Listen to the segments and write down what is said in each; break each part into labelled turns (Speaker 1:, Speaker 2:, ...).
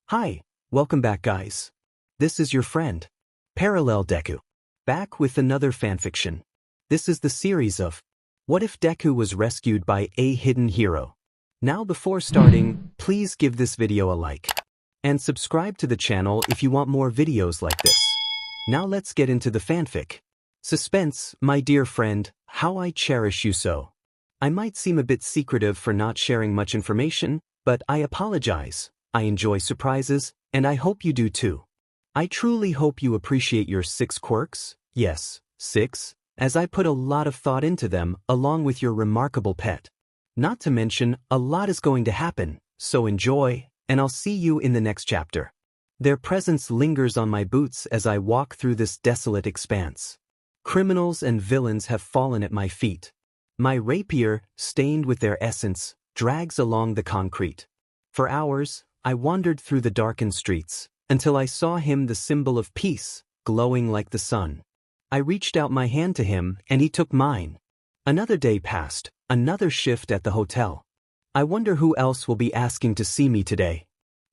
Speaker 1: Hi, welcome back guys. This is your friend, Parallel Deku. Back with another fanfiction. This is the series of What If Deku Was Rescued by a Hidden Hero. Now before starting, please give this video a like. And subscribe to the channel if you want more videos like this. Now let's get into the fanfic. Suspense, my dear friend, how I cherish you so. I might seem a bit secretive for not sharing much information, but I apologize. I enjoy surprises, and I hope you do too. I truly hope you appreciate your 6 quirks, yes, 6, as I put a lot of thought into them along with your remarkable pet. Not to mention, a lot is going to happen, so enjoy, and I'll see you in the next chapter. Their presence lingers on my boots as I walk through this desolate expanse. Criminals and villains have fallen at my feet. My rapier, stained with their essence, drags along the concrete. For hours, I wandered through the darkened streets, until I saw him, the symbol of peace, glowing like the sun. I reached out my hand to him, and he took mine. Another day passed, another shift at the hotel. I wonder who else will be asking to see me today.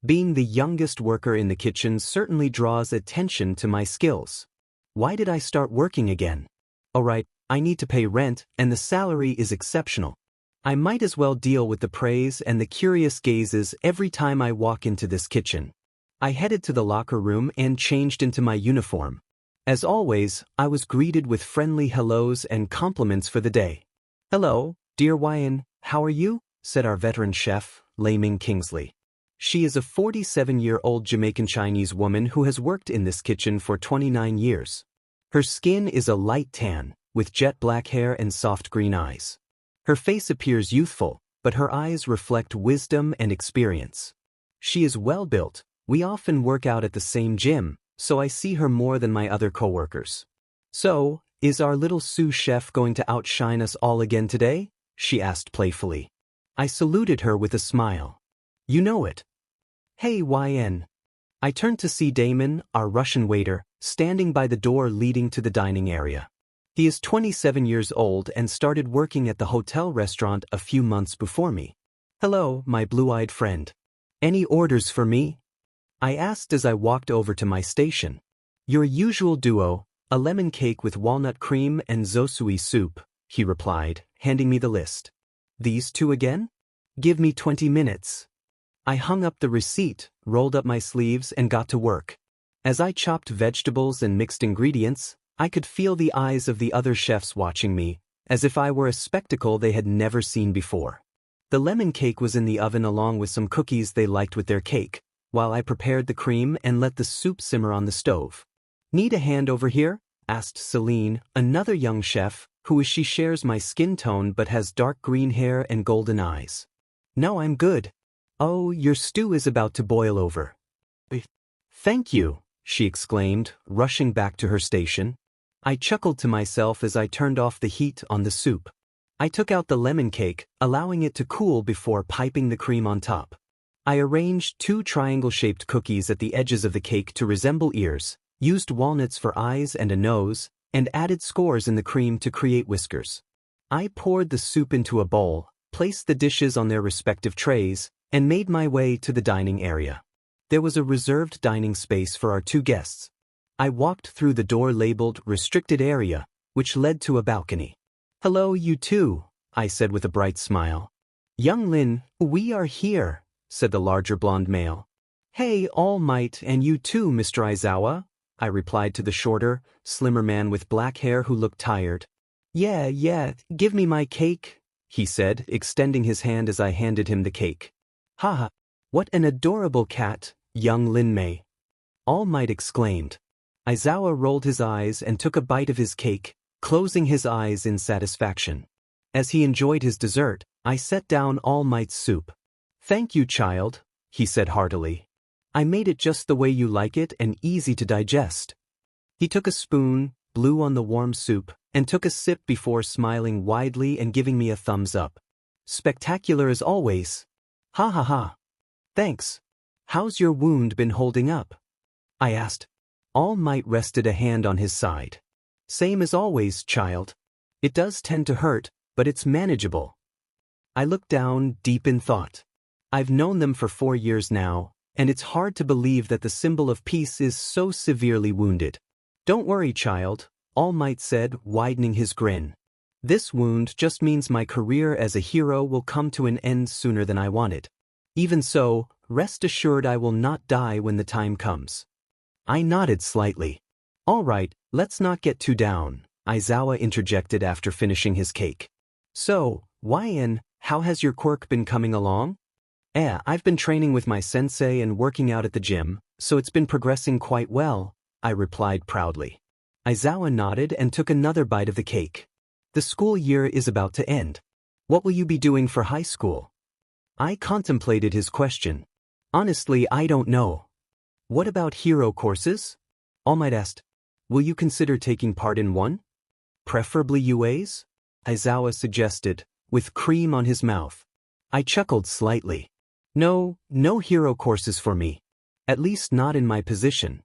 Speaker 1: Being the youngest worker in the kitchen certainly draws attention to my skills. Why did I start working again? Alright, I need to pay rent, and the salary is exceptional. I might as well deal with the praise and the curious gazes every time I walk into this kitchen. I headed to the locker room and changed into my uniform. As always, I was greeted with friendly hellos and compliments for the day. "Hello, dear Yenne, how are you?" said our veteran chef, Laming Kingsley. She is a 47-year-old Jamaican Chinese woman who has worked in this kitchen for 29 years. Her skin is a light tan, with jet black hair and soft green eyes. Her face appears youthful, but her eyes reflect wisdom and experience. She is well built. We often work out at the same gym, so I see her more than my other coworkers. "So, is our little sous chef going to outshine us all again today?" she asked playfully. I saluted her with a smile. "You know it." "Hey Yenne." I turned to see Damon, our Russian waiter, standing by the door leading to the dining area. He is 27 years old and started working at the hotel restaurant a few months before me. "Hello, my blue-eyed friend. Any orders for me?" I asked as I walked over to my station. "Your usual duo, a lemon cake with walnut cream and zosui soup," he replied, handing me the list. "These two again? Give me 20 minutes. I hung up the receipt, rolled up my sleeves, and got to work. As I chopped vegetables and mixed ingredients, I could feel the eyes of the other chefs watching me, as if I were a spectacle they had never seen before. The lemon cake was in the oven along with some cookies they liked with their cake, while I prepared the cream and let the soup simmer on the stove. "Need a hand over here?" asked Celine, another young chef, who she shares my skin tone but has dark green hair and golden eyes. "No, I'm good." "Oh, your stew is about to boil over." "Thank you," she exclaimed, rushing back to her station. I chuckled to myself as I turned off the heat on the soup. I took out the lemon cake, allowing it to cool before piping the cream on top. I arranged 2 triangle-shaped cookies at the edges of the cake to resemble ears, used walnuts for eyes and a nose, and added scores in the cream to create whiskers. I poured the soup into a bowl, placed the dishes on their respective trays, and made my way to the dining area. There was a reserved dining space for our 2 guests. I walked through the door labeled Restricted Area, which led to a balcony. "Hello, you two," I said with a bright smile. "Young Lin, we are here," said the larger blonde male. "Hey, All Might, and you too, Mr. Aizawa," I replied to the shorter, slimmer man with black hair who looked tired. Yeah, give me my cake," he said, extending his hand as I handed him the cake. "Haha, what an adorable cat, young Lin Mei," All Might exclaimed. Aizawa rolled his eyes and took a bite of his cake, closing his eyes in satisfaction. As he enjoyed his dessert, I set down All Might's soup. "Thank you, child," he said heartily. "I made it just the way you like it and easy to digest." He took a spoon, blew on the warm soup, and took a sip before smiling widely and giving me a thumbs up. "Spectacular as always." "Ha ha ha. Thanks. How's your wound been holding up?" I asked. All Might rested a hand on his side. "Same as always, child. It does tend to hurt, but it's manageable." I looked down, deep in thought. I've known them for 4 years now, and it's hard to believe that the symbol of peace is so severely wounded. Don't worry, child, All Might said, widening his grin. This wound just means my career as a hero will come to an end sooner than I wanted. Even so, rest assured I will not die when the time comes. I nodded slightly. All right, let's not get too down, Aizawa interjected after finishing his cake. So, Yenne, how has your quirk been coming along? I've been training with my sensei and working out at the gym, so it's been progressing quite well, I replied proudly. Aizawa nodded and took another bite of the cake. The school year is about to end. What will you be doing for high school? I contemplated his question. Honestly, I don't know. What about hero courses? All Might asked. Will you consider taking part in one? Preferably UAs? Aizawa suggested, with cream on his mouth. I chuckled slightly. No hero courses for me. At least not in my position.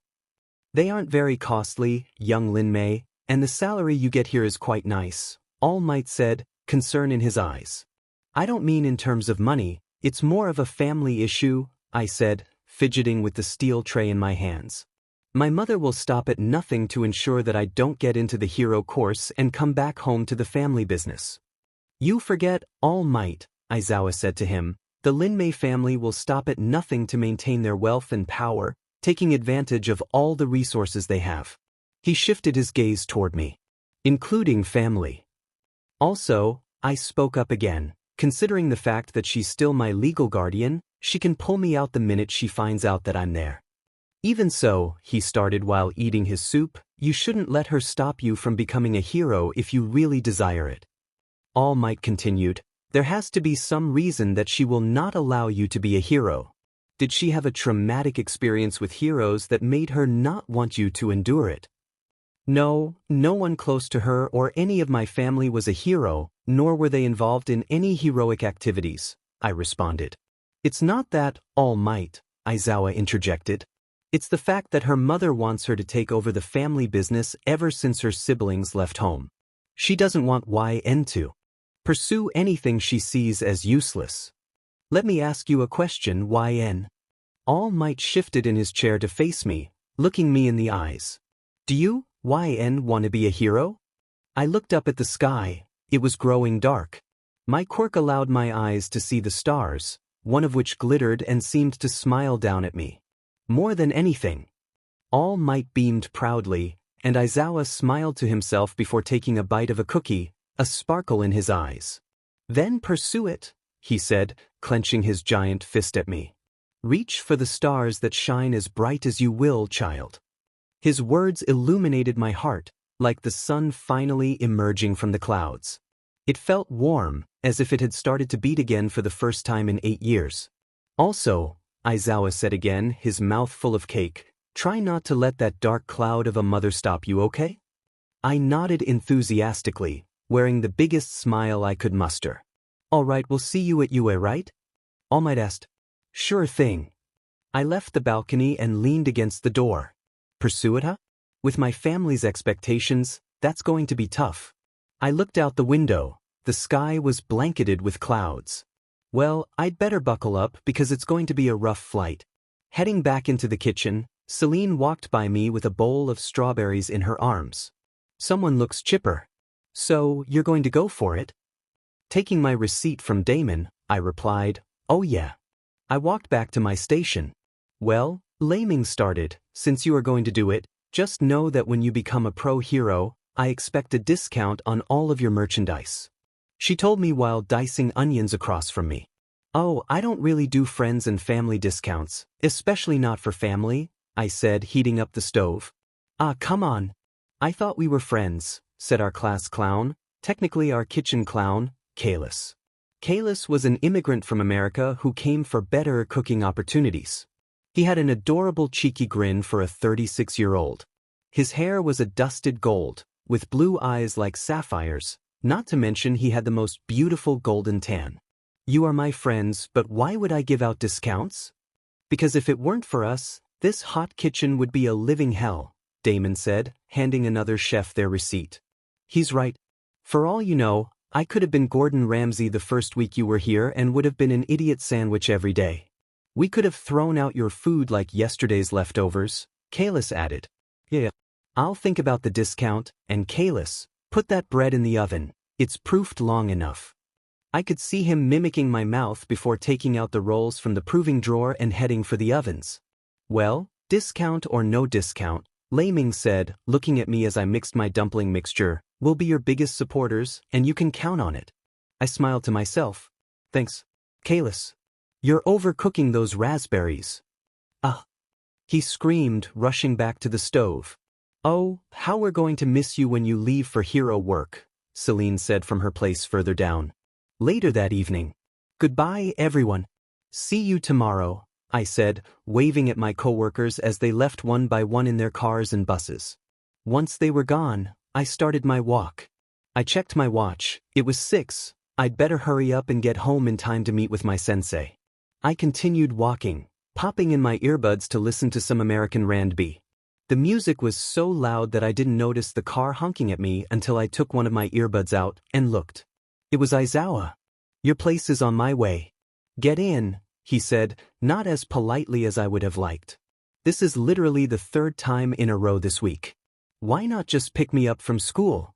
Speaker 1: They aren't very costly, young Lin Mei, and the salary you get here is quite nice, All Might said, concern in his eyes. I don't mean in terms of money, it's more of a family issue, I said, fidgeting with the steel tray in my hands. My mother will stop at nothing to ensure that I don't get into the hero course and come back home to the family business. You forget, All Might, Aizawa said to him, the Lin Mei family will stop at nothing to maintain their wealth and power, taking advantage of all the resources they have. He shifted his gaze toward me. Including family. Also, I spoke up again, considering the fact that she's still my legal guardian, she can pull me out the minute she finds out that I'm there. Even so, he started while eating his soup, you shouldn't let her stop you from becoming a hero if you really desire it. All Might continued, there has to be some reason that she will not allow you to be a hero. Did she have a traumatic experience with heroes that made her not want you to endure it? No one close to her or any of my family was a hero, nor were they involved in any heroic activities, I responded. It's not that, All Might, Aizawa interjected. It's the fact that her mother wants her to take over the family business ever since her siblings left home. She doesn't want Yenne to pursue anything she sees as useless. Let me ask you a question, Yenne. All Might shifted in his chair to face me, looking me in the eyes. Do you, Yenne, want to be a hero? I looked up at the sky, it was growing dark. My quirk allowed my eyes to see the stars, one of which glittered and seemed to smile down at me. More than anything. All Might beamed proudly, and Aizawa smiled to himself before taking a bite of a cookie, a sparkle in his eyes. Then pursue it, he said, clenching his giant fist at me. Reach for the stars that shine as bright as you will, child. His words illuminated my heart, like the sun finally emerging from the clouds. It felt warm, as if it had started to beat again for the first time in 8 years. Also, Aizawa said again, his mouth full of cake, try not to let that dark cloud of a mother stop you, okay? I nodded enthusiastically, wearing the biggest smile I could muster. All right, we'll see you at UA, right? All Might asked. Sure thing. I left the balcony and leaned against the door. Pursue it, huh? With my family's expectations, that's going to be tough. I looked out the window. The sky was blanketed with clouds. Well, I'd better buckle up because it's going to be a rough flight. Heading back into the kitchen, Celine walked by me with a bowl of strawberries in her arms. Someone looks chipper. So, you're going to go for it? Taking my receipt from Damon, I replied, oh yeah. I walked back to my station. Well, laming started, since you are going to do it, just know that when you become a pro hero, I expect a discount on all of your merchandise. She told me while dicing onions across from me. Oh, I don't really do friends and family discounts, especially not for family, I said, heating up the stove. Ah, come on. I thought we were friends, said our class clown, technically our kitchen clown, Kalis. Kalis was an immigrant from America who came for better cooking opportunities. He had an adorable cheeky grin for a 36-year-old. His hair was a dusted gold, with blue eyes like sapphires, not to mention he had the most beautiful golden tan. You are my friends, but why would I give out discounts? Because if it weren't for us, this hot kitchen would be a living hell, Damon said, handing another chef their receipt. He's right. For all you know, I could have been Gordon Ramsay the first week you were here and would have been an idiot sandwich every day. We could have thrown out your food like yesterday's leftovers, Kalis added. Yeah. I'll think about the discount, and Kalis, put that bread in the oven, it's proofed long enough. I could see him mimicking my mouth before taking out the rolls from the proving drawer and heading for the ovens. Well, discount or no discount, Laming said, looking at me as I mixed my dumpling mixture, we'll be your biggest supporters, and you can count on it. I smiled to myself. Thanks, Kalis. You're overcooking those raspberries. Ah! He screamed, rushing back to the stove. Oh, how we're going to miss you when you leave for hero work, Celine said from her place further down. Later that evening. Goodbye, everyone. See you tomorrow, I said, waving at my coworkers as they left one by one in their cars and buses. Once they were gone, I started my walk. I checked my watch. It was 6. I'd better hurry up and get home in time to meet with my sensei. I continued walking, popping in my earbuds to listen to some American R&B. The music was so loud that I didn't notice the car honking at me until I took one of my earbuds out and looked. It was Aizawa. Your place is on my way. Get in, he said, not as politely as I would have liked. This is literally the 3rd time in a row this week. Why not just pick me up from school?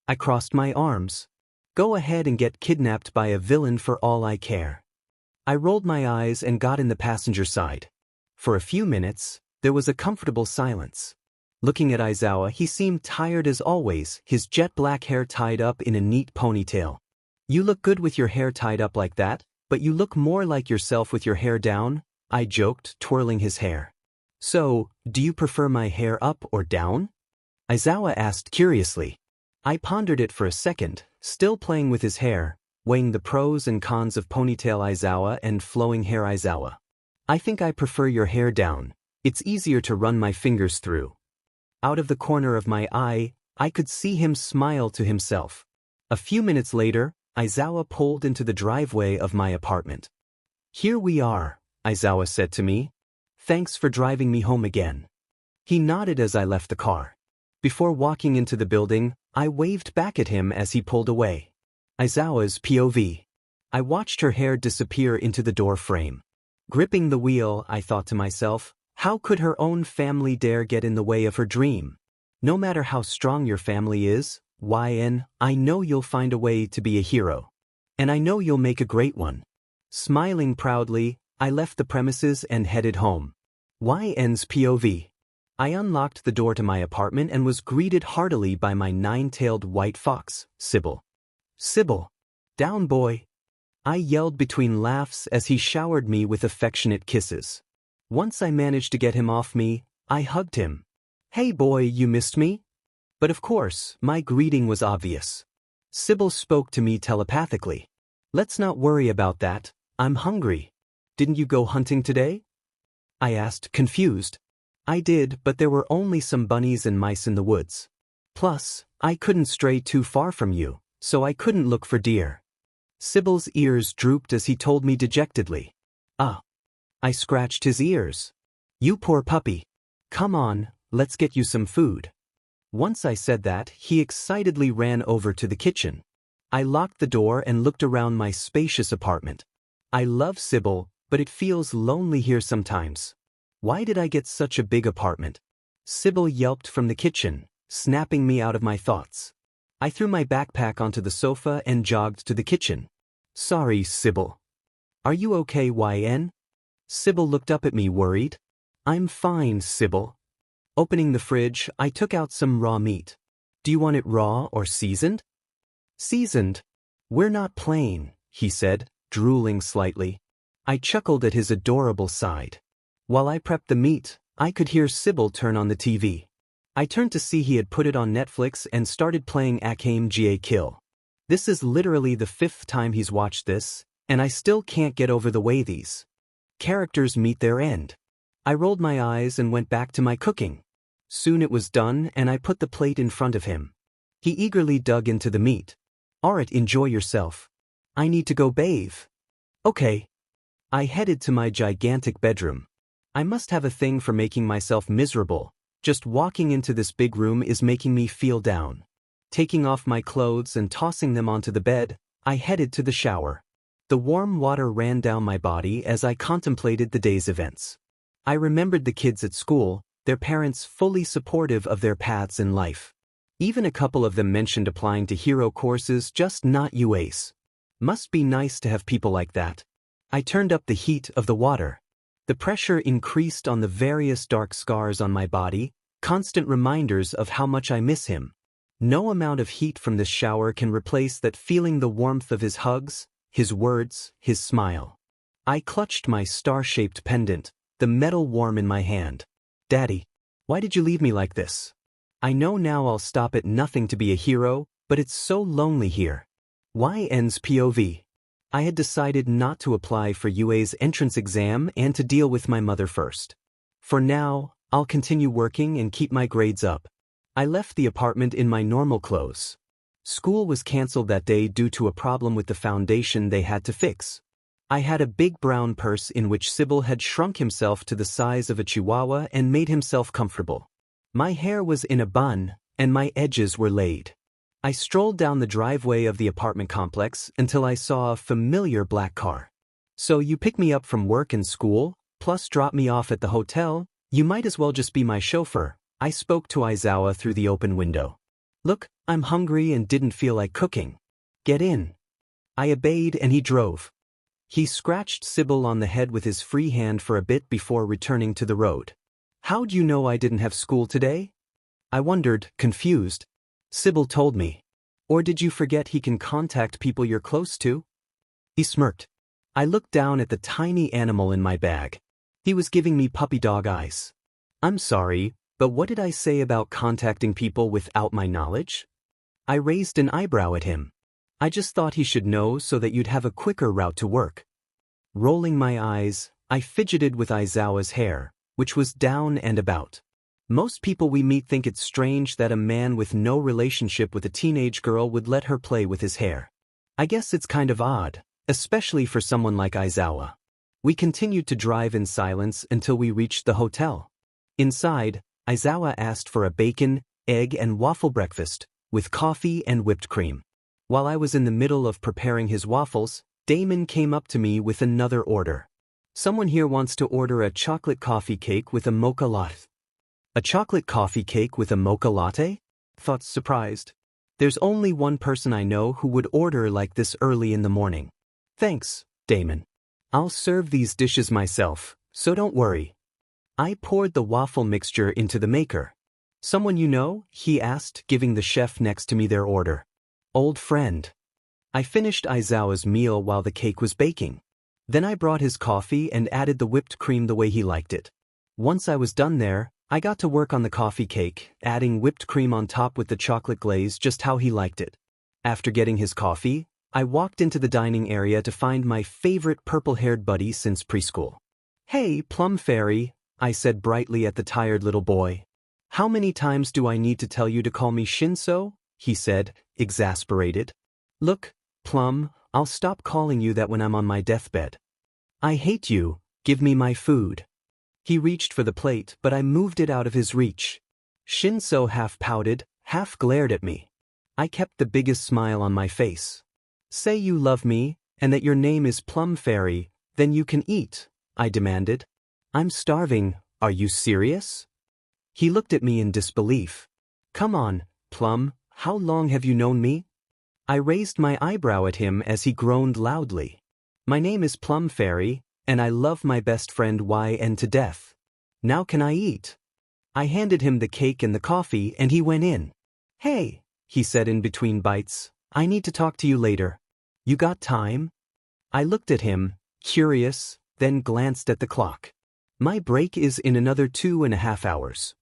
Speaker 1: I crossed my arms. Go ahead and get kidnapped by a villain for all I care. I rolled my eyes and got in the passenger side. For a few minutes, there was a comfortable silence. Looking at Aizawa, he seemed tired as always, his jet black hair tied up in a neat ponytail. You look good with your hair tied up like that, but you look more like yourself with your hair down, I joked, twirling his hair. So, do you prefer my hair up or down? Aizawa asked curiously. I pondered it for a second, still playing with his hair, weighing the pros and cons of ponytail Aizawa and flowing hair Aizawa. I think I prefer your hair down. It's easier to run my fingers through. Out of the corner of my eye, I could see him smile to himself. A few minutes later, Aizawa pulled into the driveway of my apartment. Here we are, Aizawa said to me. Thanks for driving me home again. He nodded as I left the car. Before walking into the building, I waved back at him as he pulled away. Aizawa's POV. I watched her hair disappear into the door frame. Gripping the wheel, I thought to myself, how could her own family dare get in the way of her dream? No matter how strong your family is, Yenne, I know you'll find a way to be a hero. And I know you'll make a great one. Smiling proudly, I left the premises and headed home. Yenne's POV. I unlocked the door to my apartment and was greeted heartily by my 9-tailed white fox, Sybil. Sybil! Down, boy! I yelled between laughs as he showered me with affectionate kisses. Once I managed to get him off me, I hugged him. Hey boy, you missed me? But of course, my greeting was obvious. Sybil spoke to me telepathically. Let's not worry about that, I'm hungry. Didn't you go hunting today? I asked, confused. I did, but there were only some bunnies and mice in the woods. Plus, I couldn't stray too far from you, so I couldn't look for deer. Sybil's ears drooped as he told me dejectedly. Ah. I scratched his ears. You poor puppy. Come on, let's get you some food. Once I said that, he excitedly ran over to the kitchen. I locked the door and looked around my spacious apartment. I love Sybil, but it feels lonely here sometimes. Why did I get such a big apartment? Sybil yelped from the kitchen, snapping me out of my thoughts. I threw my backpack onto the sofa and jogged to the kitchen. Sorry, Sybil. Are you okay, Yenne? Sybil looked up at me worried. I'm fine, Sybil. Opening the fridge, I took out some raw meat. Do you want it raw or seasoned? Seasoned. We're not plain, he said, drooling slightly. I chuckled at his adorable side. While I prepped the meat, I could hear Sybil turn on the TV. I turned to see he had put it on Netflix and started playing Akame ga Kill. This is literally the 5th time he's watched this, and I still can't get over the way these characters meet their end. I rolled my eyes and went back to my cooking. Soon it was done and I put the plate in front of him. He eagerly dug into the meat. Alright, enjoy yourself. I need to go bathe. Okay. I headed to my gigantic bedroom. I must have a thing for making myself miserable. Just walking into this big room is making me feel down. Taking off my clothes and tossing them onto the bed, I headed to the shower. The warm water ran down my body as I contemplated the day's events. I remembered the kids at school, their parents fully supportive of their paths in life. Even a couple of them mentioned applying to hero courses, just not UAs. Must be nice to have people like that. I turned up the heat of the water. The pressure increased on the various dark scars on my body, constant reminders of how much I miss him. No amount of heat from this shower can replace that feeling, the warmth of his hugs, his words, his smile. I clutched my star-shaped pendant, the metal warm in my hand. Daddy, why did you leave me like this? I know now I'll stop at nothing to be a hero, but it's so lonely here. Yenne's POV. I had decided not to apply for UA's entrance exam and to deal with my mother first. For now, I'll continue working and keep my grades up. I left the apartment in my normal clothes. School was cancelled that day due to a problem with the foundation they had to fix. I had a big brown purse in which Sybil had shrunk himself to the size of a chihuahua and made himself comfortable. My hair was in a bun, and my edges were laid. I strolled down the driveway of the apartment complex until I saw a familiar black car. So you pick me up from work and school, plus drop me off at the hotel? You might as well just be my chauffeur. I spoke to Aizawa through the open window. Look, I'm hungry and didn't feel like cooking. Get in. I obeyed and he drove. He scratched Sybil on the head with his free hand for a bit before returning to the road. How'd you know I didn't have school today? I wondered, confused. Sybil told me. Or did you forget he can contact people you're close to? He smirked. I looked down at the tiny animal in my bag. He was giving me puppy dog eyes. I'm sorry, but what did I say about contacting people without my knowledge? I raised an eyebrow at him. I just thought he should know so that you'd have a quicker route to work. Rolling my eyes, I fidgeted with Aizawa's hair, which was down and about. Most people we meet think it's strange that a man with no relationship with a teenage girl would let her play with his hair. I guess it's kind of odd, especially for someone like Aizawa. We continued to drive in silence until we reached the hotel. Inside, Aizawa asked for a bacon, egg and waffle breakfast, with coffee and whipped cream. While I was in the middle of preparing his waffles, Damon came up to me with another order. Someone here wants to order a chocolate coffee cake with a mocha latte. A chocolate coffee cake with a mocha latte? Thought surprised. There's only one person I know who would order like this early in the morning. Thanks, Damon. I'll serve these dishes myself, so don't worry. I poured the waffle mixture into the maker. Someone you know? He asked, giving the chef next to me their order. Old friend. I finished Aizawa's meal while the cake was baking. Then I brought his coffee and added the whipped cream the way he liked it. Once I was done there, I got to work on the coffee cake, adding whipped cream on top with the chocolate glaze just how he liked it. After getting his coffee, I walked into the dining area to find my favorite purple-haired buddy since preschool. Hey, Plum Fairy, I said brightly at the tired little boy. How many times do I need to tell you to call me Shinso? He said, exasperated. Look, Plum, I'll stop calling you that when I'm on my deathbed. I hate you, give me my food. He reached for the plate, but I moved it out of his reach. Shinso half pouted, half glared at me. I kept the biggest smile on my face. Say you love me, and that your name is Plum Fairy, then you can eat, I demanded. I'm starving, are you serious? He looked at me in disbelief. Come on, Plum, how long have you known me? I raised my eyebrow at him as he groaned loudly. My name is Plum Fairy, and I love my best friend Yenne to death. Now can I eat? I handed him the cake and the coffee and he went in. Hey, he said in between bites, I need to talk to you later. You got time? I looked at him, curious, then glanced at the clock. My break is in another 2.5 hours.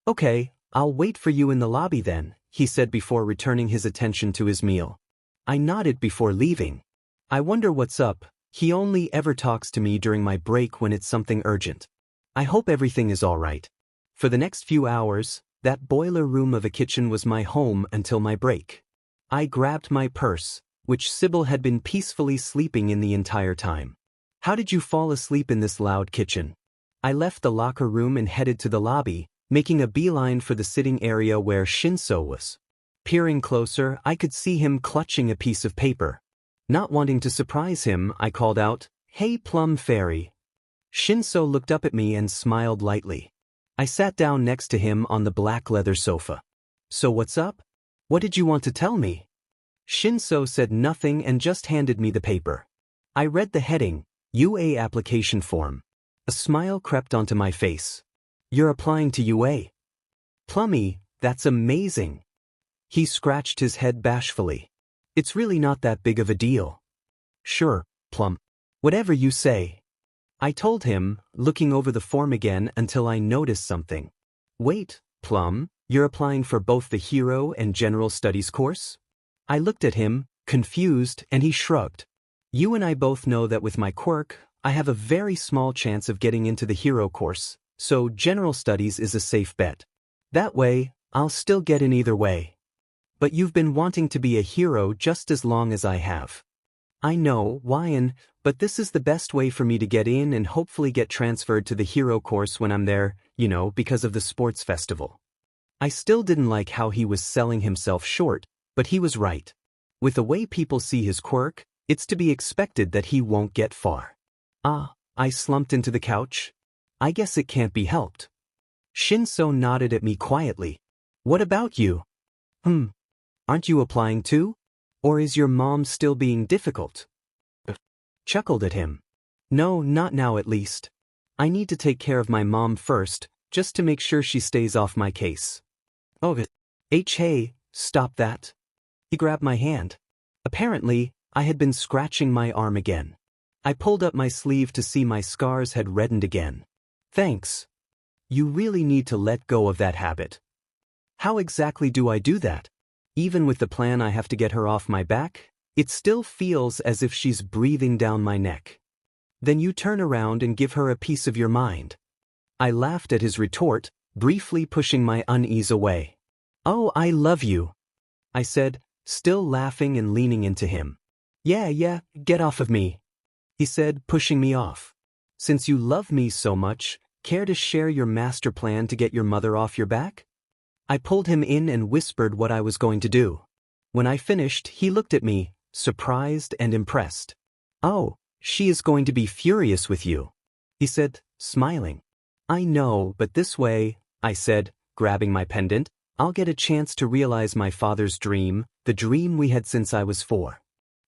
Speaker 1: Okay, I'll wait for you in the lobby then, he said before returning his attention to his meal. I nodded before leaving. I wonder what's up, he only ever talks to me during my break when it's something urgent. I hope everything is all right. For the next few hours, that boiler room of a kitchen was my home until my break. I grabbed my purse, which Sybil had been peacefully sleeping in the entire time. How did you fall asleep in this loud kitchen? I left the locker room and headed to the lobby, making a beeline for the sitting area where Shinso was. Peering closer, I could see him clutching a piece of paper. Not wanting to surprise him, I called out, "Hey Plum Fairy." Shinso looked up at me and smiled lightly. I sat down next to him on the black leather sofa. "So what's up? What did you want to tell me?" Shinso said nothing and just handed me the paper. I read the heading, UA application form. A smile crept onto my face. "You're applying to UA? Plummy, that's amazing." He scratched his head bashfully. "It's really not that big of a deal." "Sure, Plum. Whatever you say." I told him, looking over the form again until I noticed something. "Wait, Plum, you're applying for both the Hero and General Studies course?" I looked at him, confused, and he shrugged. "You and I both know that with my quirk, I have a very small chance of getting into the Hero course, so General Studies is a safe bet. That way, I'll still get in either way. But you've been wanting to be a hero just as long as I have." "I know, Wyan, but this is the best way for me to get in and hopefully get transferred to the hero course when I'm there, because of the sports festival." I still didn't like how he was selling himself short, but he was right. With the way people see his quirk, it's to be expected that he won't get far. I slumped into the couch. "I guess it can't be helped." Shinso nodded at me quietly. "What about you? Aren't you applying too? Or is your mom still being difficult?" Chuckled at him. "No, not now at least. I need to take care of my mom first, just to make sure she stays off my case." "Oh, hey, stop that." He grabbed my hand. Apparently, I had been scratching my arm again. I pulled up my sleeve to see my scars had reddened again. "Thanks. You really need to let go of that habit." "How exactly do I do that? Even with the plan I have to get her off my back, it still feels as if she's breathing down my neck." "Then you turn around and give her a piece of your mind." I laughed at his retort, briefly pushing my unease away. "Oh, I love you," I said, still laughing and leaning into him. Yeah, get off of me," he said, pushing me off. "Since you love me so much, care to share your master plan to get your mother off your back?" I pulled him in and whispered what I was going to do. When I finished, he looked at me, surprised and impressed. "Oh, she is going to be furious with you," he said, smiling. "I know, but this way," I said, grabbing my pendant, "I'll get a chance to realize my father's dream, the dream we had since I was 4.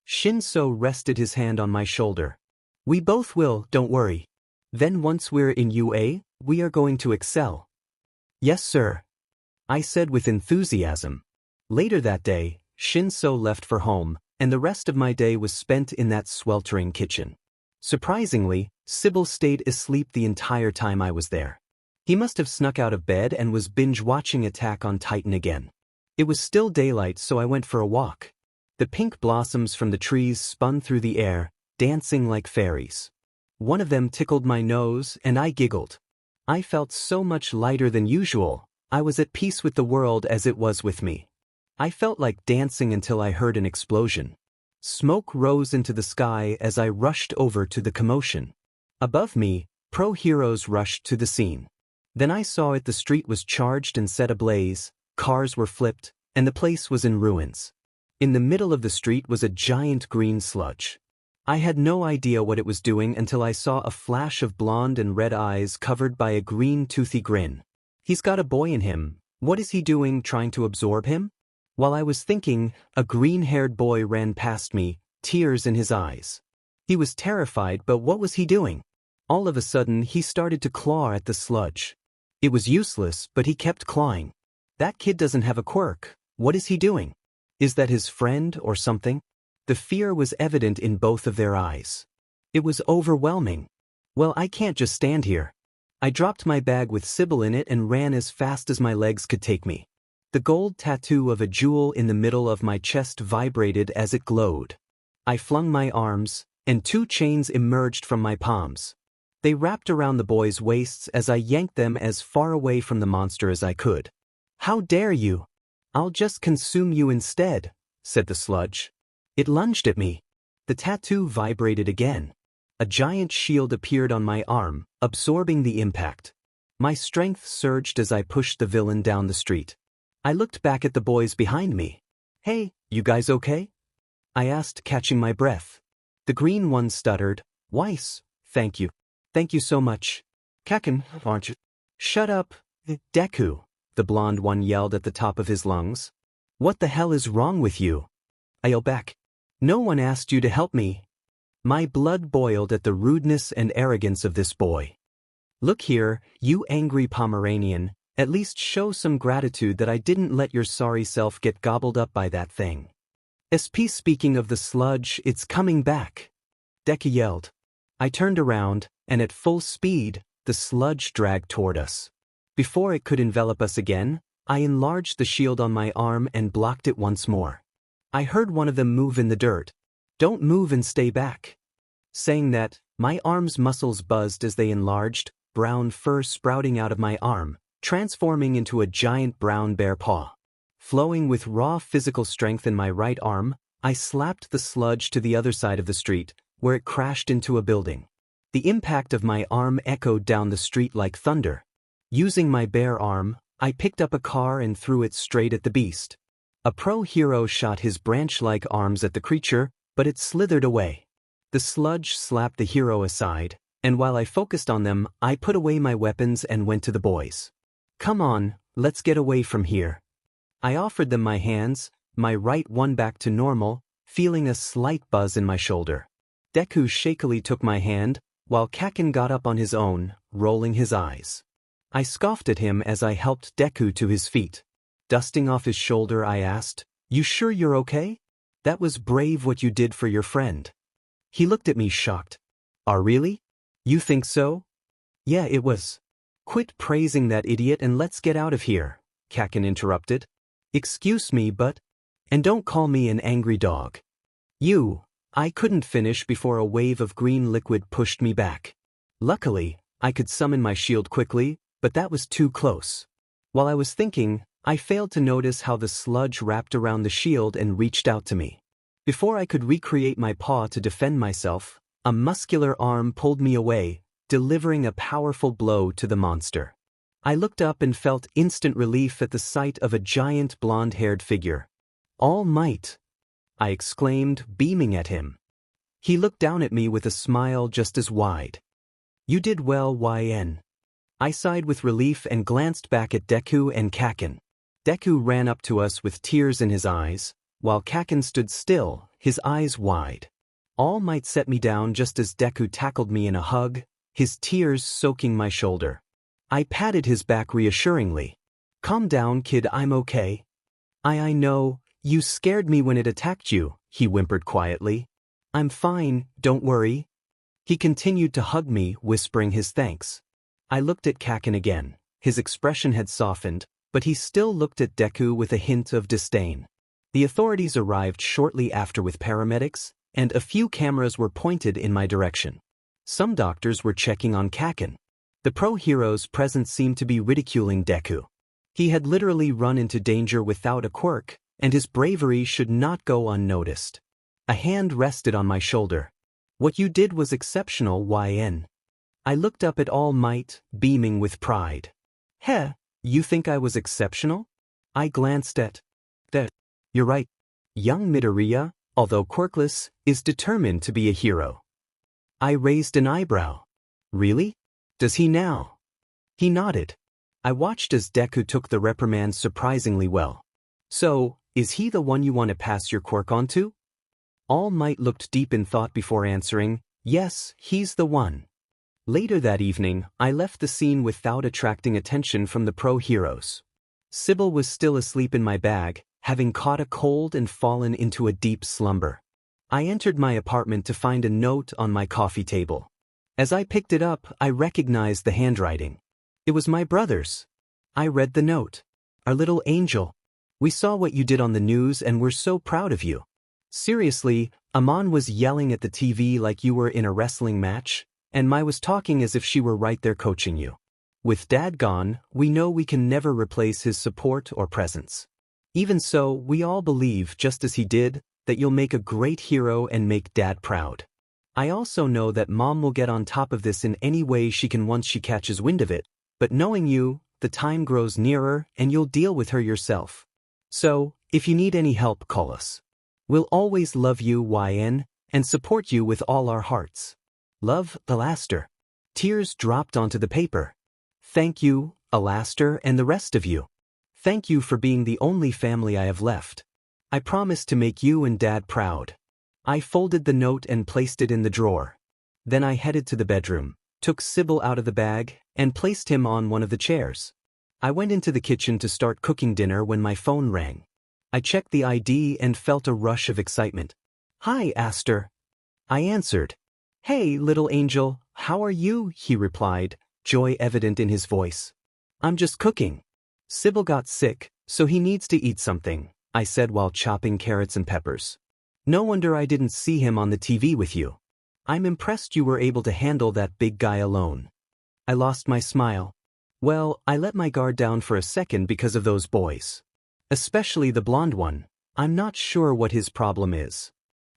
Speaker 1: Shinso rested his hand on my shoulder. "We both will, don't worry. Then once we're in UA, we are going to excel." "Yes, sir," I said with enthusiasm. Later that day, Shinso left for home, and the rest of my day was spent in that sweltering kitchen. Surprisingly, Sybil stayed asleep the entire time I was there. He must have snuck out of bed and was binge-watching Attack on Titan again. It was still daylight, so I went for a walk. The pink blossoms from the trees spun through the air, dancing like fairies. One of them tickled my nose, and I giggled. I felt so much lighter than usual. I was at peace with the world as it was with me. I felt like dancing until I heard an explosion. Smoke rose into the sky as I rushed over to the commotion. Above me, pro-heroes rushed to the scene. Then I saw the street was charged and set ablaze, cars were flipped, and the place was in ruins. In the middle of the street was a giant green sludge. I had no idea what it was doing until I saw a flash of blonde and red eyes covered by a green toothy grin. "He's got a boy in him. What is he doing, trying to absorb him?" While I was thinking, a green-haired boy ran past me, tears in his eyes. He was terrified, but what was he doing? All of a sudden, he started to claw at the sludge. It was useless, but he kept clawing. "That kid doesn't have a quirk. What is he doing? Is that his friend or something?" The fear was evident in both of their eyes. It was overwhelming. Well, I can't just stand here. I dropped my bag with Sybil in it and ran as fast as my legs could take me. The gold tattoo of a jewel in the middle of my chest vibrated as it glowed. I flung my arms, and 2 chains emerged from my palms. They wrapped around the boys' waists as I yanked them as far away from the monster as I could. "How dare you? I'll just consume you instead," said the sludge. It lunged at me. The tattoo vibrated again. A giant shield appeared on my arm, absorbing the impact. My strength surged as I pushed the villain down the street. I looked back at the boys behind me. "Hey, you guys okay?" I asked, catching my breath. The green one stuttered, "Weiss, thank you. Thank you so much. Kaken, aren't you?" "Shut up, Deku," the blonde one yelled at the top of his lungs. "What the hell is wrong with you?" I yelled back. "No one asked you to help me." My blood boiled at the rudeness and arrogance of this boy. "Look here, you angry Pomeranian, at least show some gratitude that I didn't let your sorry self get gobbled up by that thing." "SP, speaking of the sludge, it's coming back," Deku yelled. I turned around, and at full speed, the sludge dragged toward us. Before it could envelop us again, I enlarged the shield on my arm and blocked it once more. I heard one of them move in the dirt. "Don't move and stay back." Saying that, my arm's muscles buzzed as they enlarged, brown fur sprouting out of my arm, transforming into a giant brown bear paw. Flowing with raw physical strength in my right arm, I slapped the sludge to the other side of the street, where it crashed into a building. The impact of my arm echoed down the street like thunder. Using my bare arm, I picked up a car and threw it straight at the beast. A pro hero shot his branch-like arms at the creature, but it slithered away. The sludge slapped the hero aside, and while I focused on them, I put away my weapons and went to the boys. "Come on, let's get away from here." I offered them my hands, my right one back to normal, feeling a slight buzz in my shoulder. Deku shakily took my hand, while Kaken got up on his own, rolling his eyes. I scoffed at him as I helped Deku to his feet. Dusting off his shoulder, I asked, "You sure you're okay? That was brave what you did for your friend." He looked at me shocked. "Oh, really? You think so?" "Yeah, it was." "Quit praising that idiot and let's get out of here," Kaken interrupted. "Excuse me, but..." "And don't call me an angry dog." I couldn't finish before a wave of green liquid pushed me back. Luckily, I could summon my shield quickly, but that was too close. While I was thinking, I failed to notice how the sludge wrapped around the shield and reached out to me. Before I could recreate my paw to defend myself, a muscular arm pulled me away, delivering a powerful blow to the monster. I looked up and felt instant relief at the sight of a giant blonde-haired figure. "All Might!" I exclaimed, beaming at him. He looked down at me with a smile just as wide. "You did well, Yenne." I sighed with relief and glanced back at Deku and Kaken. Deku ran up to us with tears in his eyes, while Kaken stood still, his eyes wide. All Might set me down just as Deku tackled me in a hug, his tears soaking my shoulder. I patted his back reassuringly. "Calm down, kid, I'm okay." I know, you scared me when it attacked you," he whimpered quietly. "I'm fine, don't worry." He continued to hug me, whispering his thanks. I looked at Kaken again. His expression had softened, but he still looked at Deku with a hint of disdain. The authorities arrived shortly after with paramedics, and a few cameras were pointed in my direction. Some doctors were checking on Kaken. The pro-heroes present seemed to be ridiculing Deku. He had literally run into danger without a quirk, and his bravery should not go unnoticed. A hand rested on my shoulder. "What you did was exceptional, Yenne." I looked up at All Might, beaming with pride. "Heh, you think I was exceptional?" I glanced at that. "You're right. Young Midoriya, although quirkless, is determined to be a hero." I raised an eyebrow. "Really? Does he now?" He nodded. I watched as Deku took the reprimand surprisingly well. "So, is he the one you want to pass your quirk on to?" All Might looked deep in thought before answering, "Yes, he's the one." Later that evening, I left the scene without attracting attention from the pro-heroes. Sybil was still asleep in my bag, having caught a cold and fallen into a deep slumber. I entered my apartment to find a note on my coffee table. As I picked it up, I recognized the handwriting. It was my brother's. I read the note. "Our little angel. We saw what you did on the news and we're so proud of you. Seriously, Amon was yelling at the TV like you were in a wrestling match, and Mai was talking as if she were right there coaching you. With Dad gone, we know we can never replace his support or presence. Even so, we all believe, just as he did, that you'll make a great hero and make Dad proud. I also know that Mom will get on top of this in any way she can once she catches wind of it, but knowing you, the time grows nearer and you'll deal with her yourself. So, if you need any help, call us." We'll always love you, Yenne, and support you with all our hearts. Love, Alastair. Tears dropped onto the paper. Thank you, Alastair, and the rest of you. Thank you for being the only family I have left. I promise to make you and Dad proud. I folded the note and placed it in the drawer. Then I headed to the bedroom, took Sybil out of the bag, and placed him on one of the chairs. I went into the kitchen to start cooking dinner when my phone rang. I checked the ID and felt a rush of excitement. Hi, Aster. I answered. Hey, little angel, how are you? He replied, joy evident in his voice. I'm just cooking. Sybil got sick, so he needs to eat something, I said while chopping carrots and peppers. No wonder I didn't see him on the TV with you. I'm impressed you were able to handle that big guy alone. I lost my smile. Well, I let my guard down for a second because of those boys. Especially the blonde one. I'm not sure what his problem is.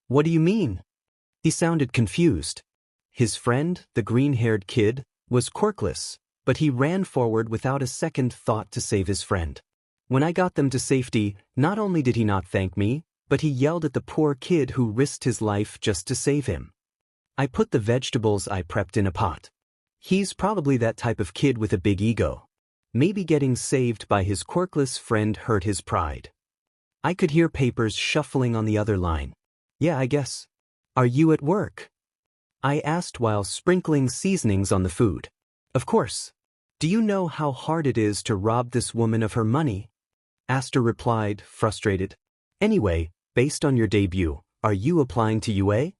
Speaker 1: What do you mean? He sounded confused. His friend, the green-haired kid, was quirkless, but he ran forward without a second thought to save his friend. When I got them to safety, not only did he not thank me, but he yelled at the poor kid who risked his life just to save him. I put the vegetables I prepped in a pot. He's probably that type of kid with a big ego. Maybe getting saved by his quirkless friend hurt his pride. I could hear papers shuffling on the other line. Yeah, I guess. Are you at work? I asked while sprinkling seasonings on the food. Of course. Do you know how hard it is to rob this woman of her money? Aster replied, frustrated. Anyway, based on your debut, are you applying to UA?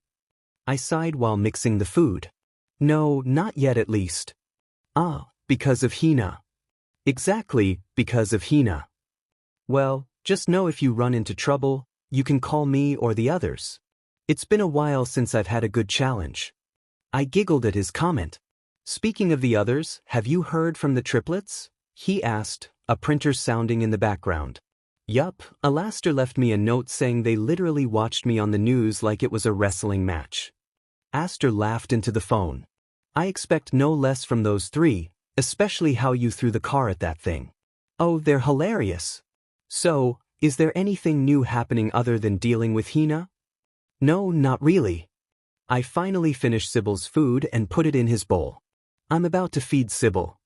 Speaker 1: I sighed while mixing the food. No, not yet at least. Ah, because of Hina. Exactly, because of Hina. Well, just know if you run into trouble, you can call me or the others. It's been a while since I've had a good challenge. I giggled at his comment. Speaking of the others, have you heard from the triplets? He asked, a printer sounding in the background. Yup, Alastair left me a note saying they literally watched me on the news like it was a wrestling match. Aster laughed into the phone. I expect no less from those three, especially how you threw the car at that thing. Oh, they're hilarious. So, is there anything new happening other than dealing with Hina? No, not really. I finally finished Sybil's food and put it in his bowl. I'm about to feed Sybil.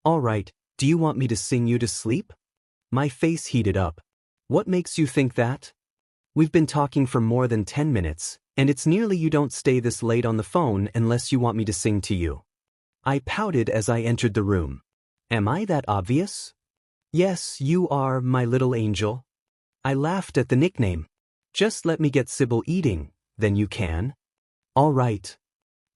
Speaker 1: All right, do you want me to sing you to sleep? My face heated up. What makes you think that? We've been talking for more than 10 minutes, and it's nearly you don't stay this late on the phone unless you want me to sing to you. I pouted as I entered the room. Am I that obvious? Yes, you are, my little angel. I laughed at the nickname. Just let me get Sybil eating, then you can. All right.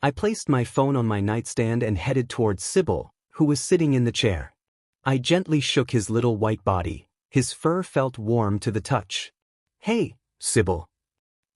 Speaker 1: I placed my phone on my nightstand and headed towards Sybil, who was sitting in the chair. I gently shook his little white body. His fur felt warm to the touch. Hey, Sybil.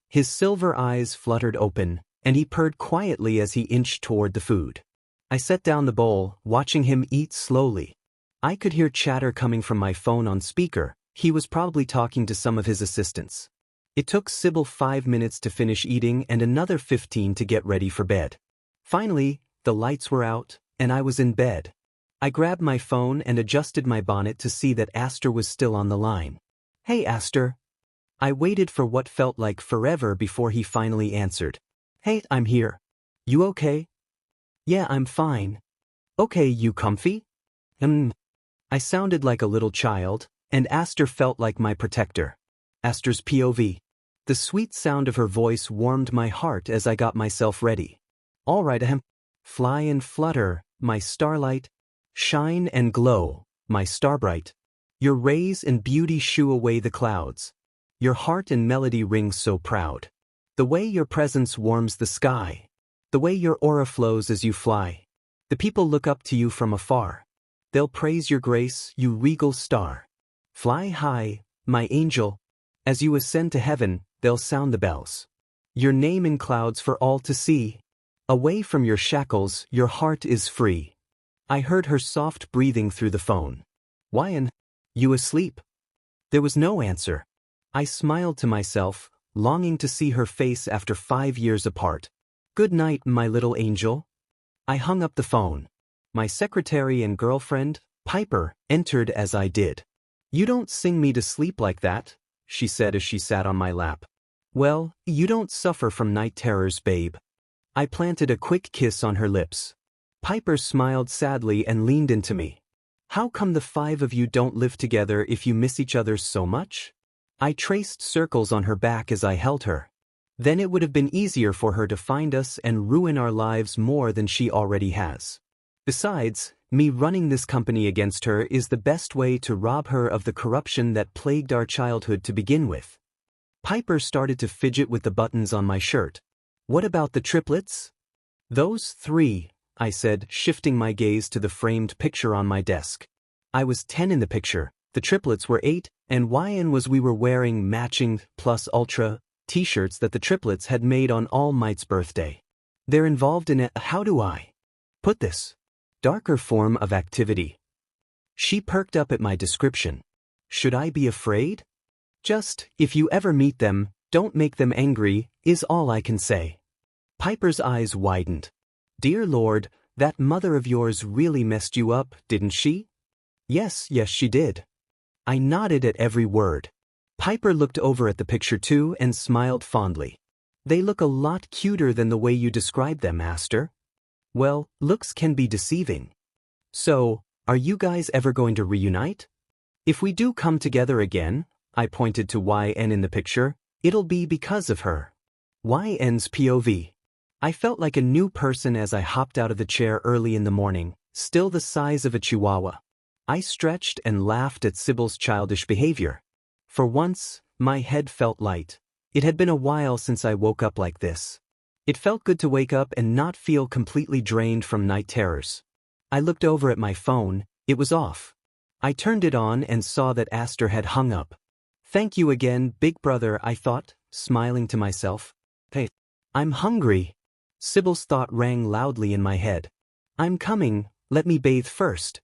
Speaker 1: His silver eyes fluttered open, and he purred quietly as he inched toward the food. I set down the bowl, watching him eat slowly. I could hear chatter coming from my phone on speaker. He was probably talking to some of his assistants. It took Sybil 5 minutes to finish eating and another 15 to get ready for bed. Finally, the lights were out, and I was in bed. I grabbed my phone and adjusted my bonnet to see that Aster was still on the line. Hey, Aster. I waited for what felt like forever before he finally answered. Hey, I'm here. You okay? Yeah, I'm fine. Okay, you comfy? I sounded like a little child, and Aster felt like my protector. Aster's POV. The sweet sound of her voice warmed my heart as I got myself ready. All right, ahem. Fly and flutter, my starlight. Shine and glow, my starbright. Your rays and beauty shoo away the clouds. Your heart and melody ring so proud. The way your presence warms the sky. The way your aura flows as you fly. The people look up to you from afar. They'll praise your grace, you regal star. Fly high, my angel. As you ascend to heaven, they'll sound the bells. Your name in clouds for all to see. Away from your shackles, your heart is free. I heard her soft breathing through the phone. Yenne, you asleep? There was no answer. I smiled to myself, longing to see her face after 5 years apart. Good night, my little angel. I hung up the phone. My secretary and girlfriend, Piper, entered as I did. You don't sing me to sleep like that, she said as she sat on my lap. Well, you don't suffer from night terrors, babe. I planted a quick kiss on her lips. Piper smiled sadly and leaned into me. How come the five of you don't live together if you miss each other so much? I traced circles on her back as I held her. Then it would have been easier for her to find us and ruin our lives more than she already has. Besides, me running this company against her is the best way to rob her of the corruption that plagued our childhood to begin with. Piper started to fidget with the buttons on my shirt. What about the triplets? Those three, I said, shifting my gaze to the framed picture on my desk. I was 10 in the picture, the triplets were 8, and Yenne was we were wearing matching plus ultra t-shirts that the triplets had made on All Might's birthday. They're involved in how do I put this? Darker form of activity. She perked up at my description. Should I be afraid? Just, if you ever meet them, don't make them angry, is all I can say. Piper's eyes widened. Dear Lord, that mother of yours really messed you up, didn't she? Yes, she did. I nodded at every word. Piper looked over at the picture too and smiled fondly. They look a lot cuter than the way you described them, Aster. Well, looks can be deceiving. So, are you guys ever going to reunite? If we do come together again, I pointed to Yenne in the picture, it'll be because of her. Yenne's POV. I felt like a new person as I hopped out of the chair early in the morning, still the size of a chihuahua. I stretched and laughed at Sybil's childish behavior. For once, my head felt light. It had been a while since I woke up like this. It felt good to wake up and not feel completely drained from night terrors. I looked over at my phone, it was off. I turned it on and saw that Aster had hung up. Thank you again, big brother, I thought, smiling to myself. Hey, I'm hungry. Sybil's thought rang loudly in my head. I'm coming, let me bathe first.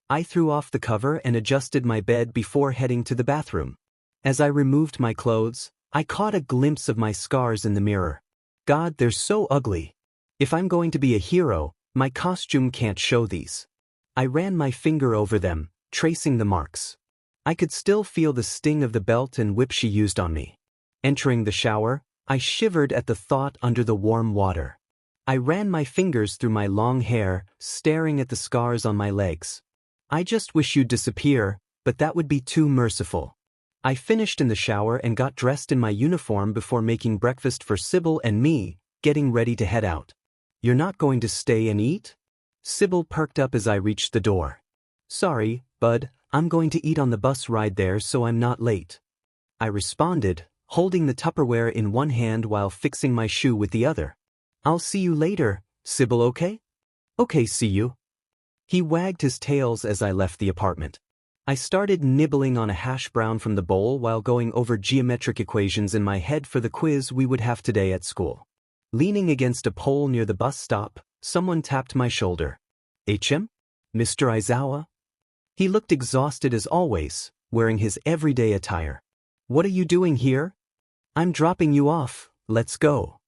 Speaker 1: I threw off the cover and adjusted my bed before heading to the bathroom. As I removed my clothes, I caught a glimpse of my scars in the mirror. God, they're so ugly. If I'm going to be a hero, my costume can't show these. I ran my finger over them, tracing the marks. I could still feel the sting of the belt and whip she used on me. Entering the shower, I shivered at the thought under the warm water. I ran my fingers through my long hair, staring at the scars on my legs. I just wish you'd disappear, but that would be too merciful. I finished in the shower and got dressed in my uniform before making breakfast for Sybil and me, getting ready to head out. You're not going to stay and eat? Sybil perked up as I reached the door. Sorry, bud, I'm going to eat on the bus ride there so I'm not late. I responded, holding the Tupperware in one hand while fixing my shoe with the other. I'll see you later, Sybil, okay? Okay, see you. He wagged his tails as I left the apartment. I started nibbling on a hash brown from the bowl while going over geometric equations in my head for the quiz we would have today at school. Leaning against a pole near the bus stop, someone tapped my shoulder. HM? Mr. Aizawa? He looked exhausted as always, wearing his everyday attire. What are you doing here? I'm dropping you off, let's go.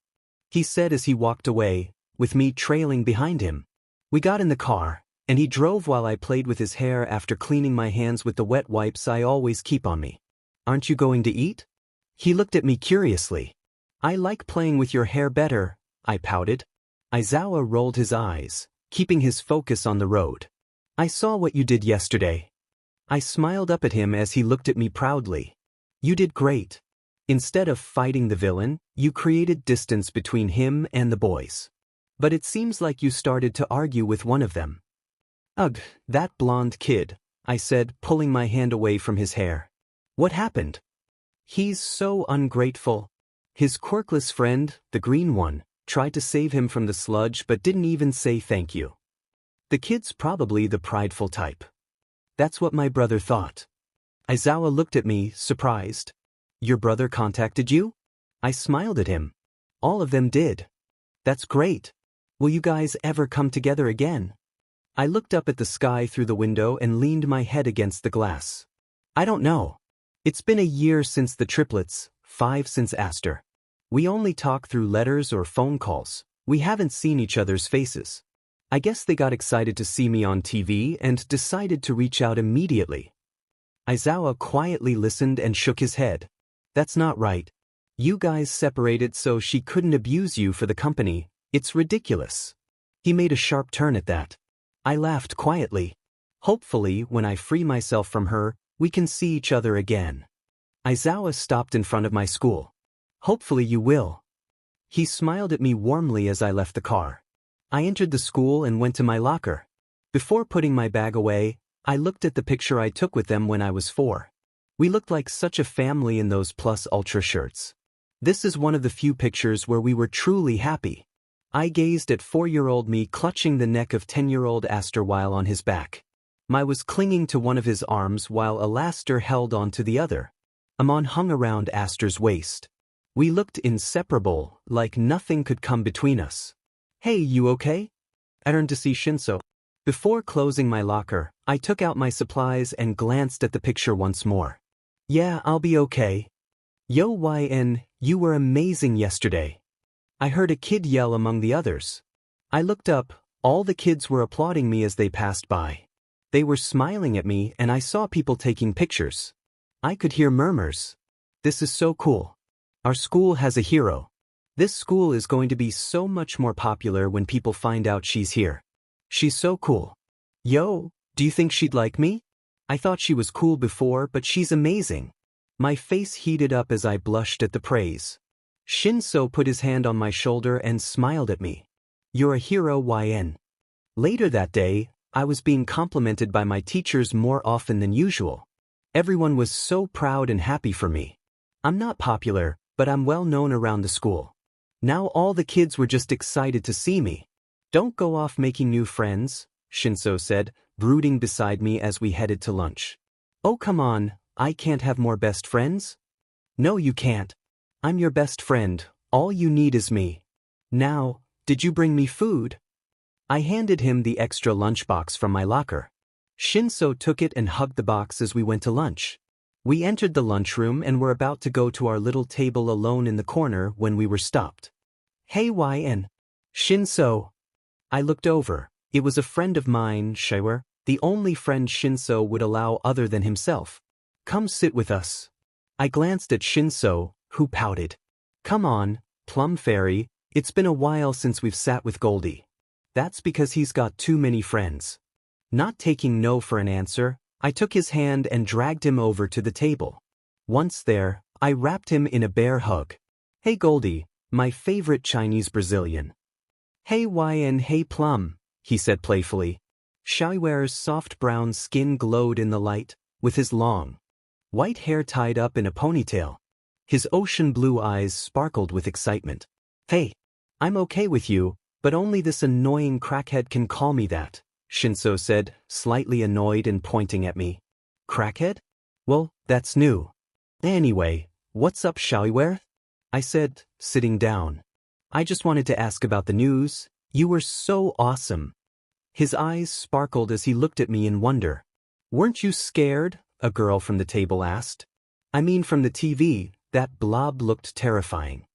Speaker 1: He said as he walked away, with me trailing behind him. We got in the car, and he drove while I played with his hair after cleaning my hands with the wet wipes I always keep on me. Aren't you going to eat? He looked at me curiously. I like playing with your hair better, I pouted. Aizawa rolled his eyes, keeping his focus on the road. I saw what you did yesterday. I smiled up at him as he looked at me proudly. You did great. Instead of fighting the villain, you created distance between him and the boys. But it seems like you started to argue with one of them. Ugh, that blonde kid, I said, pulling my hand away from his hair. What happened? He's so ungrateful. His quirkless friend, the green one, tried to save him from the sludge but didn't even say thank you. The kid's probably the prideful type. That's what my brother thought. Aizawa looked at me, surprised. Your brother contacted you? I smiled at him. All of them did. That's great. Will you guys ever come together again? I looked up at the sky through the window and leaned my head against the glass. I don't know. It's been a year since the triplets, 5 since Aster. We only talk through letters or phone calls. We haven't seen each other's faces. I guess they got excited to see me on TV and decided to reach out immediately. Aizawa quietly listened and shook his head. That's not right. You guys separated so she couldn't abuse you for the company. It's ridiculous. He made a sharp turn at that. I laughed quietly. Hopefully, when I free myself from her, we can see each other again. Aizawa stopped in front of my school. Hopefully you will. He smiled at me warmly as I left the car. I entered the school and went to my locker. Before putting my bag away, I looked at the picture I took with them when I was 4. We looked like such a family in those Plus Ultra shirts. This is one of the few pictures where we were truly happy. I gazed at 4-year-old me clutching the neck of 10-year-old Aster while on his back. Mai was clinging to one of his arms while Alaster held on to the other. Amon hung around Aster's waist. We looked inseparable, like nothing could come between us. Hey, you okay? I turned to see Shinso. Before closing my locker, I took out my supplies and glanced at the picture once more. Yeah, I'll be okay. Yo Yenne, you were amazing yesterday. I heard a kid yell among the others. I looked up, all the kids were applauding me as they passed by. They were smiling at me and I saw people taking pictures. I could hear murmurs. This is so cool. Our school has a hero. This school is going to be so much more popular when people find out she's here. She's so cool. Yo, do you think she'd like me? I thought she was cool before, but she's amazing. My face heated up as I blushed at the praise. Shinso put his hand on my shoulder and smiled at me. You're a hero, Yenne. Later that day, I was being complimented by my teachers more often than usual. Everyone was so proud and happy for me. I'm not popular, but I'm well known around the school. Now all the kids were just excited to see me. Don't go off making new friends, Shinso said, brooding beside me as we headed to lunch. Oh come on, I can't have more best friends? No you can't. I'm your best friend, all you need is me. Now, did you bring me food? I handed him the extra lunchbox from my locker. Shinso took it and hugged the box as we went to lunch. We entered the lunchroom and were about to go to our little table alone in the corner when we were stopped. Hey Yenne. Shinso. I looked over. It was a friend of mine, Shiwer, the only friend Shinso would allow other than himself. Come sit with us. I glanced at Shinso, who pouted. Come on, Plum Fairy, it's been a while since we've sat with Goldie. That's because he's got too many friends. Not taking no for an answer, I took his hand and dragged him over to the table. Once there, I wrapped him in a bear hug. Hey Goldie, my favorite Chinese Brazilian. Hey Yenne, hey Plum, he said playfully. Shiwer's soft brown skin glowed in the light, with his long, white hair tied up in a ponytail. His ocean blue eyes sparkled with excitement. Hey, I'm okay with you, but only this annoying crackhead can call me that, Shinso said, slightly annoyed and pointing at me. Crackhead? Well, that's new. Anyway, what's up, Shiwer? I said, sitting down. I just wanted to ask about the news. You were so awesome. His eyes sparkled as he looked at me in wonder. Weren't you scared? A girl from the table asked. I mean from the TV, that blob looked terrifying.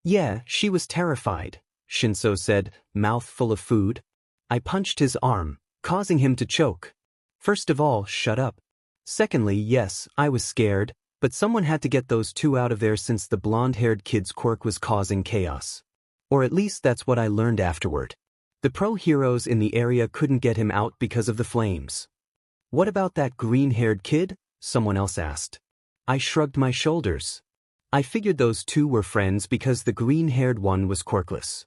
Speaker 1: Yeah, she was terrified, Shinso said, mouth full of food. I punched his arm, causing him to choke. First of all, shut up. Secondly, yes, I was scared, but someone had to get those two out of there since the blonde-haired kid's quirk was causing chaos. Or at least that's what I learned afterward. The pro-heroes in the area couldn't get him out because of the flames. What about that green-haired kid? Someone else asked. I shrugged my shoulders. I figured those two were friends because the green-haired one was quirkless.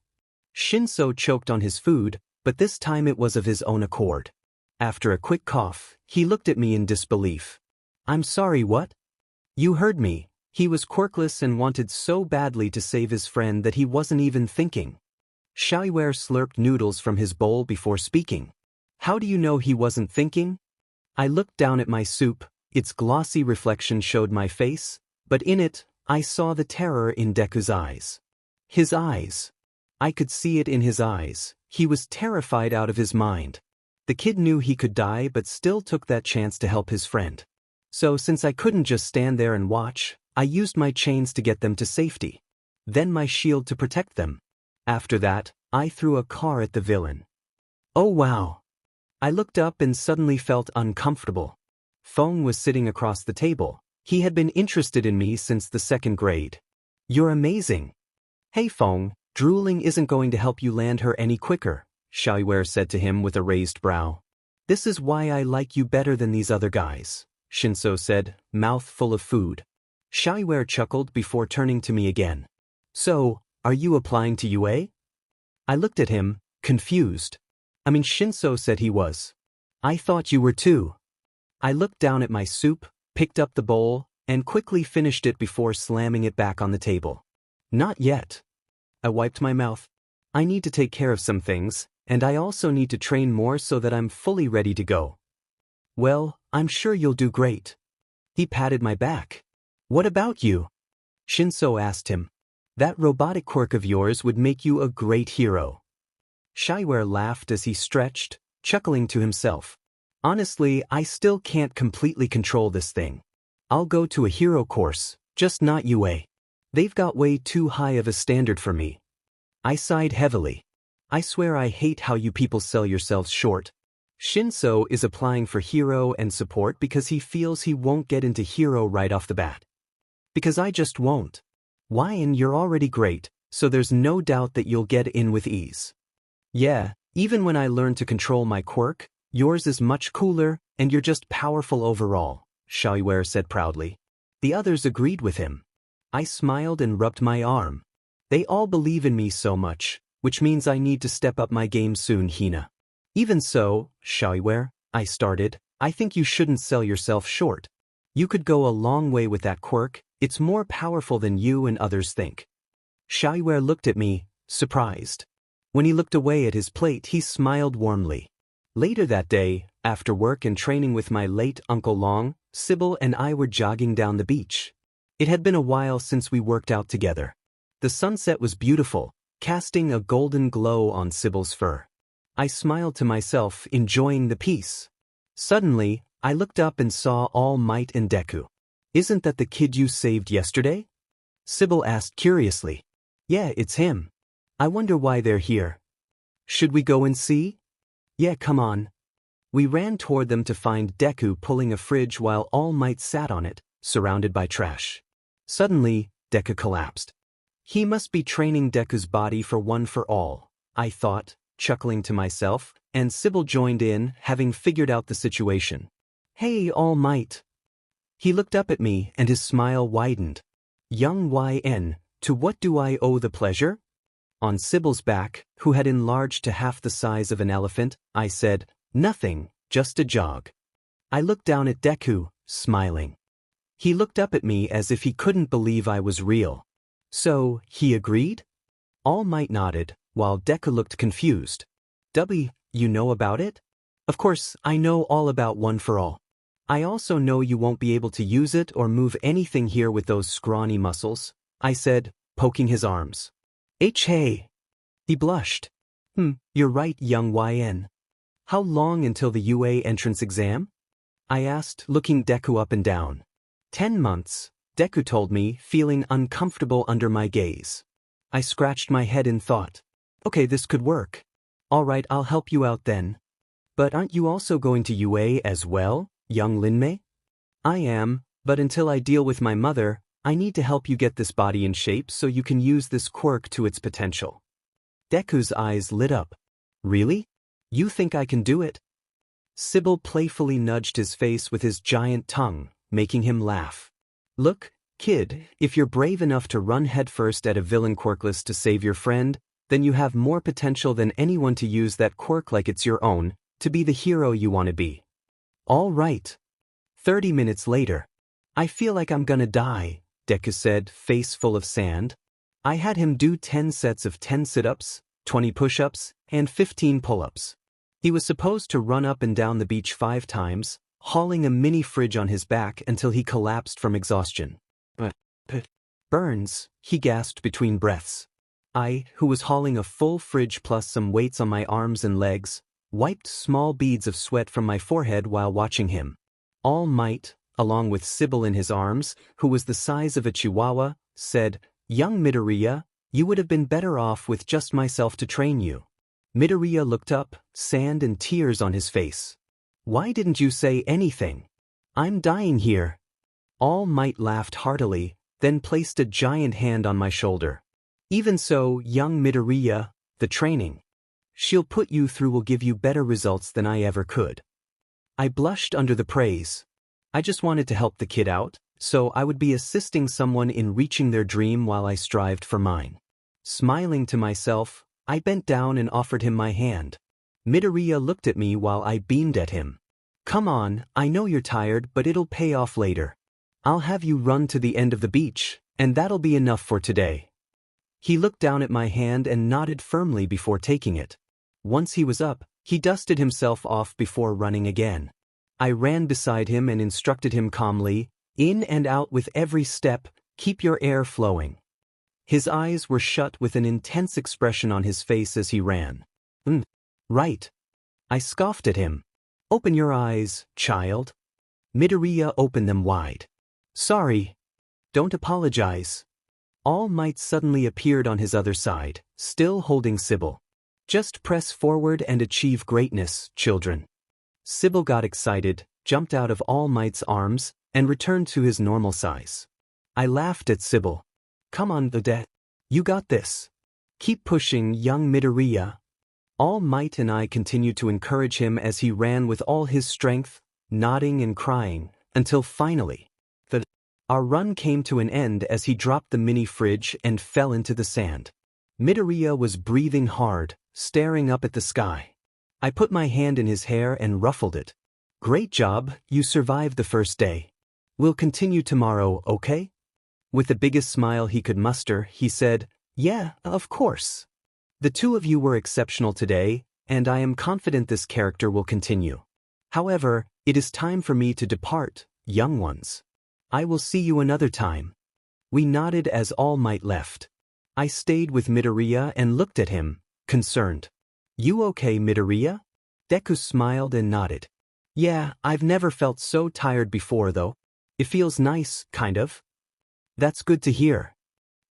Speaker 1: Shinso choked on his food, but this time it was of his own accord. After a quick cough, he looked at me in disbelief. I'm sorry, what? You heard me. He was quirkless and wanted so badly to save his friend that he wasn't even thinking. Shiwer slurped noodles from his bowl before speaking. How do you know he wasn't thinking? I looked down at my soup, its glossy reflection showed my face, but in it, I saw the terror in Deku's eyes. His eyes. I could see it in his eyes. He was terrified out of his mind. The kid knew he could die but still took that chance to help his friend. So since I couldn't just stand there and watch, I used my chains to get them to safety. Then my shield to protect them. After that, I threw a car at the villain. Oh wow! I looked up and suddenly felt uncomfortable. Feng was sitting across the table. He had been interested in me since the 2nd grade. You're amazing. Hey Feng, drooling isn't going to help you land her any quicker, Xiaoyu said to him with a raised brow. This is why I like you better than these other guys, Shinso said, mouth full of food. Xiaoyu chuckled before turning to me again. So, are you applying to UA? I looked at him, confused. I mean, Shinso said he was. I thought you were too. I looked down at my soup, picked up the bowl, and quickly finished it before slamming it back on the table. Not yet. I wiped my mouth. I need to take care of some things, and I also need to train more so that I'm fully ready to go. Well, I'm sure you'll do great. He patted my back. What about you? Shinso asked him. That robotic quirk of yours would make you a great hero. Xiaoyu laughed as he stretched, chuckling to himself. Honestly, I still can't completely control this thing. I'll go to a hero course, just not UA. They've got way too high of a standard for me. I sighed heavily. I swear I hate how you people sell yourselves short. Shinso is applying for hero and support because he feels he won't get into hero right off the bat. Because I just won't. Why, and you're already great, so there's no doubt that you'll get in with ease. Yeah, even when I learn to control my quirk, yours is much cooler, and you're just powerful overall, Xiaoyu said proudly. The others agreed with him. I smiled and rubbed my arm. They all believe in me so much, which means I need to step up my game soon, Hina. Even so, Xiaoyu, I started, I think you shouldn't sell yourself short. You could go a long way with that quirk, it's more powerful than you and others think. Xiaoyu looked at me, surprised. When he looked away at his plate, he smiled warmly. Later that day, after work and training with my late Uncle Long, Sybil and I were jogging down the beach. It had been a while since we worked out together. The sunset was beautiful, casting a golden glow on Sybil's fur. I smiled to myself, enjoying the peace. Suddenly, I looked up and saw All Might and Deku. Isn't that the kid you saved yesterday? Sybil asked curiously. Yeah, it's him. I wonder why they're here. Should we go and see? Yeah, come on. We ran toward them to find Deku pulling a fridge while All Might sat on it, surrounded by trash. Suddenly, Deku collapsed. He must be training Deku's body for one for all, I thought, chuckling to myself, and Sybil joined in, having figured out the situation. Hey, All Might. He looked up at me and his smile widened. Young Yenne, to what do I owe the pleasure? On Sybil's back, who had enlarged to half the size of an elephant, I said, nothing, just a jog. I looked down at Deku, smiling. He looked up at me as if he couldn't believe I was real. So, he agreed? All Might nodded, while Deku looked confused. You know about it? Of course, I know all about One for All. I also know you won't be able to use it or move anything here with those scrawny muscles, I said, poking his arms. Hey. He blushed. You're right, young Yenne. How long until the UA entrance exam? I asked, looking Deku up and down. 10 months, Deku told me, feeling uncomfortable under my gaze. I scratched my head in thought. Okay, this could work. All right, I'll help you out then. But aren't you also going to UA as well, young Linmei? I am, but until I deal with my mother, I need to help you get this body in shape so you can use this quirk to its potential. Deku's eyes lit up. Really? You think I can do it? Sybil playfully nudged his face with his giant tongue, making him laugh. Look, kid, if you're brave enough to run headfirst at a villain quirkless to save your friend, then you have more potential than anyone to use that quirk like it's your own, to be the hero you want to be. All right. 30 minutes later. I feel like I'm gonna die, Deku said, face full of sand. I had him do 10 sets of 10 sit-ups, 20 push-ups, and 15 pull-ups. He was supposed to run up and down the beach 5 times, hauling a mini fridge on his back until he collapsed from exhaustion. Burns, he gasped between breaths. I, who was hauling a full fridge plus some weights on my arms and legs, wiped small beads of sweat from my forehead while watching him. All Might, along with Sybil in his arms, who was the size of a chihuahua, said, Young Midoriya, you would have been better off with just myself to train you. Midoriya looked up, sand and tears on his face. Why didn't you say anything? I'm dying here. All Might laughed heartily, then placed a giant hand on my shoulder. Even so, young Midoriya, the training she'll put you through will give you better results than I ever could. I blushed under the praise. I just wanted to help the kid out, so I would be assisting someone in reaching their dream while I strived for mine. Smiling to myself, I bent down and offered him my hand. Midoriya looked at me while I beamed at him. Come on, I know you're tired, but it'll pay off later. I'll have you run to the end of the beach, and that'll be enough for today. He looked down at my hand and nodded firmly before taking it. Once he was up, he dusted himself off before running again. I ran beside him and instructed him calmly, in and out with every step, keep your air flowing. His eyes were shut with an intense expression on his face as he ran. Right. I scoffed at him. Open your eyes, child. Midoriya opened them wide. Sorry. Don't apologize. All Might suddenly appeared on his other side, still holding Sybil. Just press forward and achieve greatness, children. Sybil got excited, jumped out of All Might's arms, and returned to his normal size. I laughed at Sybil. Come on, Odette. You got this. Keep pushing, young Midoriya. All Might and I continued to encourage him as he ran with all his strength, nodding and crying, until finally, our run came to an end as he dropped the mini fridge and fell into the sand. Midoriya was breathing hard, staring up at the sky. I put my hand in his hair and ruffled it. Great job, you survived the first day. We'll continue tomorrow, okay? With the biggest smile he could muster, he said, Yeah, of course. The two of you were exceptional today, and I am confident this character will continue. However, it is time for me to depart, young ones. I will see you another time. We nodded as All Might left. I stayed with Midoriya and looked at him, concerned. You okay, Midoriya? Deku smiled and nodded. Yeah, I've never felt so tired before though. It feels nice, kind of. That's good to hear.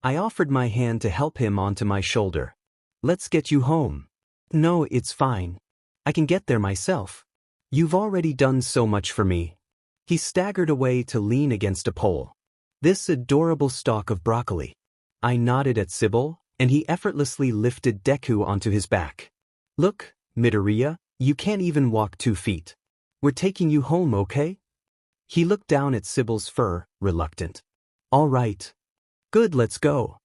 Speaker 1: I offered my hand to help him onto my shoulder. Let's get you home. No, it's fine. I can get there myself. You've already done so much for me. He staggered away to lean against a pole. This adorable stalk of broccoli. I nodded at Sybil, and he effortlessly lifted Deku onto his back. Look, Midoriya, you can't even walk 2 feet. We're taking you home, okay? He looked down at Sybil's fur, reluctant. All right. Good, let's go.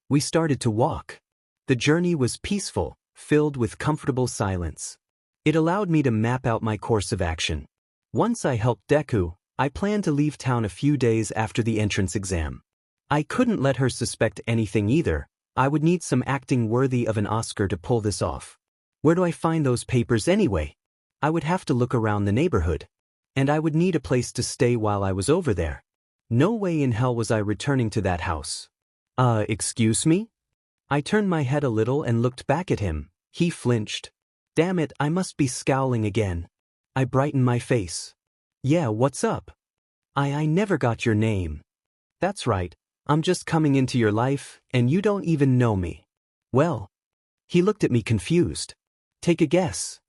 Speaker 1: We started to walk. The journey was peaceful, filled with comfortable silence. It allowed me to map out my course of action. Once I helped Deku, I planned to leave town a few days after the entrance exam. I couldn't let her suspect anything either. I would need some acting worthy of an Oscar to pull this off. Where do I find those papers anyway? I would have to look around the neighborhood. And I would need a place to stay while I was over there. No way in hell was I returning to that house. Excuse me? I turned my head a little and looked back at him. He flinched. Damn it, I must be scowling again. I brightened my face. Yeah, what's up? I never got your name. That's right, I'm just coming into your life, and you don't even know me. Well. He looked at me confused. Take a guess.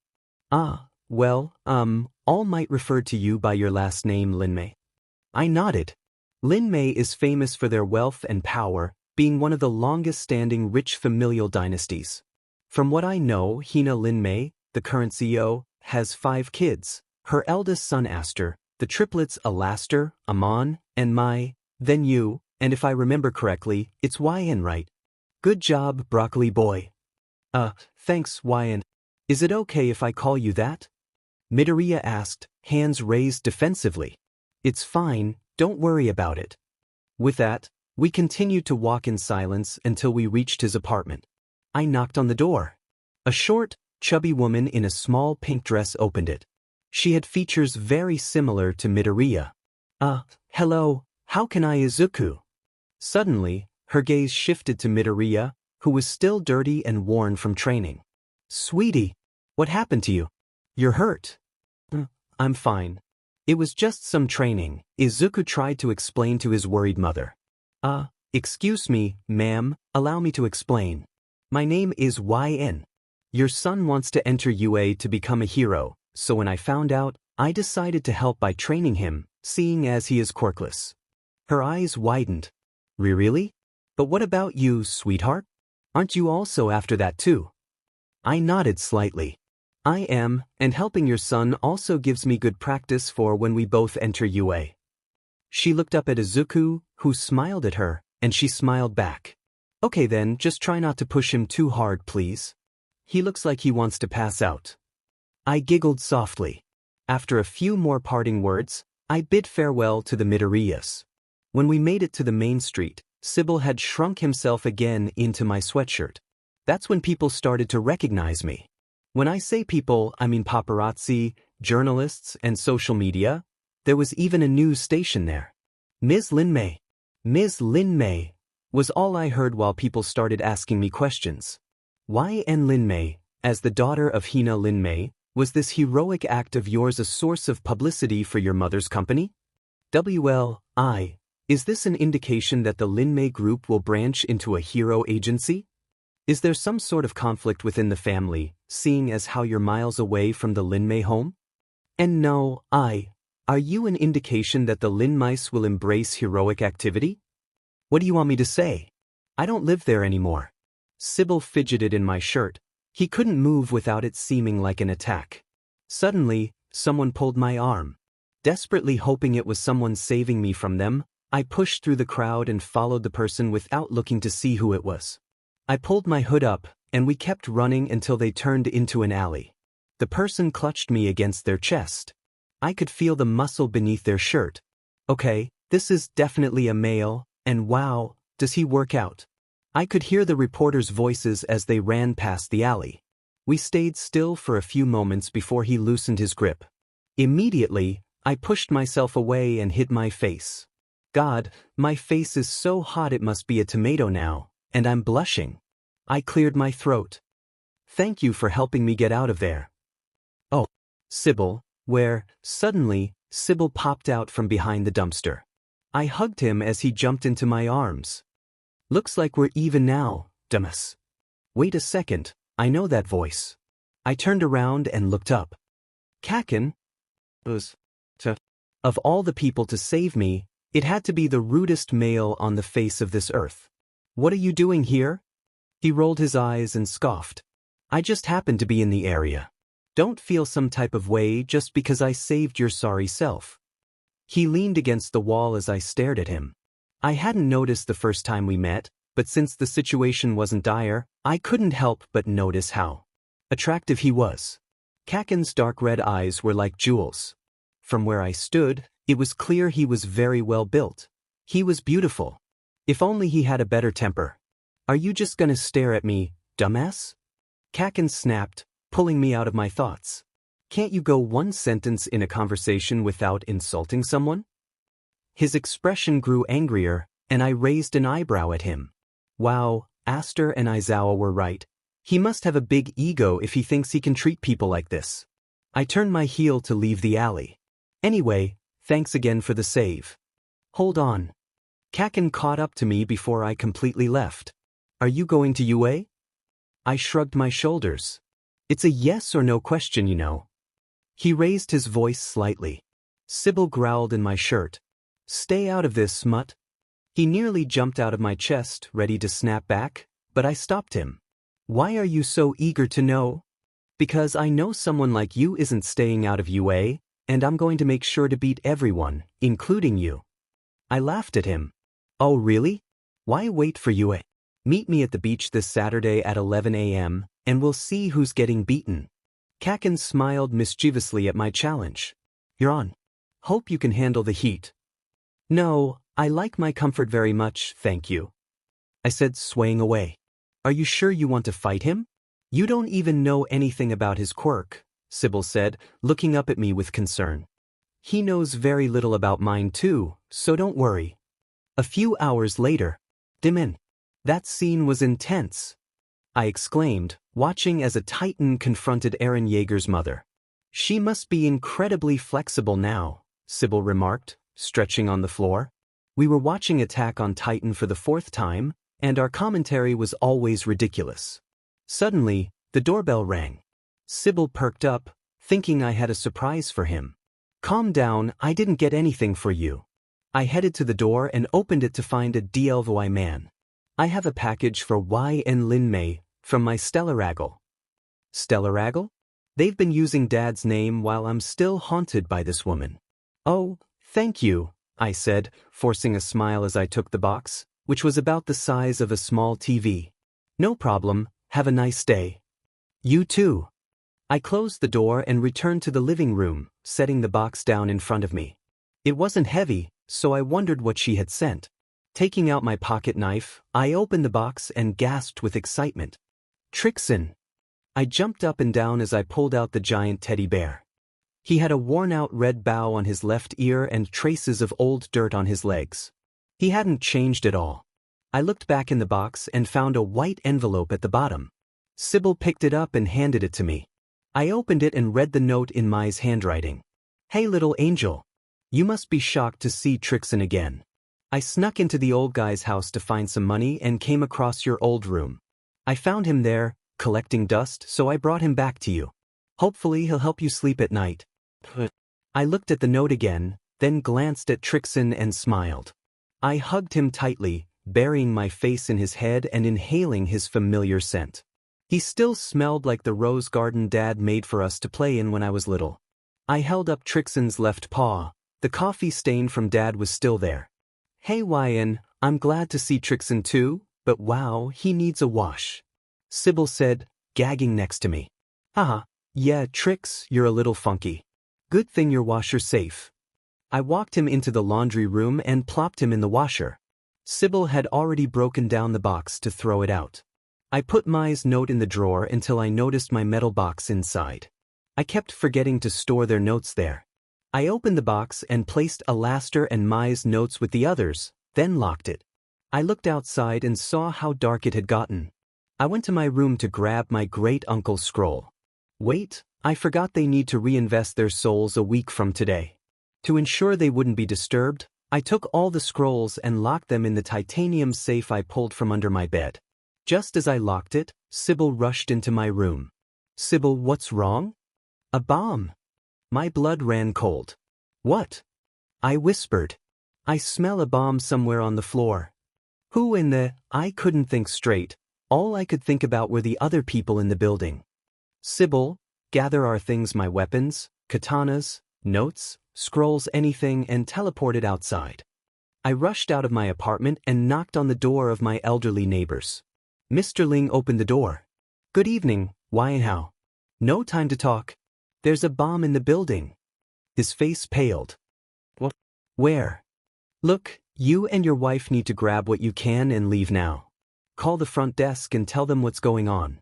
Speaker 1: Well, All Might referred to you by your last name, Linmei. I nodded. Linmei is famous for their wealth and power, being one of the longest-standing rich familial dynasties. From what I know, Hina Linmei, the current CEO, has 5 kids. Her eldest son Aster, the triplets Alaster, Amon, and then you, and if I remember correctly, it's Yenne, right? Good job, broccoli boy. Thanks, Yenne. Is it okay if I call you that? Midoriya asked, hands raised defensively. It's fine, don't worry about it. With that, we continued to walk in silence until we reached his apartment. I knocked on the door. A short, chubby woman in a small pink dress opened it. She had features very similar to Midoriya. Hello, how can I Izuku? Suddenly, her gaze shifted to Midoriya, who was still dirty and worn from training. Sweetie, what happened to you? You're hurt. I'm fine. It was just some training, Izuku tried to explain to his worried mother. Excuse me, ma'am, allow me to explain. My name is Yenne. Your son wants to enter UA to become a hero, so when I found out, I decided to help by training him, seeing as he is quirkless. Her eyes widened. Really? But what about you, sweetheart? Aren't you also after that too? I nodded slightly. I am, and helping your son also gives me good practice for when we both enter UA. She looked up at Izuku, who smiled at her, and she smiled back. Okay then, just try not to push him too hard, please. He looks like he wants to pass out. I giggled softly. After a few more parting words, I bid farewell to the Midoriyas. When we made it to the main street, Sybil had shrunk himself again into my sweatshirt. That's when people started to recognize me. When I say people, I mean paparazzi, journalists, and social media. There was even a news station there. Ms. Linmei. Ms. Linmei was all I heard while people started asking me questions. Yenne Linmei, as the daughter of Hina Linmei, was this heroic act of yours a source of publicity for your mother's company? WLI, is this an indication that the Linmei group will branch into a hero agency? Is there some sort of conflict within the family, seeing as how you're miles away from the Linmei home? And no, are you an indication that the Linmeis will embrace heroic activity? What do you want me to say? I don't live there anymore. Sybil fidgeted in my shirt. He couldn't move without it seeming like an attack. Suddenly, someone pulled my arm. Desperately hoping it was someone saving me from them, I pushed through the crowd and followed the person without looking to see who it was. I pulled my hood up, and we kept running until they turned into an alley. The person clutched me against their chest. I could feel the muscle beneath their shirt. Okay, this is definitely a male, and wow, does he work out. I could hear the reporters' voices as they ran past the alley. We stayed still for a few moments before he loosened his grip. Immediately, I pushed myself away and hid my face. God, my face is so hot it must be a tomato now, and I'm blushing. I cleared my throat. Thank you for helping me get out of there. Oh, Sybil. Where, suddenly, Sybil popped out from behind the dumpster. I hugged him as he jumped into my arms. Looks like we're even now, dumbass. Wait a second, I know that voice. I turned around and looked up. Kaken? Of all the people to save me, it had to be the rudest male on the face of this earth. What are you doing here? He rolled his eyes and scoffed. I just happened to be in the area. Don't feel some type of way just because I saved your sorry self. He leaned against the wall as I stared at him. I hadn't noticed the first time we met, but since the situation wasn't dire, I couldn't help but notice how attractive he was. Kaken's dark red eyes were like jewels. From where I stood, it was clear he was very well built. He was beautiful. If only he had a better temper. Are you just gonna stare at me, dumbass? Kaken snapped, pulling me out of my thoughts. Can't you go one sentence in a conversation without insulting someone? His expression grew angrier, and I raised an eyebrow at him. Wow, Aster and Aizawa were right. He must have a big ego if he thinks he can treat people like this. I turned my heel to leave the alley. Anyway, thanks again for the save. Hold on. Kaken caught up to me before I completely left. Are you going to UA? I shrugged my shoulders. It's a yes or no question, you know. He raised his voice slightly. Sybil growled in my shirt. Stay out of this, smut. He nearly jumped out of my chest, ready to snap back, but I stopped him. Why are you so eager to know? Because I know someone like you isn't staying out of UA, and I'm going to make sure to beat everyone, including you. I laughed at him. Oh really? Why wait for UA? Meet me at the beach this Saturday at 11 a.m., and we'll see who's getting beaten. Kaken smiled mischievously at my challenge. You're on. Hope you can handle the heat. No, I like my comfort very much, thank you. I said, swaying away. Are you sure you want to fight him? You don't even know anything about his quirk, Sybil said, looking up at me with concern. He knows very little about mine too, so don't worry. A few hours later, Dimin. That scene was intense. I exclaimed, watching as a Titan confronted Eren Yeager's mother. She must be incredibly flexible now, Sybil remarked, stretching on the floor. We were watching Attack on Titan for the 4th time, and our commentary was always ridiculous. Suddenly, the doorbell rang. Sybil perked up, thinking I had a surprise for him. Calm down, I didn't get anything for you. I headed to the door and opened it to find a DLVY man. I have a package for Yenne Linmei from my Stellaraggle. Stellaraggle? They've been using Dad's name while I'm still haunted by this woman. Oh, thank you, I said, forcing a smile as I took the box, which was about the size of a small TV. No problem, have a nice day. You too. I closed the door and returned to the living room, setting the box down in front of me. It wasn't heavy, so I wondered what she had sent. Taking out my pocket knife, I opened the box and gasped with excitement. Trixin! I jumped up and down as I pulled out the giant teddy bear. He had a worn-out red bow on his left ear and traces of old dirt on his legs. He hadn't changed at all. I looked back in the box and found a white envelope at the bottom. Sybil picked it up and handed it to me. I opened it and read the note in Mai's handwriting. Hey little angel. You must be shocked to see Trixin again. I snuck into the old guy's house to find some money and came across your old room. I found him there, collecting dust, so I brought him back to you. Hopefully he'll help you sleep at night. I looked at the note again, then glanced at Trixin and smiled. I hugged him tightly, burying my face in his head and inhaling his familiar scent. He still smelled like the rose garden Dad made for us to play in when I was little. I held up Trixin's left paw. The coffee stain from Dad was still there. Hey Yenne, I'm glad to see Trixin too, but wow, he needs a wash. Sybil said, gagging next to me. Haha, yeah Trix, you're a little funky. Good thing your washer's safe. I walked him into the laundry room and plopped him in the washer. Sybil had already broken down the box to throw it out. I put Mai's note in the drawer until I noticed my metal box inside. I kept forgetting to store their notes there. I opened the box and placed Alastair and Mai's notes with the others, then locked it. I looked outside and saw how dark it had gotten. I went to my room to grab my great-uncle's scroll. Wait, I forgot they need to reinvest their souls a week from today. To ensure they wouldn't be disturbed, I took all the scrolls and locked them in the titanium safe I pulled from under my bed. Just as I locked it, Sybil rushed into my room. Sybil, what's wrong? A bomb. My blood ran cold. What? I whispered. I smell a bomb somewhere on the floor. Who in the... I couldn't think straight. All I could think about were the other people in the building. Sybil, gather our things, my weapons, katanas, notes, scrolls, anything, and teleported outside. I rushed out of my apartment and knocked on the door of my elderly neighbors. Mr. Ling opened the door. Good evening, why and how? No time to talk. There's a bomb in the building. His face paled. What? Where? Look, you and your wife need to grab what you can and leave now. Call the front desk and tell them what's going on.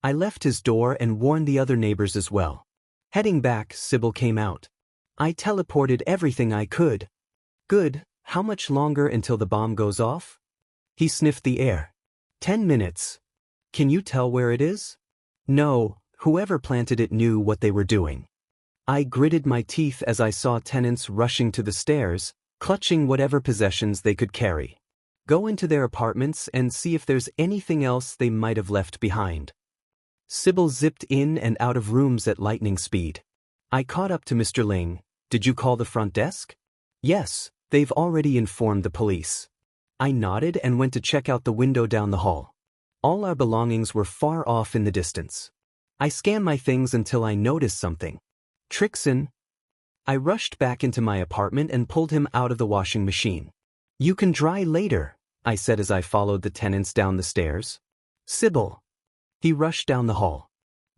Speaker 1: I left his door and warned the other neighbors as well. Heading back, Sybil came out. I teleported everything I could. Good, how much longer until the bomb goes off? He sniffed the air. 10 minutes. Can you tell where it is? No, whoever planted it knew what they were doing. I gritted my teeth as I saw tenants rushing to the stairs, clutching whatever possessions they could carry. Go into their apartments and see if there's anything else they might have left behind. Sybil zipped in and out of rooms at lightning speed. I caught up to Mr. Ling. Did you call the front desk? Yes, they've already informed the police. I nodded and went to check out the window down the hall. All our belongings were far off in the distance. I scanned my things until I noticed something. Trixin. I rushed back into my apartment and pulled him out of the washing machine. You can dry later, I said as I followed the tenants down the stairs. Sybil. He rushed down the hall.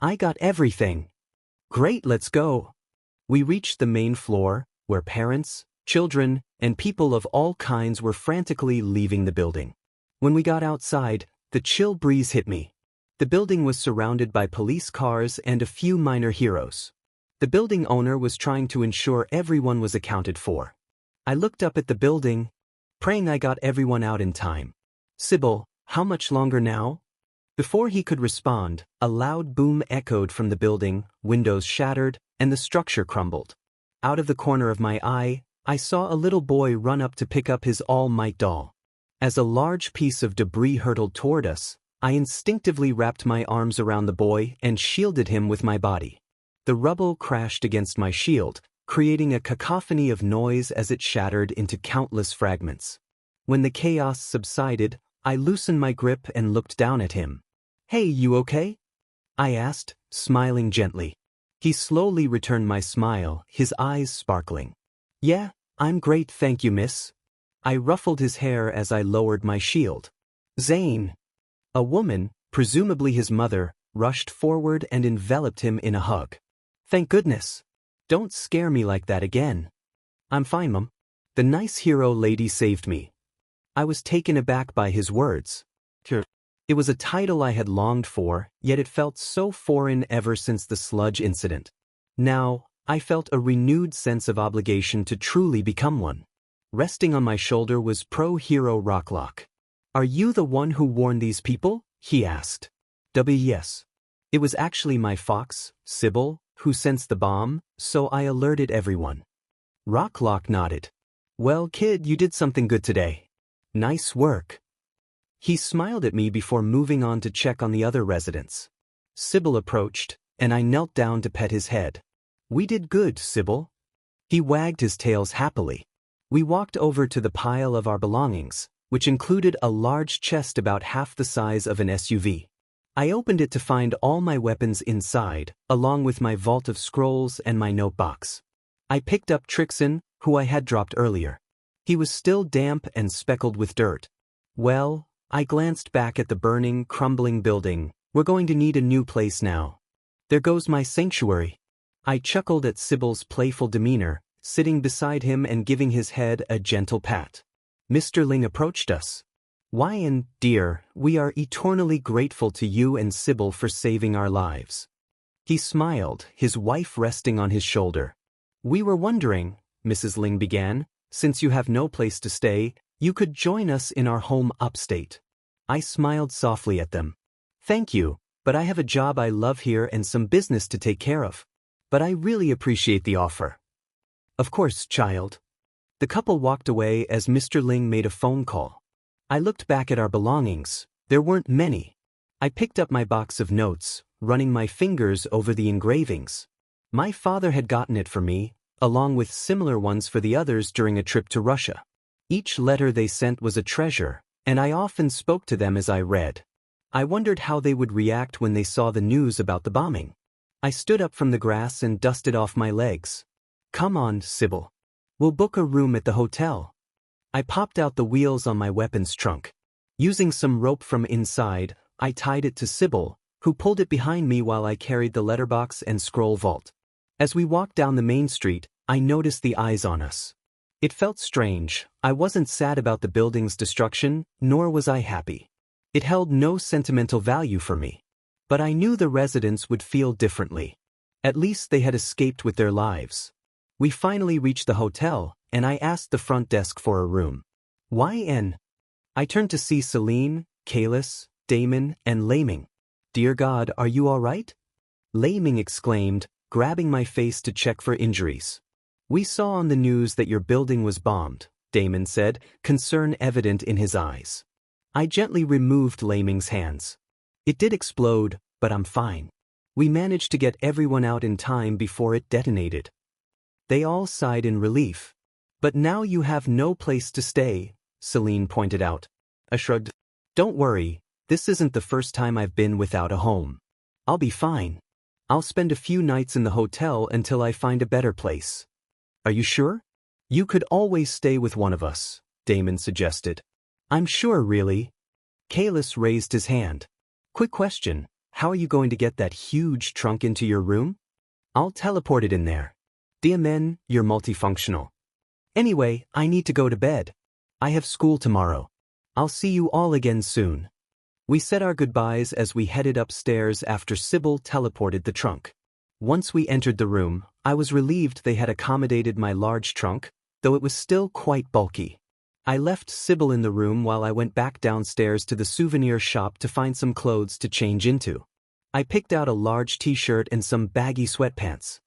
Speaker 1: I got everything. Great, let's go. We reached the main floor, where parents, children, and people of all kinds were frantically leaving the building. When we got outside, the chill breeze hit me. The building was surrounded by police cars and a few minor heroes. The building owner was trying to ensure everyone was accounted for. I looked up at the building, praying I got everyone out in time. Sybil, how much longer now? Before he could respond, a loud boom echoed from the building, windows shattered, and the structure crumbled. Out of the corner of my eye, I saw a little boy run up to pick up his All Might doll. As a large piece of debris hurtled toward us, I instinctively wrapped my arms around the boy and shielded him with my body. The rubble crashed against my shield, creating a cacophony of noise as it shattered into countless fragments. When the chaos subsided, I loosened my grip and looked down at him. "Hey, you okay?" I asked, smiling gently. He slowly returned my smile, his eyes sparkling. "Yeah, I'm great, thank you, miss." I ruffled his hair as I lowered my shield. "Zane." A woman, presumably his mother, rushed forward and enveloped him in a hug. "Thank goodness. Don't scare me like that again." "I'm fine, Mum. The nice hero lady saved me." I was taken aback by his words. It was a title I had longed for, yet it felt so foreign ever since the sludge incident. Now, I felt a renewed sense of obligation to truly become one. Resting on my shoulder was pro-hero Rocklock. "Are you the one who warned these people?" he asked. Yes. It was actually my fox, Sybil, who sensed the bomb, so I alerted everyone. Rocklock nodded. "Well, kid, you did something good today. Nice work." He smiled at me before moving on to check on the other residents. Sybil approached, and I knelt down to pet his head. "We did good, Sybil." He wagged his tails happily. We walked over to the pile of our belongings, which included a large chest about half the size of an SUV. I opened it to find all my weapons inside, along with my vault of scrolls and my notebox. I picked up Trixon, who I had dropped earlier. He was still damp and speckled with dirt. "Well," I glanced back at the burning, crumbling building, "we're going to need a new place now. There goes my sanctuary." I chuckled at Sybil's playful demeanor, sitting beside him and giving his head a gentle pat. Mr. Ling approached us. "Wyan, dear, we are eternally grateful to you and Sybil for saving our lives." He smiled, his wife resting on his shoulder. "We were wondering," Mrs. Ling began, "since you have no place to stay, you could join us in our home upstate." I smiled softly at them. "Thank you, but I have a job I love here and some business to take care of. But I really appreciate the offer." "Of course, child." The couple walked away as Mr. Ling made a phone call. I looked back at our belongings. There weren't many. I picked up my box of notes, running my fingers over the engravings. My father had gotten it for me, along with similar ones for the others during a trip to Russia. Each letter they sent was a treasure, and I often spoke to them as I read. I wondered how they would react when they saw the news about the bombing. I stood up from the grass and dusted off my legs. "Come on, Sybil. We'll book a room at the hotel." I popped out the wheels on my weapons trunk. Using some rope from inside, I tied it to Sybil, who pulled it behind me while I carried the letterbox and scroll vault. As we walked down the main street, I noticed the eyes on us. It felt strange. I wasn't sad about the building's destruction, nor was I happy. It held no sentimental value for me. But I knew the residents would feel differently. At least they had escaped with their lives. We finally reached the hotel, and I asked the front desk for a room. "Yn?" I turned to see Celine, Kalis, Damon, and Laming. "Dear God, are you all right?" Laming exclaimed, grabbing my face to check for injuries. "We saw on the news that your building was bombed," Damon said, concern evident in his eyes. I gently removed Laming's hands. "It did explode, but I'm fine. We managed to get everyone out in time before it detonated." They all sighed in relief. "But now you have no place to stay," Celine pointed out. I shrugged. "Don't worry, this isn't the first time I've been without a home. I'll be fine. I'll spend a few nights in the hotel until I find a better place." "Are you sure?" "You could always stay with one of us," Damon suggested. "I'm sure, really." Kalis raised his hand. "Quick question, how are you going to get that huge trunk into your room?" "I'll teleport it in there." "Diamen, you're multifunctional. Anyway, I need to go to bed. I have school tomorrow. I'll see you all again soon." We said our goodbyes as we headed upstairs after Sybil teleported the trunk. Once we entered the room, I was relieved they had accommodated my large trunk, though it was still quite bulky. I left Sybil in the room while I went back downstairs to the souvenir shop to find some clothes to change into. I picked out a large t-shirt and some baggy sweatpants.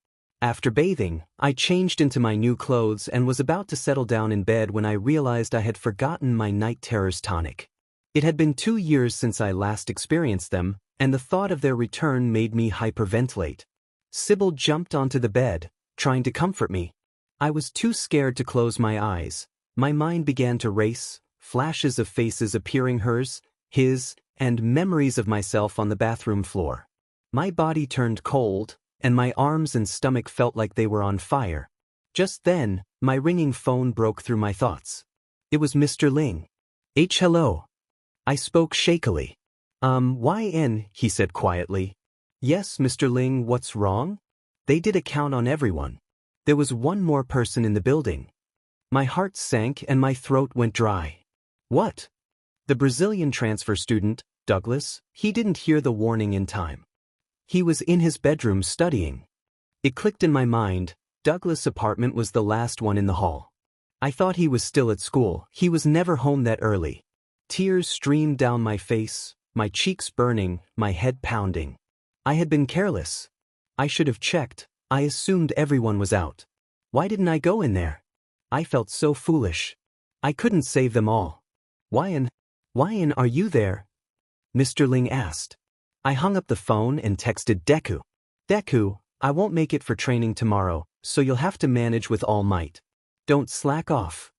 Speaker 1: After bathing, I changed into my new clothes and was about to settle down in bed when I realized I had forgotten my night terrors tonic. It had been 2 years since I last experienced them, and the thought of their return made me hyperventilate. Sybil jumped onto the bed, trying to comfort me. I was too scared to close my eyes. My mind began to race, flashes of faces appearing hers, his, and memories of myself on the bathroom floor. My body turned cold, and my arms and stomach felt like they were on fire. Just then, my ringing phone broke through my thoughts. It was Mr. Ling. Hello. I spoke shakily. Yenne, he said quietly. Yes, Mr. Ling, what's wrong? They did a count on everyone. There was one more person in the building. My heart sank and my throat went dry. What? The Brazilian transfer student, Douglas, he didn't hear the warning in time. He was in his bedroom studying. It clicked in my mind, Douglas' apartment was the last one in the hall. I thought he was still at school, he was never home that early. Tears streamed down my face, my cheeks burning, my head pounding. I had been careless. I should have checked, I assumed everyone was out. Why didn't I go in there? I felt so foolish. I couldn't save them all. Yenne, are you there? Mr. Ling asked. I hung up the phone and texted Deku. Deku, I won't make it for training tomorrow, so you'll have to manage with all might. Don't slack off.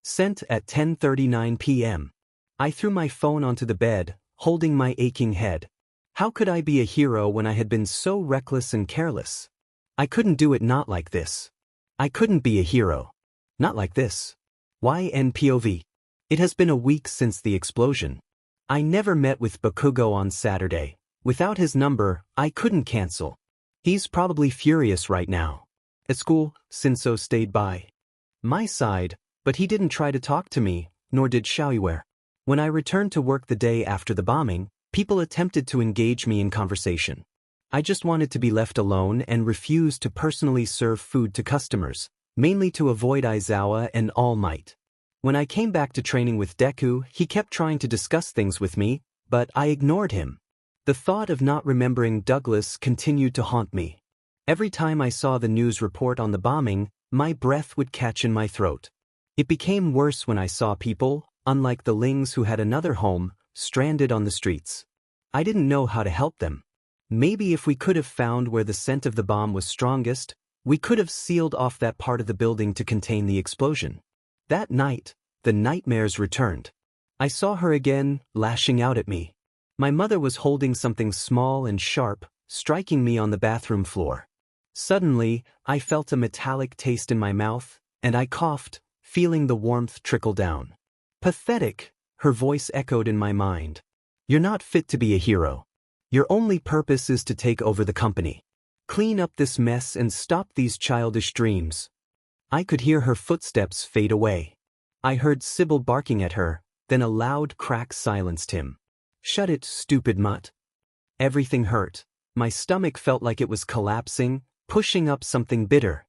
Speaker 1: Sent at 10:39 p.m. I threw my phone onto the bed, holding my aching head. How could I be a hero when I had been so reckless and careless? I couldn't do it not like this. I couldn't be a hero. Not like this. YNPOV. It has been a week since the explosion. I never met with Bakugo on Saturday. Without his number, I couldn't cancel. He's probably furious right now. At school, Shinso stayed by my side, but he didn't try to talk to me, nor did Xiaoyue. When I returned to work the day after the bombing, people attempted to engage me in conversation. I just wanted to be left alone and refused to personally serve food to customers, mainly to avoid Aizawa and All Might. When I came back to training with Deku, he kept trying to discuss things with me, but I ignored him. The thought of not remembering Douglas continued to haunt me. Every time I saw the news report on the bombing, my breath would catch in my throat. It became worse when I saw people, unlike the Lings who had another home, stranded on the streets. I didn't know how to help them. Maybe if we could have found where the scent of the bomb was strongest, we could have sealed off that part of the building to contain the explosion. That night, the nightmares returned. I saw her again, lashing out at me. My mother was holding something small and sharp, striking me on the bathroom floor. Suddenly, I felt a metallic taste in my mouth, and I coughed, feeling the warmth trickle down. Pathetic, her voice echoed in my mind. You're not fit to be a hero. Your only purpose is to take over the company. Clean up this mess and stop these childish dreams. I could hear her footsteps fade away. I heard Sybil barking at her, then a loud crack silenced him. Shut it, stupid mutt. Everything hurt. My stomach felt like it was collapsing, pushing up something bitter.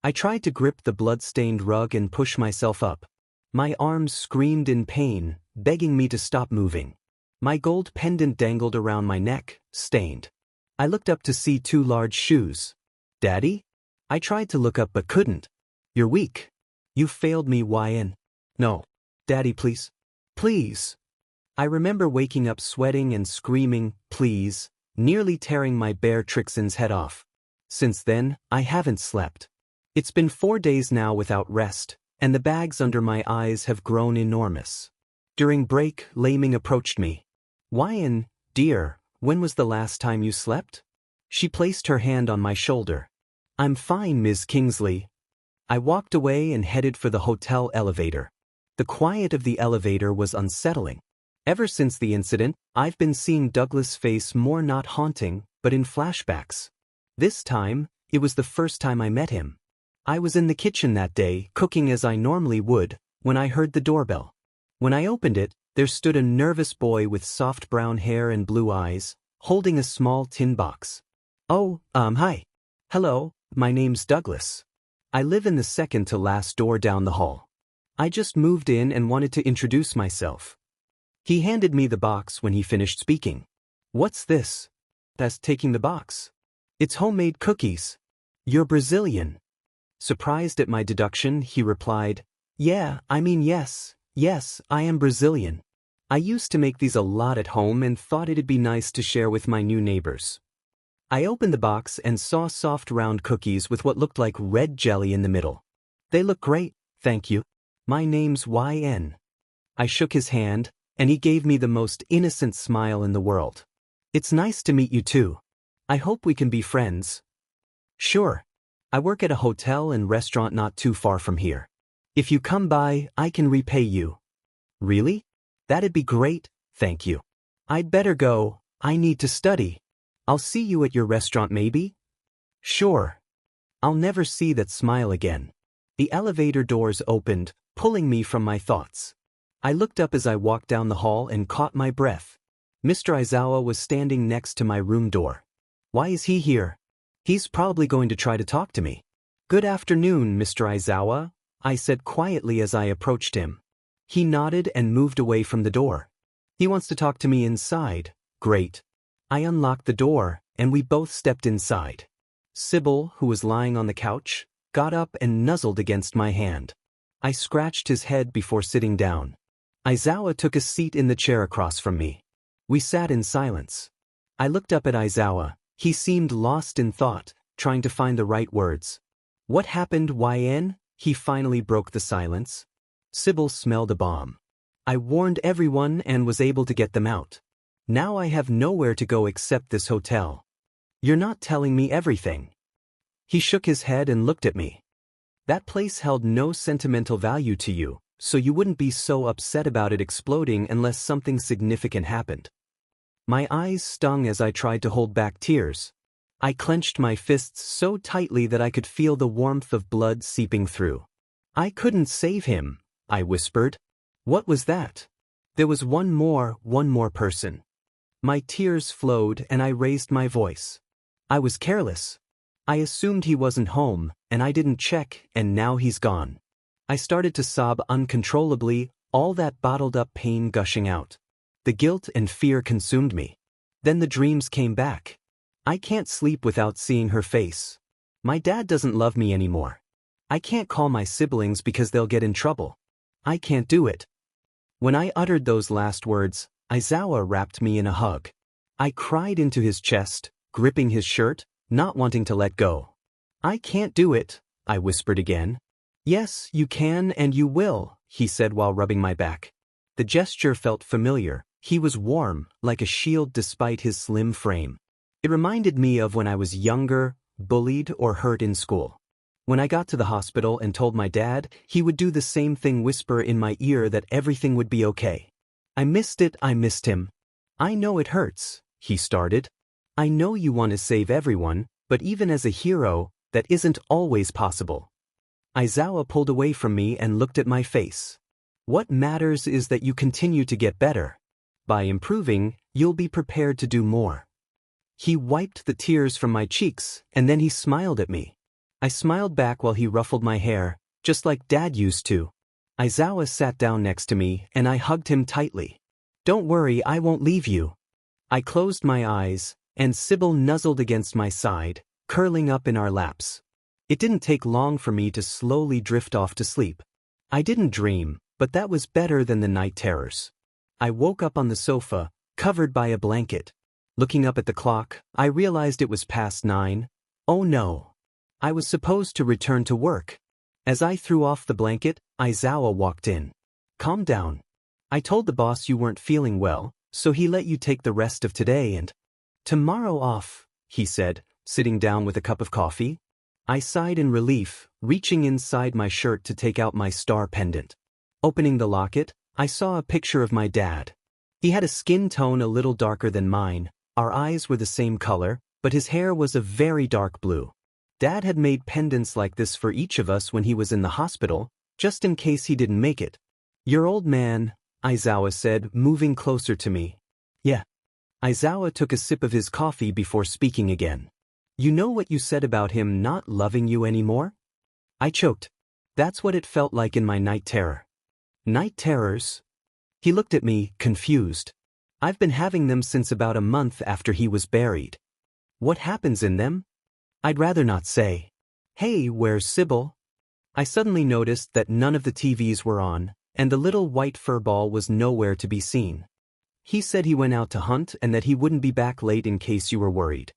Speaker 1: I tried to grip the blood-stained rug and push myself up. My arms screamed in pain, begging me to stop moving. My gold pendant dangled around my neck, stained. I looked up to see two large shoes. Daddy? I tried to look up but couldn't. You're weak. You failed me, Yenne. No. Daddy, please. Please. I remember waking up sweating and screaming, please, nearly tearing my bare Trixon's head off. Since then, I haven't slept. It's been 4 days now without rest, and the bags under my eyes have grown enormous. During break, Laming approached me. Yenne, dear, when was the last time you slept? She placed her hand on my shoulder. I'm fine, Ms. Kingsley. I walked away and headed for the hotel elevator. The quiet of the elevator was unsettling. Ever since the incident, I've been seeing Douglas' face more not haunting, but in flashbacks. This time, it was the first time I met him. I was in the kitchen that day, cooking as I normally would, when I heard the doorbell. When I opened it, there stood a nervous boy with soft brown hair and blue eyes, holding a small tin box. Oh, hi. Hello, my name's Douglas. I live in the second to last door down the hall. I just moved in and wanted to introduce myself. He handed me the box when he finished speaking. What's this? That's taking the box. It's homemade cookies. You're Brazilian. Surprised at my deduction, he replied, yes, I am Brazilian. I used to make these a lot at home and thought it'd be nice to share with my new neighbors. I opened the box and saw soft round cookies with what looked like red jelly in the middle. They look great, thank you. My name's Yenne. I shook his hand, and he gave me the most innocent smile in the world. It's nice to meet you too. I hope we can be friends. Sure. I work at a hotel and restaurant not too far from here. If you come by, I can repay you. Really? That'd be great, thank you. I'd better go, I need to study. I'll see you at your restaurant maybe? Sure. I'll never see that smile again. The elevator doors opened, pulling me from my thoughts. I looked up as I walked down the hall and caught my breath. Mr. Aizawa was standing next to my room door. Why is he here? He's probably going to try to talk to me. Good afternoon, Mr. Aizawa, I said quietly as I approached him. He nodded and moved away from the door. He wants to talk to me inside. Great. I unlocked the door, and we both stepped inside. Sybil, who was lying on the couch, got up and nuzzled against my hand. I scratched his head before sitting down. Aizawa took a seat in the chair across from me. We sat in silence. I looked up at Aizawa. He seemed lost in thought, trying to find the right words. What happened, Yenne? He finally broke the silence. Sybil smelled a bomb. I warned everyone and was able to get them out. Now I have nowhere to go except this hotel. You're not telling me everything. He shook his head and looked at me. That place held no sentimental value to you, so you wouldn't be so upset about it exploding unless something significant happened. My eyes stung as I tried to hold back tears. I clenched my fists so tightly that I could feel the warmth of blood seeping through. I couldn't save him, I whispered. What was that? There was one more person. My tears flowed and I raised my voice. I was careless. I assumed he wasn't home, and I didn't check, and now he's gone. I started to sob uncontrollably, all that bottled up pain gushing out. The guilt and fear consumed me. Then the dreams came back. I can't sleep without seeing her face. My dad doesn't love me anymore. I can't call my siblings because they'll get in trouble. I can't do it. When I uttered those last words, Aizawa wrapped me in a hug. I cried into his chest, gripping his shirt, not wanting to let go. I can't do it, I whispered again. Yes, you can and you will, he said while rubbing my back. The gesture felt familiar. He was warm, like a shield despite his slim frame. It reminded me of when I was younger, bullied or hurt in school. When I got to the hospital and told my dad, he would do the same thing, whisper in my ear that everything would be okay. I missed him. I know it hurts, he started. I know you want to save everyone, but even as a hero, that isn't always possible. Aizawa pulled away from me and looked at my face. What matters is that you continue to get better. By improving, you'll be prepared to do more. He wiped the tears from my cheeks, and then he smiled at me. I smiled back while he ruffled my hair, just like Dad used to. Aizawa sat down next to me, and I hugged him tightly. Don't worry, I won't leave you. I closed my eyes, and Sybil nuzzled against my side, curling up in our laps. It didn't take long for me to slowly drift off to sleep. I didn't dream, but that was better than the night terrors. I woke up on the sofa, covered by a blanket. Looking up at the clock, I realized it was past 9. Oh no. I was supposed to return to work. As I threw off the blanket, Aizawa walked in. Calm down. I told the boss you weren't feeling well, so he let you take the rest of today and tomorrow off, he said, sitting down with a cup of coffee. I sighed in relief, reaching inside my shirt to take out my star pendant. Opening the locket, I saw a picture of my dad. He had a skin tone a little darker than mine, our eyes were the same color, but his hair was a very dark blue. Dad had made pendants like this for each of us when he was in the hospital, just in case he didn't make it. Your old man, Aizawa said, moving closer to me. Yeah. Aizawa took a sip of his coffee before speaking again. You know what you said about him not loving you anymore? I choked. That's what it felt like in my night terror. Night terrors? He looked at me, confused. I've been having them since about a month after he was buried. What happens in them? I'd rather not say. Hey, where's Sybil? I suddenly noticed that none of the TVs were on, and the little white fur ball was nowhere to be seen. He said he went out to hunt and that he wouldn't be back late in case you were worried.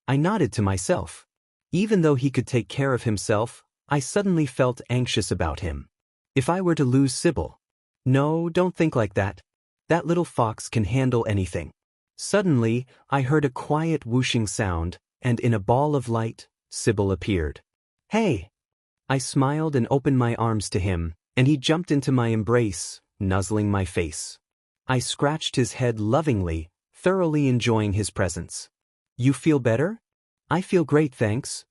Speaker 1: I nodded to myself. Even though he could take care of himself, I suddenly felt anxious about him. If I were to lose Sybil. No, don't think like that. That little fox can handle anything. Suddenly, I heard a quiet whooshing sound, and in a ball of light, Sybil appeared. Hey! I smiled and opened my arms to him, and he jumped into my embrace, nuzzling my face. I scratched his head lovingly, thoroughly enjoying his presence. You feel better? I feel great, thanks.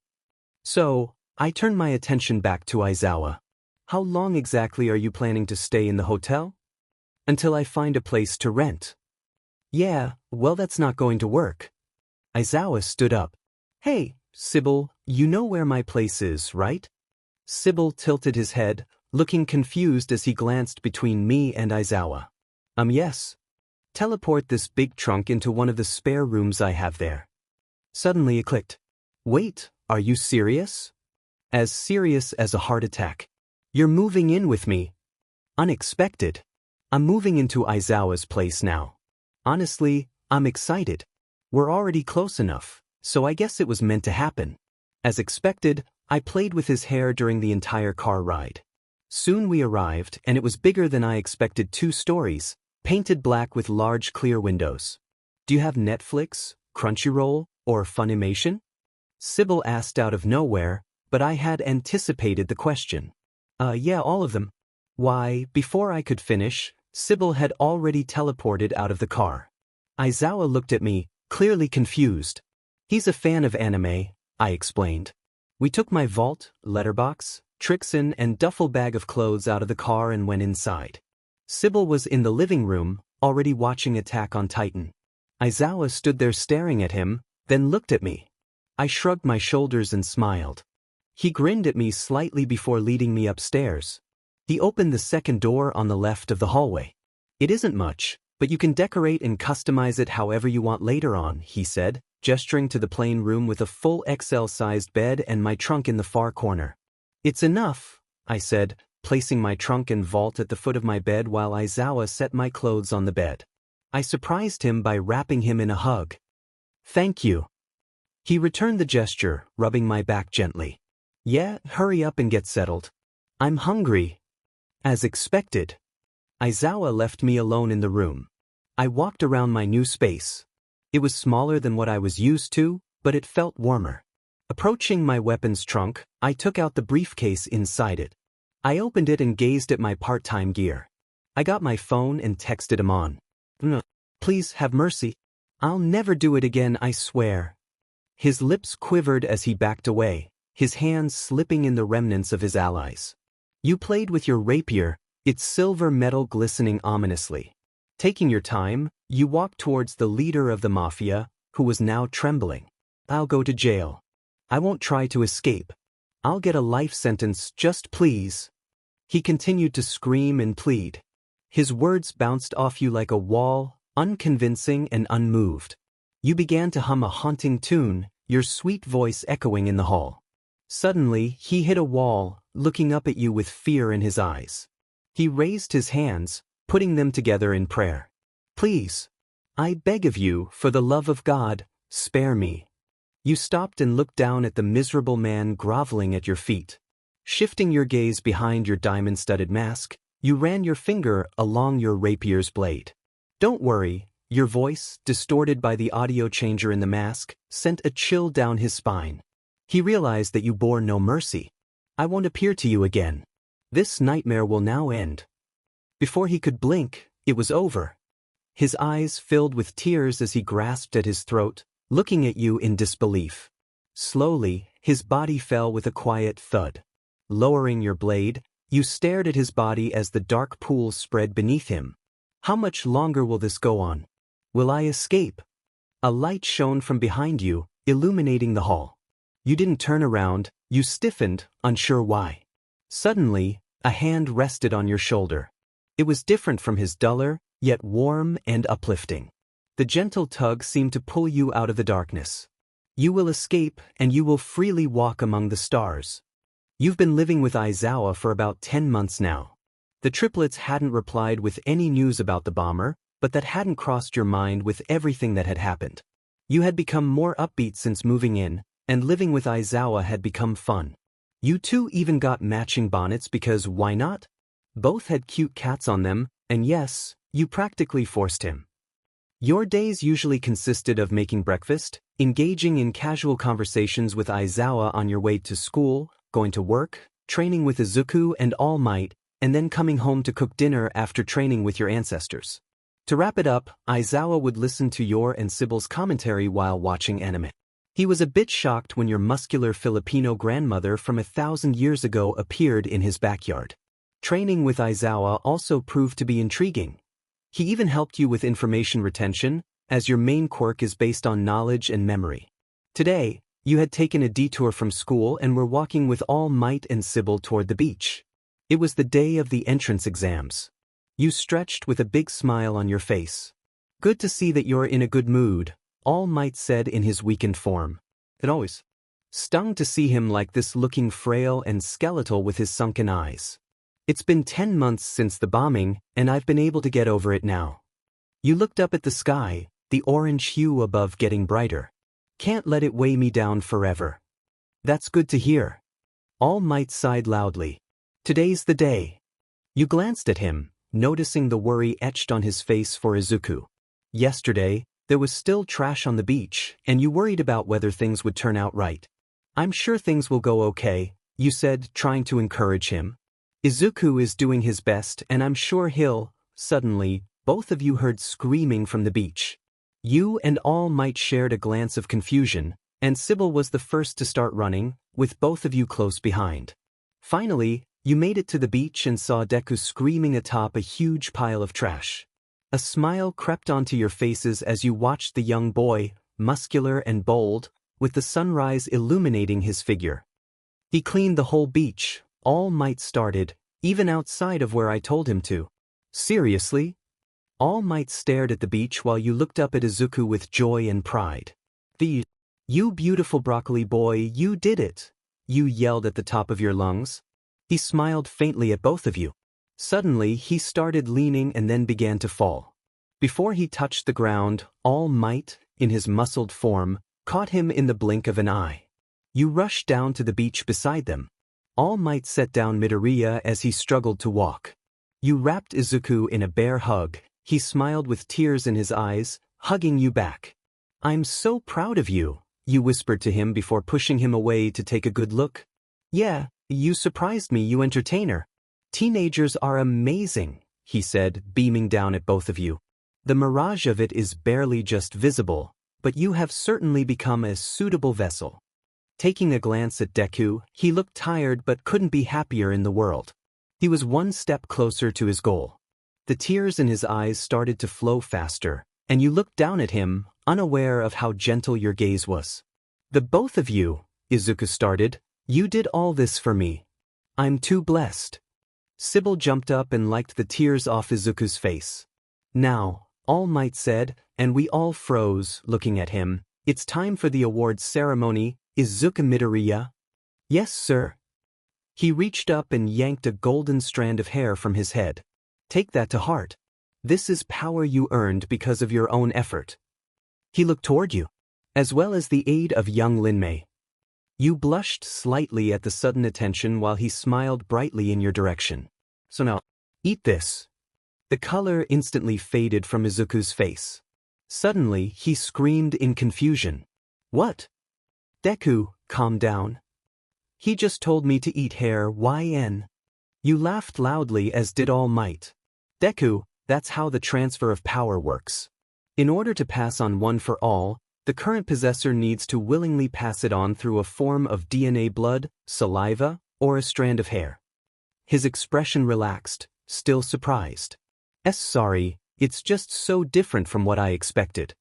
Speaker 1: So, I turned my attention back to Aizawa. How long exactly are you planning to stay in the hotel? Until I find a place to rent. Yeah, well that's not going to work. Aizawa stood up. Hey, Sybil, you know where my place is, right? Sybil tilted his head, looking confused as he glanced between me and Aizawa. Yes. Teleport this big trunk into one of the spare rooms I have there. Suddenly it clicked. Wait, are you serious? As serious as a heart attack. You're moving in with me. Unexpected. I'm moving into Aizawa's place now. Honestly, I'm excited. We're already close enough, so I guess it was meant to happen. As expected, I played with his hair during the entire car ride. Soon we arrived, and it was bigger than I expected. 2 stories, painted black with large clear windows. Do you have Netflix, Crunchyroll, or Funimation? Sybil asked out of nowhere, but I had anticipated the question. Yeah, all of them. Why, before I could finish, Sybil had already teleported out of the car. Aizawa looked at me, clearly confused. He's a fan of anime, I explained. We took my vault, letterbox, Trixin, and duffel bag of clothes out of the car and went inside. Sybil was in the living room, already watching Attack on Titan. Aizawa stood there staring at him, then looked at me. I shrugged my shoulders and smiled. He grinned at me slightly before leading me upstairs. He opened the second door on the left of the hallway. It isn't much, but you can decorate and customize it however you want later on, he said, gesturing to the plain room with a full XL-sized bed and my trunk in the far corner. It's enough, I said, placing my trunk and vault at the foot of my bed while Aizawa set my clothes on the bed. I surprised him by wrapping him in a hug. Thank you. He returned the gesture, rubbing my back gently. Yeah, hurry up and get settled. I'm hungry. As expected. Aizawa left me alone in the room. I walked around my new space. It was smaller than what I was used to, but it felt warmer. Approaching my weapons trunk, I took out the briefcase inside it. I opened it and gazed at my part-time gear. I got my phone and texted him on. Please have mercy. I'll never do it again, I swear. His lips quivered as he backed away, his hands slipping in the remnants of his allies. You played with your rapier, its silver metal glistening ominously. Taking your time, you walked towards the leader of the mafia, who was now trembling. I'll go to jail. I won't try to escape. I'll get a life sentence, just please. He continued to scream and plead. His words bounced off you like a wall, unconvincing and unmoved. You began to hum a haunting tune, your sweet voice echoing in the hall. Suddenly, he hit a wall, looking up at you with fear in his eyes. He raised his hands, putting them together in prayer. Please, I beg of you, for the love of God, spare me. You stopped and looked down at the miserable man groveling at your feet. Shifting your gaze behind your diamond-studded mask, you ran your finger along your rapier's blade. Don't worry, your voice, distorted by the audio changer in the mask, sent a chill down his spine. He realized that you bore no mercy. I won't appear to you again. This nightmare will now end. Before he could blink, it was over. His eyes filled with tears as he grasped at his throat, looking at you in disbelief. Slowly, his body fell with a quiet thud. Lowering your blade, you stared at his body as the dark pool spread beneath him. How much longer will this go on? Will I escape? A light shone from behind you, illuminating the hall. You didn't turn around, you stiffened, unsure why. Suddenly, a hand rested on your shoulder. It was different from his duller, yet warm and uplifting. The gentle tug seemed to pull you out of the darkness. You will escape, and you will freely walk among the stars. You've been living with Aizawa for about 10 months now. The triplets hadn't replied with any news about the bomber, but that hadn't crossed your mind with everything that had happened. You had become more upbeat since moving in, and living with Aizawa had become fun. You two even got matching bonnets because why not? Both had cute cats on them, and yes, you practically forced him. Your days usually consisted of making breakfast, engaging in casual conversations with Aizawa on your way to school, going to work, training with Izuku and All Might, and then coming home to cook dinner after training with your ancestors. To wrap it up, Aizawa would listen to your and Sybil's commentary while watching anime. He was a bit shocked when your muscular Filipino grandmother from 1,000 years ago appeared in his backyard. Training with Aizawa also proved to be intriguing. He even helped you with information retention, as your main quirk is based on knowledge and memory. Today, you had taken a detour from school and were walking with All Might and Sybil toward the beach. It was the day of the entrance exams. You stretched with a big smile on your face. Good to see that you're in a good mood, All Might said in his weakened form. It always stung to see him like this, looking frail and skeletal with his sunken eyes. It's been 10 months since the bombing, and I've been able to get over it now. You looked up at the sky, the orange hue above getting brighter. Can't let it weigh me down forever. That's good to hear. All Might sighed loudly. Today's the day. You glanced at him, noticing the worry etched on his face for Izuku. Yesterday, there was still trash on the beach, and you worried about whether things would turn out right. I'm sure things will go okay, you said, trying to encourage him. Izuku is doing his best, and I'm sure he'll. Suddenly, both of you heard screaming from the beach. You and All Might shared a glance of confusion, and Sybil was the first to start running, with both of you close behind. Finally, you made it to the beach and saw Deku screaming atop a huge pile of trash. A smile crept onto your faces as you watched the young boy, muscular and bold, with the sunrise illuminating his figure. He cleaned the whole beach, All Might started, even outside of where I told him to. Seriously? All Might stared at the beach while you looked up at Izuku with joy and pride. You beautiful broccoli boy, you did it! You yelled at the top of your lungs. He smiled faintly at both of you. Suddenly, he started leaning and then began to fall. Before he touched the ground, All Might, in his muscled form, caught him in the blink of an eye. You rushed down to the beach beside them. All Might set down Midoriya as he struggled to walk. You wrapped Izuku in a bear hug. He smiled with tears in his eyes, hugging you back. I'm so proud of you, you whispered to him before pushing him away to take a good look. Yeah, you surprised me, you entertainer. Teenagers are amazing, he said, beaming down at both of you. The mirage of it is barely just visible, but you have certainly become a suitable vessel. Taking a glance at Deku, he looked tired but couldn't be happier in the world. He was one step closer to his goal. The tears in his eyes started to flow faster, and you looked down at him, unaware of how gentle your gaze was. The both of you, Izuku started, you did all this for me. I'm too blessed. Sybil jumped up and wiped the tears off Izuku's face. Now, All Might said, and we all froze, looking at him, it's time for the awards ceremony, Izuku Midoriya? Yes, sir. He reached up and yanked a golden strand of hair from his head. Take that to heart. This is power you earned because of your own effort. He looked toward you, as well as the aid of young Linmei. You blushed slightly at the sudden attention while he smiled brightly in your direction. So now, eat this. The color instantly faded from Izuku's face. Suddenly, he screamed in confusion. What? Deku, calm down. He just told me to eat hair, Yenne. You laughed loudly, as did All Might. Deku, that's how the transfer of power works. In order to pass on one for all, the current possessor needs to willingly pass it on through a form of DNA, blood, saliva, or a strand of hair. His expression relaxed, still surprised. Sorry, it's just so different from what I expected.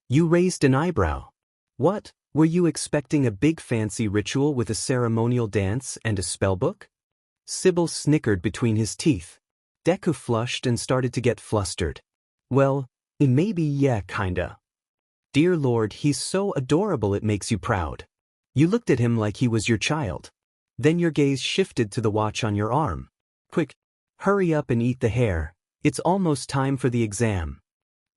Speaker 1: You raised an eyebrow. What, were you expecting a big fancy ritual with a ceremonial dance and a spellbook? Sybil snickered between his teeth. Deku flushed and started to get flustered. Well, maybe yeah, kinda. Dear Lord, he's so adorable it makes you proud. You looked at him like he was your child. Then your gaze shifted to the watch on your arm. Quick, hurry up and eat the hair. It's almost time for the exam.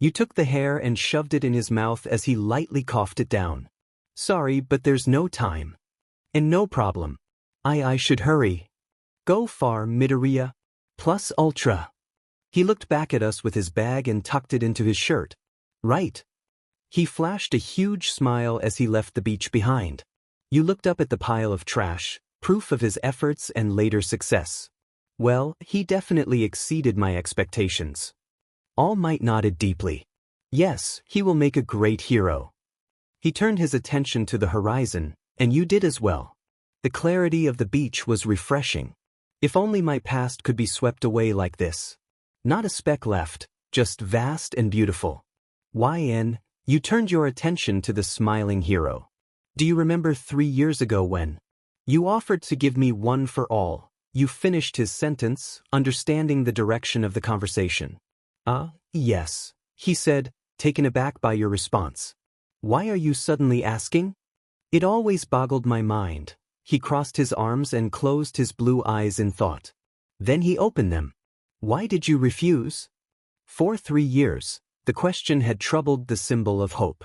Speaker 1: You took the hair and shoved it in his mouth as he lightly coughed it down. Sorry, but there's no time. And no problem. I should hurry. Go far, Midoriya. Plus ultra. He looked back at us with his bag and tucked it into his shirt. Right. He flashed a huge smile as he left the beach behind. You looked up at the pile of trash, proof of his efforts and later success. Well, he definitely exceeded my expectations. All Might nodded deeply. Yes, he will make a great hero. He turned his attention to the horizon, and you did as well. The clarity of the beach was refreshing. If only my past could be swept away like this. Not a speck left, just vast and beautiful. Yenne, you turned your attention to the smiling hero. Do you remember 3 years ago when you offered to give me one for all? You finished his sentence, understanding the direction of the conversation. Yes, he said, taken aback by your response. Why are you suddenly asking? It always boggled my mind. He crossed his arms and closed his blue eyes in thought. Then he opened them. Why did you refuse? For 3 years, the question had troubled the symbol of hope.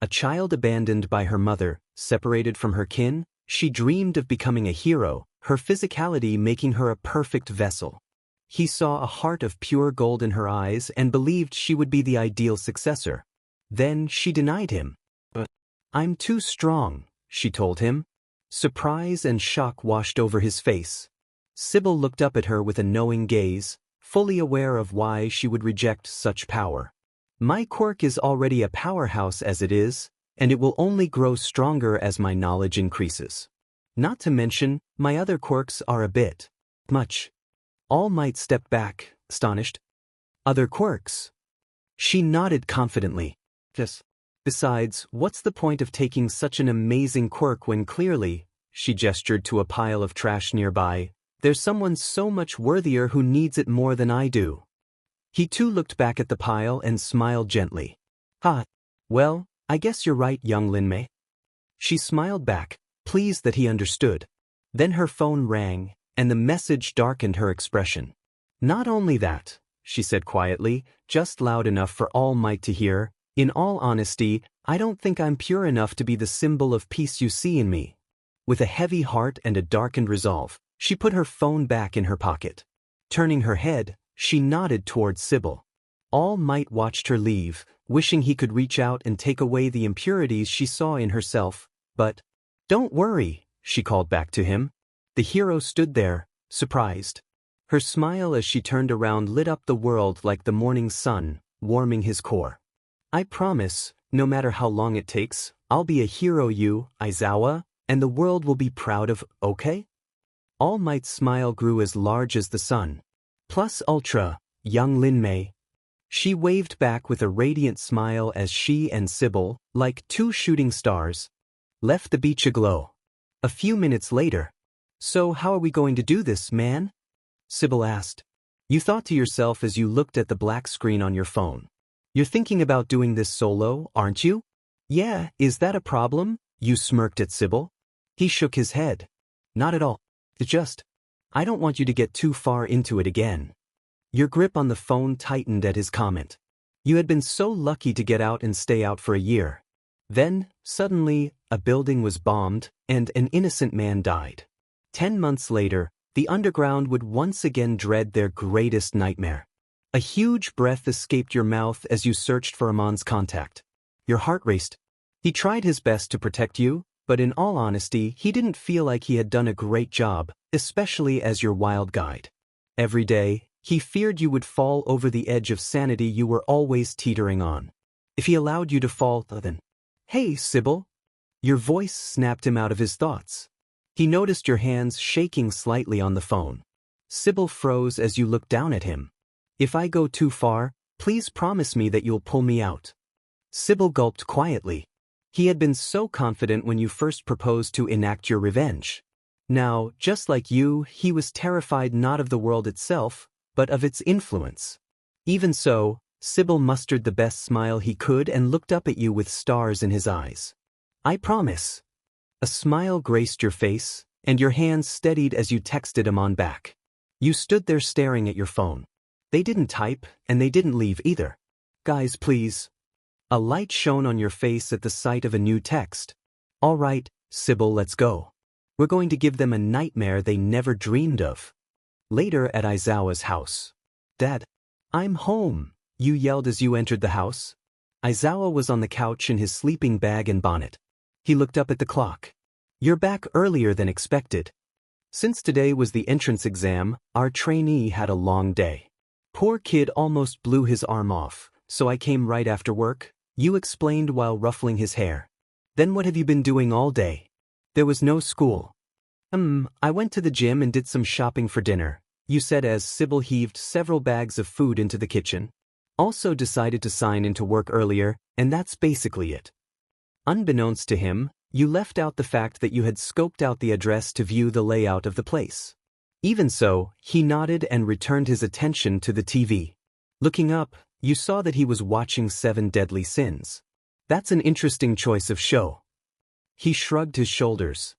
Speaker 1: A child abandoned by her mother, separated from her kin, she dreamed of becoming a hero, her physicality making her a perfect vessel. He saw a heart of pure gold in her eyes and believed she would be the ideal successor. Then she denied him. But I'm too strong, she told him. Surprise and shock washed over his face. Sybil looked up at her with a knowing gaze, fully aware of why she would reject such power. My quirk is already a powerhouse as it is, and it will only grow stronger as my knowledge increases. Not to mention, my other quirks are a bit much. All Might stepped back, astonished. Other quirks? She nodded confidently. Yes. Besides, what's the point of taking such an amazing quirk when clearly, she gestured to a pile of trash nearby, there's someone so much worthier who needs it more than I do. He too looked back at the pile and smiled gently. Well, I guess you're right, young Linmei. She smiled back, pleased that he understood. Then her phone rang, and the message darkened her expression. Not only that, she said quietly, just loud enough for All Might to hear, in all honesty, I don't think I'm pure enough to be the symbol of peace you see in me. With a heavy heart and a darkened resolve, she put her phone back in her pocket. Turning her head, she nodded towards Sybil. All Might watched her leave, wishing he could reach out and take away the impurities she saw in herself, but, don't worry, she called back to him. The hero stood there, surprised. Her smile as she turned around lit up the world like the morning sun, warming his core. I promise, no matter how long it takes, I'll be a hero you, Aizawa, and the world will be proud of, okay? All Might's smile grew as large as the sun. Plus ultra, young Linmei. She waved back with a radiant smile as she and Sybil, like 2 shooting stars, left the beach aglow. A few minutes later. So how are we going to do this, man? Sybil asked. You thought to yourself as you looked at the black screen on your phone. You're thinking about doing this solo, aren't you? Yeah, is that a problem? You smirked at Sybil. He shook his head. Not at all. It's just, I don't want you to get too far into it again. Your grip on the phone tightened at his comment. You had been so lucky to get out and stay out for a year. Then, suddenly, a building was bombed, and an innocent man died. 10 months later, the underground would once again dread their greatest nightmare. A huge breath escaped your mouth as you searched for Amon's contact. Your heart raced. He tried his best to protect you, but in all honesty, he didn't feel like he had done a great job, especially as your wild guide. Every day, he feared you would fall over the edge of sanity you were always teetering on. If he allowed you to fall, then... Hey, Sybil! Your voice snapped him out of his thoughts. He noticed your hands shaking slightly on the phone. Sybil froze as you looked down at him. If I go too far, please promise me that you'll pull me out. Sybil gulped quietly. He had been so confident when you first proposed to enact your revenge. Now, just like you, he was terrified not of the world itself, but of its influence. Even so, Sybil mustered the best smile he could and looked up at you with stars in his eyes. I promise. A smile graced your face, and your hands steadied as you texted Amon back. You stood there staring at your phone. They didn't type, and they didn't leave either. Guys, please. A light shone on your face at the sight of a new text. All right, Sybil, let's go. We're going to give them a nightmare they never dreamed of. Later at Aizawa's house. Dad, I'm home, you yelled as you entered the house. Aizawa was on the couch in his sleeping bag and bonnet. He looked up at the clock. You're back earlier than expected. Since today was the entrance exam, our trainee had a long day. Poor kid almost blew his arm off, so I came right after work, you explained while ruffling his hair. Then what have you been doing all day? There was no school. I went to the gym and did some shopping for dinner, you said as Sybil heaved several bags of food into the kitchen. Also decided to sign into work earlier, and that's basically it. Unbeknownst to him, you left out the fact that you had scoped out the address to view the layout of the place. Even so, he nodded and returned his attention to the TV. Looking up, you saw that he was watching 7 Deadly Sins. That's an interesting choice of show. He shrugged his shoulders.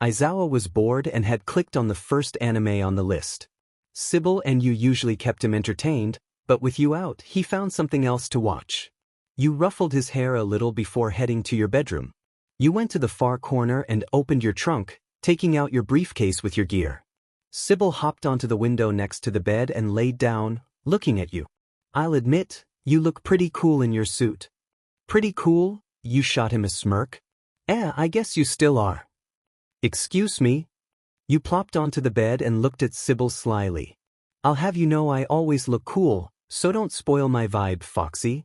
Speaker 1: Aizawa was bored and had clicked on the first anime on the list. Sybil and you usually kept him entertained, but with you out, he found something else to watch. You ruffled his hair a little before heading to your bedroom. You went to the far corner and opened your trunk, taking out your briefcase with your gear. Sybil hopped onto the window next to the bed and laid down, looking at you. I'll admit, you look pretty cool in your suit. Pretty cool? You shot him a smirk. I guess you still are. Excuse me? You plopped onto the bed and looked at Sybil slyly. I'll have you know I always look cool, so don't spoil my vibe, Foxy.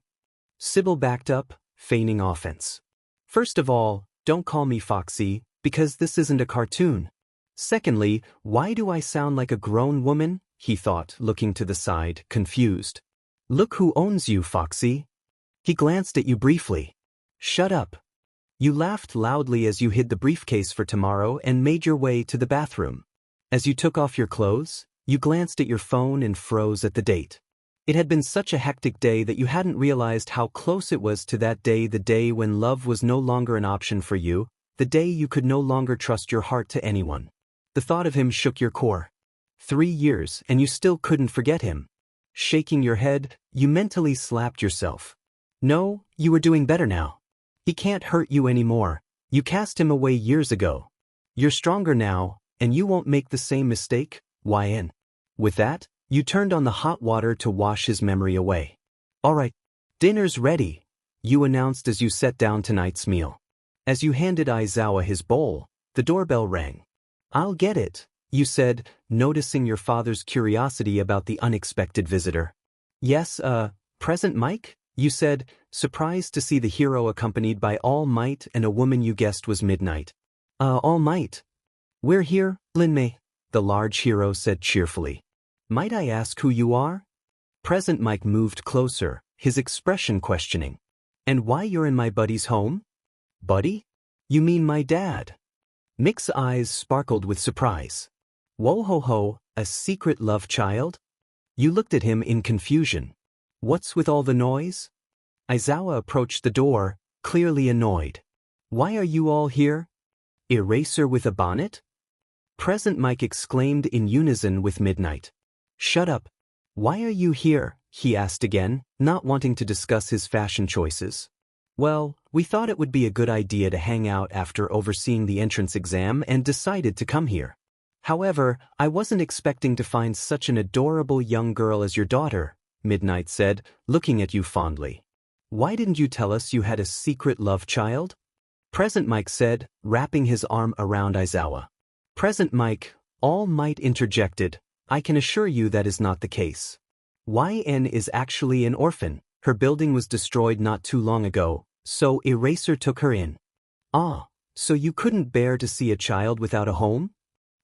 Speaker 1: Sybil backed up, feigning offense. First of all, don't call me Foxy, because this isn't a cartoon. Secondly, why do I sound like a grown woman? He thought, looking to the side, confused. Look who owns you, Foxy. He glanced at you briefly. Shut up. You laughed loudly as you hid the briefcase for tomorrow and made your way to the bathroom. As you took off your clothes, you glanced at your phone and froze at the date. It had been such a hectic day that you hadn't realized how close it was to that day, the day when love was no longer an option for you, the day you could no longer trust your heart to anyone. The thought of him shook your core. 3 years and you still couldn't forget him. Shaking your head, you mentally slapped yourself. No, you were doing better now. He can't hurt you anymore. You cast him away years ago. You're stronger now, and you won't make the same mistake, Yenne. With that, you turned on the hot water to wash his memory away. All right, dinner's ready, you announced as you set down tonight's meal. As you handed Aizawa his bowl, the doorbell rang. I'll get it, you said, noticing your father's curiosity about the unexpected visitor. Yes, present Mike? You said, surprised to see the hero accompanied by All Might and a woman you guessed was Midnight. All Might. We're here, Linmei, the large hero said cheerfully. Might I ask who you are? Present Mike moved closer, his expression questioning. And why you're in my buddy's home? Buddy? You mean my dad? Mick's eyes sparkled with surprise. Whoa-ho-ho, a secret love child? You looked at him in confusion. What's with all the noise? Aizawa approached the door, clearly annoyed. Why are you all here? Eraser with a bonnet? Present Mike exclaimed in unison with Midnight. Shut up. Why are you here? He asked again, not wanting to discuss his fashion choices. Well, we thought it would be a good idea to hang out after overseeing the entrance exam and decided to come here. However, I wasn't expecting to find such an adorable young girl as your daughter, Midnight said, looking at you fondly. Why didn't you tell us you had a secret love child? Present Mike said, wrapping his arm around Aizawa. Present Mike, All Might interjected, I can assure you that is not the case. Yenne is actually an orphan. Her building was destroyed not too long ago, so Eraser took her in. Ah, so you couldn't bear to see a child without a home?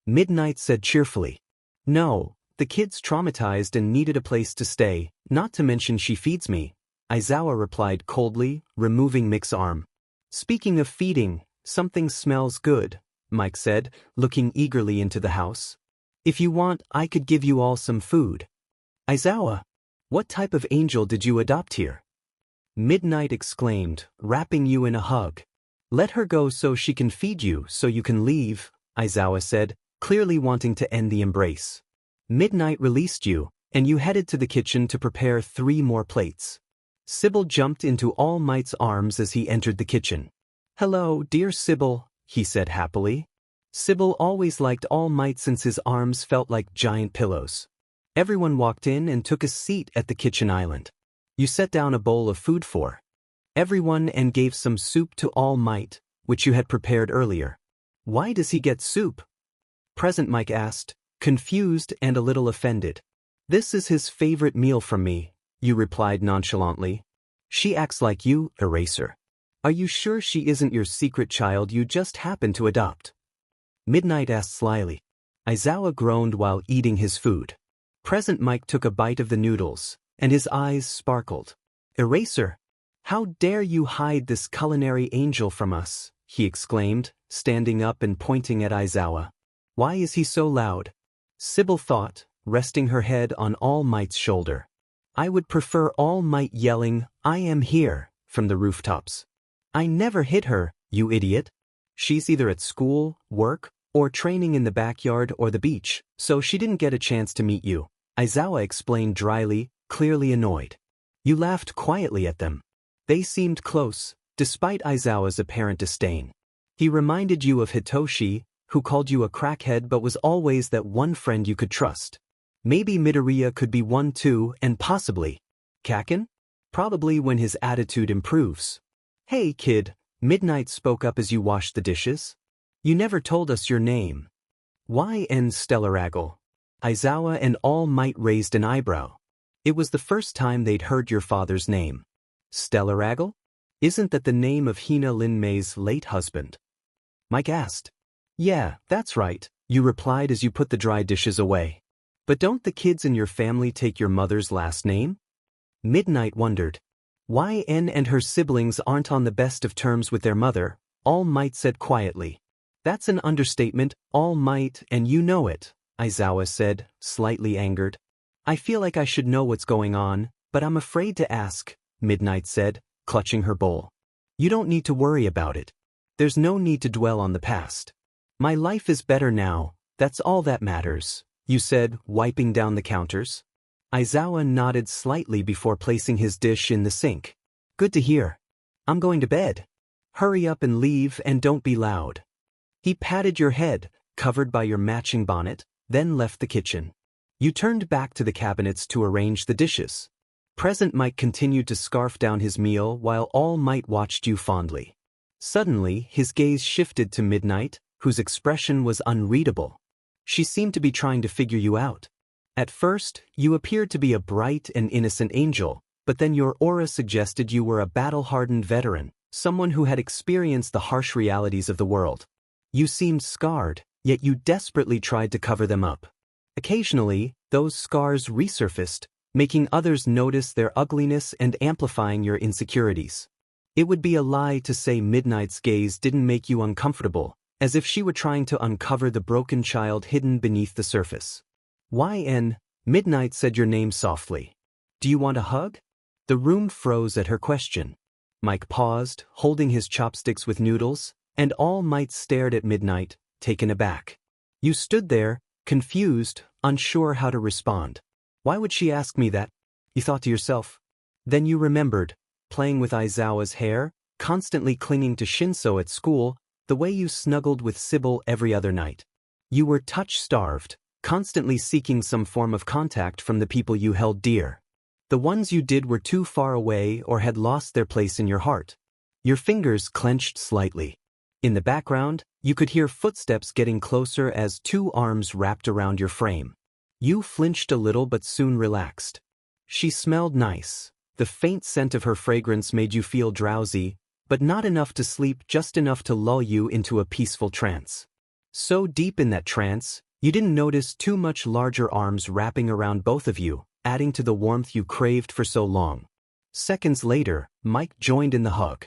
Speaker 1: Midnight said cheerfully. No, the kid's traumatized and needed a place to stay, not to mention she feeds me, Aizawa replied coldly, removing Mick's arm. Speaking of feeding, something smells good, Mike said, looking eagerly into the house. If you want, I could give you all some food. Aizawa, what type of angel did you adopt here? Midnight exclaimed, wrapping you in a hug. Let her go so she can feed you so you can leave, Aizawa said, clearly wanting to end the embrace. Midnight released you, and you headed to the kitchen to prepare 3 more plates. Sybil jumped into All Might's arms as he entered the kitchen. "Hello, dear Sybil," he said happily. Sybil always liked All Might since his arms felt like giant pillows. Everyone walked in and took a seat at the kitchen island. You set down a bowl of food for everyone and gave some soup to All Might, which you had prepared earlier. "Why does he get soup?" Present Mike asked, confused and a little offended. "This is his favorite meal from me," you replied nonchalantly. "She acts like you, Eraser. Are you sure she isn't your secret child you just happened to adopt?" Midnight asked slyly. Aizawa groaned while eating his food. Present Mike took a bite of the noodles, and his eyes sparkled. "Eraser, how dare you hide this culinary angel from us?" he exclaimed, standing up and pointing at Aizawa. "Why is he so loud?" Sybil thought, resting her head on All Might's shoulder. "I would prefer All Might yelling, 'I am here,' from the rooftops." "I never hit her, you idiot. She's either at school, work, or training in the backyard or the beach, so she didn't get a chance to meet you," Aizawa explained dryly, clearly annoyed. You laughed quietly at them. They seemed close, despite Aizawa's apparent disdain. He reminded you of Hitoshi, who called you a crackhead but was always that one friend you could trust. Maybe Midoriya could be one too, and possibly Kaken? Probably when his attitude improves. "Hey kid," Midnight spoke up as you washed the dishes. "You never told us your name." "Yenne Stellaragle." Aizawa and All Might raised an eyebrow. It was the first time they'd heard your father's name. "Stellaragle? Isn't that the name of Hina Linmei's late husband?" Mike asked. "Yeah, that's right," you replied as you put the dry dishes away. "But don't the kids in your family take your mother's last name?" Midnight wondered. Yenne and her siblings aren't on the best of terms with their mother, All Might said quietly. "That's an understatement, All Might, and you know it," Aizawa said, slightly angered. "I feel like I should know what's going on, but I'm afraid to ask," Midnight said, clutching her bowl. "You don't need to worry about it. There's no need to dwell on the past. My life is better now, that's all that matters," you said, wiping down the counters. Aizawa nodded slightly before placing his dish in the sink. "Good to hear. I'm going to bed. Hurry up and leave and don't be loud." He patted your head, covered by your matching bonnet, then left the kitchen. You turned back to the cabinets to arrange the dishes. Present Mike continued to scarf down his meal while All Might watched you fondly. Suddenly, his gaze shifted to Midnight, whose expression was unreadable. She seemed to be trying to figure you out. At first, you appeared to be a bright and innocent angel, but then your aura suggested you were a battle-hardened veteran, someone who had experienced the harsh realities of the world. You seemed scarred, yet you desperately tried to cover them up. Occasionally, those scars resurfaced, making others notice their ugliness and amplifying your insecurities. It would be a lie to say Midnight's gaze didn't make you uncomfortable, as if she were trying to uncover the broken child hidden beneath the surface. "Yenne," Midnight said your name softly. "Do you want a hug?" The room froze at her question. Mike paused, holding his chopsticks with noodles, and All Might stared at Midnight, taken aback. You stood there, confused, unsure how to respond. Why would she ask me that? You thought to yourself. Then you remembered, playing with Aizawa's hair, constantly clinging to Shinso at school, the way you snuggled with Sybil every other night. You were touch-starved, constantly seeking some form of contact from the people you held dear. The ones you did were too far away or had lost their place in your heart. Your fingers clenched slightly. In the background, you could hear footsteps getting closer as two arms wrapped around your frame. You flinched a little but soon relaxed. She smelled nice. The faint scent of her fragrance made you feel drowsy, but not enough to sleep, just enough to lull you into a peaceful trance. So deep in that trance, you didn't notice two much larger arms wrapping around both of you, adding to the warmth you craved for so long. Seconds later, Mike joined in the hug.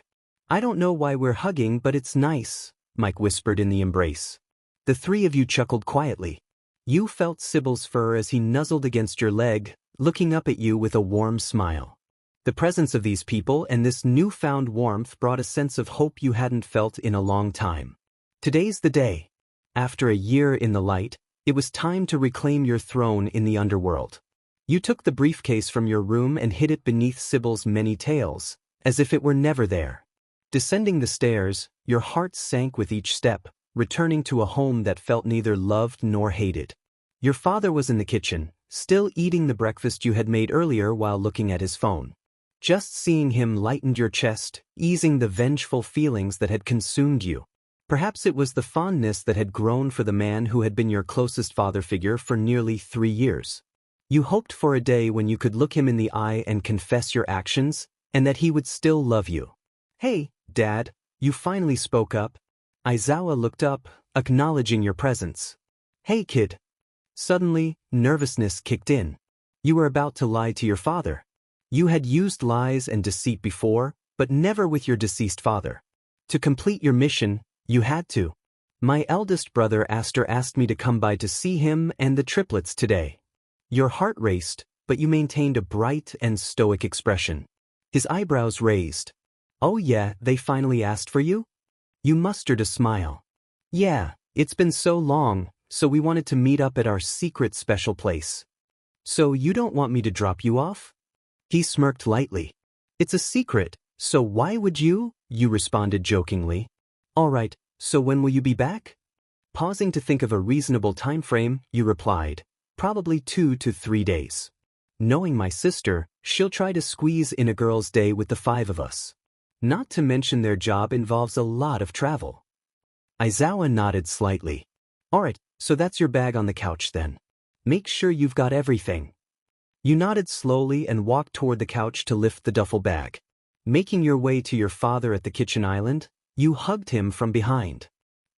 Speaker 1: "I don't know why we're hugging, but it's nice," Mike whispered in the embrace. The three of you chuckled quietly. You felt Sybil's fur as he nuzzled against your leg, looking up at you with a warm smile. The presence of these people and this newfound warmth brought a sense of hope you hadn't felt in a long time. Today's the day. After a year in the light, it was time to reclaim your throne in the underworld. You took the briefcase from your room and hid it beneath Sybil's many tails, as if it were never there. Descending the stairs, your heart sank with each step, returning to a home that felt neither loved nor hated. Your father was in the kitchen, still eating the breakfast you had made earlier while looking at his phone. Just seeing him lightened your chest, easing the vengeful feelings that had consumed you. Perhaps it was the fondness that had grown for the man who had been your closest father figure for nearly 3 years. You hoped for a day when you could look him in the eye and confess your actions, and that he would still love you. "Hey, Dad," you finally spoke up. Aizawa looked up, acknowledging your presence. "Hey, kid." Suddenly, nervousness kicked in. You were about to lie to your father. You had used lies and deceit before, but never with your deceased father. To complete your mission, you had to. "My eldest brother Aster asked me to come by to see him and the triplets today." Your heart raced, but you maintained a bright and stoic expression. His eyebrows raised. "Oh yeah, they finally asked for you?" You mustered a smile. "Yeah, it's been so long, so we wanted to meet up at our secret special place." "So you don't want me to drop you off?" He smirked lightly. "It's a secret, so why would you?" You responded jokingly. "All right, so when will you be back?" Pausing to think of a reasonable time frame, you replied, "Probably 2 to 3 days. Knowing my sister, she'll try to squeeze in a girl's day with the 5 of us. Not to mention their job involves a lot of travel." Aizawa nodded slightly. "All right, so that's your bag on the couch then. Make sure you've got everything." You nodded slowly and walked toward the couch to lift the duffel bag. Making your way to your father at the kitchen island, you hugged him from behind.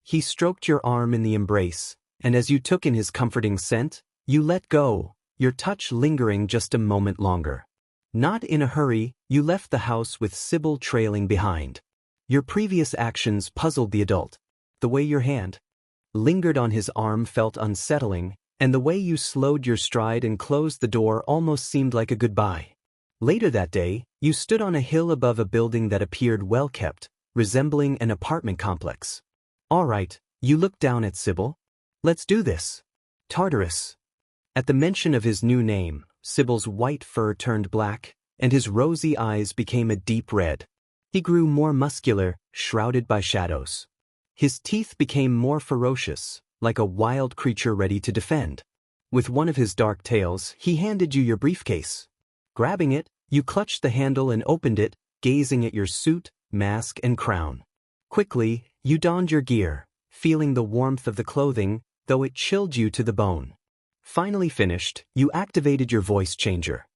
Speaker 1: He stroked your arm in the embrace, and as you took in his comforting scent, you let go, your touch lingering just a moment longer. Not in a hurry, you left the house with Sybil trailing behind. Your previous actions puzzled the adult. The way your hand lingered on his arm felt unsettling, and the way you slowed your stride and closed the door almost seemed like a goodbye. Later that day, you stood on a hill above a building that appeared well-kept, resembling an apartment complex. "All right," you looked down at Sybil. "Let's do this." Tartarus. At the mention of his new name, Sybil's white fur turned black, and his rosy eyes became a deep red. He grew more muscular, shrouded by shadows. His teeth became more ferocious, like a wild creature ready to defend. With one of his dark tails, he handed you your briefcase. Grabbing it, you clutched the handle and opened it, gazing at your suit, mask, and crown. Quickly, you donned your gear, feeling the warmth of the clothing, though it chilled you to the bone. Finally finished, you activated your voice changer.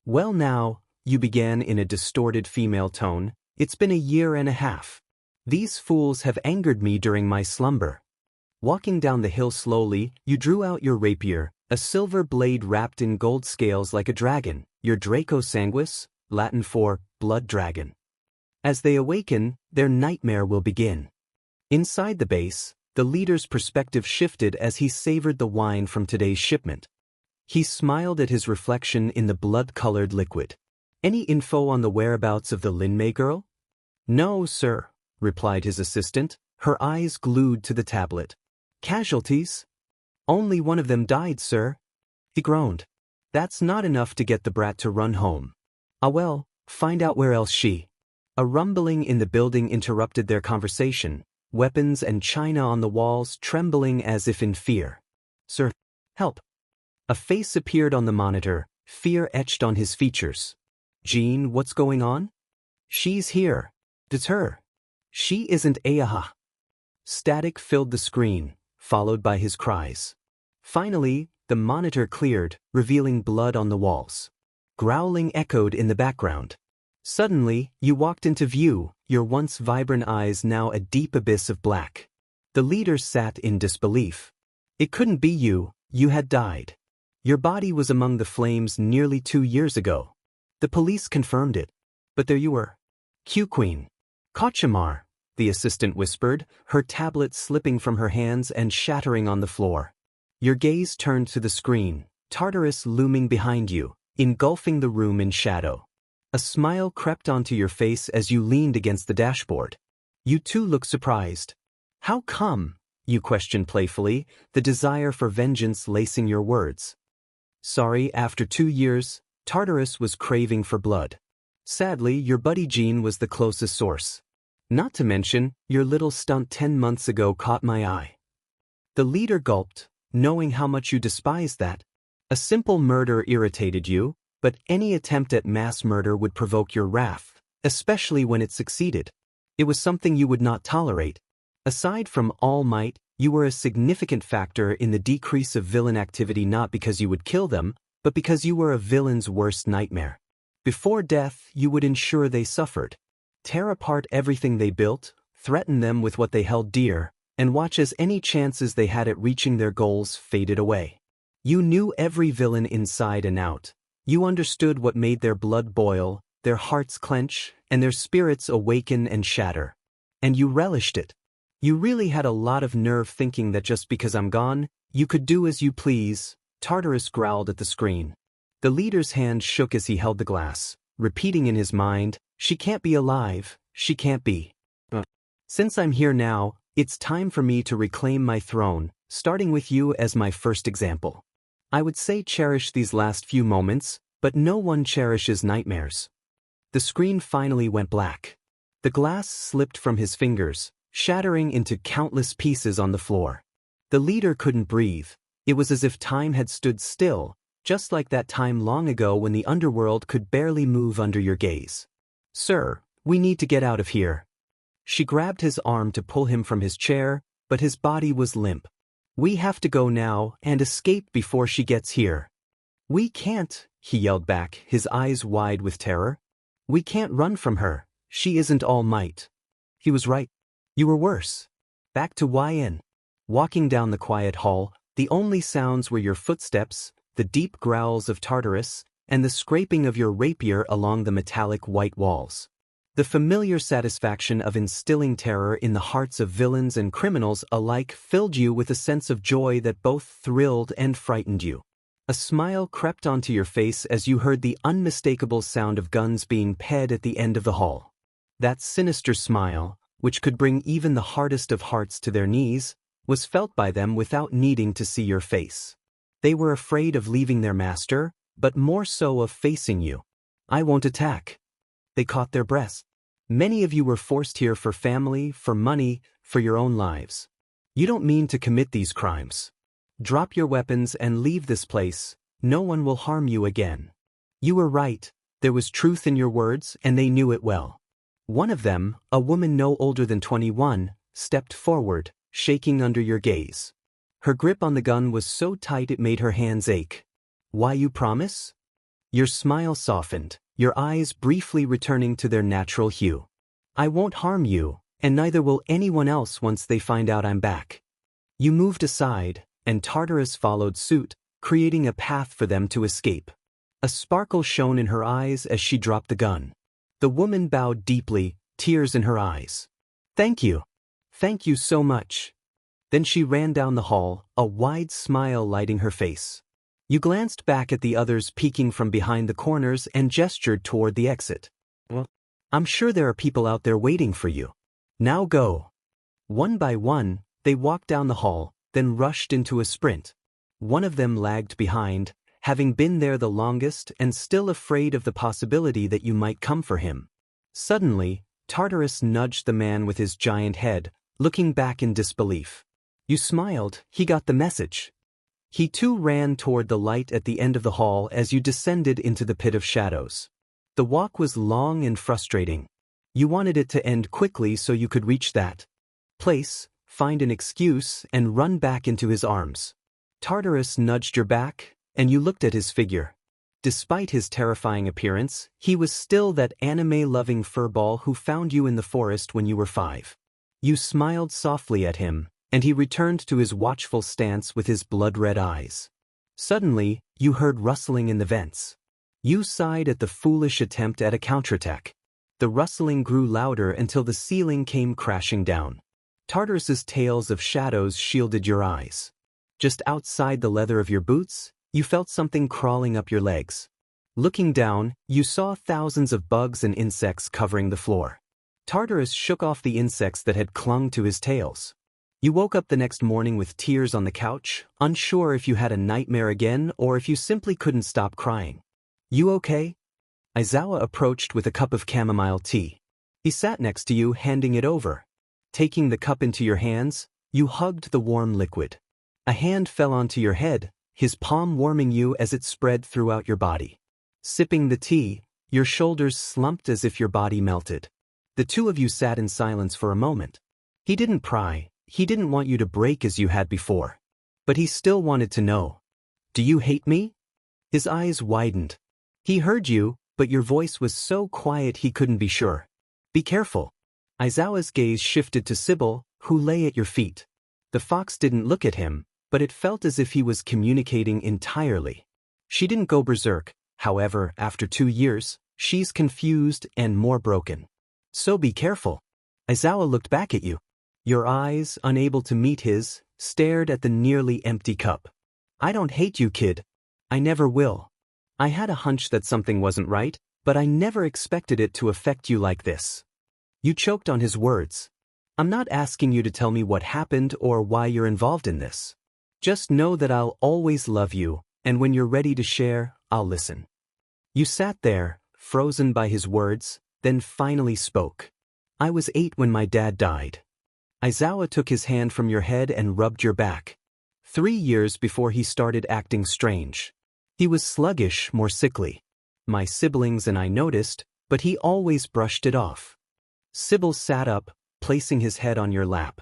Speaker 1: "Well now," you began in a distorted female tone, "it's been a year and a half. These fools have angered me during my slumber." Walking down the hill slowly, you drew out your rapier, a silver blade wrapped in gold scales like a dragon, your Draco Sanguis, Latin for blood dragon. As they awaken, their nightmare will begin. Inside the base, the leader's perspective shifted as he savored the wine from today's shipment. He smiled at his reflection in the blood-colored liquid. "Any info on the whereabouts of the Linmei girl?" "No, sir," replied his assistant, her eyes glued to the tablet. "Casualties?" "Only one of them died, sir." He groaned. "That's not enough to get the brat to run home." "Ah well, find out where else she." A rumbling in the building interrupted their conversation, weapons and china on the walls trembling as if in fear. "Sir, help." A face appeared on the monitor, fear etched on his features. "Jean, what's going on?" "She's here. It's her. She isn't Aizawa." Static filled the screen, followed by his cries. Finally, the monitor cleared, revealing blood on the walls. Growling echoed in the background. Suddenly, you walked into view, your once vibrant eyes now a deep abyss of black. The leader sat in disbelief. It couldn't be you, you had died. Your body was among the flames nearly 2 years ago. The police confirmed it. But there you were. Q-Queen. "Kachimar," the assistant whispered, her tablet slipping from her hands and shattering on the floor. Your gaze turned to the screen, Tartarus looming behind you, engulfing the room in shadow. A smile crept onto your face as you leaned against the dashboard. You too looked surprised. "How come?" you questioned playfully, the desire for vengeance lacing your words. Sorry, after 2 years, Tartarus was craving for blood. Sadly, your buddy Jean was the closest source. Not to mention, your little stunt 10 months ago caught my eye. The leader gulped, knowing how much you despised that. A simple murder irritated you, but any attempt at mass murder would provoke your wrath, especially when it succeeded. It was something you would not tolerate. Aside from All Might, you were a significant factor in the decrease of villain activity, not because you would kill them, but because you were a villain's worst nightmare. Before death, you would ensure they suffered. Tear apart everything they built, threaten them with what they held dear, and watch as any chances they had at reaching their goals faded away. You knew every villain inside and out. You understood what made their blood boil, their hearts clench, and their spirits awaken and shatter. And you relished it. You really had a lot of nerve thinking that just because I'm gone, you could do as you please. Tartarus growled at the screen. The leader's hand shook as he held the glass, repeating in his mind, "She can't be alive, she can't be. Since I'm here now, it's time for me to reclaim my throne, starting with you as my first example. I would say cherish these last few moments, but no one cherishes nightmares." The screen finally went black. The glass slipped from his fingers, shattering into countless pieces on the floor. The leader couldn't breathe. It was as if time had stood still, just like that time long ago when the underworld could barely move under your gaze. "Sir, we need to get out of here." She grabbed his arm to pull him from his chair, but his body was limp. "We have to go now and escape before she gets here." "We can't," he yelled back, his eyes wide with terror. "We can't run from her. She isn't All Might." He was right. You were worse. Back to Yenne. Walking down the quiet hall, the only sounds were your footsteps, the deep growls of Tartarus, and the scraping of your rapier along the metallic white walls. The familiar satisfaction of instilling terror in the hearts of villains and criminals alike filled you with a sense of joy that both thrilled and frightened you. A smile crept onto your face as you heard the unmistakable sound of guns being ped at the end of the hall. That sinister smile, which could bring even the hardest of hearts to their knees, was felt by them without needing to see your face. They were afraid of leaving their master, but more so of facing you. "I won't attack." They caught their breaths. Many of you were forced here for family, for money, for your own lives. You don't mean to commit these crimes. Drop your weapons and leave this place. No one will harm you again. You were right. There was truth in your words, and they knew it well. One of them, a woman no older than 21, stepped forward, shaking under your gaze. Her grip on the gun was so tight it made her hands ache. "Why, you promise?" Your smile softened, your eyes briefly returning to their natural hue. "I won't harm you, and neither will anyone else once they find out I'm back." You moved aside, and Tartarus followed suit, creating a path for them to escape. A sparkle shone in her eyes as she dropped the gun. The woman bowed deeply, tears in her eyes. "Thank you. Thank you so much." Then she ran down the hall, a wide smile lighting her face. You glanced back at the others peeking from behind the corners and gestured toward the exit. "Well, I'm sure there are people out there waiting for you. Now go." One by one, they walked down the hall, then rushed into a sprint. One of them lagged behind, having been there the longest and still afraid of the possibility that you might come for him. Suddenly, Tartarus nudged the man with his giant head, looking back in disbelief. You smiled. He got the message. He too ran toward the light at the end of the hall as you descended into the pit of shadows. The walk was long and frustrating. You wanted it to end quickly so you could reach that place, find an excuse, and run back into his arms. Tartarus nudged your back, and you looked at his figure. Despite his terrifying appearance, he was still that anime-loving furball who found you in the forest when you were 5. You smiled softly at him, and he returned to his watchful stance with his blood-red eyes. Suddenly, you heard rustling in the vents. You sighed at the foolish attempt at a counterattack. The rustling grew louder until the ceiling came crashing down. Tartarus's tails of shadows shielded your eyes. Just outside the leather of your boots, you felt something crawling up your legs. Looking down, you saw thousands of bugs and insects covering the floor. Tartarus shook off the insects that had clung to his tails. You woke up the next morning with tears on the couch, unsure if you had a nightmare again or if you simply couldn't stop crying. You okay? Aizawa approached with a cup of chamomile tea. He sat next to you, handing it over. Taking the cup into your hands, you hugged the warm liquid. A hand fell onto your head, his palm warming you as it spread throughout your body. Sipping the tea, your shoulders slumped as if your body melted. The two of you sat in silence for a moment. He didn't pry, he didn't want you to break as you had before. But he still wanted to know. Do you hate me? His eyes widened. He heard you, but your voice was so quiet he couldn't be sure. Be careful. Aizawa's gaze shifted to Sybil, who lay at your feet. The fox didn't look at him, but it felt as if he was communicating entirely. She didn't go berserk, however, after 2 years, she's confused and more broken. So be careful. Aizawa looked back at you. Your eyes, unable to meet his, stared at the nearly empty cup. I don't hate you, kid. I never will. I had a hunch that something wasn't right, but I never expected it to affect you like this. You choked on his words. I'm not asking you to tell me what happened or why you're involved in this. Just know that I'll always love you, and when you're ready to share, I'll listen. You sat there, frozen by his words, then finally spoke. I was 8 when my dad died. Aizawa took his hand from your head and rubbed your back. 3 years before he started acting strange. He was sluggish, more sickly. My siblings and I noticed, but he always brushed it off. Sybil sat up, placing his head on your lap.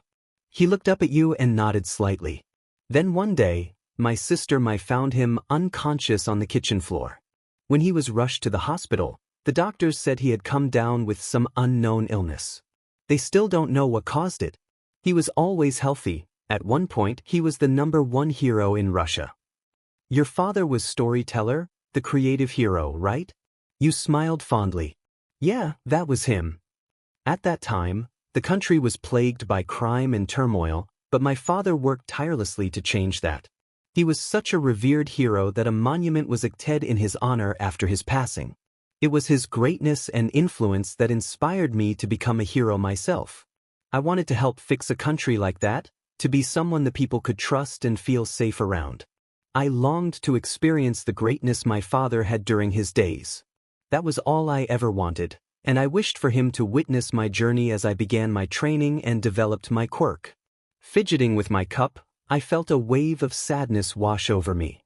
Speaker 1: He looked up at you and nodded slightly. Then one day, my sister found him unconscious on the kitchen floor. When he was rushed to the hospital, the doctors said he had come down with some unknown illness. They still don't know what caused it. He was always healthy. At one point, he was the #1 hero in Russia. Your father was storyteller, the creative hero, right? You smiled fondly. Yeah, that was him. At that time, the country was plagued by crime and turmoil, but my father worked tirelessly to change that. He was such a revered hero that a monument was erected in his honor after his passing. It was his greatness and influence that inspired me to become a hero myself. I wanted to help fix a country like that, to be someone the people could trust and feel safe around. I longed to experience the greatness my father had during his days. That was all I ever wanted, and I wished for him to witness my journey as I began my training and developed my quirk. Fidgeting with my cup, I felt a wave of sadness wash over me.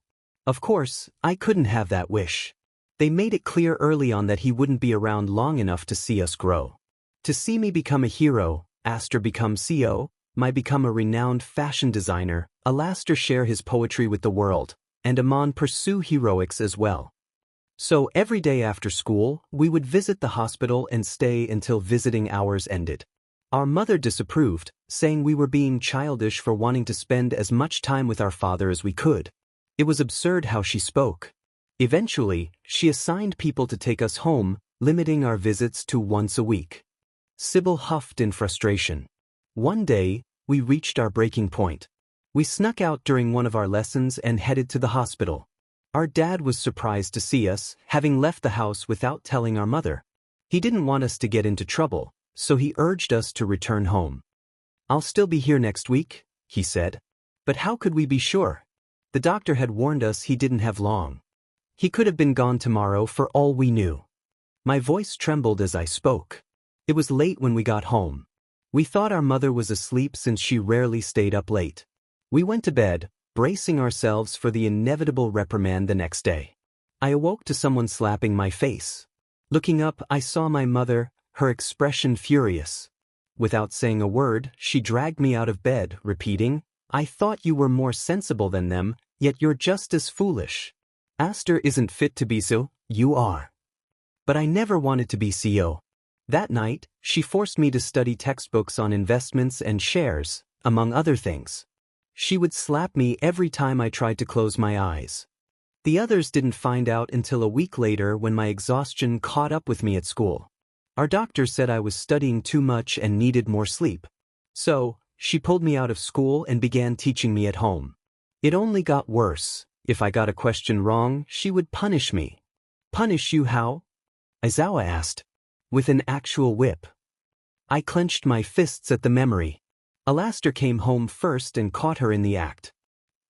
Speaker 1: Of course, I couldn't have that wish. They made it clear early on that he wouldn't be around long enough to see us grow. To see me become a hero, Aster become CEO, I become a renowned fashion designer, Alastair share his poetry with the world, and Amon pursue heroics as well. So every day after school, we would visit the hospital and stay until visiting hours ended. Our mother disapproved, saying we were being childish for wanting to spend as much time with our father as we could. It was absurd how she spoke. Eventually, she assigned people to take us home, limiting our visits to once a week. Sybil huffed in frustration. One day, we reached our breaking point. We snuck out during one of our lessons and headed to the hospital. Our dad was surprised to see us, having left the house without telling our mother. He didn't want us to get into trouble, so he urged us to return home. I'll still be here next week, he said. But how could we be sure? The doctor had warned us he didn't have long. He could have been gone tomorrow for all we knew. My voice trembled as I spoke. It was late when we got home. We thought our mother was asleep since she rarely stayed up late. We went to bed, bracing ourselves for the inevitable reprimand the next day. I awoke to someone slapping my face. Looking up, I saw my mother, her expression furious. Without saying a word, she dragged me out of bed, repeating, I thought you were more sensible than them, yet you're just as foolish. Aster isn't fit to be so, you are. But I never wanted to be CEO. That night, she forced me to study textbooks on investments and shares, among other things. She would slap me every time I tried to close my eyes. The others didn't find out until a week later when my exhaustion caught up with me at school. Our doctor said I was studying too much and needed more sleep. So, she pulled me out of school and began teaching me at home. It only got worse. If I got a question wrong, she would punish me. Punish you how? Aizawa asked. With an actual whip. I clenched my fists at the memory. Alastair came home first and caught her in the act.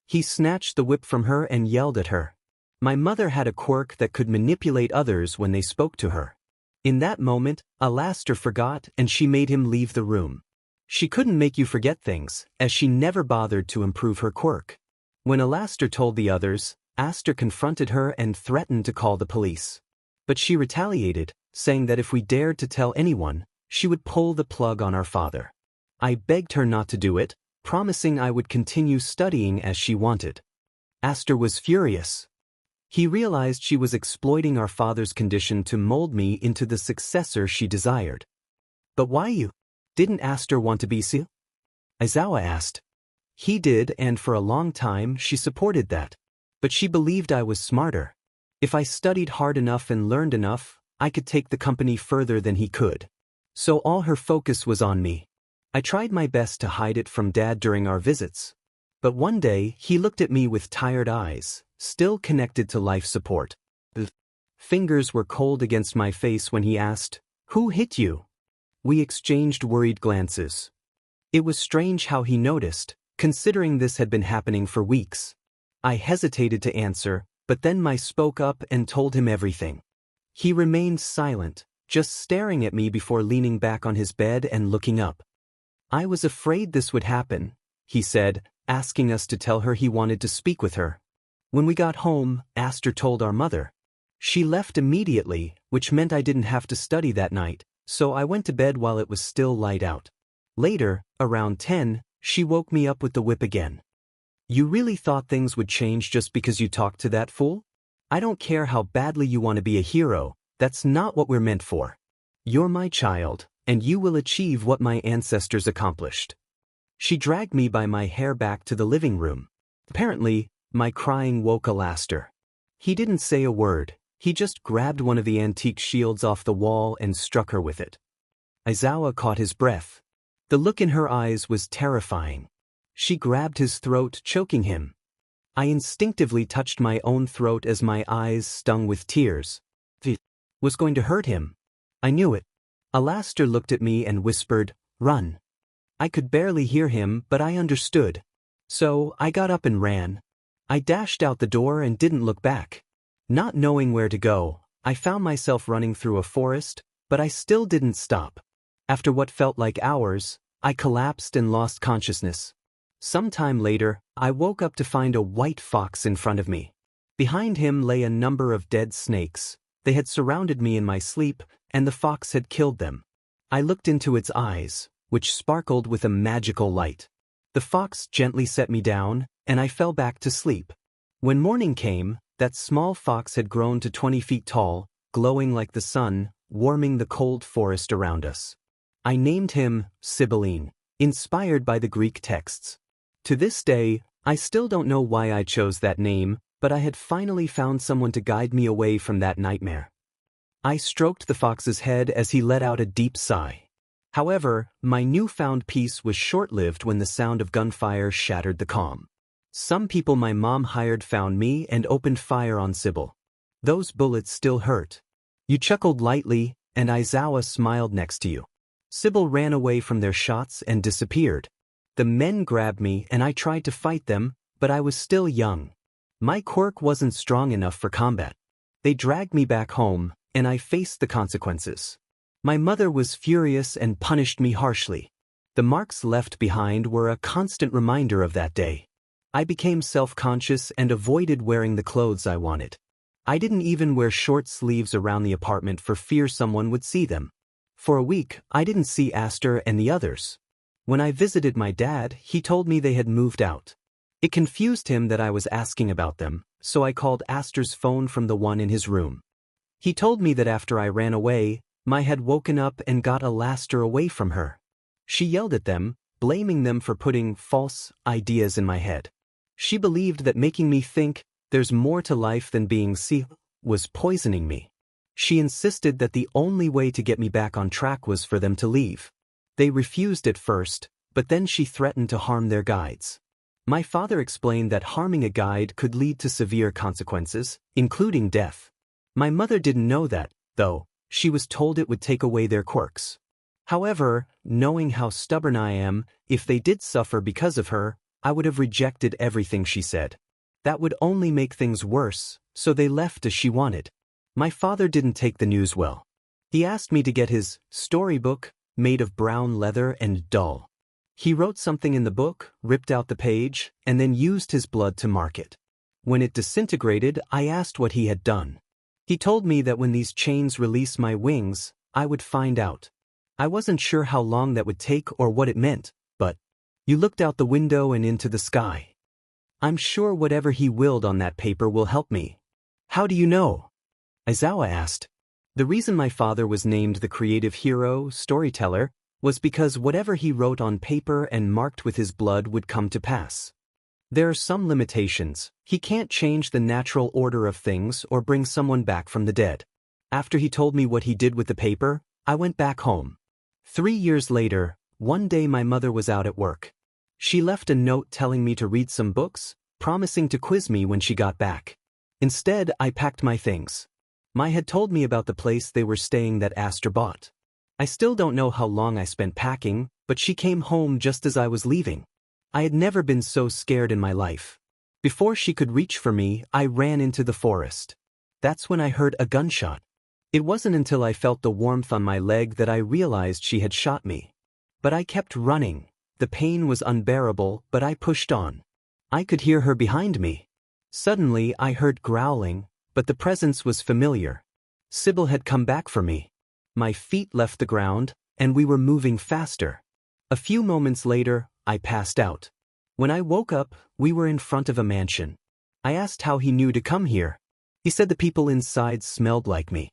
Speaker 1: He snatched the whip from her and yelled at her. My mother had a quirk that could manipulate others when they spoke to her. In that moment, Alastair forgot and she made him leave the room. She couldn't make you forget things, as she never bothered to improve her quirk. When Alastair told the others, Aster confronted her and threatened to call the police. But she retaliated, saying that if we dared to tell anyone, she would pull the plug on our father. I begged her not to do it, promising I would continue studying as she wanted. Aster was furious. He realized she was exploiting our father's condition to mold me into the successor she desired. But why you? Didn't Aster want to be Seal? Aizawa asked. He did, and for a long time she supported that. But she believed I was smarter. If I studied hard enough and learned enough, I could take the company further than he could. So all her focus was on me. I tried my best to hide it from Dad during our visits. But one day, he looked at me with tired eyes, still connected to life support. The fingers were cold against my face when he asked, "Who hit you?" We exchanged worried glances. It was strange how he noticed, considering this had been happening for weeks. I hesitated to answer, but then I spoke up and told him everything. He remained silent, just staring at me before leaning back on his bed and looking up. I was afraid this would happen, he said, asking us to tell her he wanted to speak with her. When we got home, Aster told our mother. She left immediately, which meant I didn't have to study that night, so I went to bed while it was still light out. Later, around 10, she woke me up with the whip again. You really thought things would change just because you talked to that fool? I don't care how badly you want to be a hero, that's not what we're meant for. You're my child, and you will achieve what my ancestors accomplished. She dragged me by my hair back to the living room. Apparently, my crying woke Alastair. He didn't say a word, he just grabbed one of the antique shields off the wall and struck her with it. Aizawa caught his breath. The look in her eyes was terrifying. She grabbed his throat, choking him. I instinctively touched my own throat as my eyes stung with tears. It was going to hurt him. I knew it. Alastair looked at me and whispered, "Run." I could barely hear him, but I understood. So, I got up and ran. I dashed out the door and didn't look back. Not knowing where to go, I found myself running through a forest, but I still didn't stop. After what felt like hours, I collapsed and lost consciousness. Sometime later, I woke up to find a white fox in front of me. Behind him lay a number of dead snakes. They had surrounded me in my sleep, and the fox had killed them. I looked into its eyes, which sparkled with a magical light. The fox gently set me down, and I fell back to sleep. When morning came, that small fox had grown to 20 feet tall, glowing like the sun, warming the cold forest around us. I named him Sibylline, inspired by the Greek texts. To this day, I still don't know why I chose that name, but I had finally found someone to guide me away from that nightmare. I stroked the fox's head as he let out a deep sigh. However, my newfound peace was short-lived when the sound of gunfire shattered the calm. Some people my mom hired found me and opened fire on Sybil. Those bullets still hurt. You chuckled lightly, and Aizawa smiled next to you. Sybil ran away from their shots and disappeared. The men grabbed me and I tried to fight them, but I was still young. My quirk wasn't strong enough for combat. They dragged me back home, and I faced the consequences. My mother was furious and punished me harshly. The marks left behind were a constant reminder of that day. I became self-conscious and avoided wearing the clothes I wanted. I didn't even wear short sleeves around the apartment for fear someone would see them. For a week, I didn't see Aster and the others. When I visited my dad, he told me they had moved out. It confused him that I was asking about them, so I called Aster's phone from the one in his room. He told me that after I ran away, Mai had woken up and got Alastair away from her. She yelled at them, blaming them for putting false ideas in my head. She believed that making me think there's more to life than being was poisoning me. She insisted that the only way to get me back on track was for them to leave. They refused at first, but then she threatened to harm their guides. My father explained that harming a guide could lead to severe consequences, including death. My mother didn't know that, though. She was told it would take away their quirks. However, knowing how stubborn I am, if they did suffer because of her, I would have rejected everything she said. That would only make things worse, so they left as she wanted. My father didn't take the news well. He asked me to get his storybook, made of brown leather and dull. He wrote something in the book, ripped out the page, and then used his blood to mark it. When it disintegrated, I asked what he had done. He told me that when these chains release my wings, I would find out. I wasn't sure how long that would take or what it meant, but you looked out the window and into the sky. I'm sure whatever he willed on that paper will help me. How do you know? Aizawa asked. The reason my father was named the creative hero, storyteller, was because whatever he wrote on paper and marked with his blood would come to pass. There are some limitations. He can't change the natural order of things or bring someone back from the dead. After he told me what he did with the paper, I went back home. 3 years later, one day my mother was out at work. She left a note telling me to read some books, promising to quiz me when she got back. Instead, I packed my things. Mai had told me about the place they were staying that Aster bought. I still don't know how long I spent packing, but she came home just as I was leaving. I had never been so scared in my life. Before she could reach for me, I ran into the forest. That's when I heard a gunshot. It wasn't until I felt the warmth on my leg that I realized she had shot me. But I kept running. The pain was unbearable, but I pushed on. I could hear her behind me. Suddenly, I heard growling, but the presence was familiar. Sybil had come back for me. My feet left the ground, and we were moving faster. A few moments later, I passed out. When I woke up, we were in front of a mansion. I asked how he knew to come here. He said the people inside smelled like me.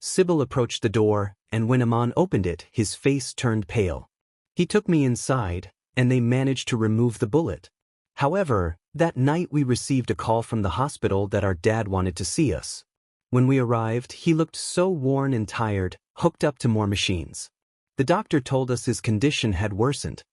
Speaker 1: Sybil approached the door, and when Amon opened it, his face turned pale. He took me inside, and they managed to remove the bullet. However, that night we received a call from the hospital that our dad wanted to see us. When we arrived, he looked so worn and tired, hooked up to more machines. The doctor told us his condition had worsened.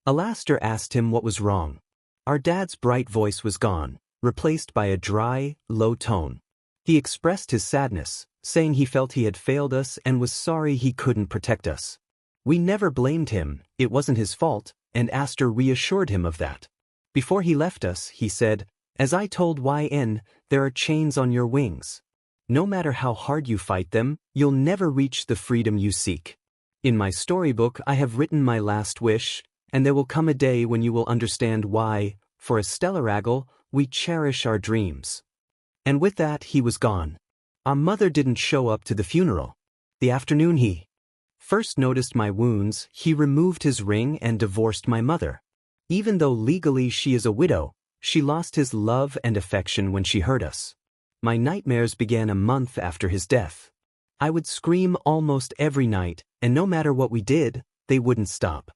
Speaker 1: Alastair asked him what was wrong. Our dad's bright voice was gone, replaced by a dry, low tone. He expressed his sadness, saying he felt he had failed us and was sorry he couldn't protect us. We never blamed him, it wasn't his fault, and Aster reassured him of that. Before he left us, he said, "As I told Yenne, there are chains on your wings. No matter how hard you fight them, you'll never reach the freedom you seek. In my storybook, I have written my last wish, and there will come a day when you will understand why, for a Stellaragle, we cherish our dreams." And with that, he was gone. Our mother didn't show up to the funeral. The afternoon he first noticed my wounds, he removed his ring and divorced my mother. Even though legally she is a widow, she lost his love and affection when she hurt us. My nightmares began a month after his death. I would scream almost every night, and no matter what we did, they wouldn't stop.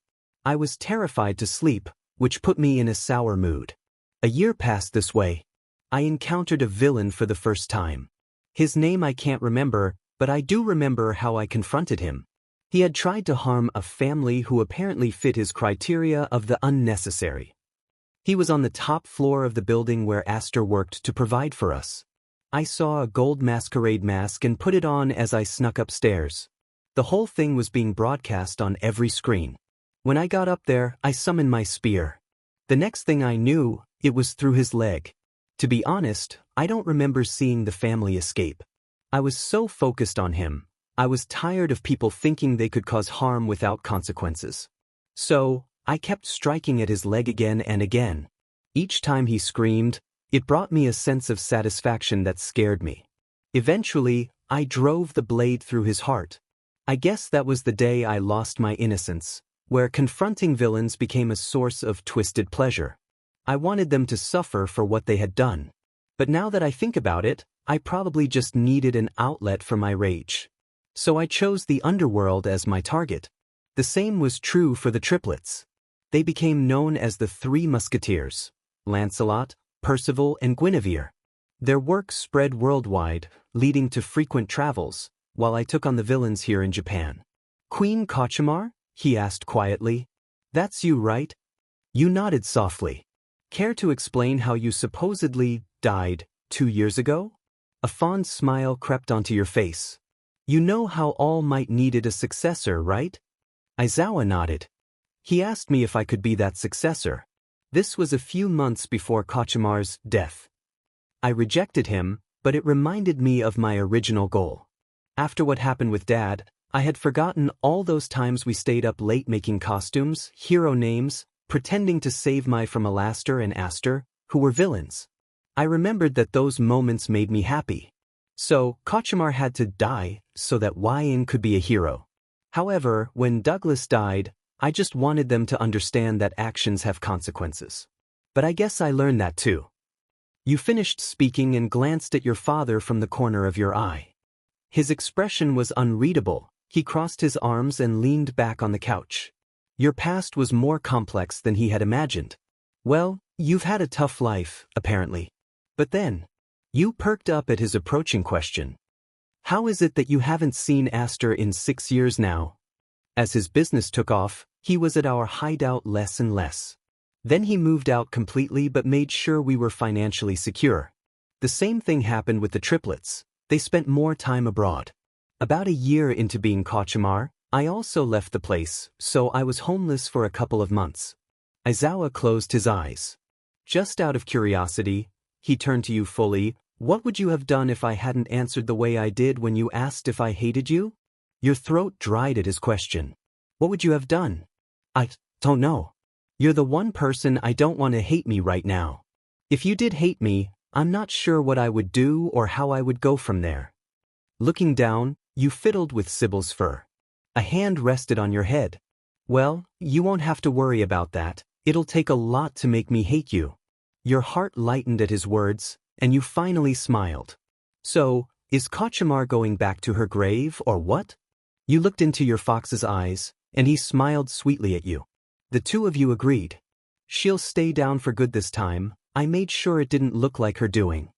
Speaker 1: I was terrified to sleep, which put me in a sour mood. A year passed this way. I encountered a villain for the first time. His name I can't remember, but I do remember how I confronted him. He had tried to harm a family who apparently fit his criteria of the unnecessary. He was on the top floor of the building where Aster worked to provide for us. I saw a gold masquerade mask and put it on as I snuck upstairs. The whole thing was being broadcast on every screen. When I got up there, I summoned my spear. The next thing I knew, it was through his leg. To be honest, I don't remember seeing the family escape. I was so focused on him. I was tired of people thinking they could cause harm without consequences. So, I kept striking at his leg again and again. Each time he screamed, it brought me a sense of satisfaction that scared me. Eventually, I drove the blade through his heart. I guess that was the day I lost my innocence, where confronting villains became a source of twisted pleasure. I wanted them to suffer for what they had done. But now that I think about it, I probably just needed an outlet for my rage. So I chose the underworld as my target. The same was true for the triplets. They became known as the Three Musketeers: Lancelot, Percival, and Guinevere. Their work spread worldwide, leading to frequent travels, while I took on the villains here in Japan. "Queen Kachimar?" he asked quietly. "That's you, right?" You nodded softly. "Care to explain how you supposedly died 2 years ago?" A fond smile crept onto your face. "You know how All Might needed a successor, right?" Aizawa nodded. He asked me if I could be that successor. This was a few months before Kachimaru's death. I rejected him, but it reminded me of my original goal. After what happened with Dad, I had forgotten all those times we stayed up late making costumes, hero names, pretending to save Mai from Alaster and Aster, who were villains. I remembered that those moments made me happy. So, Kachimaru had to die so that Yenne could be a hero. However, when Douglas died, I just wanted them to understand that actions have consequences. But I guess I learned that too. You finished speaking and glanced at your father from the corner of your eye. His expression was unreadable. He crossed his arms and leaned back on the couch. Your past was more complex than he had imagined. Well, you've had a tough life, apparently. But then, you perked up at his approaching question. How is it that you haven't seen Aster in 6 years now? As his business took off, he was at our hideout less and less. Then he moved out completely but made sure we were financially secure. The same thing happened with the triplets. They spent more time abroad. About a year into being Kachimaru, I also left the place, so I was homeless for a couple of months. Aizawa closed his eyes. Just out of curiosity, he turned to you fully. What would you have done if I hadn't answered the way I did when you asked if I hated you? Your throat dried at his question. What would you have done? I don't know. You're the one person I don't want to hate me right now. If you did hate me, I'm not sure what I would do or how I would go from there. Looking down, you fiddled with Sybil's fur. A hand rested on your head. Well, you won't have to worry about that. It'll take a lot to make me hate you. Your heart lightened at his words, and you finally smiled. So, is Kachimaru going back to her grave or what? You looked into your fox's eyes, and he smiled sweetly at you. The two of you agreed. She'll stay down for good this time. I made sure it didn't look like her doing.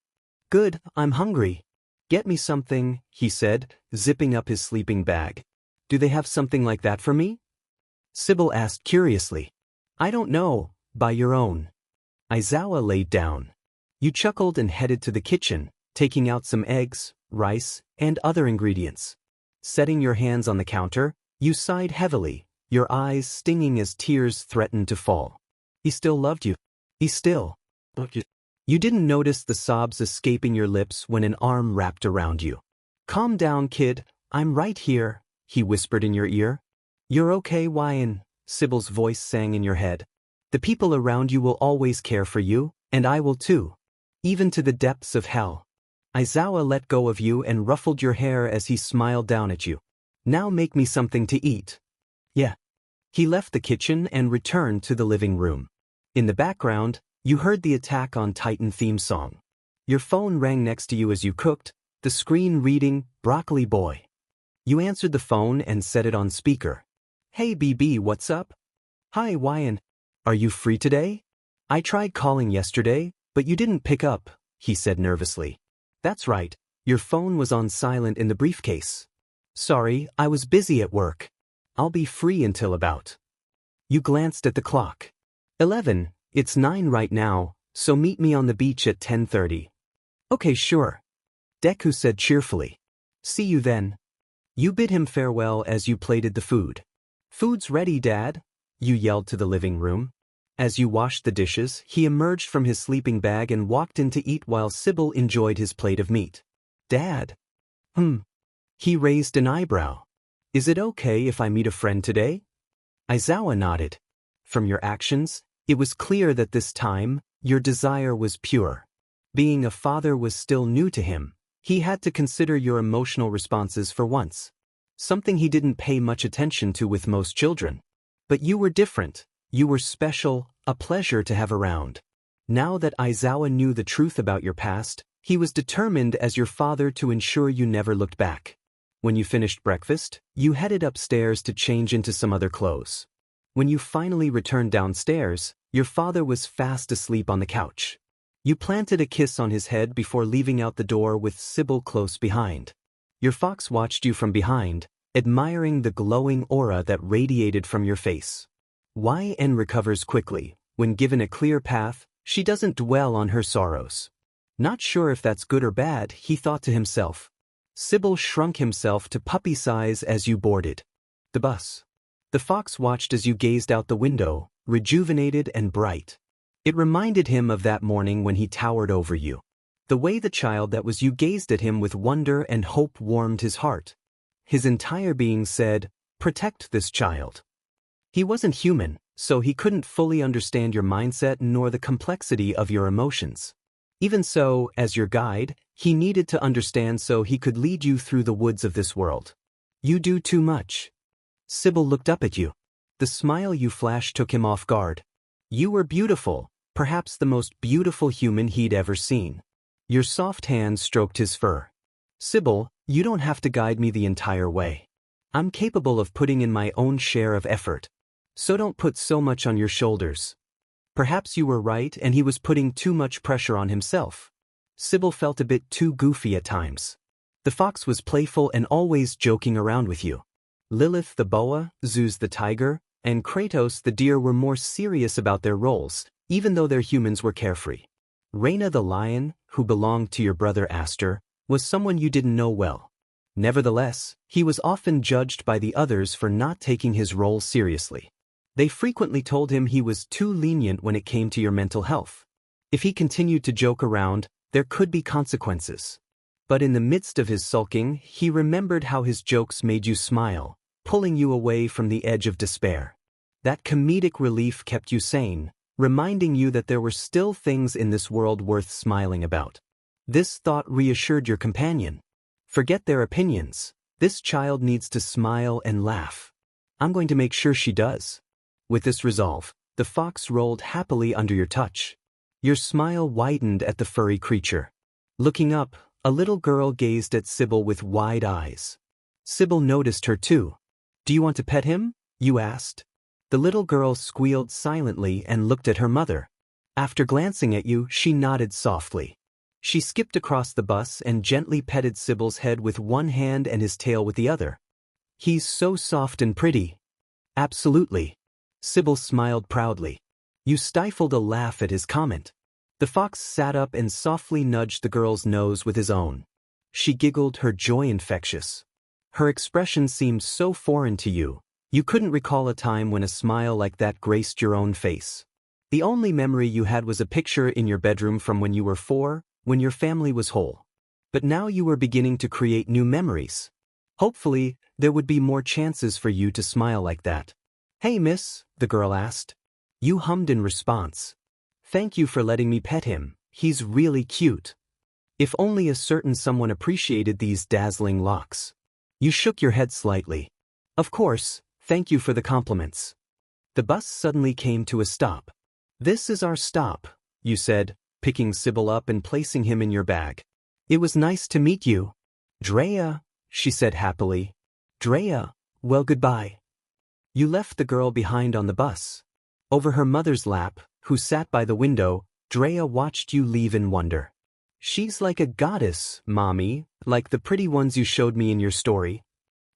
Speaker 1: Good, I'm hungry. Get me something, he said, zipping up his sleeping bag. Do they have something like that for me? Sybil asked curiously. I don't know, buy your own. Aizawa laid down. You chuckled and headed to the kitchen, taking out some eggs, rice, and other ingredients. Setting your hands on the counter, you sighed heavily, your eyes stinging as tears threatened to fall. He still loved you. He still. You didn't notice the sobs escaping your lips when an arm wrapped around you. Calm down, kid, I'm right here, he whispered in your ear. You're okay, Yenne, Sybil's voice sang in your head. The people around you will always care for you, and I will too. Even to the depths of hell. Aizawa let go of you and ruffled your hair as he smiled down at you. Now make me something to eat. Yeah. He left the kitchen and returned to the living room. In the background, you heard the Attack on Titan theme song. Your phone rang next to you as you cooked, the screen reading, Broccoli Boy. You answered the phone and set it on speaker. Hey BB, what's up? Hi Yenne. Are you free today? I tried calling yesterday, but you didn't pick up, he said nervously. That's right, your phone was on silent in the briefcase. Sorry, I was busy at work. I'll be free until about. You glanced at the clock. 11, it's 9 right now, so meet me on the beach at 10:30. Okay, sure. Deku said cheerfully. See you then. You bid him farewell as you plated the food. Food's ready, Dad, you yelled to the living room. As you washed the dishes, he emerged from his sleeping bag and walked in to eat while Sybil enjoyed his plate of meat. Dad? He raised an eyebrow. Is it okay if I meet a friend today? Aizawa nodded. From your actions, it was clear that this time, your desire was pure. Being a father was still new to him. He had to consider your emotional responses for once. Something he didn't pay much attention to with most children. But you were different. You were special, a pleasure to have around. Now that Aizawa knew the truth about your past, he was determined as your father to ensure you never looked back. When you finished breakfast, you headed upstairs to change into some other clothes. When you finally returned downstairs, your father was fast asleep on the couch. You planted a kiss on his head before leaving out the door with Sybil close behind. Your fox watched you from behind, admiring the glowing aura that radiated from your face. Yenne recovers quickly. When given a clear path, she doesn't dwell on her sorrows. Not sure if that's good or bad, he thought to himself. Sybil shrunk himself to puppy size as you boarded the bus. The fox watched as you gazed out the window, rejuvenated and bright. It reminded him of that morning when he towered over you. The way the child that was you gazed at him with wonder and hope warmed his heart. His entire being said, "Protect this child." He wasn't human, so he couldn't fully understand your mindset nor the complexity of your emotions. Even so, as your guide, he needed to understand so he could lead you through the woods of this world. You do too much. Sybil looked up at you. The smile you flashed took him off guard. You were beautiful, perhaps the most beautiful human he'd ever seen. Your soft hand stroked his fur. Sybil, you don't have to guide me the entire way. I'm capable of putting in my own share of effort. So don't put so much on your shoulders. Perhaps you were right and he was putting too much pressure on himself. Sybil felt a bit too goofy at times. The fox was playful and always joking around with you. Lilith the boa, Zeus the tiger, and Kratos the deer were more serious about their roles, even though their humans were carefree. Reyna the lion, who belonged to your brother Aster, was someone you didn't know well. Nevertheless, he was often judged by the others for not taking his role seriously. They frequently told him he was too lenient when it came to your mental health. If he continued to joke around, there could be consequences. But in the midst of his sulking, he remembered how his jokes made you smile, pulling you away from the edge of despair. That comedic relief kept you sane, reminding you that there were still things in this world worth smiling about. This thought reassured your companion. Forget their opinions. This child needs to smile and laugh. I'm going to make sure she does. With this resolve, the fox rolled happily under your touch. Your smile widened at the furry creature. Looking up, a little girl gazed at Sybil with wide eyes. Sybil noticed her too. "Do you want to pet him?" you asked. The little girl squealed silently and looked at her mother. After glancing at you, she nodded softly. She skipped across the bus and gently petted Sybil's head with one hand and his tail with the other. "He's so soft and pretty." "Absolutely." Sybil smiled proudly. You stifled a laugh at his comment. The fox sat up and softly nudged the girl's nose with his own. She giggled, her joy infectious. Her expression seemed so foreign to you. You couldn't recall a time when a smile like that graced your own face. The only memory you had was a picture in your bedroom from when you were 4, when your family was whole. But now you were beginning to create new memories. Hopefully, there would be more chances for you to smile like that. "Hey, miss," the girl asked. You hummed in response. "Thank you for letting me pet him. He's really cute." If only a certain someone appreciated these dazzling locks. You shook your head slightly. "Of course, thank you for the compliments." The bus suddenly came to a stop. "This is our stop," you said, picking Sybil up and placing him in your bag. "It was nice to meet you." "Drea," she said happily. "Drea, well, goodbye." You left the girl behind on the bus. Over her mother's lap, who sat by the window, Drea watched you leave in wonder. "She's like a goddess, Mommy, like the pretty ones you showed me in your story."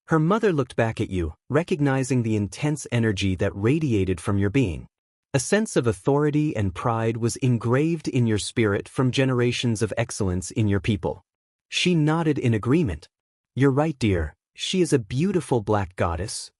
Speaker 1: Her mother looked back at you, recognizing the intense energy that radiated from your being. A sense of authority and pride was engraved in your spirit from generations of excellence in your people. She nodded in agreement. "You're right, dear, she is a beautiful black goddess."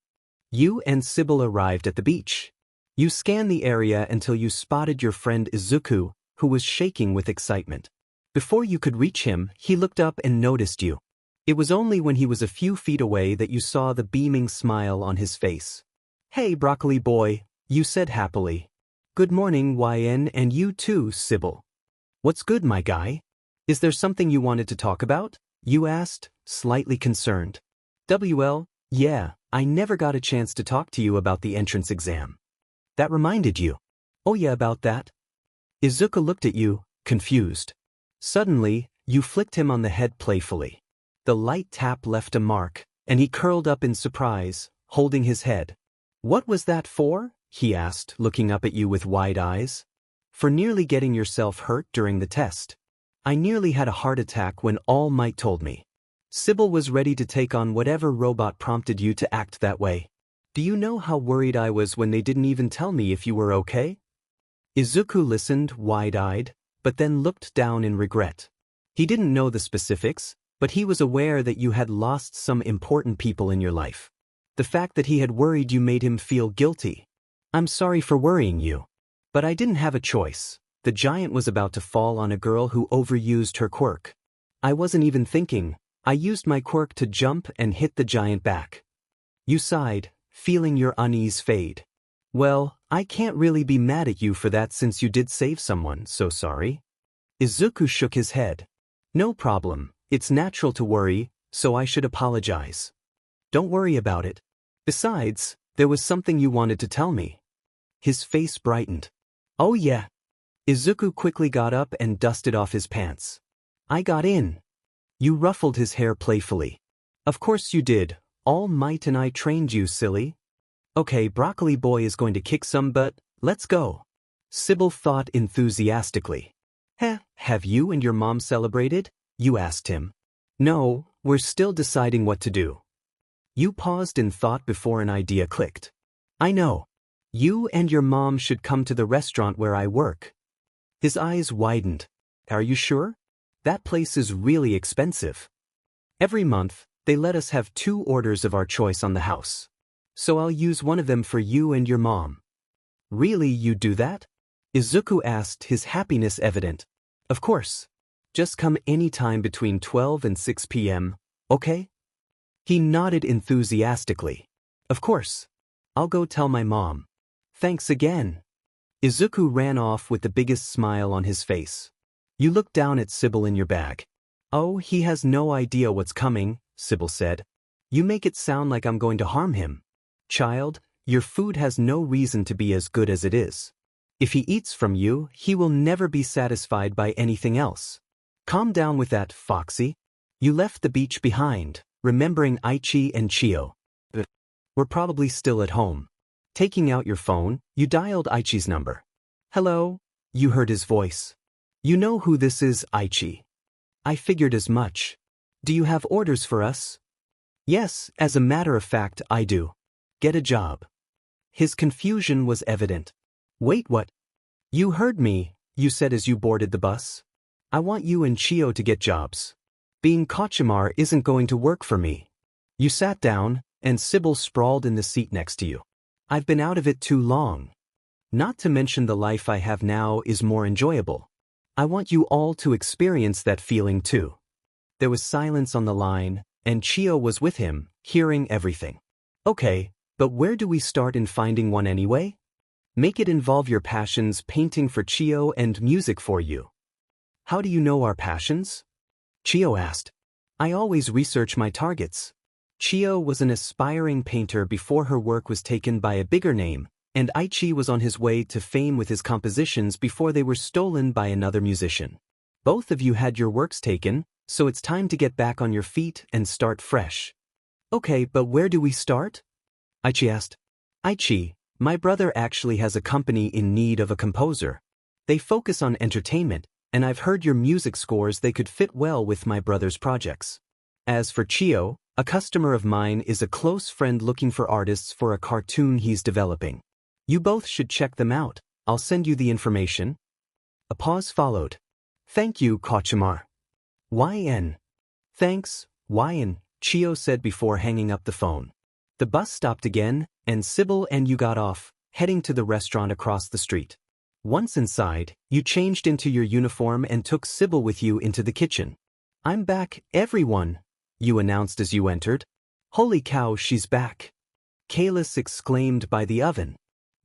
Speaker 1: You and Sybil arrived at the beach. You scanned the area until you spotted your friend Izuku, who was shaking with excitement. Before you could reach him, he looked up and noticed you. It was only when he was a few feet away that you saw the beaming smile on his face. "Hey, broccoli boy," you said happily. "Good morning, Yenne, and you too, Sybil." "What's good, my guy? Is there something you wanted to talk about?" you asked, slightly concerned. Yeah, I never got a chance to talk to you about the entrance exam." That reminded you. "Oh yeah, about that?" Izuku looked at you, confused. Suddenly, you flicked him on the head playfully. The light tap left a mark, and he curled up in surprise, holding his head. "What was that for?" he asked, looking up at you with wide eyes. "For nearly getting yourself hurt during the test. I nearly had a heart attack when All Might told me." Sybil was ready to take on whatever robot prompted you to act that way. "Do you know how worried I was when they didn't even tell me if you were okay?" Izuku listened, wide-eyed, but then looked down in regret. He didn't know the specifics, but he was aware that you had lost some important people in your life. The fact that he had worried you made him feel guilty. I'm sorry for worrying you. But I didn't have a choice. The giant was about to fall on a girl who overused her quirk. I wasn't even thinking. I used my quirk to jump and hit the giant back. You sighed, feeling your unease fade. Well, I can't really be mad at you for that since you did save someone, so sorry. Izuku shook his head. No problem, it's natural to worry, so I should apologize. Don't worry about it. Besides, there was something you wanted to tell me. His face brightened. Oh yeah. Izuku quickly got up and dusted off his pants. I got in. You ruffled his hair playfully. Of course you did, All Might and I trained you, silly. Okay, Broccoli Boy is going to kick some butt, let's go. Sybil thought enthusiastically. Heh, have you and your mom celebrated? You asked him. No, we're still deciding what to do. You paused in thought before an idea clicked. I know. You and your mom should come to the restaurant where I work. His eyes widened. Are you sure? That place is really expensive. Every month, they let us have 2 orders of our choice on the house. So I'll use one of them for you and your mom. Really, you do that? Izuku asked, his happiness evident. Of course. Just come anytime between 12 and 6 p.m., okay? He nodded enthusiastically. Of course. I'll go tell my mom. Thanks again. Izuku ran off with the biggest smile on his face. You looked down at Sybil in your bag. Oh, he has no idea what's coming, Sybil said. You make it sound like I'm going to harm him. Child, your food has no reason to be as good as it is. If he eats from you, he will never be satisfied by anything else. Calm down with that, Foxy. You left the beach behind, remembering Aichi and Chio. We're probably still at home. Taking out your phone, you dialed Aichi's number. Hello? You heard his voice. You know who this is, Aichi. I figured as much. Do you have orders for us? Yes, as a matter of fact, I do. Get a job. His confusion was evident. Wait, what? You heard me, you said as you boarded the bus. I want you and Chio to get jobs. Being Kachimar isn't going to work for me. You sat down, and Sybil sprawled in the seat next to you. I've been out of it too long. Not to mention the life I have now is more enjoyable. I want you all to experience that feeling too. There was silence on the line, and Chio was with him, hearing everything. Okay, but where do we start in finding one anyway? Make it involve your passions, painting for Chio and music for you. How do you know our passions? Chio asked. I always research my targets. Chio was an aspiring painter before her work was taken by a bigger name, and Aichi was on his way to fame with his compositions before they were stolen by another musician. Both of you had your works taken, so it's time to get back on your feet and start fresh. Okay, but where do we start? Aichi asked. Aichi, my brother actually has a company in need of a composer. They focus on entertainment, and I've heard your music scores they could fit well with my brother's projects. As for Chio, a customer of mine is a close friend looking for artists for a cartoon he's developing. You both should check them out. I'll send you the information. A pause followed. Thank you, Kachimar. Yenne. Thanks, Yenne, Chio said before hanging up the phone. The bus stopped again, and Sybil and you got off, heading to the restaurant across the street. Once inside, you changed into your uniform and took Sybil with you into the kitchen. I'm back, everyone, you announced as you entered. Holy cow, she's back. Kalis exclaimed by the oven.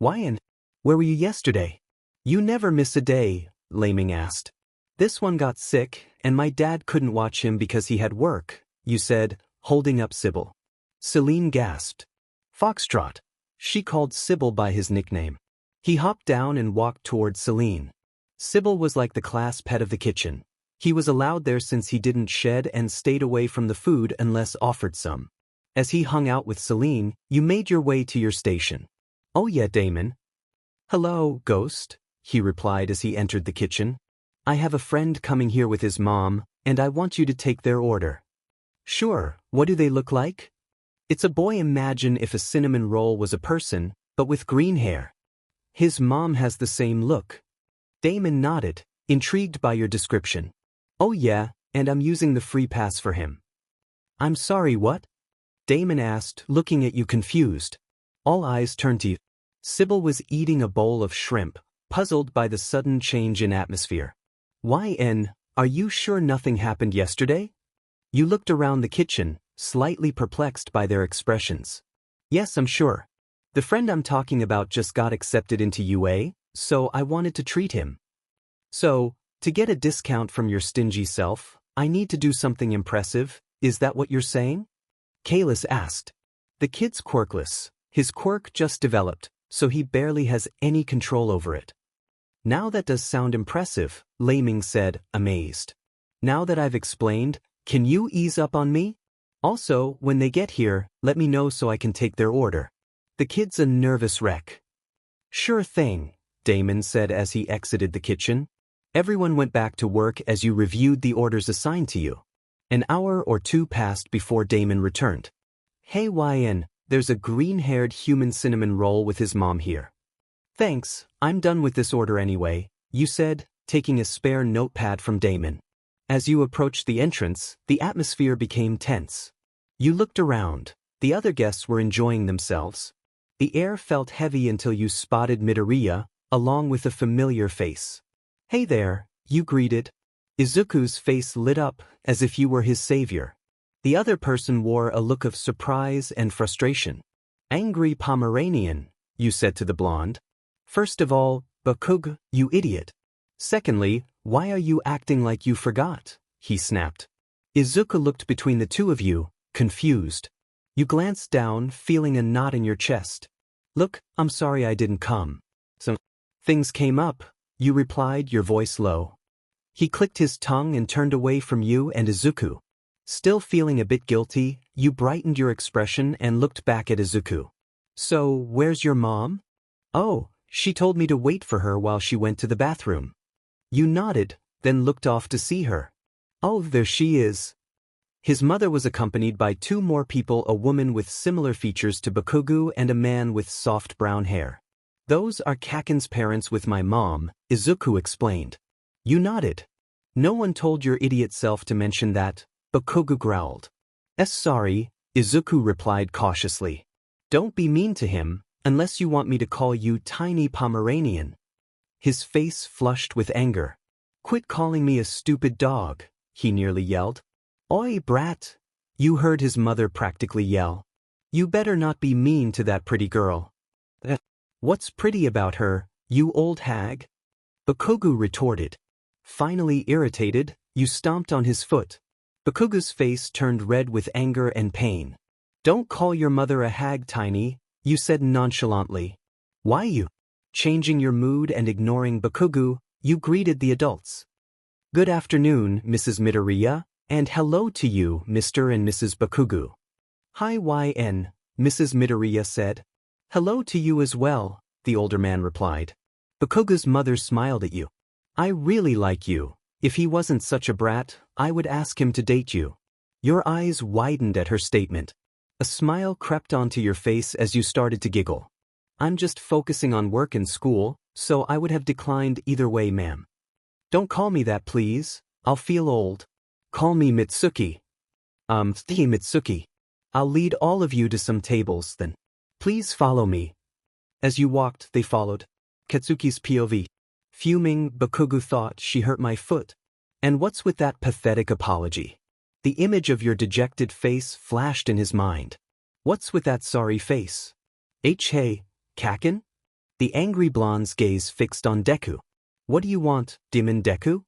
Speaker 1: Yenne, where were you yesterday? You never miss a day, Laming asked. This one got sick, and my dad couldn't watch him because he had work, you said, holding up Sybil. Celine gasped. Foxtrot. She called Sybil by his nickname. He hopped down and walked toward Celine. Sybil was like the class pet of the kitchen. He was allowed there since he didn't shed and stayed away from the food unless offered some. As he hung out with Celine, you made your way to your station. Oh yeah, Damon. Hello, Ghost, he replied as he entered the kitchen. I have a friend coming here with his mom, and I want you to take their order. Sure, what do they look like? It's a boy. Imagine if a cinnamon roll was a person, but with green hair. His mom has the same look. Damon nodded, intrigued by your description. Oh yeah, and I'm using the free pass for him. I'm sorry, what? Damon asked, looking at you confused. All eyes turned to you. Sybil was eating a bowl of shrimp, puzzled by the sudden change in atmosphere. Yn, are you sure nothing happened yesterday? You looked around the kitchen, slightly perplexed by their expressions. Yes, I'm sure. The friend I'm talking about just got accepted into UA, so I wanted to treat him. So, to get a discount from your stingy self, I need to do something impressive, is that what you're saying? Kalis asked. The kid's quirkless, his quirk just developed, so he barely has any control over it. Now that does sound impressive, Laming said, amazed. Now that I've explained, can you ease up on me? Also, when they get here, let me know so I can take their order. The kid's a nervous wreck. Sure thing, Damon said as he exited the kitchen. Everyone went back to work as you reviewed the orders assigned to you. An hour or two passed before Damon returned. Hey Yn, there's a green-haired human cinnamon roll with his mom here. Thanks, I'm done with this order anyway, you said, taking a spare notepad from Damon. As you approached the entrance, the atmosphere became tense. You looked around. The other guests were enjoying themselves. The air felt heavy until you spotted Midoriya, along with a familiar face. Hey there, you greeted. Izuku's face lit up, as if you were his savior. The other person wore a look of surprise and frustration. Angry Pomeranian, you said to the blonde. First of all, Bakugo, you idiot. Secondly, why are you acting like you forgot? He snapped. Izuku looked between the two of you, confused. You glanced down, feeling a knot in your chest. Look, I'm sorry I didn't come. So, things came up, you replied, your voice low. He clicked his tongue and turned away from you and Izuku. Still feeling a bit guilty, you brightened your expression and looked back at Izuku. So, where's your mom? Oh, she told me to wait for her while she went to the bathroom. You nodded, then looked off to see her. Oh, there she is. His mother was accompanied by two more people, a woman with similar features to Bakugo and a man with soft brown hair. Those are Kaken's parents with my mom, Izuku explained. You nodded. No one told your idiot self to mention that, Bakugo growled. Sorry, Izuku replied cautiously. Don't be mean to him, unless you want me to call you Tiny Pomeranian. His face flushed with anger. Quit calling me a stupid dog, he nearly yelled. Oi, brat! You heard his mother practically yell. You better not be mean to that pretty girl. What's pretty about her, you old hag? Bakugo retorted. Finally irritated, you stomped on his foot. Bakugo's face turned red with anger and pain. Don't call your mother a hag, Tiny, you said nonchalantly. Why you? Changing your mood and ignoring Bakugo, you greeted the adults. Good afternoon, Mrs. Midoriya, and hello to you, Mr. and Mrs. Bakugo. Hi Yn, Mrs. Midoriya said. Hello to you as well, the older man replied. Bakugo's mother smiled at you. I really like you. If he wasn't such a brat, I would ask him to date you. Your eyes widened at her statement. A smile crept onto your face as you started to giggle. I'm just focusing on work and school, so I would have declined either way, ma'am. Don't call me that, please. I'll feel old. Call me Mitsuki. Mitsuki. I'll lead all of you to some tables, then. Please follow me. As you walked, they followed. Katsuki's POV. Fuming, Bakugo thought she hurt my foot. And what's with that pathetic apology? The image of your dejected face flashed in his mind. What's with that sorry face? Hey, Kaken? The angry blonde's gaze fixed on Deku. What do you want, Demon Deku?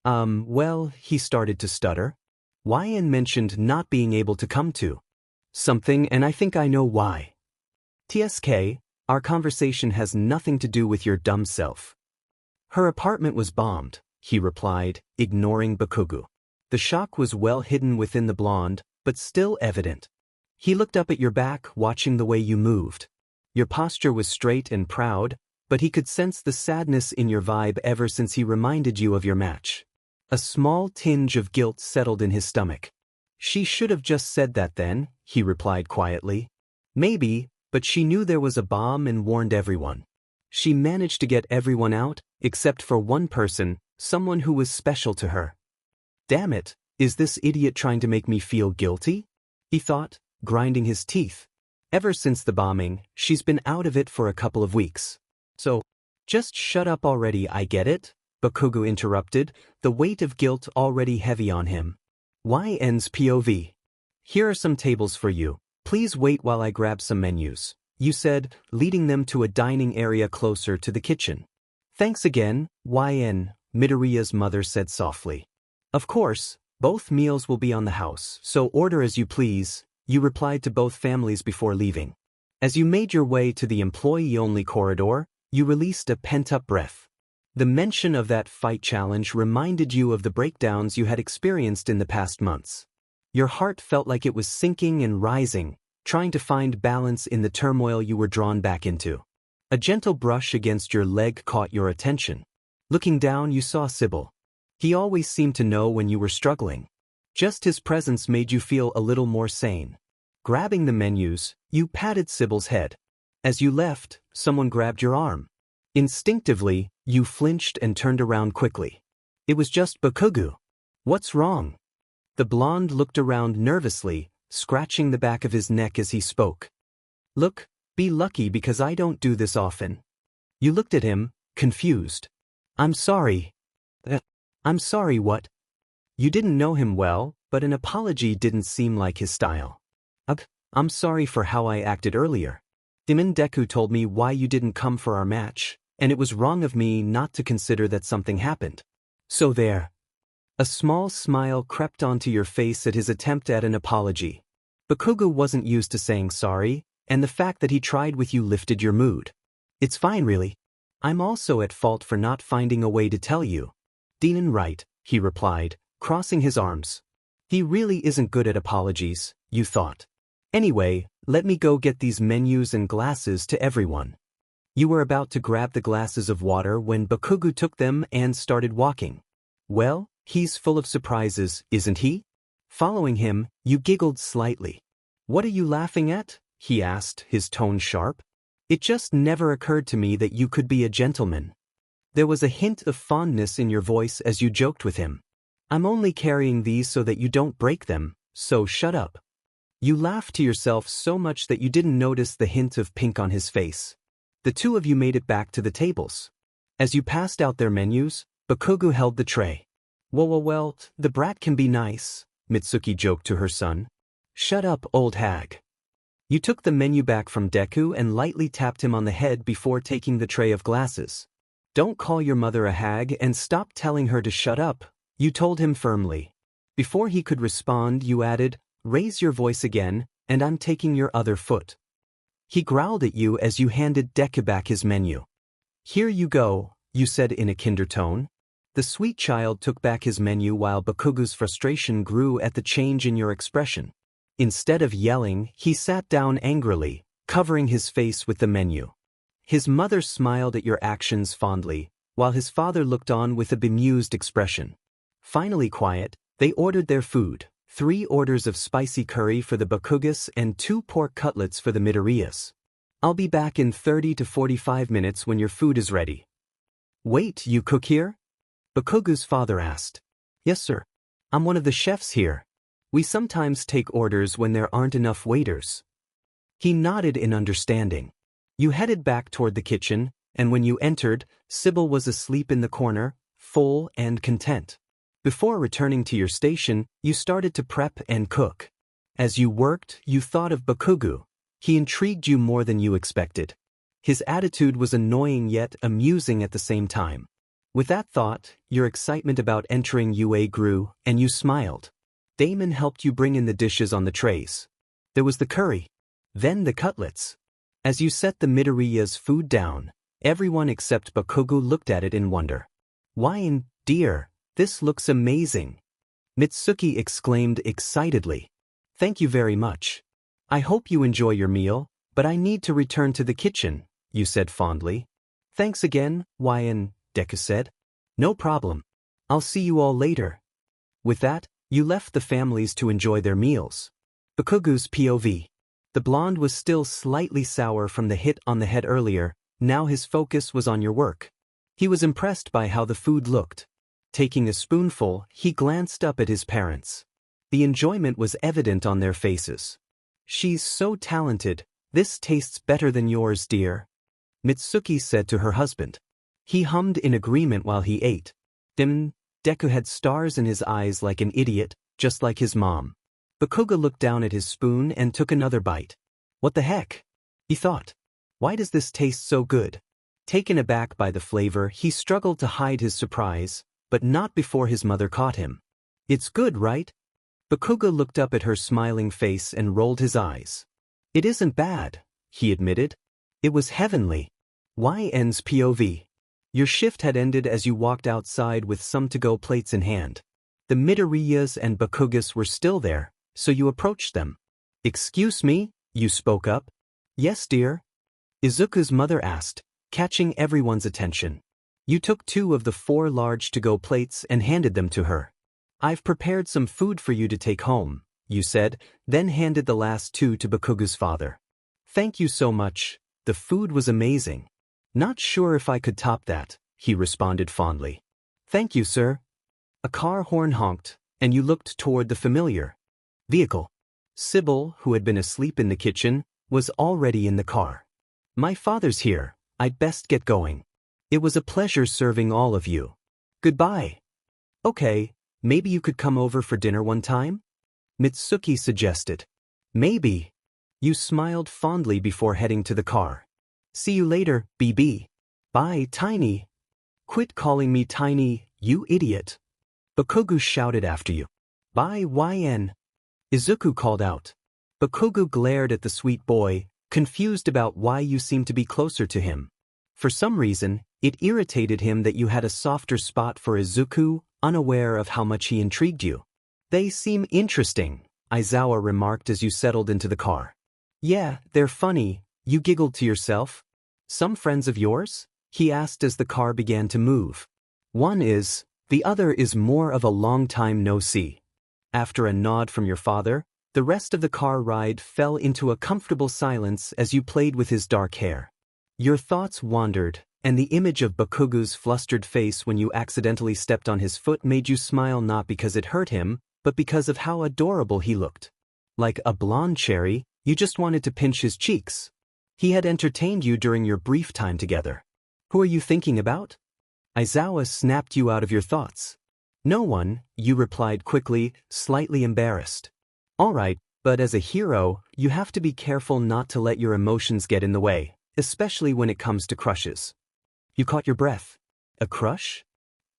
Speaker 1: Well, he started to stutter. Yn mentioned not being able to come to something, and I think I know why. TSK, our conversation has nothing to do with your dumb self. Her apartment was bombed, he replied, ignoring Bakugo. The shock was well hidden within the blonde, but still evident. He looked up at your back, watching the way you moved. Your posture was straight and proud, but he could sense the sadness in your vibe ever since he reminded you of your match. A small tinge of guilt settled in his stomach. She should have just said that then, he replied quietly. Maybe, but she knew there was a bomb and warned everyone. She managed to get everyone out, except for one person, someone who was special to her. Damn it, is this idiot trying to make me feel guilty? He thought, grinding his teeth. Ever since the bombing, she's been out of it for a couple of weeks. So, just shut up already, I get it, Bakugo interrupted, the weight of guilt already heavy on him. Yenne's POV. Here are some tables for you. Please wait while I grab some menus, you said, leading them to a dining area closer to the kitchen. Thanks again, Yenne, Midoriya's mother said softly. Of course, both meals will be on the house, so order as you please, you replied to both families before leaving. As you made your way to the employee-only corridor, you released a pent-up breath. The mention of that fight challenge reminded you of the breakdowns you had experienced in the past months. Your heart felt like it was sinking and rising, trying to find balance in the turmoil you were drawn back into. A gentle brush against your leg caught your attention. Looking down, you saw Sybil. He always seemed to know when you were struggling. Just his presence made you feel a little more sane. Grabbing the menus, you patted Sybil's head. As you left, someone grabbed your arm. Instinctively, you flinched and turned around quickly. It was just Bakugo. What's wrong? The blonde looked around nervously, scratching the back of his neck as he spoke. Look, be lucky because I don't do this often. You looked at him, confused. I'm sorry. I'm sorry what? You didn't know him well, but an apology didn't seem like his style. I'm sorry for how I acted earlier. Deku told me why you didn't come for our match, and it was wrong of me not to consider that something happened. So there. A small smile crept onto your face at his attempt at an apology. Bakugo wasn't used to saying sorry, and the fact that he tried with you lifted your mood. It's fine really. I'm also at fault for not finding a way to tell you. Right, he replied, crossing his arms. He really isn't good at apologies, you thought. Anyway, let me go get these menus and glasses to everyone. You were about to grab the glasses of water when Bakugo took them and started walking. Well, he's full of surprises, isn't he? Following him, you giggled slightly. What are you laughing at? He asked, his tone sharp. It just never occurred to me that you could be a gentleman. There was a hint of fondness in your voice as you joked with him. I'm only carrying these so that you don't break them, so shut up. You laughed to yourself so much that you didn't notice the hint of pink on his face. The two of you made it back to the tables. As you passed out their menus, Bakugo held the tray. Well, the brat can be nice, Mitsuki joked to her son. Shut up, old hag. You took the menu back from Deku and lightly tapped him on the head before taking the tray of glasses. Don't call your mother a hag and stop telling her to shut up, you told him firmly. Before he could respond, you added, raise your voice again, and I'm taking your other foot. He growled at you as you handed Deku back his menu. Here you go, you said in a kinder tone. The sweet child took back his menu while Bakugo's frustration grew at the change in your expression. Instead of yelling, he sat down angrily, covering his face with the menu. His mother smiled at your actions fondly, while his father looked on with a bemused expression. Finally quiet, they ordered their food, 3 orders of spicy curry for the Bakugas and 2 pork cutlets for the Midoriyas. I'll be back in 30 to 45 minutes when your food is ready. Wait, you cook here? Bakugo's father asked. Yes, sir. I'm one of the chefs here. We sometimes take orders when there aren't enough waiters. He nodded in understanding. You headed back toward the kitchen, and when you entered, Sybil was asleep in the corner, full and content. Before returning to your station, you started to prep and cook. As you worked, you thought of Bakugo. He intrigued you more than you expected. His attitude was annoying yet amusing at the same time. With that thought, your excitement about entering UA grew, and you smiled. Damon helped you bring in the dishes on the trays. There was the curry. Then the cutlets. As you set the Midoriya's food down, everyone except Bakugo looked at it in wonder. Why, dear, this looks amazing. Mitsuki exclaimed excitedly. Thank you very much. I hope you enjoy your meal, but I need to return to the kitchen, you said fondly. Thanks again, Yenne, Deku said. No problem. I'll see you all later. With that, you left the families to enjoy their meals. Bakugo's POV. The blonde was still slightly sour from the hit on the head earlier, now his focus was on your work. He was impressed by how the food looked. Taking a spoonful, he glanced up at his parents. The enjoyment was evident on their faces. She's so talented. This tastes better than yours, dear, Mitsuki said to her husband. He hummed in agreement while he ate. Deku had stars in his eyes like an idiot, just like his mom. Bakugo looked down at his spoon and took another bite. What the heck? He thought. Why does this taste so good? Taken aback by the flavor, he struggled to hide his surprise, but not before his mother caught him. It's good, right? Bakugo looked up at her smiling face and rolled his eyes. It isn't bad, he admitted. It was heavenly. Yenne's POV. Your shift had ended as you walked outside with some to-go plates in hand. The Midoriyas and Bakugas were still there, so you approached them. Excuse me, you spoke up. Yes, dear? Izuku's mother asked, catching everyone's attention. You took 2 of the 4 large to-go plates and handed them to her. I've prepared some food for you to take home, you said, then handed the last 2 to Bakugo's father. Thank you so much, the food was amazing. Not sure if I could top that, he responded fondly. Thank you, sir. A car horn honked, and you looked toward the familiar vehicle. Sybil, who had been asleep in the kitchen, was already in the car. My father's here, I'd best get going. It was a pleasure serving all of you. Goodbye. Okay, maybe you could come over for dinner one time? Mitsuki suggested. Maybe. You smiled fondly before heading to the car. See you later, BB. Bye, Tiny. Quit calling me Tiny, you idiot. Bakugo shouted after you. Bye, Yenne. Izuku called out. Bakugo glared at the sweet boy, confused about why you seemed to be closer to him. For some reason, it irritated him that you had a softer spot for Izuku, unaware of how much he intrigued you. They seem interesting, Aizawa remarked as you settled into the car. Yeah, they're funny, you giggled to yourself. Some friends of yours? He asked as the car began to move. One is, the other is more of a long time no see. After a nod from your father, the rest of the car ride fell into a comfortable silence as you played with his dark hair. Your thoughts wandered, and the image of Bakugo's flustered face when you accidentally stepped on his foot made you smile not because it hurt him, but because of how adorable he looked. Like a blonde cherry, you just wanted to pinch his cheeks. He had entertained you during your brief time together. Who are you thinking about? Aizawa snapped you out of your thoughts. No one, you replied quickly, slightly embarrassed. All right, but as a hero, you have to be careful not to let your emotions get in the way, especially when it comes to crushes. You caught your breath. A crush?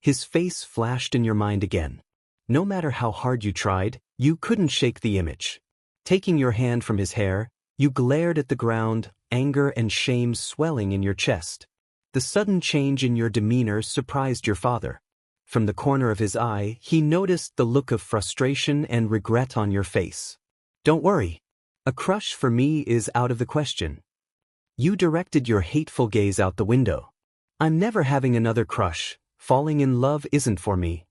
Speaker 1: His face flashed in your mind again. No matter how hard you tried, you couldn't shake the image. Taking your hand from his hair, you glared at the ground, anger and shame swelling in your chest. The sudden change in your demeanor surprised your father. From the corner of his eye, he noticed the look of frustration and regret on your face. Don't worry. A crush for me is out of the question. You directed your hateful gaze out the window. I'm never having another crush. Falling in love isn't for me.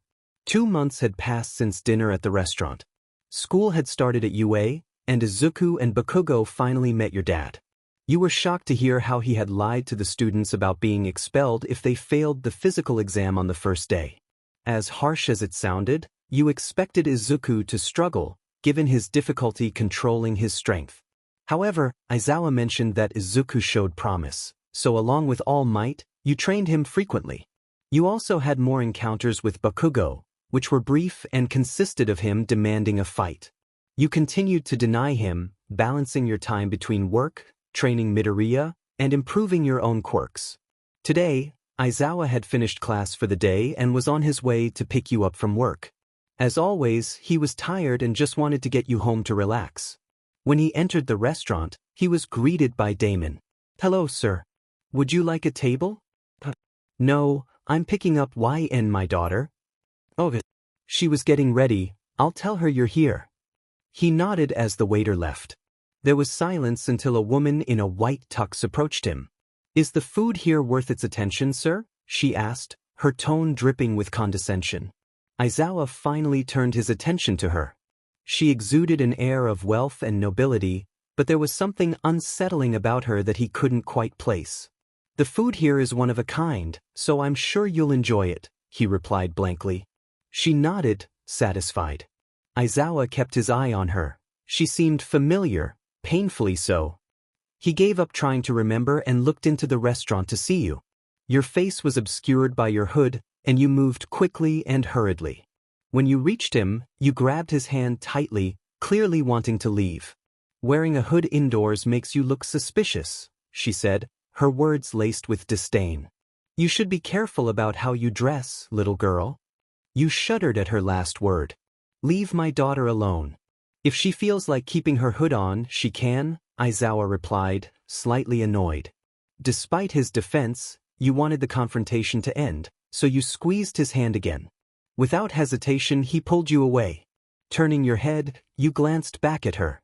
Speaker 1: 2 months had passed since dinner at the restaurant. School had started at UA, and Izuku and Bakugo finally met your dad. You were shocked to hear how he had lied to the students about being expelled if they failed the physical exam on the first day. As harsh as it sounded, you expected Izuku to struggle, given his difficulty controlling his strength. However, Aizawa mentioned that Izuku showed promise, so along with all might, you trained him frequently. You also had more encounters with Bakugo, which were brief and consisted of him demanding a fight. You continued to deny him, balancing your time between work, training Midoriya, and improving your own quirks. Today, Aizawa had finished class for the day and was on his way to pick you up from work. As always, he was tired and just wanted to get you home to relax. When he entered the restaurant, he was greeted by Damon. Hello, sir. Would you like a table? No, I'm picking up Yenne, my daughter. Oh, she was getting ready. I'll tell her you're here. He nodded as the waiter left. There was silence until a woman in a white tux approached him. Is the food here worth its attention, sir? She asked, her tone dripping with condescension. Aizawa finally turned his attention to her. She exuded an air of wealth and nobility, but there was something unsettling about her that he couldn't quite place. The food here is one of a kind, so I'm sure you'll enjoy it, he replied blankly. She nodded, satisfied. Aizawa kept his eye on her. She seemed familiar, Painfully so. He gave up trying to remember and looked into the restaurant to see you. Your face was obscured by your hood, and you moved quickly and hurriedly. When you reached him, you grabbed his hand tightly, clearly wanting to leave. Wearing a hood indoors makes you look suspicious, she said, her words laced with disdain. You should be careful about how you dress, little girl. You shuddered at her last word. Leave my daughter alone. If she feels like keeping her hood on, she can, Aizawa replied, slightly annoyed. Despite his defense, you wanted the confrontation to end, so you squeezed his hand again. Without hesitation, he pulled you away. Turning your head, you glanced back at her.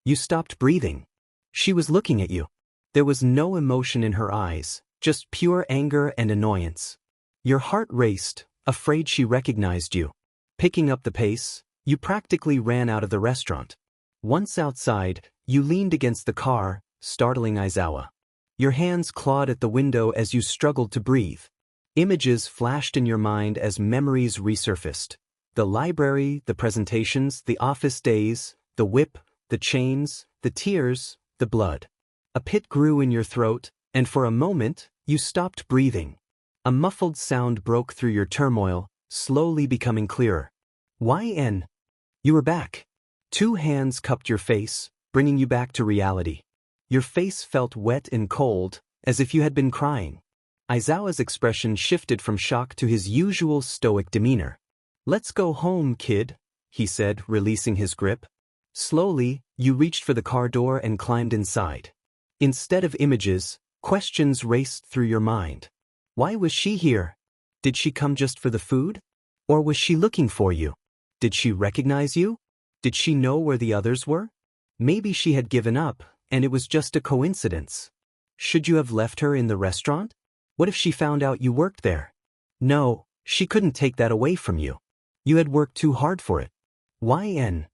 Speaker 1: You stopped breathing. She was looking at you. There was no emotion in her eyes, just pure anger and annoyance. Your heart raced, afraid she recognized you. Picking up the pace, you practically ran out of the restaurant. Once outside, you leaned against the car, startling Aizawa. Your hands clawed at the window as you struggled to breathe. Images flashed in your mind as memories resurfaced. The library, the presentations, the office days, the whip, the chains, the tears, the blood. A pit grew in your throat, and for a moment, you stopped breathing. A muffled sound broke through your turmoil, slowly becoming clearer. Yenne. You were back. Two hands cupped your face, bringing you back to reality. Your face felt wet and cold, as if you had been crying. Aizawa's expression shifted from shock to his usual stoic demeanor. Let's go home, kid, he said, releasing his grip. Slowly, you reached for the car door and climbed inside. Instead of images, questions raced through your mind. Why was she here? Did she come just for the food? Or was she looking for you? Did she recognize you? Did she know where the others were? Maybe she had given up, and it was just a coincidence. Should you have left her in the restaurant? What if she found out you worked there? No, she couldn't take that away from you. You had worked too hard for it. Yenne.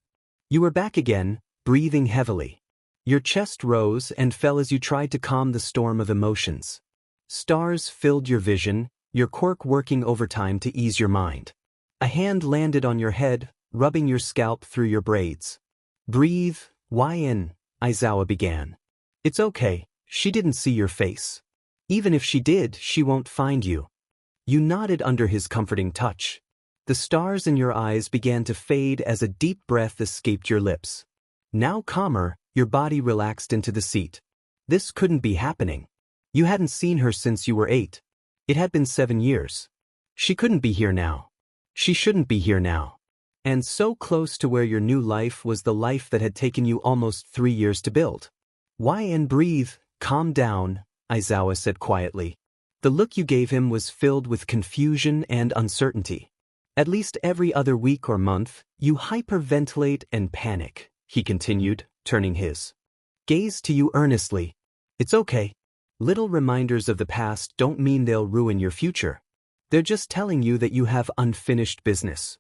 Speaker 1: You were back again, breathing heavily. Your chest rose and fell as you tried to calm the storm of emotions. Stars filled your vision, your quirk working overtime to ease your mind. A hand landed on your head, rubbing your scalp through your braids. Breathe, Yenne, Aizawa began. It's okay, she didn't see your face. Even if she did, she won't find you. You nodded under his comforting touch. The stars in your eyes began to fade as a deep breath escaped your lips. Now calmer, your body relaxed into the seat. This couldn't be happening. You hadn't seen her since you were 8. It had been 7 years. She couldn't be here now. She shouldn't be here now. And so close to where your new life was the life that had taken you almost 3 years to build. Yenne, breathe, calm down, Aizawa said quietly. The look you gave him was filled with confusion and uncertainty. At least every other week or month, you hyperventilate and panic, he continued, turning his gaze to you earnestly. It's okay. Little reminders of the past don't mean they'll ruin your future. They're just telling you that you have unfinished business.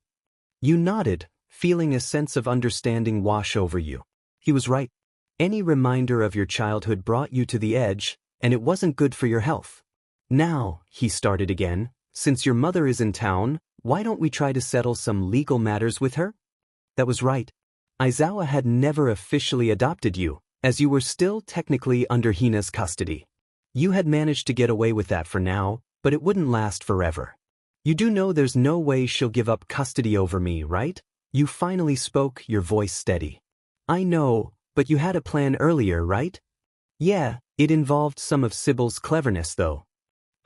Speaker 1: You nodded, feeling a sense of understanding wash over you. He was right. Any reminder of your childhood brought you to the edge, and it wasn't good for your health. Now, he started again, since your mother is in town, why don't we try to settle some legal matters with her? That was right. Aizawa had never officially adopted you, as you were still technically under Hina's custody. You had managed to get away with that for now, but it wouldn't last forever. You do know there's no way she'll give up custody over me, right? You finally spoke, your voice steady. I know, but you had a plan earlier, right? Yeah, it involved some of Sybil's cleverness though.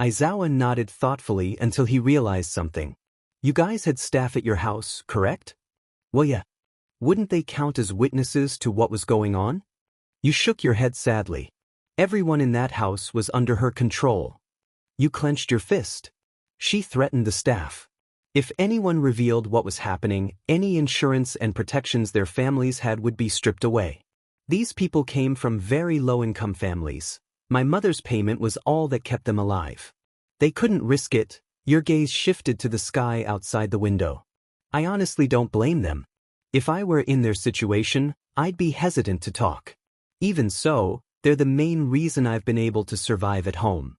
Speaker 1: Aizawa nodded thoughtfully until he realized something. You guys had staff at your house, correct? Well, yeah. Wouldn't they count as witnesses to what was going on? You shook your head sadly. Everyone in that house was under her control. You clenched your fist. She threatened the staff. If anyone revealed what was happening, any insurance and protections their families had would be stripped away. These people came from very low-income families. My mother's payment was all that kept them alive. They couldn't risk it. Your gaze shifted to the sky outside the window. I honestly don't blame them. If I were in their situation, I'd be hesitant to talk. Even so, they're the main reason I've been able to survive at home.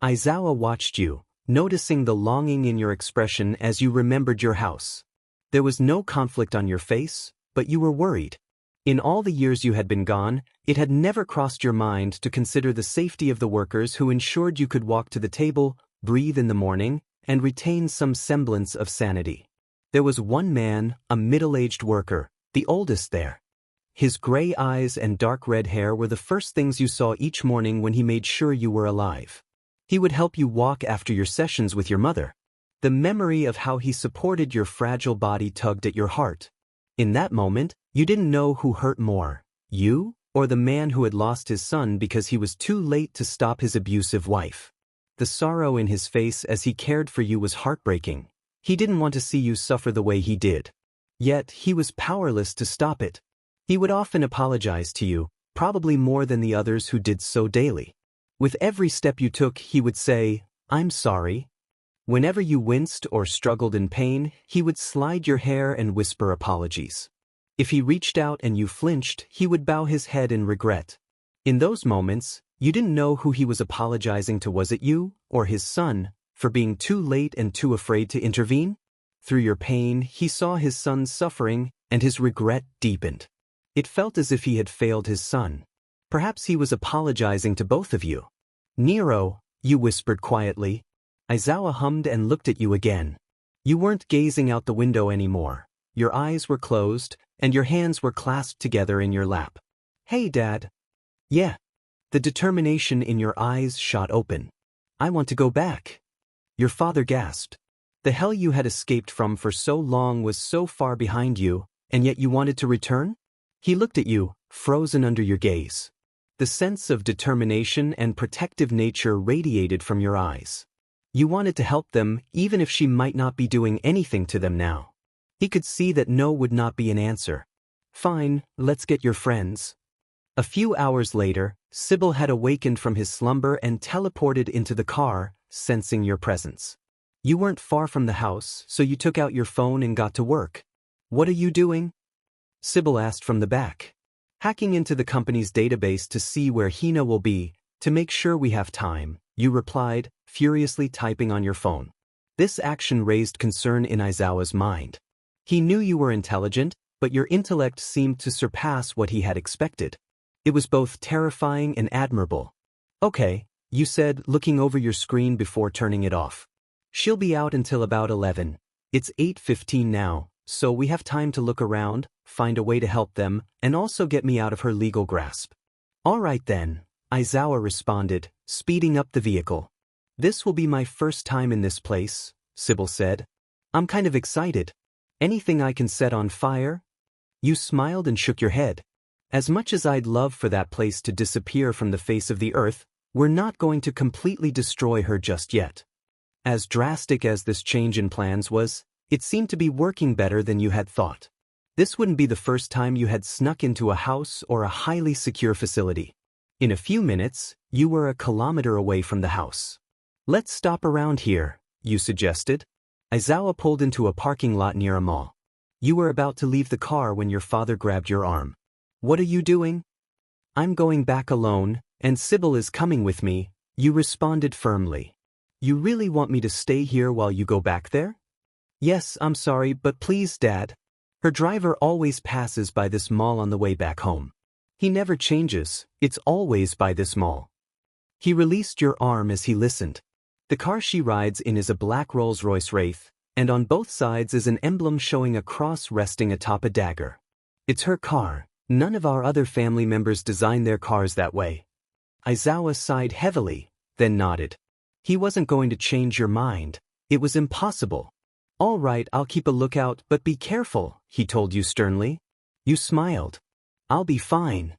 Speaker 1: Aizawa watched you, noticing the longing in your expression as you remembered your house. There was no conflict on your face, but you were worried. In all the years you had been gone, it had never crossed your mind to consider the safety of the workers who ensured you could walk to the table, breathe in the morning, and retain some semblance of sanity. There was one man, a middle-aged worker, the oldest there. His gray eyes and dark red hair were the first things you saw each morning when he made sure you were alive. He would help you walk after your sessions with your mother. The memory of how he supported your fragile body tugged at your heart. In that moment, you didn't know who hurt more, you or the man who had lost his son because he was too late to stop his abusive wife. The sorrow in his face as he cared for you was heartbreaking. He didn't want to see you suffer the way he did. Yet, he was powerless to stop it. He would often apologize to you, probably more than the others who did so daily. With every step you took, he would say, "I'm sorry." Whenever you winced or struggled in pain, he would slide your hair and whisper apologies. If he reached out and you flinched, he would bow his head in regret. In those moments, you didn't know who he was apologizing to. Was it you, or his son, for being too late and too afraid to intervene? Through your pain, he saw his son's suffering, and his regret deepened. It felt as if he had failed his son. Perhaps he was apologizing to both of you. "Nero," you whispered quietly. Aizawa hummed and looked at you again. You weren't gazing out the window anymore. Your eyes were closed, and your hands were clasped together in your lap. "Hey, Dad." "Yeah." The determination in your eyes shot open. "I want to go back." Your father gasped. The hell you had escaped from for so long was so far behind you, and yet you wanted to return? He looked at you, frozen under your gaze. The sense of determination and protective nature radiated from your eyes. You wanted to help them, even if she might not be doing anything to them now. He could see that no would not be an answer. "Fine, let's get your friends." A few hours later, Sybil had awakened from his slumber and teleported into the car, sensing your presence. You weren't far from the house, so you took out your phone and got to work. "What are you doing?" Sybil asked from the back. "Hacking into the company's database to see where Hina will be, to make sure we have time," you replied, furiously typing on your phone. This action raised concern in Aizawa's mind. He knew you were intelligent, but your intellect seemed to surpass what he had expected. It was both terrifying and admirable. "Okay," you said, looking over your screen before turning it off. "She'll be out until about 11. It's 8:15 now, so we have time to look around, find a way to help them, and also get me out of her legal grasp." "All right then," Aizawa responded, speeding up the vehicle. "This will be my first time in this place," Sybil said. "I'm kind of excited. Anything I can set on fire?" You smiled and shook your head. "As much as I'd love for that place to disappear from the face of the earth, we're not going to completely destroy her just yet." As drastic as this change in plans was, it seemed to be working better than you had thought. This wouldn't be the first time you had snuck into a house or a highly secure facility. In a few minutes, you were a kilometer away from the house. "Let's stop around here," you suggested. Aizawa pulled into a parking lot near a mall. You were about to leave the car when your father grabbed your arm. "What are you doing?" "I'm going back alone, and Sybil is coming with me," you responded firmly. "You really want me to stay here while you go back there?" "Yes, I'm sorry, but please, Dad. Her driver always passes by this mall on the way back home. He never changes, it's always by this mall." He released your arm as he listened. The car she rides in is a black Rolls-Royce Wraith, and on both sides is an emblem showing a cross resting atop a dagger. It's her car. None of our other family members design their cars that way. Aizawa sighed heavily, then nodded. He wasn't going to change your mind. It was impossible. "All right, I'll keep a lookout, but be careful," he told you sternly. You smiled. "I'll be fine."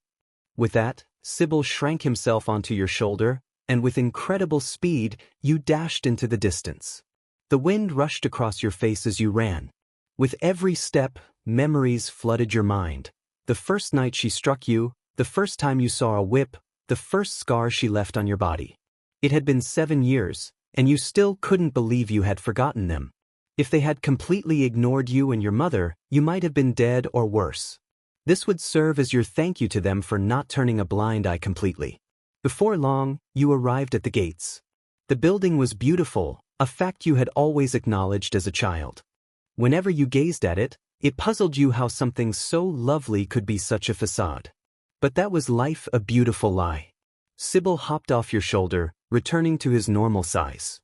Speaker 1: With that, Sybil shrank himself onto your shoulder, and with incredible speed, you dashed into the distance. The wind rushed across your face as you ran. With every step, memories flooded your mind. The first night she struck you, the first time you saw a whip, the first scar she left on your body. It had been 7 years, and you still couldn't believe you had forgotten them. If they had completely ignored you and your mother, you might have been dead or worse. This would serve as your thank you to them for not turning a blind eye completely. Before long, you arrived at the gates. The building was beautiful, a fact you had always acknowledged as a child. Whenever you gazed at it, It puzzled you how something so lovely could be such a facade. But that was life, a beautiful lie. Sybil hopped off your shoulder, returning to his normal size.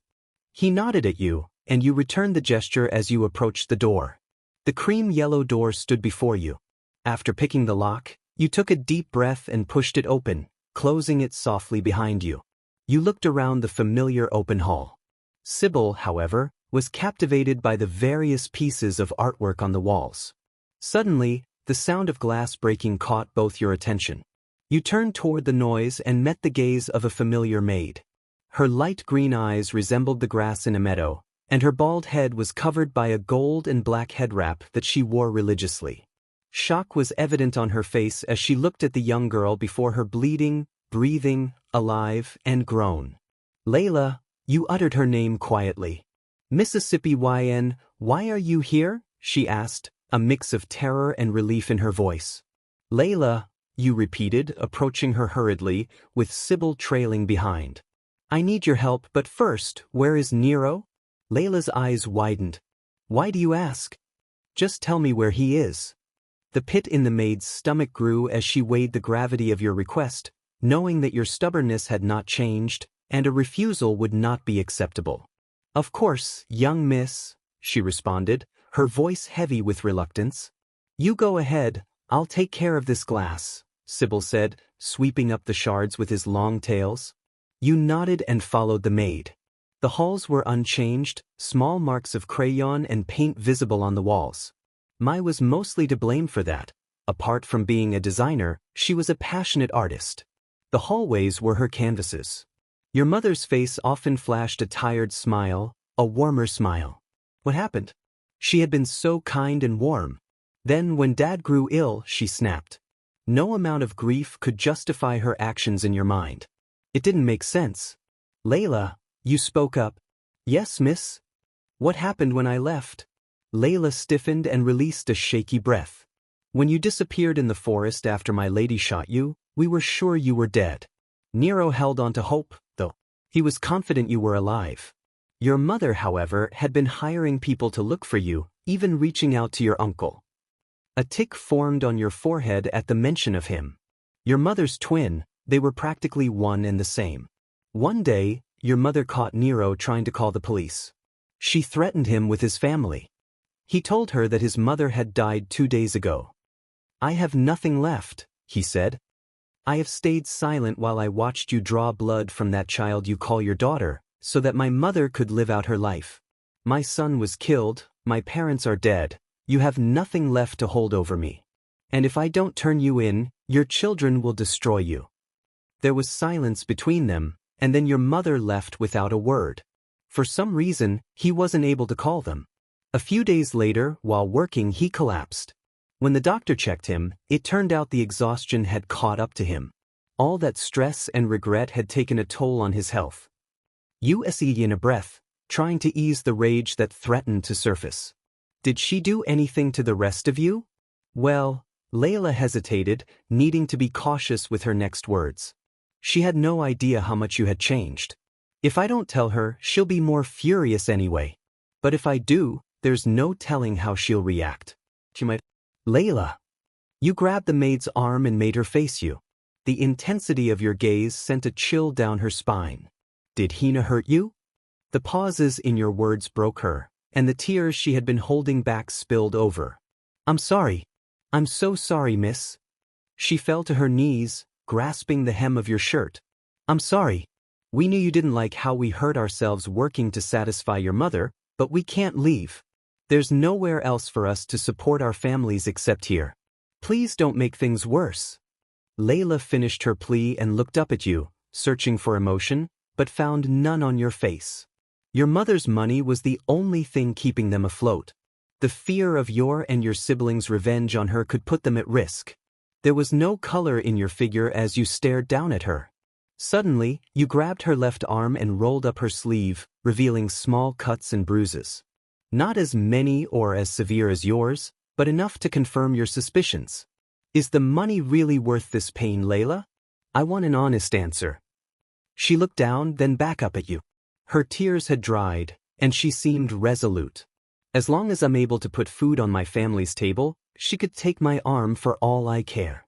Speaker 1: He nodded at you, and you returned the gesture as you approached the door. The cream-yellow door stood before you. After picking the lock, you took a deep breath and pushed it open, closing it softly behind you. You looked around the familiar open hall. Sybil, however, was captivated by the various pieces of artwork on the walls. Suddenly, the sound of glass breaking caught both your attention. You turned toward the noise and met the gaze of a familiar maid. Her light green eyes resembled the grass in a meadow, and her bald head was covered by a gold and black head wrap that she wore religiously. Shock was evident on her face as she looked at the young girl before her, bleeding, breathing, alive, and grown. Layla, you uttered her name quietly. Mississippi Yenne, why are you here? She asked, a mix of terror and relief in her voice. Layla, you repeated, approaching her hurriedly, with Sybil trailing behind. I need your help, but first, where is Nero? Layla's eyes widened. Why do you ask? Just tell me where he is. The pit in the maid's stomach grew as she weighed the gravity of your request, knowing that your stubbornness had not changed, and a refusal would not be acceptable. Of course, young miss, she responded, her voice heavy with reluctance. You go ahead, I'll take care of this glass, Sybil said, sweeping up the shards with his long tails. You nodded and followed the maid. The halls were unchanged, small marks of crayon and paint visible on the walls. Mai was mostly to blame for that. Apart from being a designer, she was a passionate artist. The hallways were her canvases. Your mother's face often flashed a tired smile, a warmer smile. What happened? She had been so kind and warm. Then, when Dad grew ill, she snapped. No amount of grief could justify her actions in your mind. It didn't make sense. Layla, you spoke up. Yes, miss. What happened when I left? Layla stiffened and released a shaky breath. When you disappeared in the forest after my lady shot you, we were sure you were dead. Nero held on to hope, though. He was confident you were alive. Your mother, however, had been hiring people to look for you, even reaching out to your uncle. A tic formed on your forehead at the mention of him. Your mother's twin, they were practically one and the same. One day, your mother caught Nero trying to call the police. She threatened him with his family. He told her that his mother had died 2 days ago. I have nothing left, he said. I have stayed silent while I watched you draw blood from that child you call your daughter, so that my mother could live out her life. My son was killed, my parents are dead, you have nothing left to hold over me. And if I don't turn you in, your children will destroy you. There was silence between them, and then your mother left without a word. For some reason, he wasn't able to call them. A few days later, while working, he collapsed. When the doctor checked him, it turned out the exhaustion had caught up to him. All that stress and regret had taken a toll on his health. You sighed in a breath, trying to ease the rage that threatened to surface. Did she do anything to the rest of you? Well, Layla hesitated, needing to be cautious with her next words. She had no idea how much you had changed. If I don't tell her, she'll be more furious anyway. But if I do, there's no telling how she'll react. She might. Layla. You grabbed the maid's arm and made her face you. The intensity of your gaze sent a chill down her spine. Did Hina hurt you? The pauses in your words broke her, and the tears she had been holding back spilled over. I'm sorry. I'm so sorry, miss. She fell to her knees, grasping the hem of your shirt. I'm sorry. We knew you didn't like how we hurt ourselves working to satisfy your mother, but we can't leave. There's nowhere else for us to support our families except here. Please don't make things worse. Layla finished her plea and looked up at you, searching for emotion, but found none on your face. Your mother's money was the only thing keeping them afloat. The fear of your and your siblings' revenge on her could put them at risk. There was no color in your figure as you stared down at her. Suddenly, you grabbed her left arm and rolled up her sleeve, revealing small cuts and bruises. Not as many or as severe as yours, but enough to confirm your suspicions. Is the money really worth this pain, Layla? I want an honest answer. She looked down, then back up at you. Her tears had dried, and she seemed resolute. As long as I'm able to put food on my family's table, she could take my arm for all I care.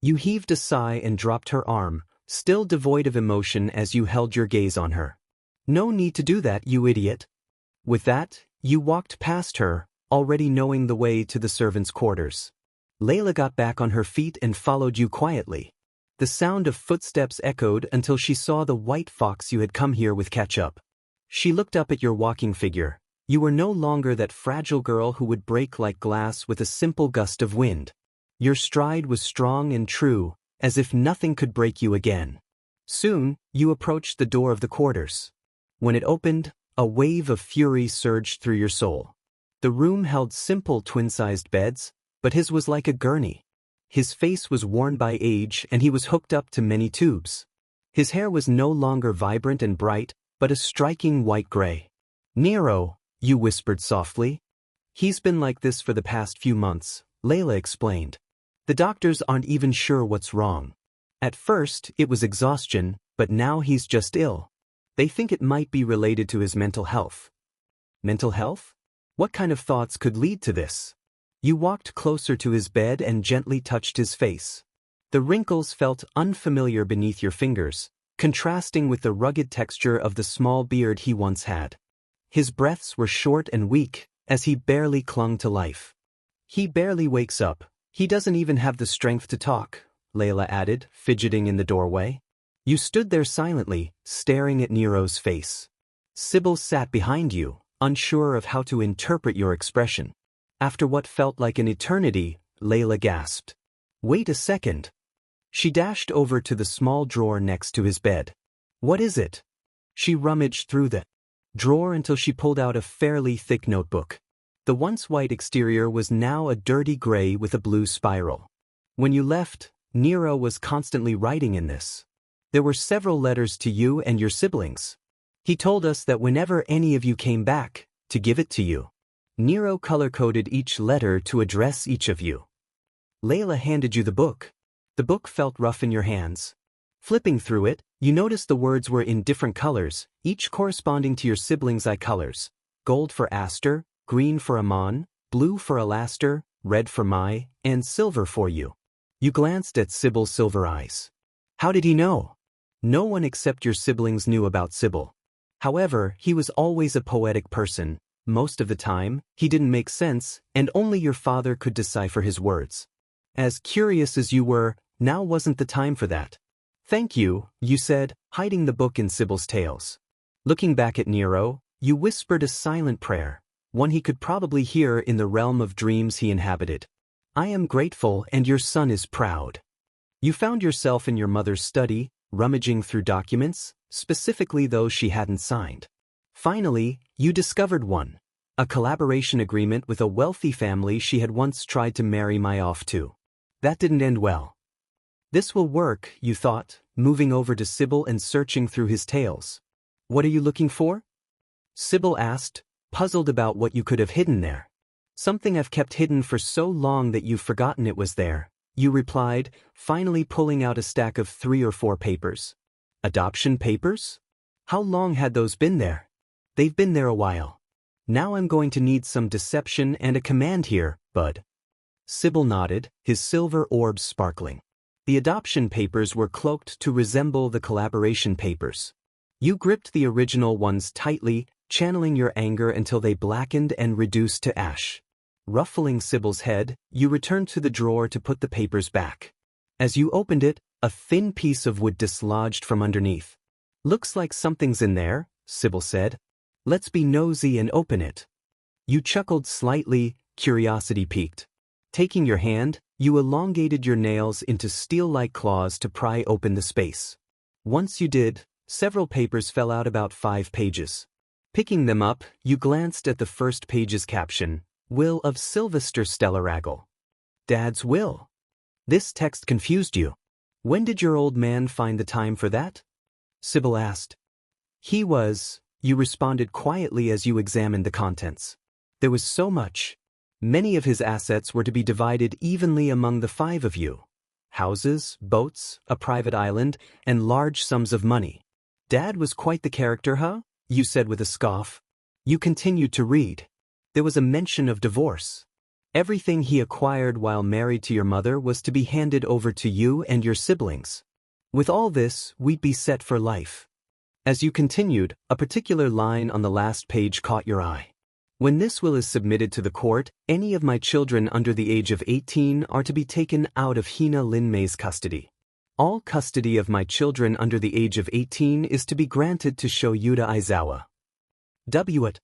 Speaker 1: You heaved a sigh and dropped her arm, still devoid of emotion as you held your gaze on her. No need to do that, you idiot. With that, you walked past her, already knowing the way to the servants' quarters. Layla got back on her feet and followed you quietly. The sound of footsteps echoed until she saw the white fox you had come here with catch up. She looked up at your walking figure. You were no longer that fragile girl who would break like glass with a simple gust of wind. Your stride was strong and true, as if nothing could break you again. Soon, you approached the door of the quarters. When it opened, a wave of fury surged through your soul. The room held simple twin-sized beds, but his was like a gurney. His face was worn by age and he was hooked up to many tubes. His hair was no longer vibrant and bright, but a striking white gray. Nero, you whispered softly. He's been like this for the past few months, Layla explained. The doctors aren't even sure what's wrong. At first, it was exhaustion, but now he's just ill. They think it might be related to his mental health. Mental health? What kind of thoughts could lead to this? You walked closer to his bed and gently touched his face. The wrinkles felt unfamiliar beneath your fingers, contrasting with the rugged texture of the small beard he once had. His breaths were short and weak, as he barely clung to life. He barely wakes up. He doesn't even have the strength to talk, Layla added, fidgeting in the doorway. You stood there silently, staring at Nero's face. Sybil sat behind you, unsure of how to interpret your expression. After what felt like an eternity, Layla gasped. Wait a second. She dashed over to the small drawer next to his bed. What is it? She rummaged through the drawer until she pulled out a fairly thick notebook. The once white exterior was now a dirty gray with a blue spiral. When you left, Nero was constantly writing in this. There were several letters to you and your siblings. He told us that whenever any of you came back, to give it to you. Nero color-coded each letter to address each of you. Layla handed you the book. The book felt rough in your hands. Flipping through it, you noticed the words were in different colors, each corresponding to your siblings' eye colors. Gold for Aster, green for Amon, blue for Alaster, red for Mai, and silver for you. You glanced at Sybil's silver eyes. How did he know? No one except your siblings knew about Sybil. However, he was always a poetic person. Most of the time, he didn't make sense, and only your father could decipher his words. As curious as you were, now wasn't the time for that. Thank you, you said, hiding the book in Sybil's tales. Looking back at Nero, you whispered a silent prayer, one he could probably hear in the realm of dreams he inhabited. I am grateful and your son is proud. You found yourself in your mother's study, rummaging through documents, specifically those she hadn't signed. Finally, you discovered one. A collaboration agreement with a wealthy family she had once tried to marry Mai off to. That didn't end well. This will work, you thought, moving over to Sybil and searching through his tales. What are you looking for? Sybil asked, puzzled about what you could have hidden there. Something I've kept hidden for so long that you've forgotten it was there, you replied, finally pulling out a stack of 3 or 4 papers. Adoption papers? How long had those been there? They've been there a while. Now I'm going to need some deception and a command here, bud. Sybil nodded, his silver orbs sparkling. The adoption papers were cloaked to resemble the collaboration papers. You gripped the original ones tightly, channeling your anger until they blackened and reduced to ash. Ruffling Sybil's head, you returned to the drawer to put the papers back. As you opened it, a thin piece of wood dislodged from underneath. Looks like something's in there, Sybil said. Let's be nosy and open it. You chuckled slightly, curiosity piqued. Taking your hand, you elongated your nails into steel-like claws to pry open the space. Once you did, several papers fell out about 5 pages. Picking them up, you glanced at the first page's caption, Will of Sylvester Stellaragle. Dad's will. This text confused you. When did your old man find the time for that? Sybil asked. You responded quietly as you examined the contents. There was so much. Many of his assets were to be divided evenly among the 5 of you. Houses, boats, a private island, and large sums of money. Dad was quite the character, huh? You said with a scoff. You continued to read. There was a mention of divorce. Everything he acquired while married to your mother was to be handed over to you and your siblings. With all this, we'd be set for life. As you continued, a particular line on the last page caught your eye. When this will is submitted to the court, any of my children under the age of 18 are to be taken out of Hina Linmei's custody. All custody of my children under the age of 18 is to be granted to Shoyuta Aizawa. What?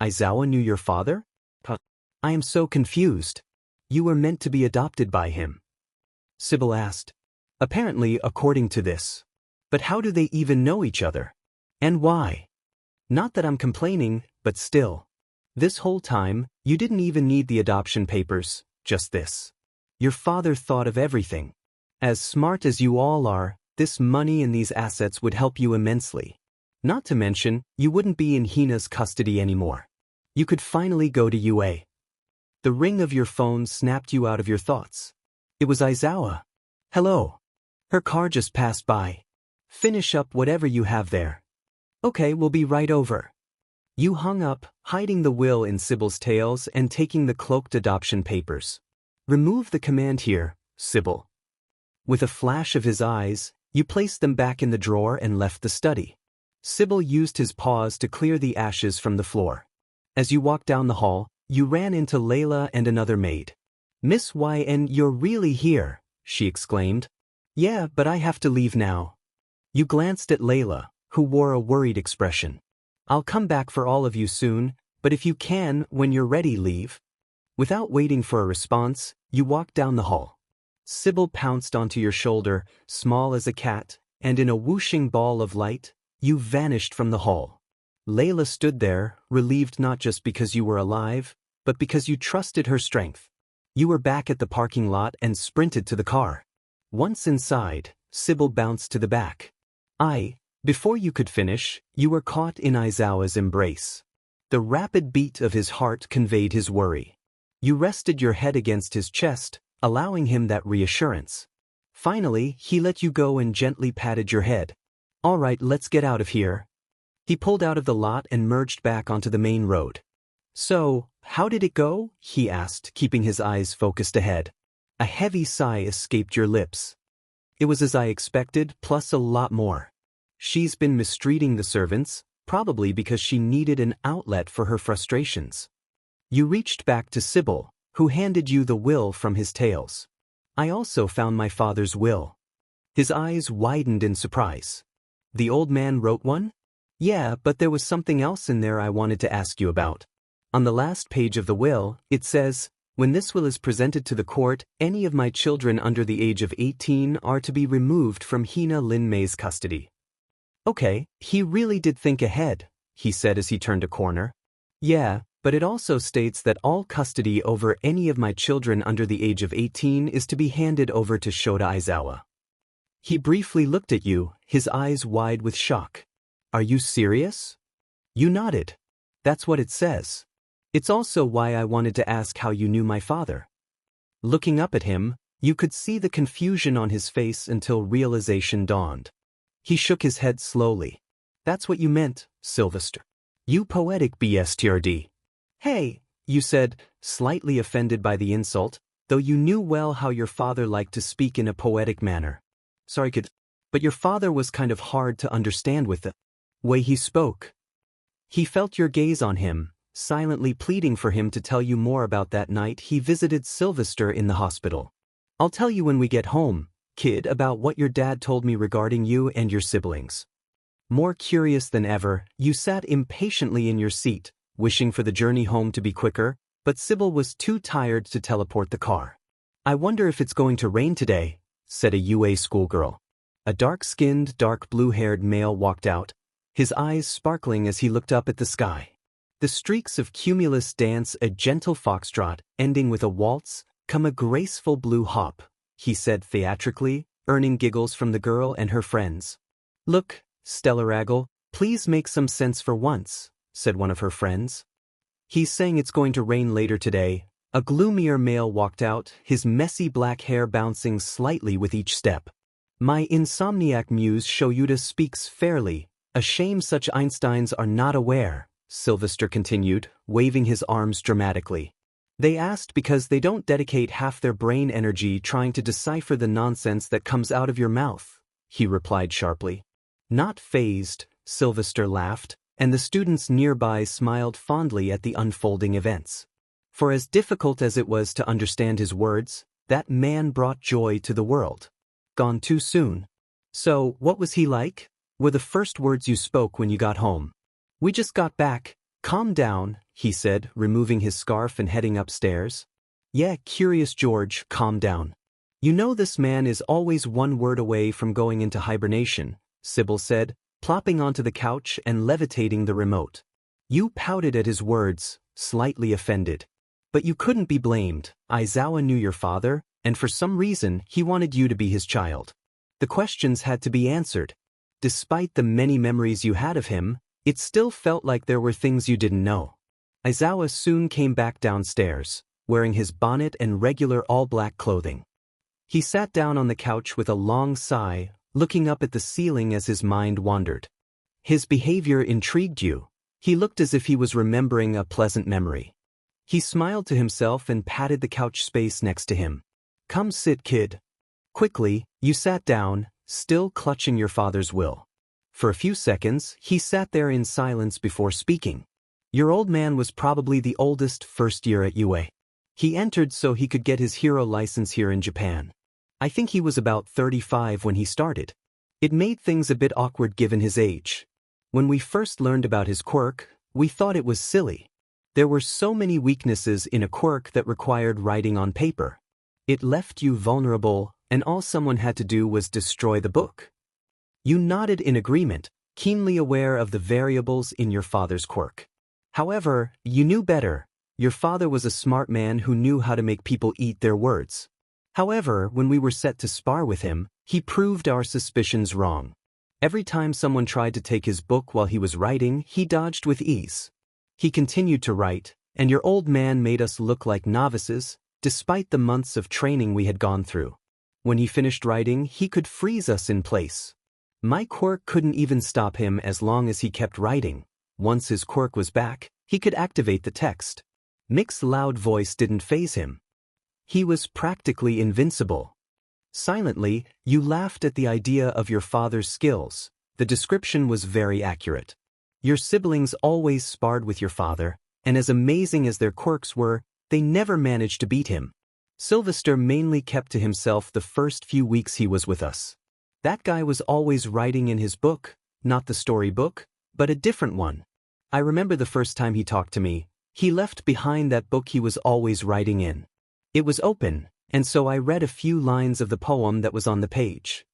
Speaker 1: Aizawa knew your father? I am so confused. You were meant to be adopted by him. Sybil asked. Apparently, according to this. But how do they even know each other? And why? Not that I'm complaining, but still. This whole time, you didn't even need the adoption papers, just this. Your father thought of everything. As smart as you all are, this money and these assets would help you immensely. Not to mention, you wouldn't be in Hina's custody anymore. You could finally go to UA. The ring of your phone snapped you out of your thoughts. It was Aizawa. Hello. Her car just passed by. Finish up whatever you have there. Okay, we'll be right over. You hung up, hiding the will in Sybil's tails and taking the cloaked adoption papers. Remove the command here, Sybil. With a flash of his eyes, you placed them back in the drawer and left the study. Sybil used his paws to clear the ashes from the floor. As you walked down the hall, you ran into Layla and another maid. Miss Yenne, you're really here, she exclaimed. Yeah, but I have to leave now. You glanced at Layla, who wore a worried expression. I'll come back for all of you soon, but if you can, when you're ready, leave. Without waiting for a response, you walked down the hall. Sybil pounced onto your shoulder, small as a cat, and in a whooshing ball of light, you vanished from the hall. Layla stood there, relieved not just because you were alive, but because you trusted her strength. You were back at the parking lot and sprinted to the car. Once inside, Sybil bounced to the back. Before you could finish, you were caught in Aizawa's embrace. The rapid beat of his heart conveyed his worry. You rested your head against his chest, allowing him that reassurance. Finally, he let you go and gently patted your head. All right, let's get out of here. He pulled out of the lot and merged back onto the main road. So, how did it go? He asked, keeping his eyes focused ahead. A heavy sigh escaped your lips. It was as I expected, plus a lot more. She's been mistreating the servants, probably because she needed an outlet for her frustrations. You reached back to Sybil, who handed you the will from his tails. I also found my father's will. His eyes widened in surprise. The old man wrote one? Yeah, but there was something else in there I wanted to ask you about. On the last page of the will, it says, when this will is presented to the court, any of my children under the age of 18 are to be removed from Hina Linmei's custody. Okay, he really did think ahead, he said as he turned a corner. Yeah, but it also states that all custody over any of my children under the age of 18 is to be handed over to Shota Aizawa. He briefly looked at you, his eyes wide with shock. Are you serious? You nodded. That's what it says. It's also why I wanted to ask how you knew my father. Looking up at him, you could see the confusion on his face until realization dawned. He shook his head slowly. That's what you meant, Sylvester. You poetic BSTRD. Hey, you said, slightly offended by the insult, though you knew well how your father liked to speak in a poetic manner. Sorry, kid, but your father was kind of hard to understand with the way he spoke. He felt your gaze on him, silently pleading for him to tell you more about that night he visited Sylvester in the hospital. I'll tell you when we get home, kid, about what your dad told me regarding you and your siblings. More curious than ever, you sat impatiently in your seat, wishing for the journey home to be quicker, but Sybil was too tired to teleport the car. I wonder if it's going to rain today, said a UA schoolgirl. A dark-skinned, dark blue-haired male walked out, his eyes sparkling as he looked up at the sky. The streaks of cumulus dance a gentle foxtrot, ending with a waltz, come a graceful blue hop, he said theatrically, earning giggles from the girl and her friends. Look, Stellaraggle, please make some sense for once, said one of her friends. He's saying it's going to rain later today. A gloomier male walked out, his messy black hair bouncing slightly with each step. My insomniac muse Shoyuta speaks fairly, a shame such Einsteins are not aware, Sylvester continued, waving his arms dramatically. They asked because they don't dedicate half their brain energy trying to decipher the nonsense that comes out of your mouth, he replied sharply. Not fazed, Sylvester laughed, and the students nearby smiled fondly at the unfolding events. For as difficult as it was to understand his words, that man brought joy to the world. Gone too soon. So, what was he like? Were the first words you spoke when you got home? We just got back. Calm down, he said, removing his scarf and heading upstairs. Yeah, Curious George, calm down. You know this man is always one word away from going into hibernation, Sybil said, plopping onto the couch and levitating the remote. You pouted at his words, slightly offended. But you couldn't be blamed. Aizawa knew your father, and for some reason he wanted you to be his child. The questions had to be answered. Despite the many memories you had of him, it still felt like there were things you didn't know. Aizawa soon came back downstairs, wearing his bonnet and regular all-black clothing. He sat down on the couch with a long sigh, looking up at the ceiling as his mind wandered. His behavior intrigued you. He looked as if he was remembering a pleasant memory. He smiled to himself and patted the couch space next to him. Come sit, kid. Quickly, you sat down, still clutching your father's will. For a few seconds, he sat there in silence before speaking. Your old man was probably the oldest first year at UA. He entered so he could get his hero license here in Japan. I think he was about 35 when he started. It made things a bit awkward given his age. When we first learned about his quirk, we thought it was silly. There were so many weaknesses in a quirk that required writing on paper. It left you vulnerable, and all someone had to do was destroy the book. You nodded in agreement, keenly aware of the variables in your father's quirk. However, you knew better. Your father was a smart man who knew how to make people eat their words. However, when we were set to spar with him, he proved our suspicions wrong. Every time someone tried to take his book while he was writing, he dodged with ease. He continued to write, and your old man made us look like novices, despite the months of training we had gone through. When he finished writing, he could freeze us in place. My quirk couldn't even stop him as long as he kept writing. Once his quirk was back, he could activate the text. Mick's loud voice didn't faze him. He was practically invincible. Silently, you laughed at the idea of your father's skills. The description was very accurate. Your siblings always sparred with your father, and as amazing as their quirks were, they never managed to beat him. Sylvester mainly kept to himself the first few weeks he was with us. That guy was always writing in his book, not the storybook, but a different one. I remember the first time he talked to me, he left behind that book he was always writing in. It was open, and so I read a few lines of the poem that was on the page.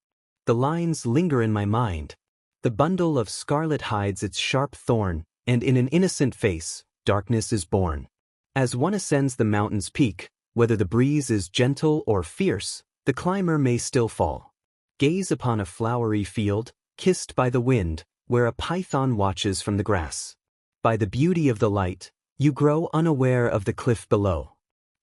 Speaker 1: The lines linger in my mind. The bundle of scarlet hides its sharp thorn, and in an innocent face, darkness is born. As one ascends the mountain's peak, whether the breeze is gentle or fierce, the climber may still fall. Gaze upon a flowery field, kissed by the wind, where a python watches from the grass. By the beauty of the light, you grow unaware of the cliff below.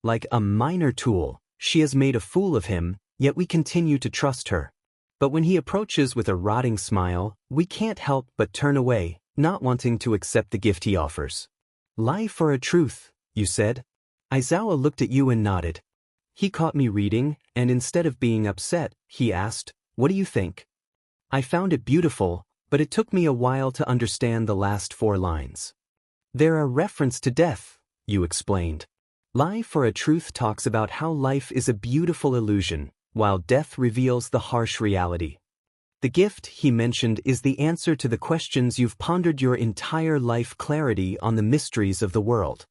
Speaker 1: Like a minor tool, she has made a fool of him, yet we continue to trust her. But when he approaches with a rotting smile, we can't help but turn away, not wanting to accept the gift he offers. Lie for a truth, you said. Aizawa looked at you and nodded. He caught me reading, and instead of being upset, he asked, "What do you think?" I found it beautiful, but it took me a while to understand the last 4 lines. They're a reference to death, you explained. Lie for a Truth talks about how life is a beautiful illusion, while death reveals the harsh reality. The gift, he mentioned, is the answer to the questions you've pondered your entire life: clarity on the mysteries of the world.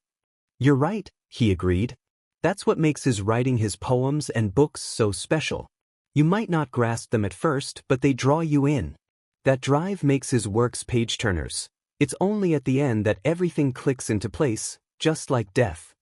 Speaker 1: You're right, he agreed. That's what makes his writing, his poems and books so special. You might not grasp them at first, but they draw you in. That drive makes his works page-turners. It's only at the end that everything clicks into place, just like death.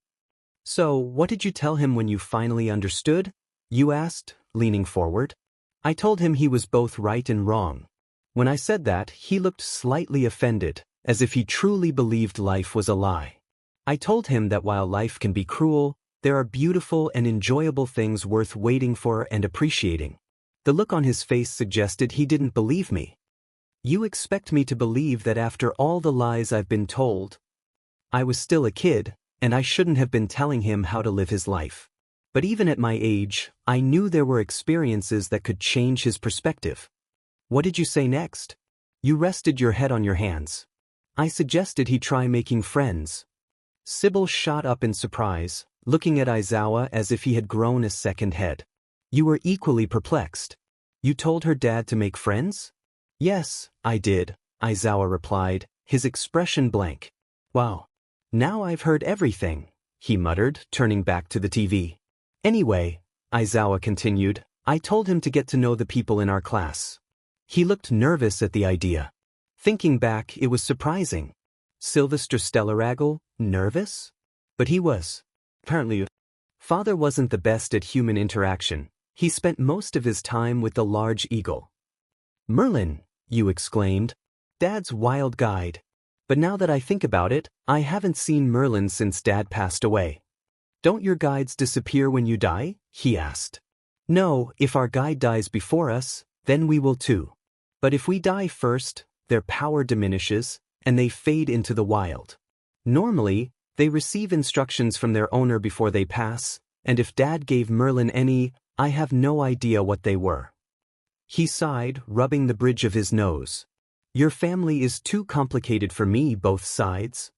Speaker 1: So, what did you tell him when you finally understood? You asked, leaning forward. I told him he was both right and wrong. When I said that, he looked slightly offended, as if he truly believed life was a lie. I told him that while life can be cruel, there are beautiful and enjoyable things worth waiting for and appreciating. The look on his face suggested he didn't believe me. You expect me to believe that after all the lies I've been told, I was still a kid, and I shouldn't have been telling him how to live his life. But even at my age, I knew there were experiences that could change his perspective. What did you say next? You rested your head on your hands. I suggested he try making friends. Sybil shot up in surprise, looking at Aizawa as if he had grown a second head. You were equally perplexed. You told her dad to make friends? Yes, I did, Aizawa replied, his expression blank. Wow. Now I've heard everything, he muttered, turning back to the TV. Anyway, Aizawa continued, I told him to get to know the people in our class. He looked nervous at the idea. Thinking back, it was surprising. Sylvester Stellaragle, nervous? But he was. Apparently, father wasn't the best at human interaction. He spent most of his time with the large eagle. Merlin, you exclaimed. Dad's wild guide. But now that I think about it, I haven't seen Merlin since Dad passed away. Don't your guides disappear when you die? He asked. No, if our guide dies before us, then we will too. But if we die first, their power diminishes, and they fade into the wild. Normally, they receive instructions from their owner before they pass, and if Dad gave Merlin any, I have no idea what they were. He sighed, rubbing the bridge of his nose. Your family is too complicated for me, both sides.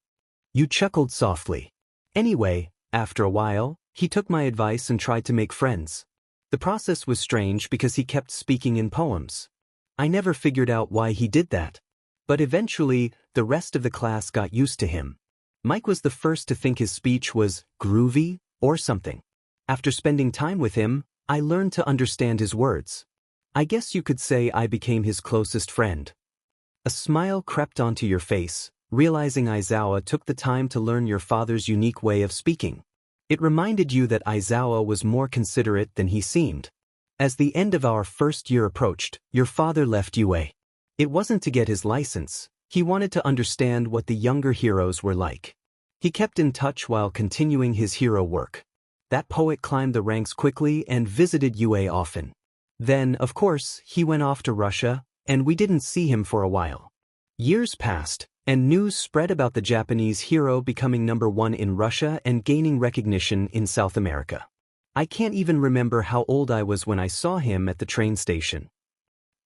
Speaker 1: You chuckled softly. Anyway, after a while, he took my advice and tried to make friends. The process was strange because he kept speaking in poems. I never figured out why he did that. But eventually, the rest of the class got used to him. Mike was the first to think his speech was groovy or something. After spending time with him, I learned to understand his words. I guess you could say I became his closest friend. A smile crept onto your face, realizing Aizawa took the time to learn your father's unique way of speaking. It reminded you that Aizawa was more considerate than he seemed. As the end of our first year approached, your father left UA. It wasn't to get his license. He wanted to understand what the younger heroes were like. He kept in touch while continuing his hero work. That poet climbed the ranks quickly and visited UA often. Then, of course, he went off to Russia, and we didn't see him for a while. Years passed, and news spread about the Japanese hero becoming #1 in Russia and gaining recognition in South America. I can't even remember how old I was when I saw him at the train station.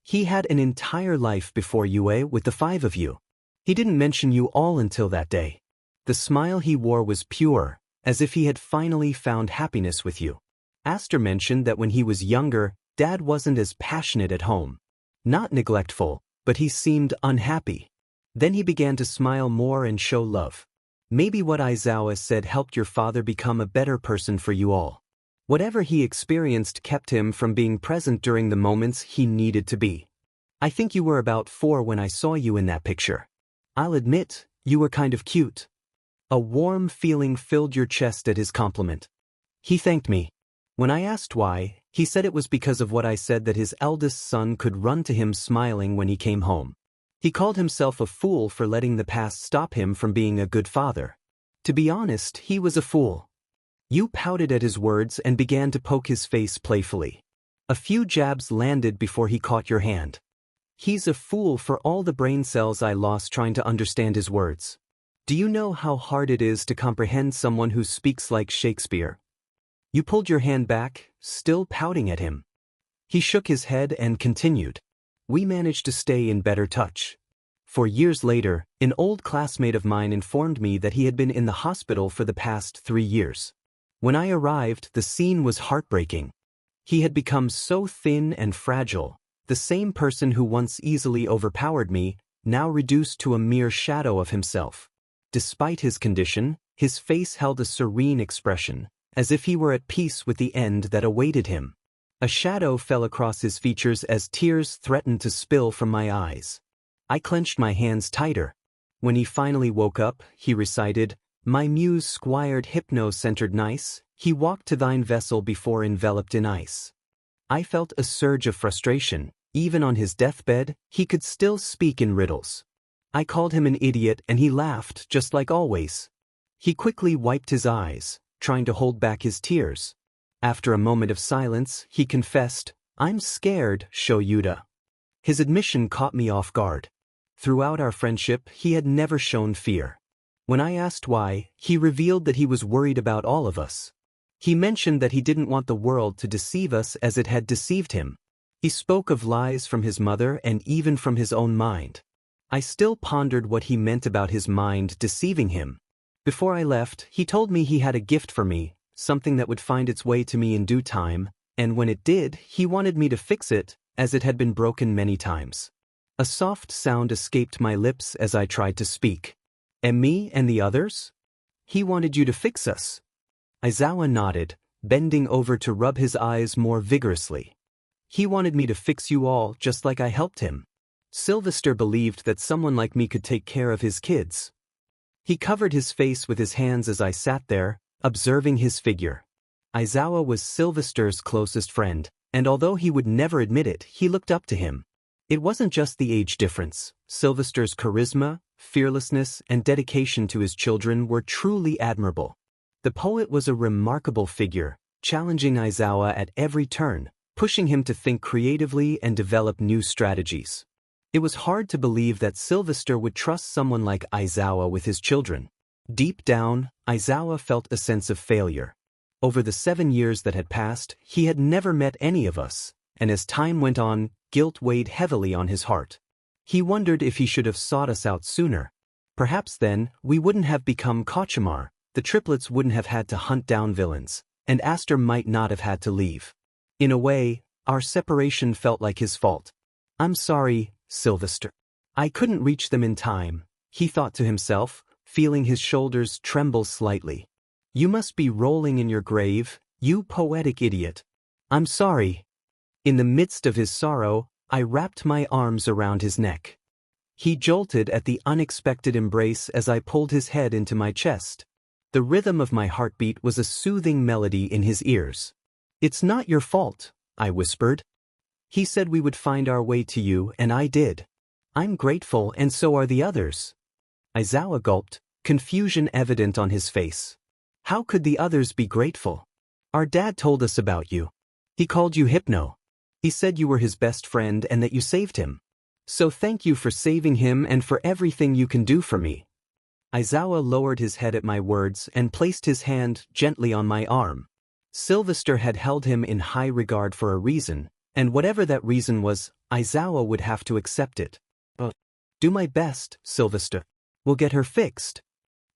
Speaker 1: He had an entire life before UA with the 5 of you. He didn't mention you all until that day. The smile he wore was pure, as if he had finally found happiness with you. Aster mentioned that when he was younger, Dad wasn't as passionate at home. Not neglectful, but he seemed unhappy. Then he began to smile more and show love. Maybe what Aizawa said helped your father become a better person for you all. Whatever he experienced kept him from being present during the moments he needed to be. I think you were about 4 when I saw you in that picture. I'll admit, you were kind of cute. A warm feeling filled your chest at his compliment. He thanked me. When I asked why, he said it was because of what I said that his eldest son could run to him smiling when he came home. He called himself a fool for letting the past stop him from being a good father. To be honest, he was a fool. You pouted at his words and began to poke his face playfully. A few jabs landed before he caught your hand. He's a fool for all the brain cells I lost trying to understand his words. Do you know how hard it is to comprehend someone who speaks like Shakespeare? You pulled your hand back, still pouting at him. He shook his head and continued. We managed to stay in better touch. For years later, an old classmate of mine informed me that he had been in the hospital for the past 3 years. When I arrived, the scene was heartbreaking. He had become so thin and fragile, the same person who once easily overpowered me, now reduced to a mere shadow of himself. Despite his condition, his face held a serene expression, as if he were at peace with the end that awaited him. A shadow fell across his features as tears threatened to spill from my eyes. I clenched my hands tighter. When he finally woke up, he recited, My muse squired hypno-centered nice, he walked to thine vessel before enveloped in ice. I felt a surge of frustration. Even on his deathbed, he could still speak in riddles. I called him an idiot and he laughed, just like always. He quickly wiped his eyes, trying to hold back his tears. After a moment of silence, he confessed, I'm scared, Shoyuda. His admission caught me off guard. Throughout our friendship, he had never shown fear. When I asked why, he revealed that he was worried about all of us. He mentioned that he didn't want the world to deceive us as it had deceived him. He spoke of lies from his mother and even from his own mind. I still pondered what he meant about his mind deceiving him. Before I left, he told me he had a gift for me, something that would find its way to me in due time, and when it did, he wanted me to fix it, as it had been broken many times. A soft sound escaped my lips as I tried to speak. And me and the others? He wanted you to fix us. Aizawa nodded, bending over to rub his eyes more vigorously. He wanted me to fix you all just like I helped him. Sylvester believed that someone like me could take care of his kids. He covered his face with his hands as I sat there, observing his figure. Aizawa was Sylvester's closest friend, and although he would never admit it, he looked up to him. It wasn't just the age difference. Sylvester's charisma, fearlessness, and dedication to his children were truly admirable. The poet was a remarkable figure, challenging Aizawa at every turn, pushing him to think creatively and develop new strategies. It was hard to believe that Sylvester would trust someone like Aizawa with his children. Deep down, Aizawa felt a sense of failure. Over the 7 years that had passed, he had never met any of us, and as time went on, guilt weighed heavily on his heart. He wondered if he should have sought us out sooner. Perhaps then, we wouldn't have become Kachimar, the triplets wouldn't have had to hunt down villains, and Aster might not have had to leave. In a way, our separation felt like his fault. I'm sorry, Sylvester. I couldn't reach them in time, he thought to himself, feeling his shoulders tremble slightly. You must be rolling in your grave, you poetic idiot. I'm sorry. In the midst of his sorrow, I wrapped my arms around his neck. He jolted at the unexpected embrace as I pulled his head into my chest. The rhythm of my heartbeat was a soothing melody in his ears. It's not your fault, I whispered. He said we would find our way to you, and I did. I'm grateful, and so are the others. Aizawa gulped, confusion evident on his face. How could the others be grateful? Our dad told us about you. He called you Hypno. He said you were his best friend and that you saved him. So thank you for saving him and for everything you can do for me. Aizawa lowered his head at my words and placed his hand gently on my arm. Sylvester had held him in high regard for a reason, and whatever that reason was, Aizawa would have to accept it. Do my best, Sylvester. We'll get her fixed.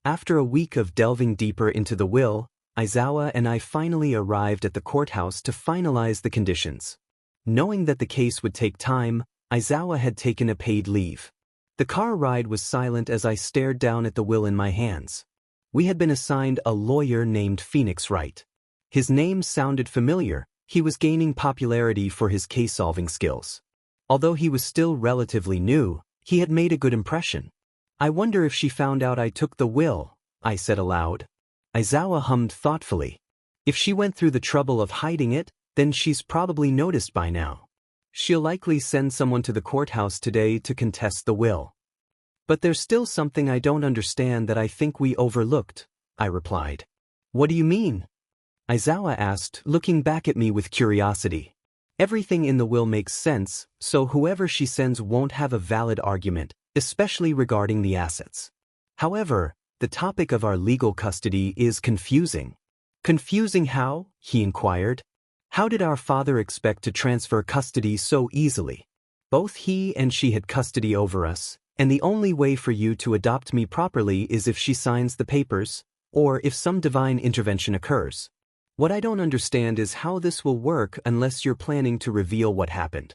Speaker 1: After a week of delving deeper into the will, Aizawa and I finally arrived at the courthouse to finalize the conditions. Knowing that the case would take time, Aizawa had taken a paid leave. The car ride was silent as I stared down at the will in my hands. We had been assigned a lawyer named Phoenix Wright. His name sounded familiar. He was gaining popularity for his case-solving skills. Although he was still relatively new, he had made a good impression. I wonder if she found out I took the will, I said aloud. Aizawa hummed thoughtfully. If she went through the trouble of hiding it, then she's probably noticed by now. She'll likely send someone to the courthouse today to contest the will. But there's still something I don't understand that I think we overlooked, I replied. What do you mean? Aizawa asked, looking back at me with curiosity. Everything in the will makes sense, so whoever she sends won't have a valid argument, especially regarding the assets. However, the topic of our legal custody is confusing. Confusing how? He inquired. How did our father expect to transfer custody so easily? Both he and she had custody over us, and the only way for you to adopt me properly is if she signs the papers, or if some divine intervention occurs. What I don't understand is how this will work unless you're planning to reveal what happened.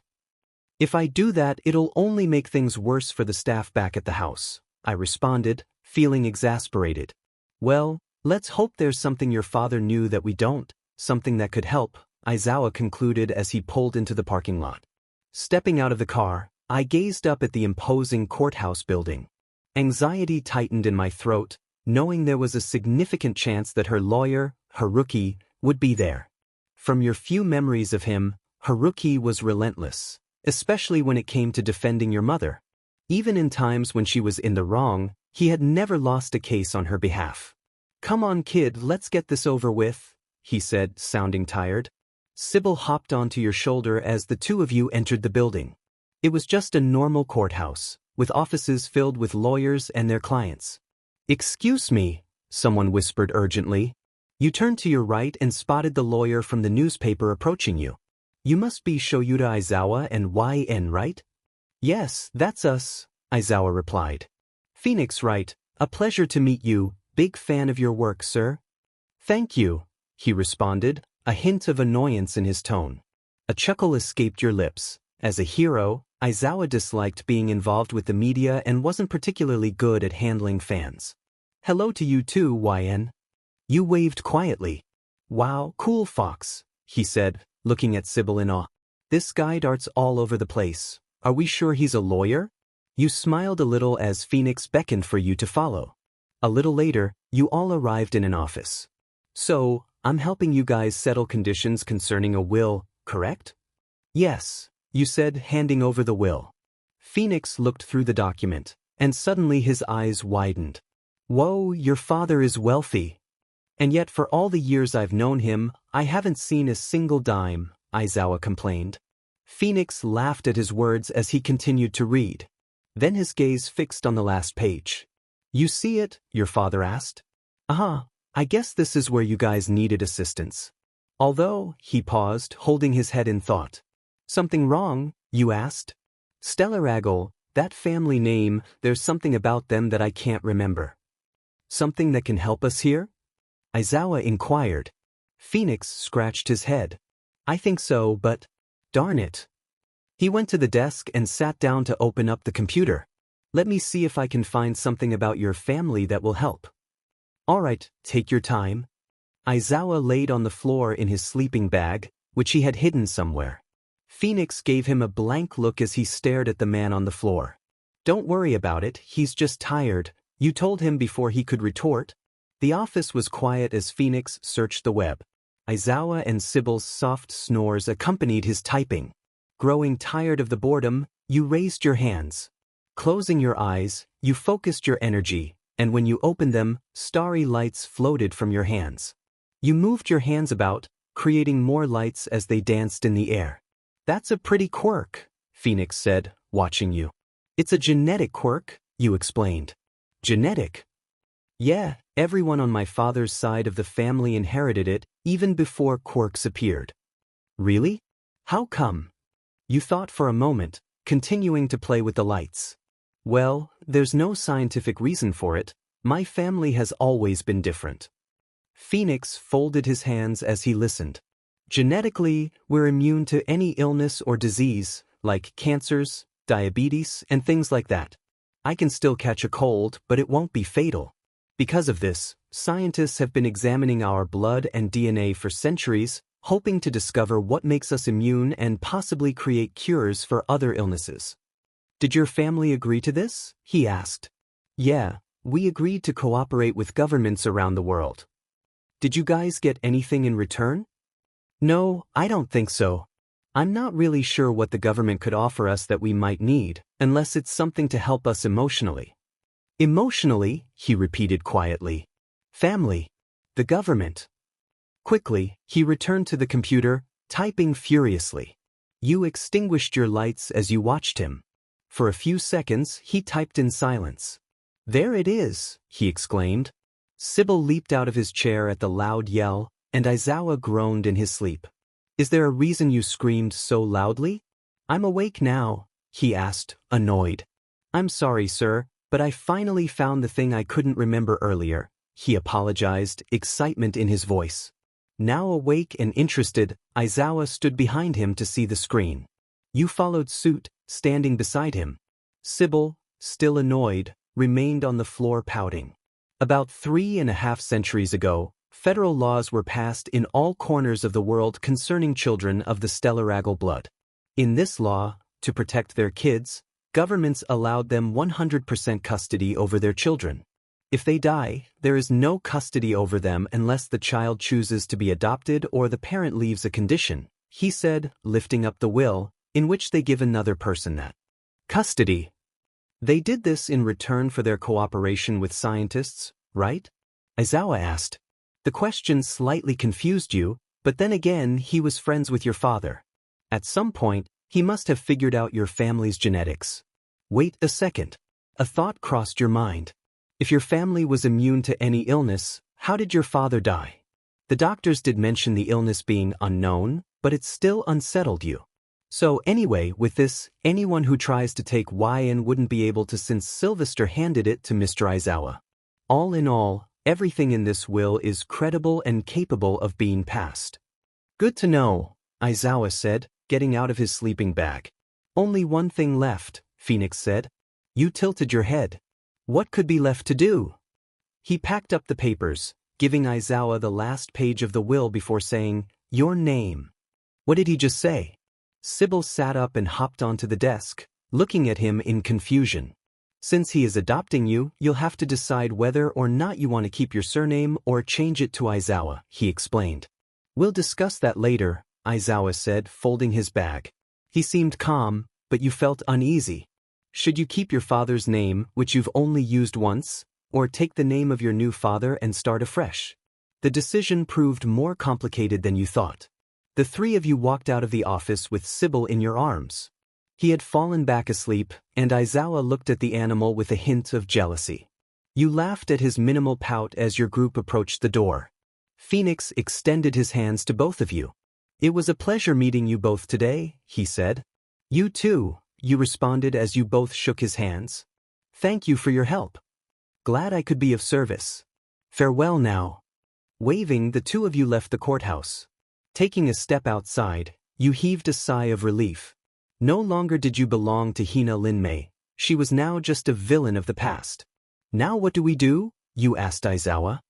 Speaker 1: If I do that, it'll only make things worse for the staff back at the house, I responded, feeling exasperated. Well, let's hope there's something your father knew that we don't, something that could help, Aizawa concluded as he pulled into the parking lot. Stepping out of the car, I gazed up at the imposing courthouse building. Anxiety tightened in my throat, knowing there was a significant chance that her lawyer, Haruki, would be there. From your few memories of him, Haruki was relentless, especially when it came to defending your mother. Even in times when she was in the wrong, he had never lost a case on her behalf. Come on, kid, let's get this over with, he said, sounding tired. Sybil hopped onto your shoulder as the two of you entered the building. It was just a normal courthouse, with offices filled with lawyers and their clients. "Excuse me," someone whispered urgently. You turned to your right and spotted the lawyer from the newspaper approaching you. "You must be Shoyuta Aizawa and Yenne, right?" "Yes, that's us," Aizawa replied. "Phoenix, right? A pleasure to meet you, big fan of your work, sir." "Thank you," he responded, a hint of annoyance in his tone. A chuckle escaped your lips. As a hero, Aizawa disliked being involved with the media and wasn't particularly good at handling fans. "Hello to you too, Yenne." You waved quietly. "Wow, cool fox," he said, looking at Sybil in awe. "This guy darts all over the place. Are we sure he's a lawyer?" You smiled a little as Phoenix beckoned for you to follow. A little later, you all arrived in an office. "So, I'm helping you guys settle conditions concerning a will, correct?" "Yes," you said, handing over the will. Phoenix looked through the document, and suddenly his eyes widened. "Whoa, your father is wealthy. And yet for all the years I've known him, I haven't seen a single dime," Aizawa complained. Phoenix laughed at his words as he continued to read. Then his gaze fixed on the last page. "You see it?" your father asked. "Uh-huh, I guess this is where you guys needed assistance." Although, he paused, holding his head in thought. "Something wrong?" you asked. "Stellaragle, that family name, there's something about them that I can't remember." "Something that can help us here?" Aizawa inquired. Phoenix scratched his head. "I think so, but darn it." He went to the desk and sat down to open up the computer. "Let me see if I can find something about your family that will help." "All right, take your time." Aizawa laid on the floor in his sleeping bag, which he had hidden somewhere. Phoenix gave him a blank look as he stared at the man on the floor. "Don't worry about it, he's just tired," you told him before he could retort. The office was quiet as Phoenix searched the web. Aizawa and Sybil's soft snores accompanied his typing. Growing tired of the boredom, you raised your hands. Closing your eyes, you focused your energy, and when you opened them, starry lights floated from your hands. You moved your hands about, creating more lights as they danced in the air. "That's a pretty quirk," Phoenix said, watching you. "It's a genetic quirk," you explained. "Genetic?" "Yeah, everyone on my father's side of the family inherited it, even before quirks appeared." "Really? How come?" You thought for a moment, continuing to play with the lights. "Well, there's no scientific reason for it. My family has always been different." Phoenix folded his hands as he listened. "Genetically, we're immune to any illness or disease, like cancers, diabetes, and things like that. I can still catch a cold, but it won't be fatal. Because of this, scientists have been examining our blood and DNA for centuries, hoping to discover what makes us immune and possibly create cures for other illnesses." "Did your family agree to this?" he asked. "Yeah, we agreed to cooperate with governments around the world." "Did you guys get anything in return?" "No, I don't think so. I'm not really sure what the government could offer us that we might need, unless it's something to help us emotionally." "Emotionally," he repeated quietly. "Family. The government." Quickly, he returned to the computer, typing furiously. You extinguished your lights as you watched him. For a few seconds, he typed in silence. "There it is," he exclaimed. Sybil leaped out of his chair at the loud yell, and Aizawa groaned in his sleep. "Is there a reason you screamed so loudly?" "I'm awake now," he asked, annoyed. "I'm sorry, sir, but I finally found the thing I couldn't remember earlier," he apologized, excitement in his voice. Now awake and interested, Aizawa stood behind him to see the screen. You followed suit, standing beside him. Sybil, still annoyed, remained on the floor pouting. About 3.5 centuries ago, federal laws were passed in all corners of the world concerning children of the Stellaragle blood. In this law, to protect their kids, governments allowed them 100% custody over their children. If they die, there is no custody over them unless the child chooses to be adopted or the parent leaves a condition, he said, lifting up the will, in which they give another person that custody. They did this in return for their cooperation with scientists, right? Aizawa asked. The question slightly confused you, but then again he was friends with your father. At some point, He must have figured out your family's genetics. Wait a second. A thought crossed your mind. If your family was immune to any illness, how did your father die? The doctors did mention the illness being unknown, but it still unsettled you. So anyway, with this, anyone who tries to take Yenne wouldn't be able to since Sylvester handed it to Mr. Aizawa. All in all, everything in this will is credible and capable of being passed. Good to know, Aizawa said, getting out of his sleeping bag. Only one thing left, Phoenix said. You tilted your head. What could be left to do? He packed up the papers, giving Aizawa the last page of the will before saying, your name. What did he just say? Sybil sat up and hopped onto the desk, looking at him in confusion. Since he is adopting you, you'll have to decide whether or not you want to keep your surname or change it to Aizawa, he explained. We'll discuss that later, Aizawa said, folding his bag. He seemed calm, but you felt uneasy. Should you keep your father's name, which you've only used once, or take the name of your new father and start afresh? The decision proved more complicated than you thought. The three of you walked out of the office with Sybil in your arms. He had fallen back asleep, and Aizawa looked at the animal with a hint of jealousy. You laughed at his minimal pout as your group approached the door. Phoenix extended his hands to both of you. It was a pleasure meeting you both today, he said. You too, you responded as you both shook his hands. Thank you for your help. Glad I could be of service. Farewell now. Waving, the two of you left the courthouse. Taking a step outside, you heaved a sigh of relief. No longer did you belong to Hina Linmei, she was now just a villain of the past. Now what do we do? You asked Aizawa.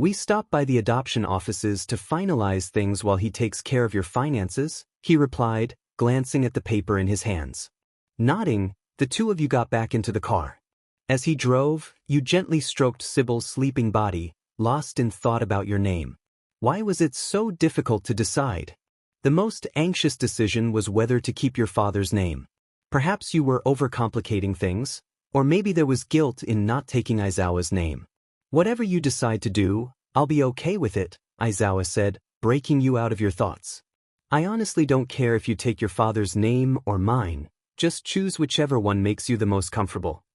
Speaker 1: We stop by the adoption offices to finalize things while he takes care of your finances, he replied, glancing at the paper in his hands. Nodding, the two of you got back into the car. As he drove, you gently stroked Sybil's sleeping body, lost in thought about your name. Why was it so difficult to decide? The most anxious decision was whether to keep your father's name. Perhaps you were overcomplicating things, or maybe there was guilt in not taking Aizawa's name. Whatever you decide to do, I'll be okay with it, Aizawa said, breaking you out of your thoughts. I honestly don't care if you take your father's name or mine, just choose whichever one makes you the most comfortable.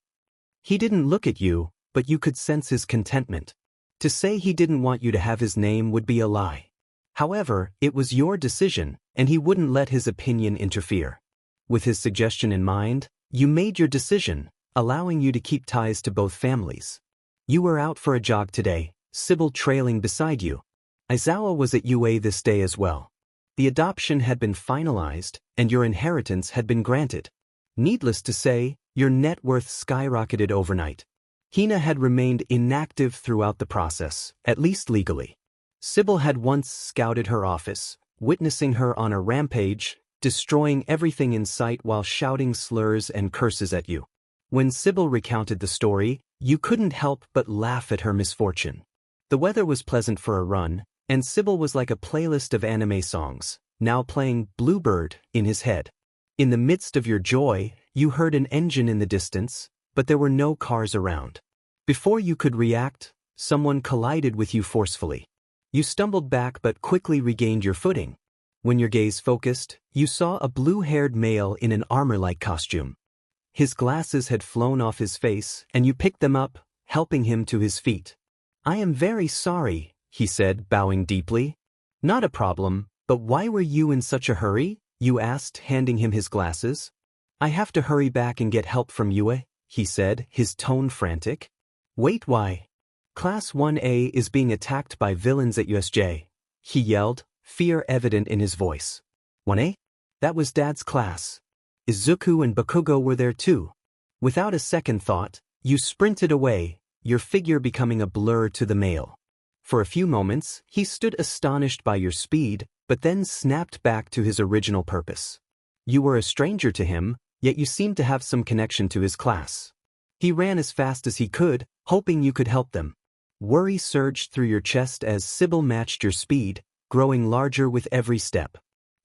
Speaker 1: He didn't look at you, but you could sense his contentment. To say he didn't want you to have his name would be a lie. However, it was your decision, and he wouldn't let his opinion interfere. With his suggestion in mind, you made your decision, allowing you to keep ties to both families. You were out for a jog today, Sybil trailing beside you. Aizawa was at UA this day as well. The adoption had been finalized, and your inheritance had been granted. Needless to say, your net worth skyrocketed overnight. Hina had remained inactive throughout the process, at least legally. Sybil had once scouted her office, witnessing her on a rampage, destroying everything in sight while shouting slurs and curses at you. When Sybil recounted the story, you couldn't help but laugh at her misfortune. The weather was pleasant for a run, and Sybil was like a playlist of anime songs, now playing Bluebird in his head. In the midst of your joy, you heard an engine in the distance, but there were no cars around. Before you could react, someone collided with you forcefully. You stumbled back but quickly regained your footing. When your gaze focused, you saw a blue-haired male in an armor-like costume. His glasses had flown off his face, and you picked them up, helping him to his feet. I am very sorry, he said, bowing deeply. Not a problem, but why were you in such a hurry? You asked, handing him his glasses. I have to hurry back and get help from Yue, he said, his tone frantic. Wait, why? Class 1A is being attacked by villains at USJ, he yelled, fear evident in his voice. 1A? That was Dad's class. Izuku and Bakugo were there too. Without a second thought, you sprinted away, your figure becoming a blur to the male. For a few moments, he stood astonished by your speed, but then snapped back to his original purpose. You were a stranger to him, yet you seemed to have some connection to his class. He ran as fast as he could, hoping you could help them. Worry surged through your chest as Sybil matched your speed, growing larger with every step.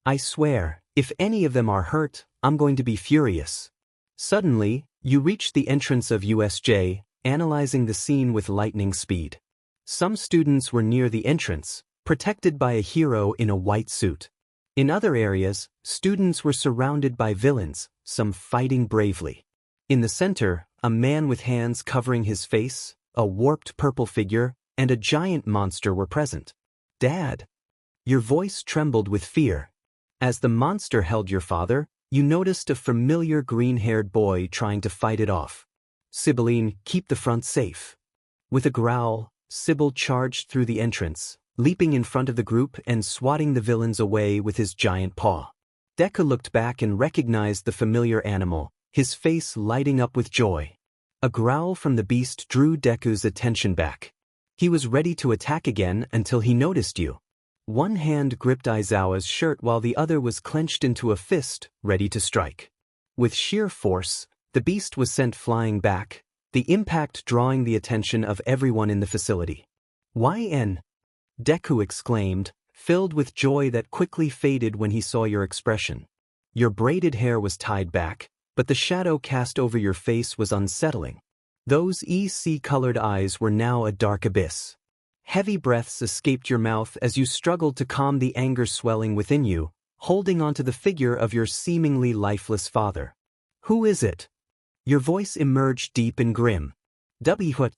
Speaker 1: I swear, if any of them are hurt, I'm going to be furious. Suddenly, you reached the entrance of USJ, analyzing the scene with lightning speed. Some students were near the entrance, protected by a hero in a white suit. In other areas, students were surrounded by villains, some fighting bravely. In the center, a man with hands covering his face, a warped purple figure, and a giant monster were present. Dad! Your voice trembled with fear. As the monster held your father, you noticed a familiar green-haired boy trying to fight it off. Sibylline, keep the front safe. With a growl, Sybil charged through the entrance, leaping in front of the group and swatting the villains away with his giant paw. Deku looked back and recognized the familiar animal, his face lighting up with joy. A growl from the beast drew Deku's attention back. He was ready to attack again until he noticed you. One hand gripped Aizawa's shirt while the other was clenched into a fist, ready to strike. With sheer force, the beast was sent flying back, the impact drawing the attention of everyone in the facility. Yenne! Deku exclaimed, filled with joy that quickly faded when he saw your expression. Your braided hair was tied back, but the shadow cast over your face was unsettling. Those EC-colored eyes were now a dark abyss. Heavy breaths escaped your mouth as you struggled to calm the anger swelling within you, holding onto the figure of your seemingly lifeless father. Who is it? Your voice emerged deep and grim. What?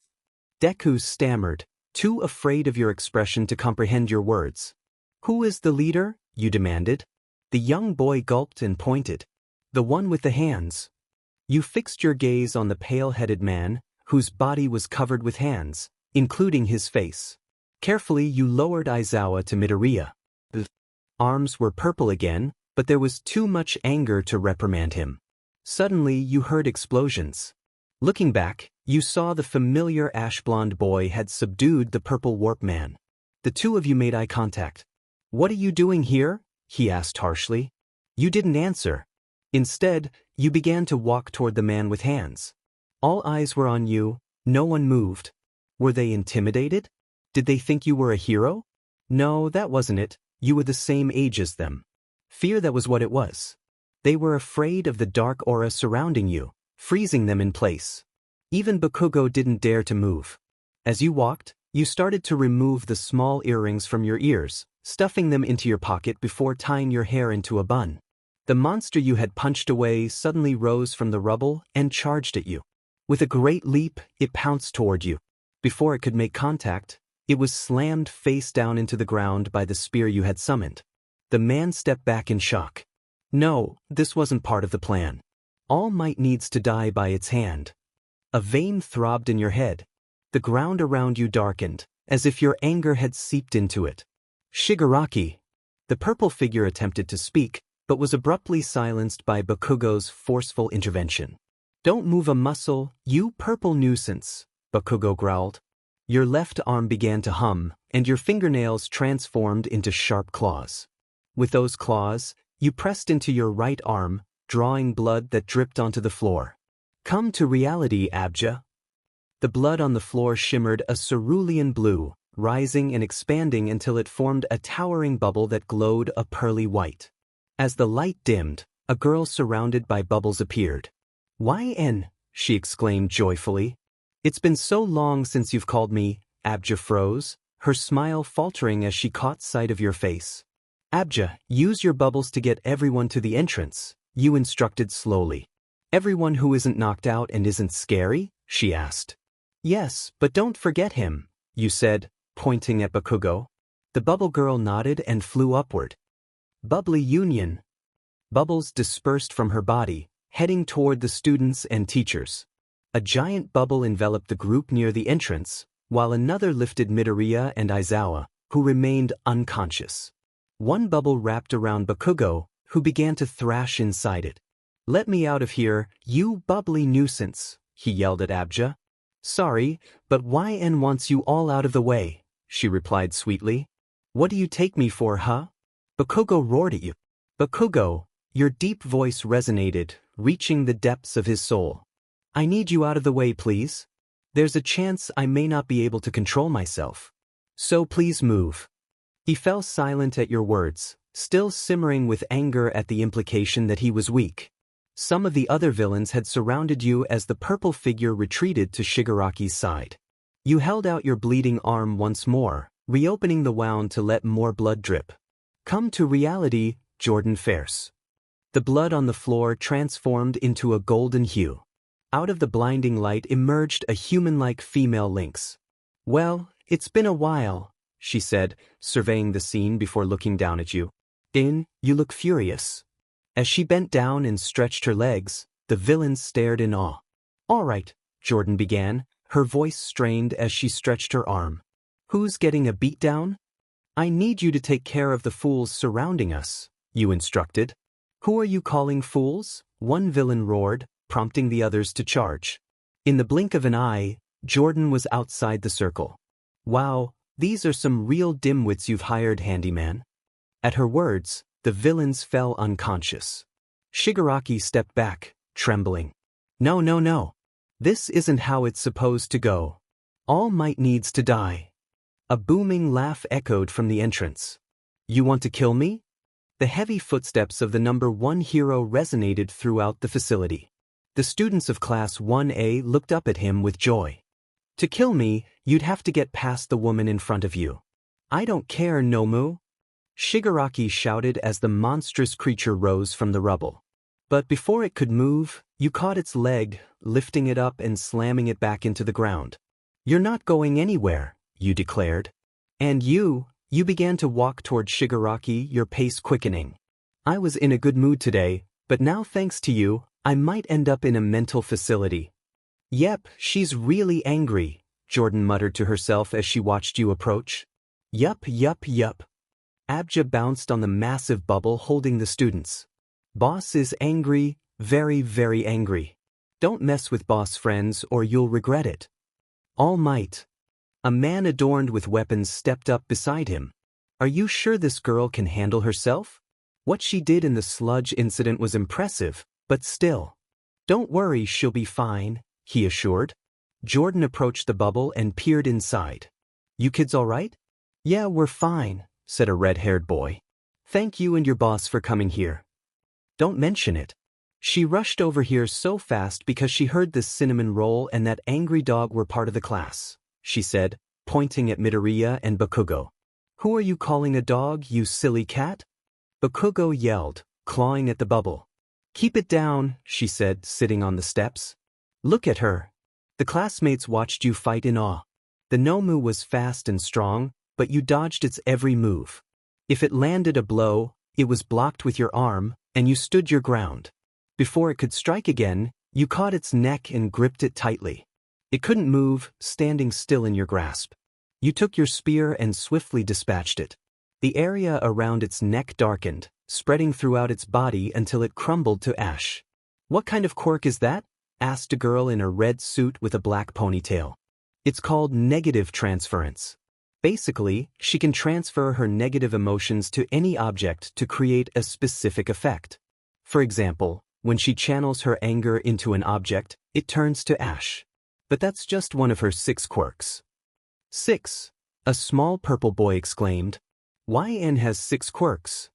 Speaker 1: Deku stammered, too afraid of your expression to comprehend your words. Who is the leader? You demanded. The young boy gulped and pointed. The one with the hands. You fixed your gaze on the pale-headed man, whose body was covered with hands, including his face. Carefully you lowered Aizawa to Midoriya. The arms were purple again, but there was too much anger to reprimand him. Suddenly you heard explosions. Looking back, you saw the familiar ash-blonde boy had subdued the purple warp man. The two of you made eye contact. What are you doing here? He asked harshly. You didn't answer. Instead, you began to walk toward the man with hands. All eyes were on you, no one moved. Were they intimidated? Did they think you were a hero? No, that wasn't it, you were the same age as them. Fear, that was what it was. They were afraid of the dark aura surrounding you, freezing them in place. Even Bakugo didn't dare to move. As you walked, you started to remove the small earrings from your ears, stuffing them into your pocket before tying your hair into a bun. The monster you had punched away suddenly rose from the rubble and charged at you. With a great leap, it pounced toward you. Before it could make contact, it was slammed face down into the ground by the spear you had summoned. The man stepped back in shock. No, this wasn't part of the plan. All might needs to die by its hand. A vein throbbed in your head. The ground around you darkened, as if your anger had seeped into it. Shigaraki! The purple figure attempted to speak, but was abruptly silenced by Bakugo's forceful intervention. Don't move a muscle, you purple nuisance, Bakugo growled. Your left arm began to hum, and your fingernails transformed into sharp claws. With those claws, you pressed into your right arm, drawing blood that dripped onto the floor. Come to reality, Abja. The blood on the floor shimmered a cerulean blue, rising and expanding until it formed a towering bubble that glowed a pearly white. As the light dimmed, a girl surrounded by bubbles appeared. Yenne, she exclaimed joyfully. It's been so long since you've called me. Abja froze, her smile faltering as she caught sight of your face. Abja, use your bubbles to get everyone to the entrance, you instructed slowly. Everyone who isn't knocked out and isn't scary? She asked. Yes, but don't forget him, you said, pointing at Bakugo. The bubble girl nodded and flew upward. Bubbly Union. Bubbles dispersed from her body, heading toward the students and teachers. A giant bubble enveloped the group near the entrance, while another lifted Midoriya and Aizawa, who remained unconscious. One bubble wrapped around Bakugo, who began to thrash inside it. Let me out of here, you bubbly nuisance, he yelled at Abja. Sorry, but Yenne wants you all out of the way, she replied sweetly. What do you take me for, huh? Bakugo roared at you. Bakugo, your deep voice resonated, reaching the depths of his soul. I need you out of the way, please. There's a chance I may not be able to control myself. So please move. He fell silent at your words, still simmering with anger at the implication that he was weak. Some of the other villains had surrounded you as the purple figure retreated to Shigaraki's side. You held out your bleeding arm once more, reopening the wound to let more blood drip. Come to reality, Jordan Fierce. The blood on the floor transformed into a golden hue. Out of the blinding light emerged a human-like female lynx. "Well, it's been a while," she said, surveying the scene before looking down at you. "You look furious." As she bent down and stretched her legs, the villain stared in awe. "All right," Jordan began, her voice strained as she stretched her arm. "Who's getting a beatdown?" "I need you to take care of the fools surrounding us," you instructed. "Who are you calling fools?" one villain roared, prompting the others to charge. In the blink of an eye, Jordan was outside the circle. "Wow, these are some real dimwits you've hired, handyman." At her words, the villains fell unconscious. Shigaraki stepped back, trembling. No, no, no. This isn't how it's supposed to go. All Might needs to die." A booming laugh echoed from the entrance. "You want to kill me?" The heavy footsteps of the number 1 hero resonated throughout the facility. The students of Class 1A looked up at him with joy. "To kill me, you'd have to get past the woman in front of you." "I don't care, Nomu," Shigaraki shouted as the monstrous creature rose from the rubble. But before it could move, you caught its leg, lifting it up and slamming it back into the ground. "You're not going anywhere," you declared. And you began to walk toward Shigaraki, your pace quickening. "I was in a good mood today, but now thanks to you, I might end up in a mental facility." "Yep, she's really angry," Jordan muttered to herself as she watched you approach. "Yup. Abja bounced on the massive bubble holding the students. "Boss is angry, very, very angry. Don't mess with boss friends or you'll regret it." "All Might." A man adorned with weapons stepped up beside him. "Are you sure this girl can handle herself? What she did in the sludge incident was impressive, but still." "Don't worry, she'll be fine," he assured. Jordan approached the bubble and peered inside. "You kids all right?" "Yeah, we're fine," said a red-haired boy. "Thank you and your boss for coming here." "Don't mention it. She rushed over here so fast because she heard this cinnamon roll and that angry dog were part of the class," she said, pointing at Midoriya and Bakugo. "Who are you calling a dog, you silly cat?" Bakugo yelled, clawing at the bubble. "Keep it down," she said, sitting on the steps. "Look at her." The classmates watched you fight in awe. The Nomu was fast and strong, but you dodged its every move. If it landed a blow, it was blocked with your arm, and you stood your ground. Before it could strike again, you caught its neck and gripped it tightly. It couldn't move, standing still in your grasp. You took your spear and swiftly dispatched it. The area around its neck darkened, spreading throughout its body until it crumbled to ash. "What kind of quirk is that?" asked a girl in a red suit with a black ponytail. "It's called negative transference. Basically, she can transfer her negative emotions to any object to create a specific effect. For example, when she channels her anger into an object, it turns to ash. But that's just one of her 6 quirks." "6?" a small purple boy exclaimed. "YN has 6 quirks."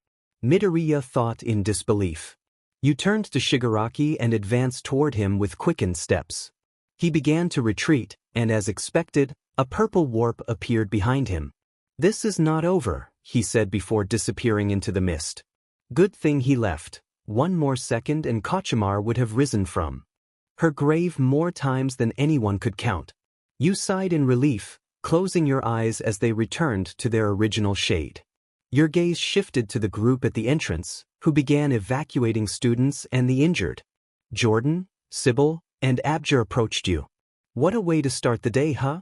Speaker 1: Midoriya thought in disbelief. You turned to Shigaraki and advanced toward him with quickened steps. He began to retreat, and as expected, a purple warp appeared behind him. "This is not over," he said before disappearing into the mist. Good thing he left. One more second and Kachimar would have risen from her grave more times than anyone could count. You sighed in relief, closing your eyes as they returned to their original shade. Your gaze shifted to the group at the entrance, who began evacuating students and the injured. Jordan, Sybil, and Abjur approached you. "What a way to start the day, huh?"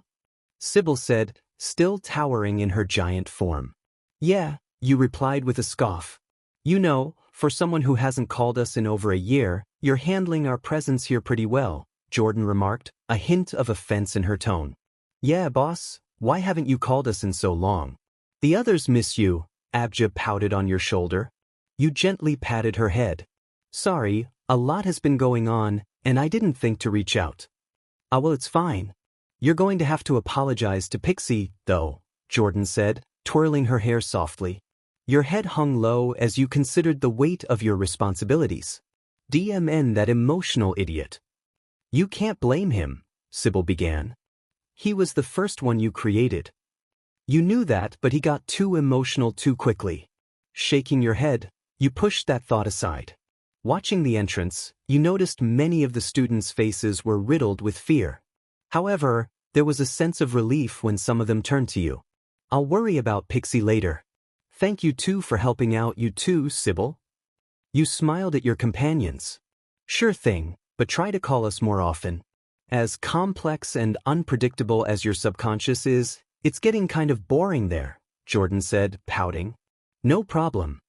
Speaker 1: Sybil said, still towering in her giant form. "Yeah," you replied with a scoff. "You know, for someone who hasn't called us in over a year, you're handling our presence here pretty well," Jordan remarked, a hint of offense in her tone. "Yeah, boss, why haven't you called us in so long?" "The others miss you," Abja pouted on your shoulder. You gently patted her head. "Sorry, a lot has been going on, and I didn't think to reach out." "Ah, well, it's fine. You're going to have to apologize to Pixie, though," Jordan said, twirling her hair softly. Your head hung low as you considered the weight of your responsibilities. DMN, that emotional idiot. "You can't blame him," Sybil began. "He was the first one you created. You knew that, but he got too emotional too quickly." Shaking your head, You pushed that thought aside. Watching the entrance, you noticed many of the students' faces were riddled with fear. However, there was a sense of relief when some of them turned to you. I'll worry about Pixie later. Thank you too for helping out, you too, Sybil. You smiled at your companions. Sure thing, but try to call us more often. As complex and unpredictable as your subconscious is, it's getting kind of boring there, Jordan said, pouting. No problem.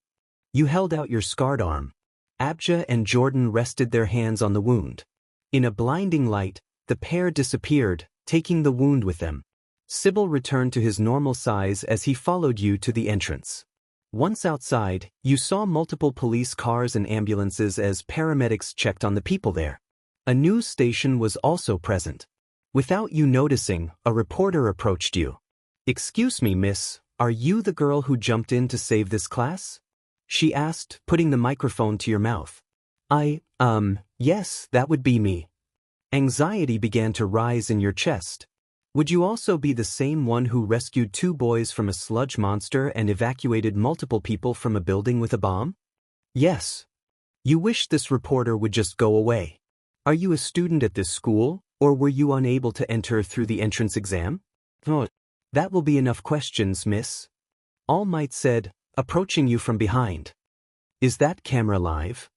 Speaker 1: You held out your scarred arm. Abja and Jordan rested their hands on the wound. In a blinding light, the pair disappeared, taking the wound with them. Sybil returned to his normal size as he followed you to the entrance. Once outside, you saw multiple police cars and ambulances as paramedics checked on the people there. A news station was also present. Without you noticing, a reporter approached you. Excuse me, miss, are you the girl who jumped in to save this class? She asked, putting the microphone to your mouth. Yes, that would be me. Anxiety began to rise in your chest. Would you also be the same one who rescued 2 boys from a sludge monster and evacuated multiple people from a building with a bomb? Yes. You wish this reporter would just go away. Are you a student at this school, or were you unable to enter through the entrance exam? Oh, that will be enough questions, miss. All Might said, approaching you from behind. Is that camera live?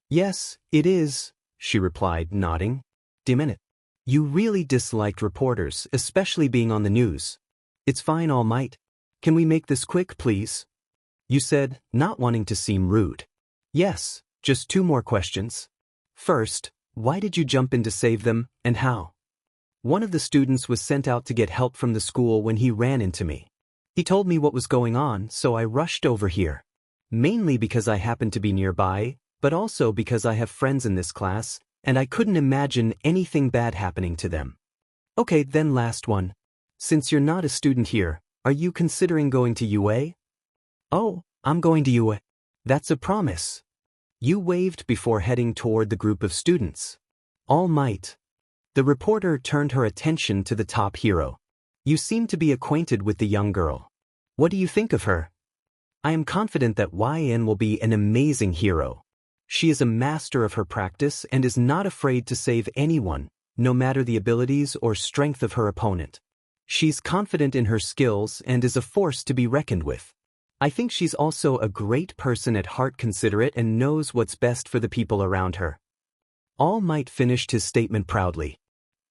Speaker 1: Yes, it is, she replied, nodding. Damn it. You really disliked reporters, especially being on the news. It's fine, All Might. Can we make this quick, please? You said, not wanting to seem rude. Yes, just 2 more questions. First, why did you jump in to save them, and how? One of the students was sent out to get help from the school when he ran into me. He told me what was going on, so I rushed over here. Mainly because I happened to be nearby, but also because I have friends in this class, and I couldn't imagine anything bad happening to them. Okay, then last one. Since you're not a student here, are you considering going to UA? Oh, I'm going to UA. That's a promise. You waved before heading toward the group of students. All Might. The reporter turned her attention to the top hero. You seem to be acquainted with the young girl. What do you think of her? I am confident that Yenne will be an amazing hero. She is a master of her practice and is not afraid to save anyone, no matter the abilities or strength of her opponent. She's confident in her skills and is a force to be reckoned with. I think she's also a great person at heart, considerate, and knows what's best for the people around her. All Might finished his statement proudly.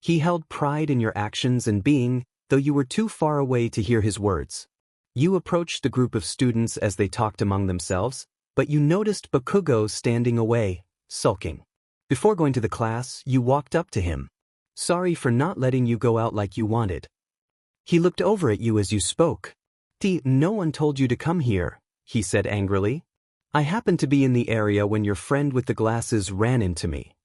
Speaker 1: He held pride in your actions and being, though you were too far away to hear his words. You approached the group of students as they talked among themselves, but you noticed Bakugo standing away, sulking. Before going to the class, you walked up to him. Sorry for not letting you go out like you wanted. He looked over at you as you spoke. No one told you to come here, he said angrily. I happened to be in the area when your friend with the glasses ran into me.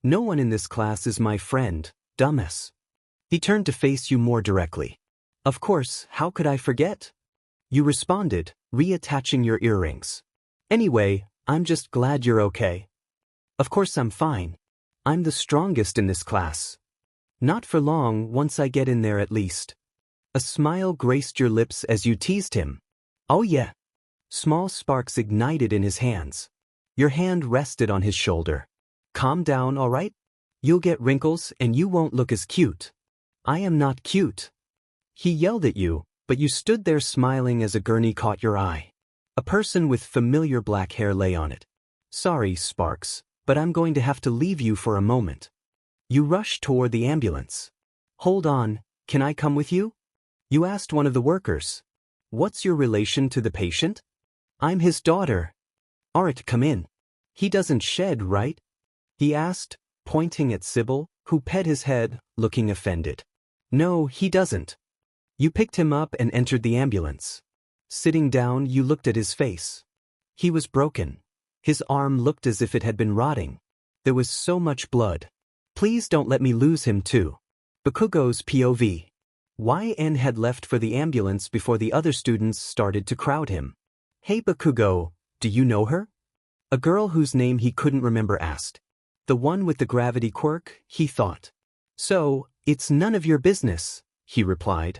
Speaker 1: No one in this class is my friend, dumbass. He turned to face you more directly. Of course, how could I forget? You responded, reattaching your earrings. Anyway, I'm just glad you're okay. Of course I'm fine. I'm the strongest in this class. Not for long, once I get in there at least. A smile graced your lips as you teased him. Oh yeah. Small sparks ignited in his hands. Your hand rested on his shoulder. Calm down, all right? You'll get wrinkles and you won't look as cute. I am not cute. He yelled at you, but you stood there smiling as a gurney caught your eye. A person with familiar black hair lay on it. Sorry, Sparks, but I'm going to have to leave you for a moment. You rushed toward the ambulance. Hold on, can I come with you? You asked one of the workers. What's your relation to the patient? I'm his daughter. Alright, come in. He doesn't shed, right? He asked, pointing at Sybil, who pet his head, looking offended. No, he doesn't. You picked him up and entered the ambulance. Sitting down, you looked at his face. He was broken. His arm looked as if it had been rotting. There was so much blood. Please don't let me lose him too. Bakugo's POV. Yenne had left for the ambulance before the other students started to crowd him. Hey Bakugo, do you know her? A girl whose name he couldn't remember asked. The one with the gravity quirk, he thought. So, it's none of your business, he replied.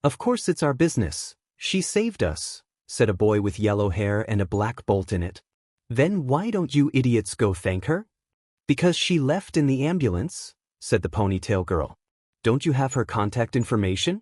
Speaker 1: Of course it's our business. She saved us, said a boy with yellow hair and a black bolt in it. Then why don't you idiots go thank her? Because she left in the ambulance, said the ponytail girl. Don't you have her contact information?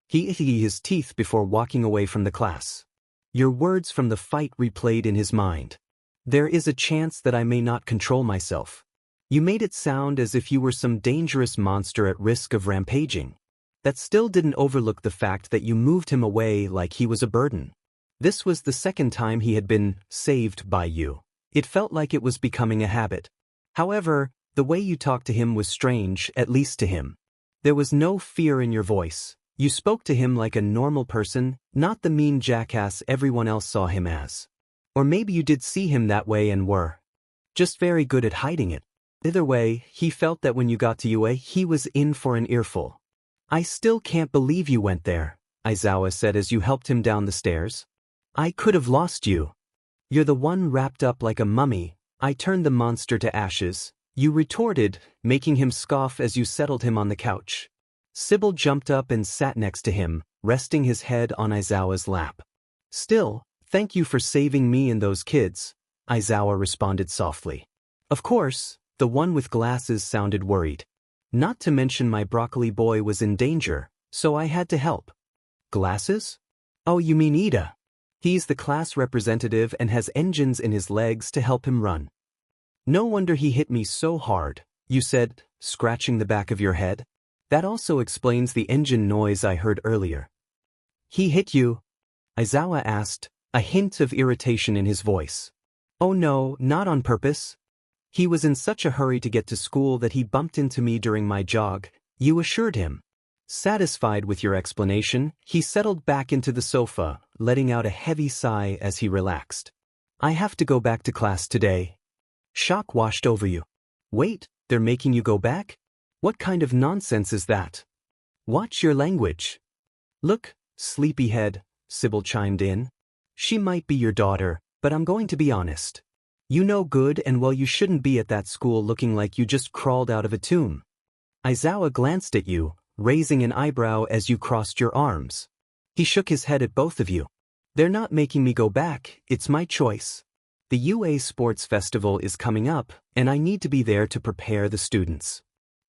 Speaker 1: He hit his teeth before walking away from the class. Your words from the fight replayed in his mind. There is a chance that I may not control myself. You made it sound as if you were some dangerous monster at risk of rampaging. That still didn't overlook the fact that you moved him away like he was a burden. This was the second time he had been saved by you. It felt like it was becoming a habit. However, the way you talked to him was strange, at least to him. There was no fear in your voice. You spoke to him like a normal person, not the mean jackass everyone else saw him as. Or maybe you did see him that way and were just very good at hiding it. Either way, he felt that when you got to UA, he was in for an earful. I still can't believe you went there, Aizawa said as you helped him down the stairs. I could have lost you. You're the one wrapped up like a mummy. I turned the monster to ashes, you retorted, making him scoff as you settled him on the couch. Sybil jumped up and sat next to him, resting his head on Aizawa's lap. Still, thank you for saving me and those kids, Aizawa responded softly. Of course, the one with glasses sounded worried. Not to mention my broccoli boy was in danger, so I had to help. Glasses? Oh, you mean Ida. He's the class representative and has engines in his legs to help him run. No wonder he hit me so hard, you said, scratching the back of your head. That also explains the engine noise I heard earlier. He hit you? Aizawa asked, a hint of irritation in his voice. Oh no, not on purpose. He was in such a hurry to get to school that he bumped into me during my jog, you assured him. Satisfied with your explanation, he settled back into the sofa, letting out a heavy sigh as he relaxed. I have to go back to class today. Shock washed over you. Wait, they're making you go back? What kind of nonsense is that? Watch your language. Look, sleepyhead, Sybil chimed in. She might be your daughter, but I'm going to be honest. You know good and well you shouldn't be at that school looking like you just crawled out of a tomb. Aizawa glanced at you, raising an eyebrow as you crossed your arms. He shook his head at both of you. They're not making me go back, it's my choice. The UA Sports Festival is coming up, and I need to be there to prepare the students.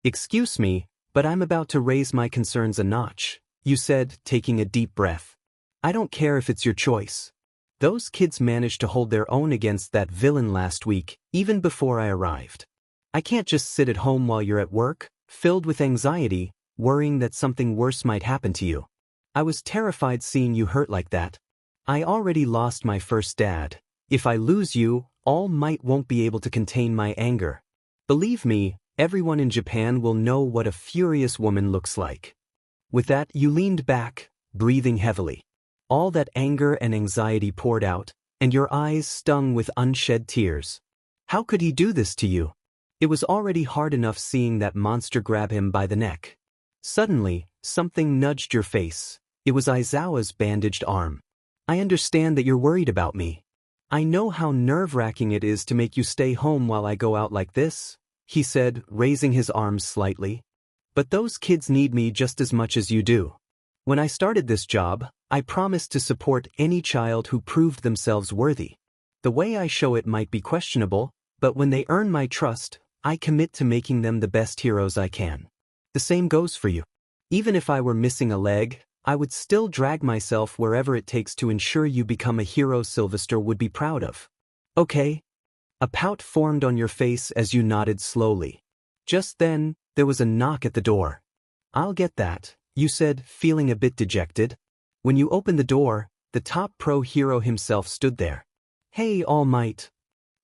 Speaker 1: Excuse me, but I'm about to raise my concerns a notch, you said, taking a deep breath. I don't care if it's your choice. Those kids managed to hold their own against that villain last week, even before I arrived. I can't just sit at home while you're at work, filled with anxiety, worrying that something worse might happen to you. I was terrified seeing you hurt like that. I already lost my first dad. If I lose you, All Might won't be able to contain my anger. Believe me, everyone in Japan will know what a furious woman looks like. With that, you leaned back, breathing heavily. All that anger and anxiety poured out, and your eyes stung with unshed tears. How could he do this to you? It was already hard enough seeing that monster grab him by the neck. Suddenly, something nudged your face. It was Aizawa's bandaged arm. I understand that you're worried about me. I know how nerve-wracking it is to make you stay home while I go out like this, he said, raising his arms slightly. But those kids need me just as much as you do. When I started this job, I promised to support any child who proved themselves worthy. The way I show it might be questionable, but when they earn my trust, I commit to making them the best heroes I can. The same goes for you. Even if I were missing a leg, I would still drag myself wherever it takes to ensure you become a hero Sylvester would be proud of. Okay? A pout formed on your face as you nodded slowly. Just then, there was a knock at the door. I'll get that, you said, feeling a bit dejected. When you opened the door, the top pro hero himself stood there. Hey, All Might.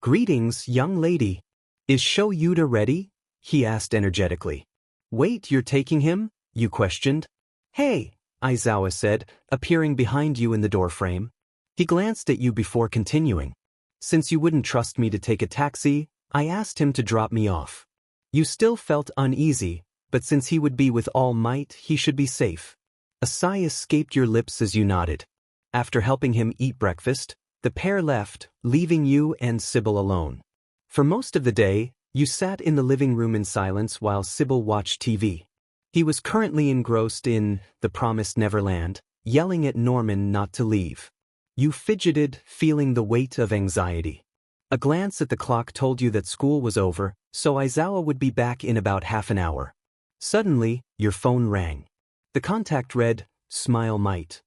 Speaker 1: Greetings, young lady. Is Sho Yuta ready? He asked energetically. Wait, you're taking him? You questioned. Hey, Aizawa said, appearing behind you in the doorframe. He glanced at you before continuing. Since you wouldn't trust me to take a taxi, I asked him to drop me off. You still felt uneasy, but since he would be with All Might, he should be safe. A sigh escaped your lips as you nodded. After helping him eat breakfast, the pair left, leaving you and Sybil alone. For most of the day, you sat in the living room in silence while Sybil watched TV. He was currently engrossed in The Promised Neverland, yelling at Norman not to leave. You fidgeted, feeling the weight of anxiety. A glance at the clock told you that school was over, so Aizawa would be back in about half an hour. Suddenly, your phone rang. The contact read, Smile Might.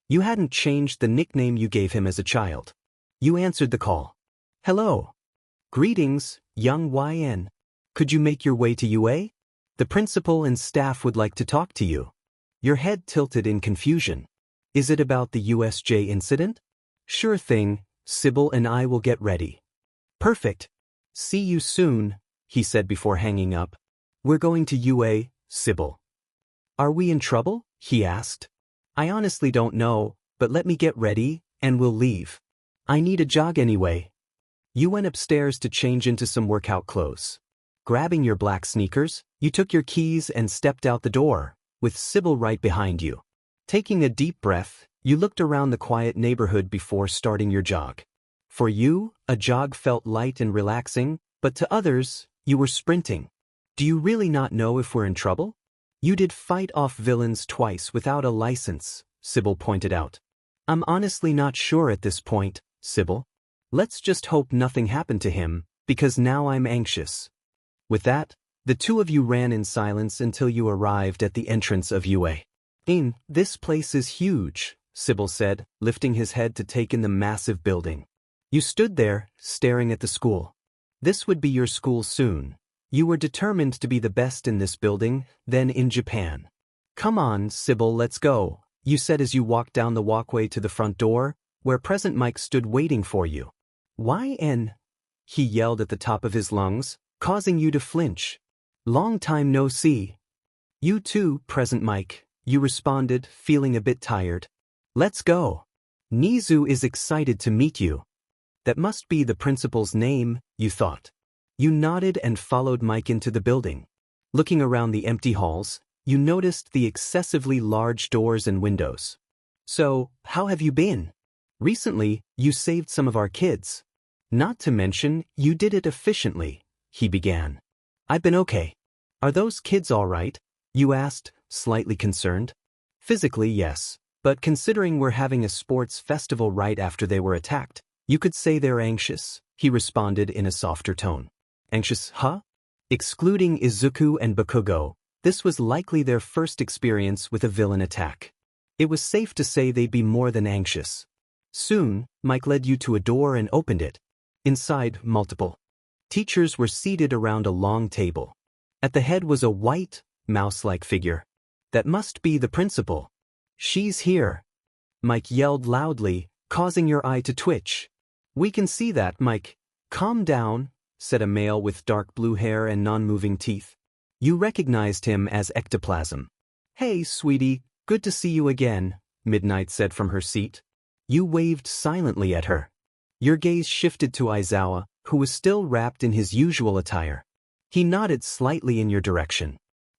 Speaker 1: You hadn't changed the nickname you gave him as a child. You answered the call. Hello. Greetings, young YN. Could you make your way to UA? The principal and staff would like to talk to you. Your head tilted in confusion. Is it about the USJ incident? Sure thing, Sybil and I will get ready. Perfect. See you soon, he said before hanging up. We're going to UA, Sybil. Are we in trouble? He asked. I honestly don't know, but let me get ready, and we'll leave. I need a jog anyway. You went upstairs to change into some workout clothes. Grabbing your black sneakers, you took your keys and stepped out the door, with Sybil right behind you. Taking a deep breath, you looked around the quiet neighborhood before starting your jog. For you, a jog felt light and relaxing, but to others, you were sprinting. Do you really not know if we're in trouble? You did fight off villains twice without a license, Sybil pointed out. I'm honestly not sure at this point, Sybil. Let's just hope nothing happened to him, because now I'm anxious. With that, the two of you ran in silence until you arrived at the entrance of UA. This place is huge, Sybil said, lifting his head to take in the massive building. You stood there, staring at the school. This would be your school soon. You were determined to be the best in this building, then in Japan. Come on, Sybil, let's go, you said as you walked down the walkway to the front door, where Present Mike stood waiting for you. YN? He yelled at the top of his lungs, causing you to flinch. Long time no see. You too, Present Mike, you responded, feeling a bit tired. Let's go. Nizu is excited to meet you. That must be the principal's name, you thought. You nodded and followed Mike into the building. Looking around the empty halls, you noticed the excessively large doors and windows. So, how have you been? Recently, you saved some of our kids. Not to mention, you did it efficiently, he began. I've been okay. Are those kids all right? You asked, slightly concerned. Physically, yes, but considering we're having a sports festival right after they were attacked, you could say they're anxious, he responded in a softer tone. Anxious, huh? Excluding Izuku and Bakugo, this was likely their first experience with a villain attack. It was safe to say they'd be more than anxious. Soon, Mike led you to a door and opened it. Inside, multiple teachers were seated around a long table. At the head was a white, mouse-like figure. That must be the principal. She's here. Mike yelled loudly, causing your eye to twitch. We can see that, Mike. Calm down, said a male with dark blue hair and non-moving teeth. You recognized him as Ectoplasm. Hey, sweetie, good to see you again, Midnight said from her seat. You waved silently at her. Your gaze shifted to Aizawa, who was still wrapped in his usual attire. He nodded slightly in your direction.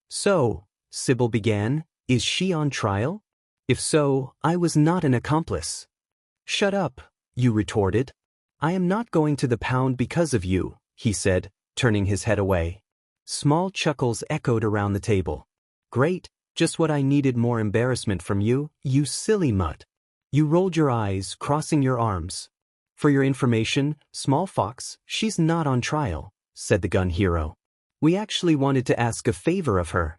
Speaker 1: So, Sybil began, is she on trial? If so, I was not an accomplice. Shut up, you retorted. I am not going to the pound because of you, he said, turning his head away. Small chuckles echoed around the table. Great, just what I needed, more embarrassment from you, you silly mutt. You rolled your eyes, crossing your arms. For your information, Small Fox, she's not on trial, said the gun hero. We actually wanted to ask a favor of her.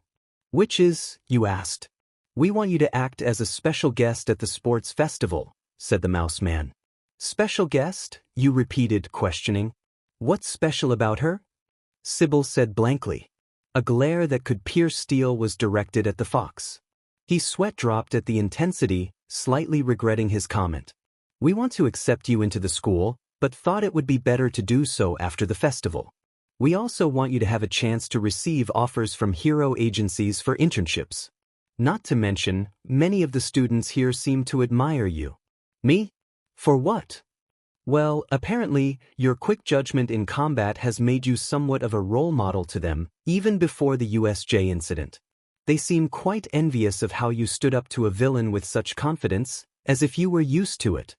Speaker 1: Which is, you asked. We want you to act as a special guest at the sports festival, said the mouse man. Special guest? You repeated, questioning. What's special about her? Sybil said blankly. A glare that could pierce steel was directed at the fox. His sweat dropped at the intensity, slightly regretting his comment. We want to accept you into the school, but thought it would be better to do so after the festival. We also want you to have a chance to receive offers from hero agencies for internships. Not to mention, many of the students here seem to admire you. Me? For what? Well, apparently, your quick judgment in combat has made you somewhat of a role model to them, even before the USJ incident. They seem quite envious of how you stood up to a villain with such confidence, as if you were used to it.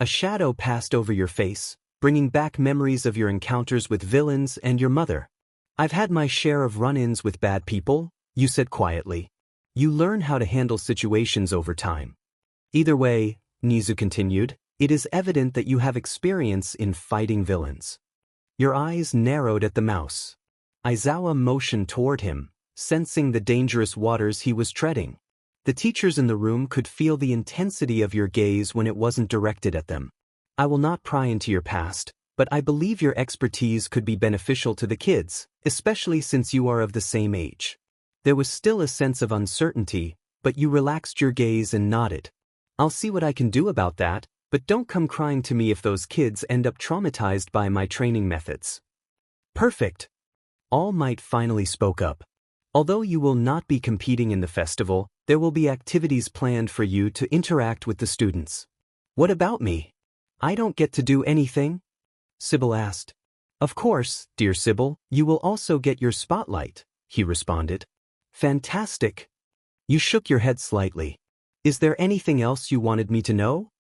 Speaker 1: A shadow passed over your face, bringing back memories of your encounters with villains and your mother. I've had my share of run-ins with bad people, you said quietly. You learn how to handle situations over time. Either way, Nizu continued, It is evident that you have experience in fighting villains. Your eyes narrowed at the mouse. Aizawa motioned toward him, sensing the dangerous waters he was treading. The teachers in the room could feel the intensity of your gaze when it wasn't directed at them. I will not pry into your past, but I believe your expertise could be beneficial to the kids, especially since you are of the same age. There was still a sense of uncertainty, but you relaxed your gaze and nodded. I'll see what I can do about that, but don't come crying to me if those kids end up traumatized by my training methods. Perfect. All Might finally spoke up. Although you will not be competing in the festival, there will be activities planned for you to interact with the students. What about me? I don't get to do anything? Sybil asked. Of course, dear Sybil, you will also get your spotlight, he responded. Fantastic. You shook your head slightly. Is there anything else you wanted me to know?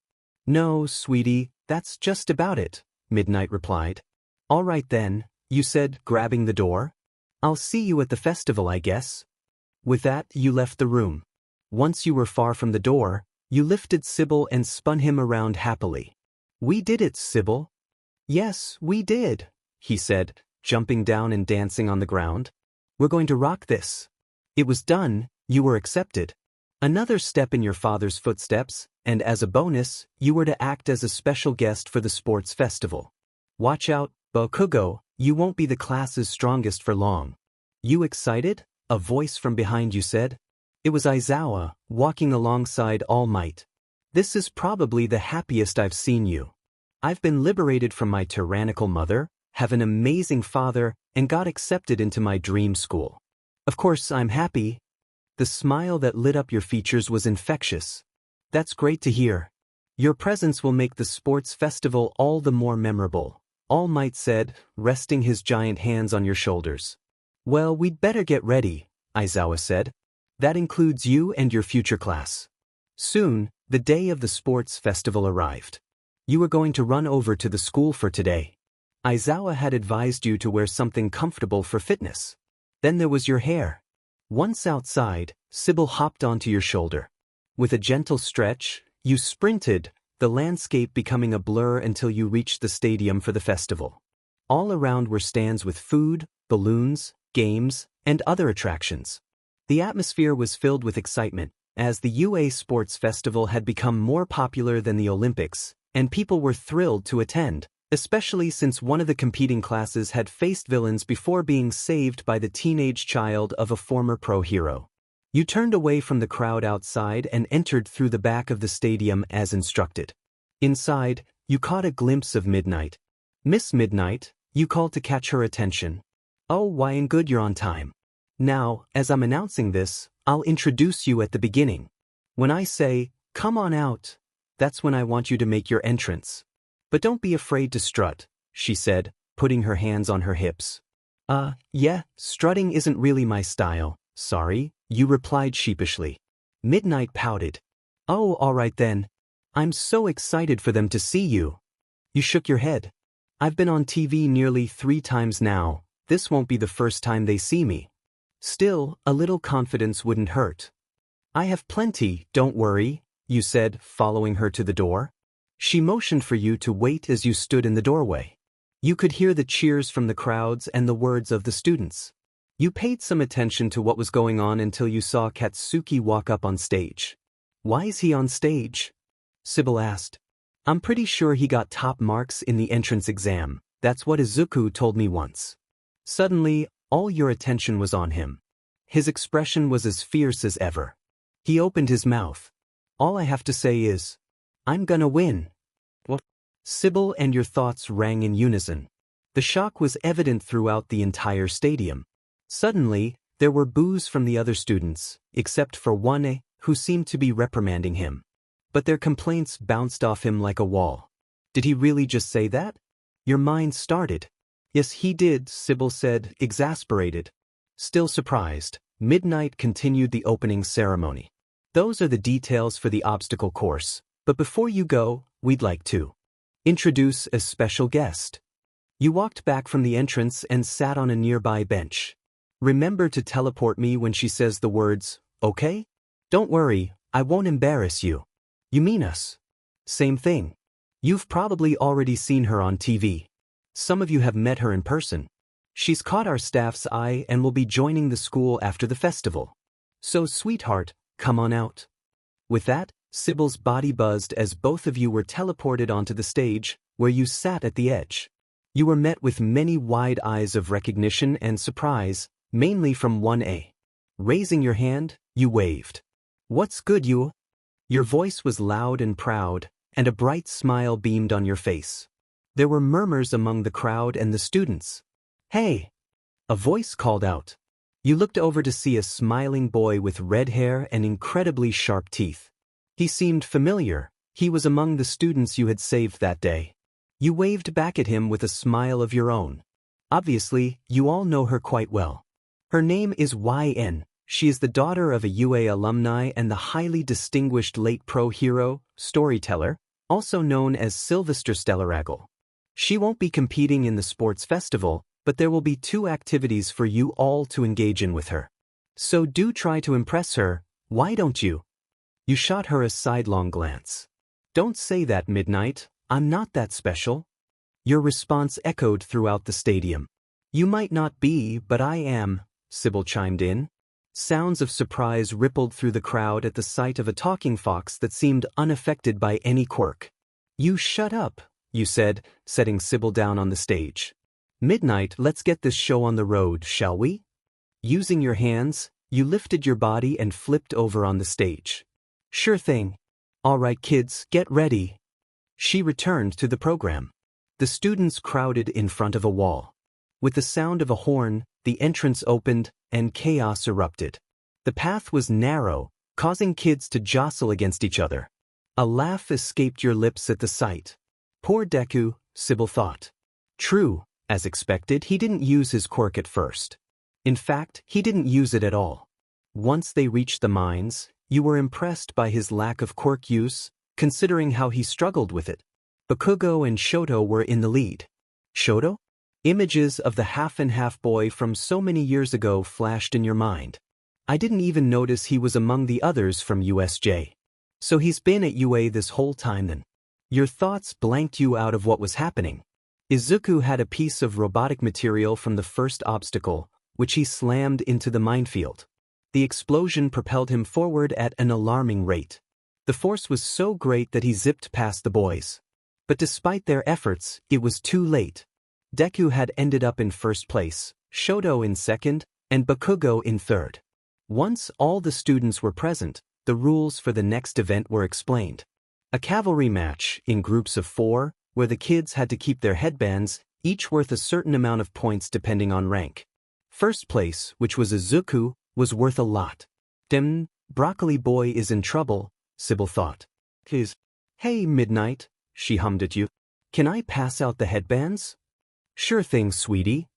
Speaker 1: No, sweetie, that's just about it, Midnight replied. All right then, you said, grabbing the door. I'll see you at the festival, I guess. With that, you left the room. Once you were far from the door, you lifted Sybil and spun him around happily. We did it, Sybil. Yes, we did, he said, jumping down and dancing on the ground. We're going to rock this. It was done, you were accepted. Another step in your father's footsteps, and as a bonus, you were to act as a special guest for the sports festival. Watch out, Bakugo, you won't be the class's strongest for long. You excited? A voice from behind you said. It was Aizawa, walking alongside All Might. This is probably the happiest I've seen you. I've been liberated from my tyrannical mother, have an amazing father, and got accepted into my dream school. Of course, I'm happy. The smile that lit up your features was infectious. That's great to hear. Your presence will make the sports festival all the more memorable, All Might said, resting his giant hands on your shoulders. Well, we'd better get ready, Aizawa said. That includes you and your future class. Soon, the day of the sports festival arrived. You were going to run over to the school for today. Aizawa had advised you to wear something comfortable for fitness. Then there was your hair. Once outside, Sybil hopped onto your shoulder. With a gentle stretch, you sprinted, the landscape becoming a blur until you reached the stadium for the festival. All around were stands with food, balloons, games, and other attractions. The atmosphere was filled with excitement, as the UA Sports Festival had become more popular than the Olympics, and people were thrilled to attend, especially since one of the competing classes had faced villains before being saved by the teenage child of a former pro hero. You turned away from the crowd outside and entered through the back of the stadium as instructed. Inside, you caught a glimpse of Midnight. Miss Midnight, you called to catch her attention. Oh, why and good you're on time. Now, as I'm announcing this, I'll introduce you at the beginning. When I say, come on out, that's when I want you to make your entrance. But don't be afraid to strut, she said, putting her hands on her hips. Yeah, strutting isn't really my style, sorry, you replied sheepishly. Midnight pouted. Oh, all right then. I'm so excited for them to see you. You shook your head. I've been on TV nearly 3 times now, this won't be the first time they see me. Still, a little confidence wouldn't hurt. I have plenty, don't worry, you said, following her to the door. She motioned for you to wait as you stood in the doorway. You could hear the cheers from the crowds and the words of the students. You paid some attention to what was going on until you saw Katsuki walk up on stage. Why is he on stage? Sybil asked. I'm pretty sure he got top marks in the entrance exam, that's what Izuku told me once. Suddenly, all your attention was on him. His expression was as fierce as ever. He opened his mouth. All I have to say is, I'm gonna win. What? Sybil and your thoughts rang in unison. The shock was evident throughout the entire stadium. Suddenly, there were boos from the other students, except for Yenne, who seemed to be reprimanding him. But their complaints bounced off him like a wall. Did he really just say that? Your mind started. Yes, he did, Sybil said, exasperated. Still surprised, Midnight continued the opening ceremony. Those are the details for the obstacle course, but before you go, we'd like to introduce a special guest. You walked back from the entrance and sat on a nearby bench. Remember to teleport me when she says the words, okay? Don't worry, I won't embarrass you. You mean us. Same thing. You've probably already seen her on TV. Some of you have met her in person. She's caught our staff's eye and will be joining the school after the festival. So, sweetheart, come on out. With that, Sybil's body buzzed as both of you were teleported onto the stage, where you sat at the edge. You were met with many wide eyes of recognition and surprise, mainly from 1A. Raising your hand, you waved. What's good, you? Your voice was loud and proud, and a bright smile beamed on your face. There were murmurs among the crowd and the students. Hey! A voice called out. You looked over to see a smiling boy with red hair and incredibly sharp teeth. He seemed familiar. He was among the students you had saved that day. You waved back at him with a smile of your own. Obviously, you all know her quite well. Her name is Yenne. She is the daughter of a UA alumni and the highly distinguished late pro hero, storyteller, also known as Sylvester Stellaragle. She won't be competing in the sports festival, but there will be 2 activities for you all to engage in with her. So do try to impress her, why don't you? You shot her a sidelong glance. Don't say that, Midnight, I'm not that special. Your response echoed throughout the stadium. You might not be, but I am, Sybil chimed in. Sounds of surprise rippled through the crowd at the sight of a talking fox that seemed unaffected by any quirk. You shut up, you said, setting Sybil down on the stage. Midnight, let's get this show on the road, shall we? Using your hands, you lifted your body and flipped over on the stage. Sure thing. All right, kids, get ready. She returned to the program. The students crowded in front of a wall. With the sound of a horn, the entrance opened, and chaos erupted. The path was narrow, causing kids to jostle against each other. A laugh escaped your lips at the sight. Poor Deku, Sybil thought. True, as expected, he didn't use his quirk at first. In fact, he didn't use it at all. Once they reached the mines, you were impressed by his lack of quirk use, considering how he struggled with it. Bakugo and Shoto were in the lead. Shoto? Images of the half-and-half boy from so many years ago flashed in your mind. I didn't even notice he was among the others from USJ. So he's been at UA this whole time then. Your thoughts blanked you out of what was happening. Izuku had a piece of robotic material from the first obstacle, which he slammed into the minefield. The explosion propelled him forward at an alarming rate. The force was so great that he zipped past the boys. But despite their efforts, it was too late. Deku had ended up in first place, Shoto in second, and Bakugo in third. Once all the students were present, the rules for the next event were explained. A cavalry match, in groups of 4, where the kids had to keep their headbands, each worth a certain amount of points depending on rank. First place, which was Izuku, was worth a lot. Broccoli boy is in trouble, Sybil thought. Hey, Midnight, she hummed at you. Can I pass out the headbands? Sure thing, sweetie.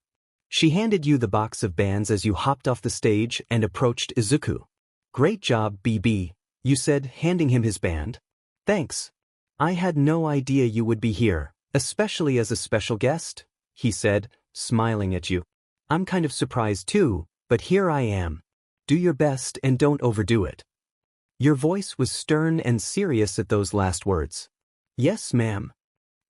Speaker 1: She handed you the box of bands as you hopped off the stage and approached Izuku. Great job, BB, you said, handing him his band. Thanks. I had no idea you would be here, especially as a special guest, he said, smiling at you. I'm kind of surprised too, but here I am. Do your best and don't overdo it. Your voice was stern and serious at those last words. Yes, ma'am.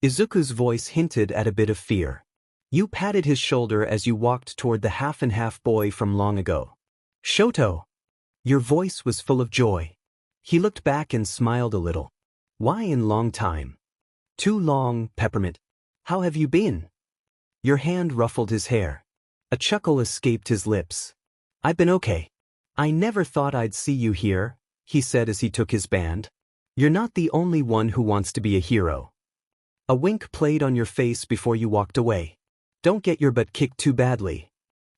Speaker 1: Izuku's voice hinted at a bit of fear. You patted his shoulder as you walked toward the half-and-half boy from long ago. Shoto! Your voice was full of joy. He looked back and smiled a little. Why in long time? Too long, Peppermint. How have you been? Your hand ruffled his hair. A chuckle escaped his lips. I've been okay. I never thought I'd see you here, he said as he took his band. You're not the only one who wants to be a hero. A wink played on your face before you walked away. Don't get your butt kicked too badly.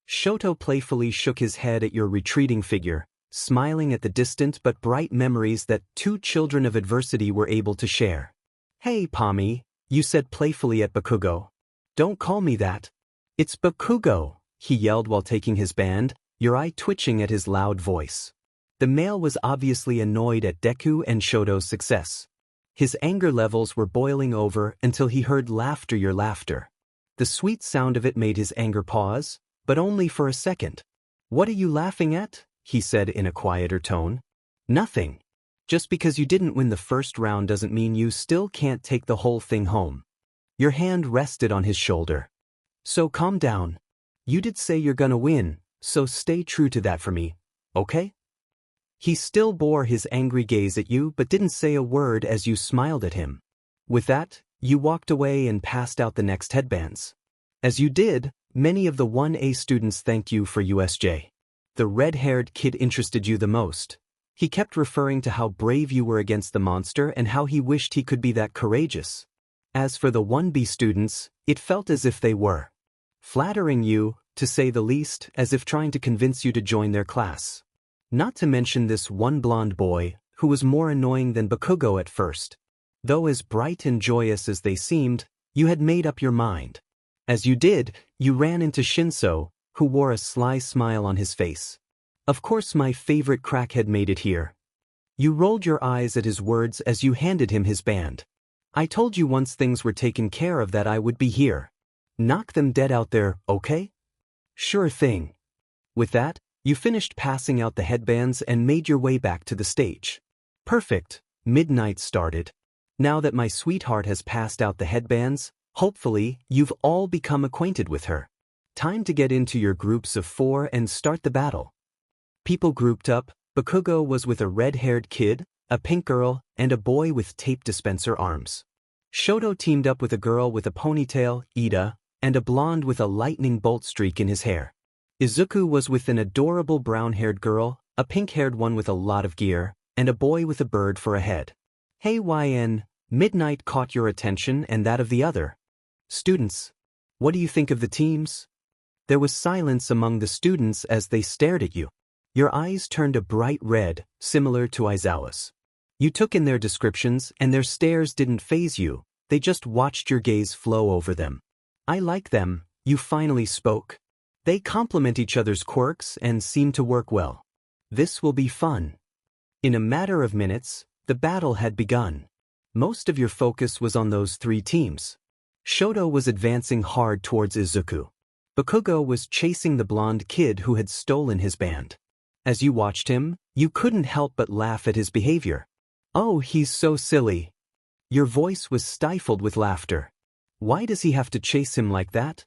Speaker 1: Shoto playfully shook his head at your retreating figure, smiling at the distant but bright memories that 2 children of adversity were able to share. Hey, Pommy, you said playfully at Bakugo. Don't call me that. It's Bakugo, he yelled while taking his band, your eye twitching at his loud voice. The male was obviously annoyed at Deku and Shoto's success. His anger levels were boiling over until he heard your laughter. The sweet sound of it made his anger pause, but only for a second. What are you laughing at? He said in a quieter tone. Nothing. Just because you didn't win the first round doesn't mean you still can't take the whole thing home. Your hand rested on his shoulder. So calm down. You did say you're gonna win, so stay true to that for me, okay? He still bore his angry gaze at you but didn't say a word as you smiled at him. With that, you walked away and passed out the next headbands. As you did, many of the 1A students thanked you for USJ. The red-haired kid interested you the most. He kept referring to how brave you were against the monster and how he wished he could be that courageous. As for the 1B students, it felt as if they were flattering you, to say the least, as if trying to convince you to join their class. Not to mention this one blonde boy, who was more annoying than Bakugo at first. Though as bright and joyous as they seemed, you had made up your mind. As you did, you ran into Shinso, who wore a sly smile on his face. Of course my favorite crackhead made it here. You rolled your eyes at his words as you handed him his band. I told you once things were taken care of that I would be here. Knock them dead out there, okay? Sure thing. With that, you finished passing out the headbands and made your way back to the stage. Perfect. Midnight started. Now that my sweetheart has passed out the headbands, hopefully, you've all become acquainted with her. Time to get into your groups of 4 and start the battle. People grouped up. Bakugo was with a red-haired kid, a pink girl, and a boy with tape dispenser arms. Shoto teamed up with a girl with a ponytail, Ida, and a blonde with a lightning bolt streak in his hair. Izuku was with an adorable brown-haired girl, a pink-haired one with a lot of gear, and a boy with a bird for a head. Hey Yenne, Midnight caught your attention and that of the other students. What do you think of the teams? There was silence among the students as they stared at you. Your eyes turned a bright red, similar to Aizawa's. You took in their descriptions and their stares didn't faze you, they just watched your gaze flow over them. I like them, you finally spoke. They complement each other's quirks and seem to work well. This will be fun. In a matter of minutes, the battle had begun. Most of your focus was on those 3 teams. Shoto was advancing hard towards Izuku. Bakugo was chasing the blonde kid who had stolen his band. As you watched him, you couldn't help but laugh at his behavior. Oh, he's so silly. Your voice was stifled with laughter. Why does he have to chase him like that?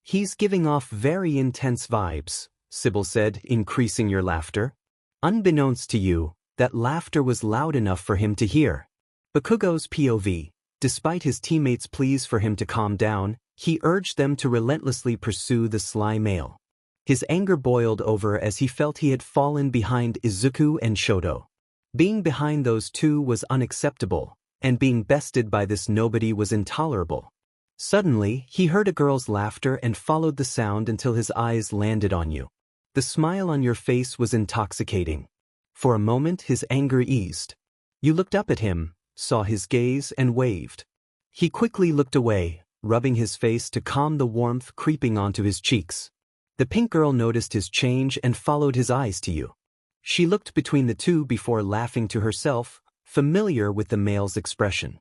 Speaker 1: He's giving off very intense vibes, Sybil said, increasing your laughter. Unbeknownst to you, that laughter was loud enough for him to hear. Bakugo's POV, despite his teammates' pleas for him to calm down, he urged them to relentlessly pursue the sly male. His anger boiled over as he felt he had fallen behind Izuku and Shoto. Being behind those 2 was unacceptable, and being bested by this nobody was intolerable. Suddenly, he heard a girl's laughter and followed the sound until his eyes landed on you. The smile on your face was intoxicating. For a moment his anger eased. You looked up at him, saw his gaze and waved. He quickly looked away, rubbing his face to calm the warmth creeping onto his cheeks. The pink girl noticed his change and followed his eyes to you. She looked between the 2 before laughing to herself, familiar with the male's expression.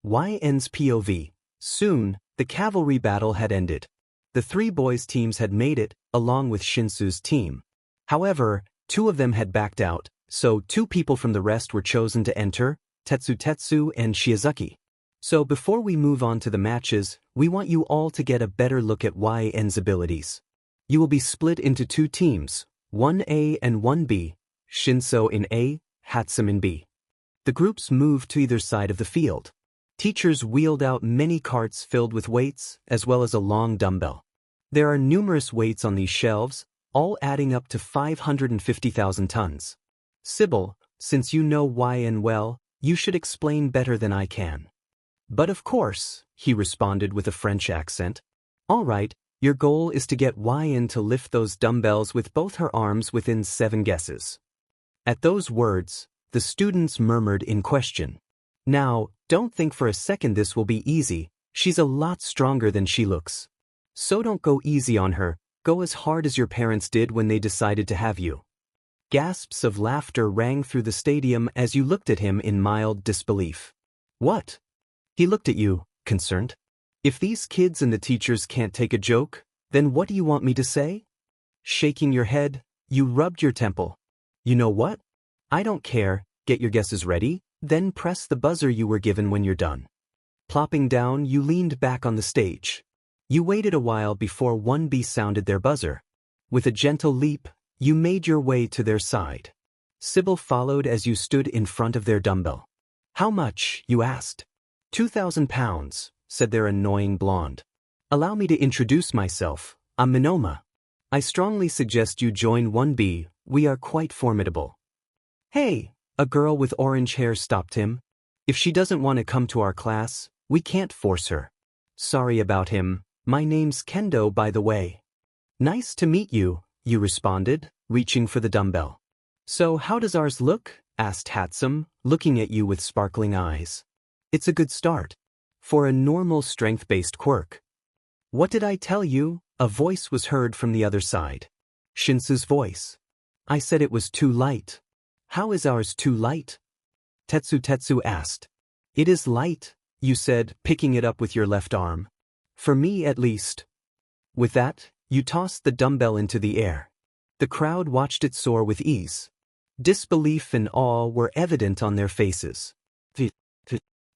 Speaker 1: Yenne's POV. Soon, the cavalry battle had ended. The 3 boys' teams had made it, along with Shinso's team. However, 2 of them had backed out, so 2 people from the rest were chosen to enter, Tetsu and Shiozaki. So before we move on to the matches, we want you all to get a better look at Yenne's abilities. You will be split into 2 teams, 1A and 1B, Shinso in A, Hatsum in B. The groups moved to either side of the field. Teachers wheeled out many carts filled with weights, as well as a long dumbbell. There are numerous weights on these shelves, all adding up to 550,000 tons. Sybil, since you know Yenne well, you should explain better than I can. But of course, he responded with a French accent. All right, your goal is to get Yenne to lift those dumbbells with both her arms within 7 guesses. At those words, the students murmured in question. Now, don't think for a second this will be easy, she's a lot stronger than she looks. So don't go easy on her, go as hard as your parents did when they decided to have you. Gasps of laughter rang through the stadium as you looked at him in mild disbelief. What? He looked at you, concerned. If these kids and the teachers can't take a joke, then what do you want me to say? Shaking your head, you rubbed your temple. You know what? I don't care, Get your guesses ready, then press the buzzer you were given when you're done. Plopping down, you leaned back on the stage. You waited a while before 1B sounded their buzzer. With a gentle leap, you made your way to their side. Sybil followed as you stood in front of their dumbbell. How much, you asked. 2,000 pounds, said their annoying blonde. Allow me to introduce myself, I'm Minoma. I strongly suggest you join 1B, we are quite formidable. Hey, a girl with orange hair stopped him. If she doesn't want to come to our class, we can't force her. Sorry about him, my name's Kendo by the way. Nice to meet you, you responded, reaching for the dumbbell. So how does ours look? Asked Hatsum, looking at you with sparkling eyes. It's a good start. For a normal strength-based quirk. What did I tell you? A voice was heard from the other side. Shinso's voice. I said it was too light. How is ours too light? Tetsu asked. It is light, you said, picking it up with your left arm. For me at least. With that, you tossed the dumbbell into the air. The crowd watched it soar with ease. Disbelief and awe were evident on their faces.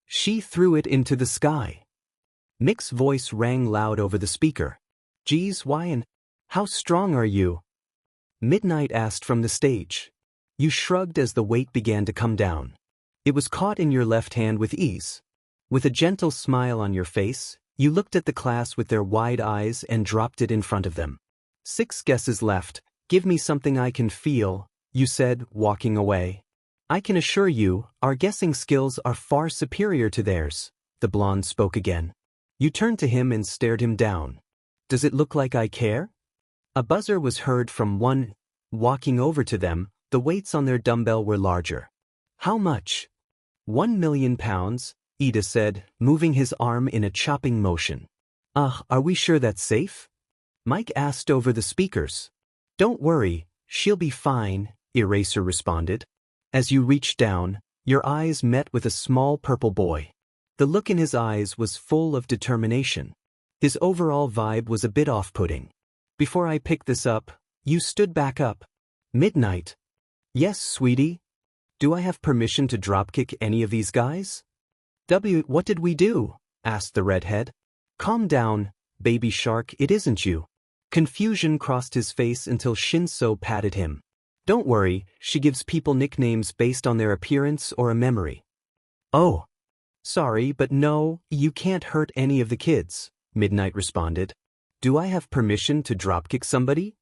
Speaker 1: She threw it into the sky. Mick's voice rang loud over the speaker. Geez, why and how strong are you? Midnight asked from the stage. You shrugged as the weight began to come down. It was caught in your left hand with ease. With a gentle smile on your face, you looked at the class with their wide eyes and dropped it in front of them. 6 guesses left. Give me something I can feel, you said, walking away. I can assure you, our guessing skills are far superior to theirs, the blonde spoke again. You turned to him and stared him down. Does it look like I care? A buzzer was heard from one. Walking over to them, the weights on their dumbbell were larger. How much? 1 million pounds, Ida said, moving his arm in a chopping motion. Are we sure that's safe? Mike asked over the speakers. Don't worry, she'll be fine, Eraser responded. As you reached down, your eyes met with a small purple boy. The look in his eyes was full of determination. His overall vibe was a bit off-putting. Before I pick this up, you stood back up. Midnight. Yes, sweetie. Do I have permission to dropkick any of these guys? What did we do? Asked the redhead. Calm down, baby shark, it isn't you. Confusion crossed his face until Shinso patted him. Don't worry, she gives people nicknames based on their appearance or a memory. Oh. Sorry, but no, you can't hurt any of the kids, Midnight responded. Do I have permission to dropkick somebody?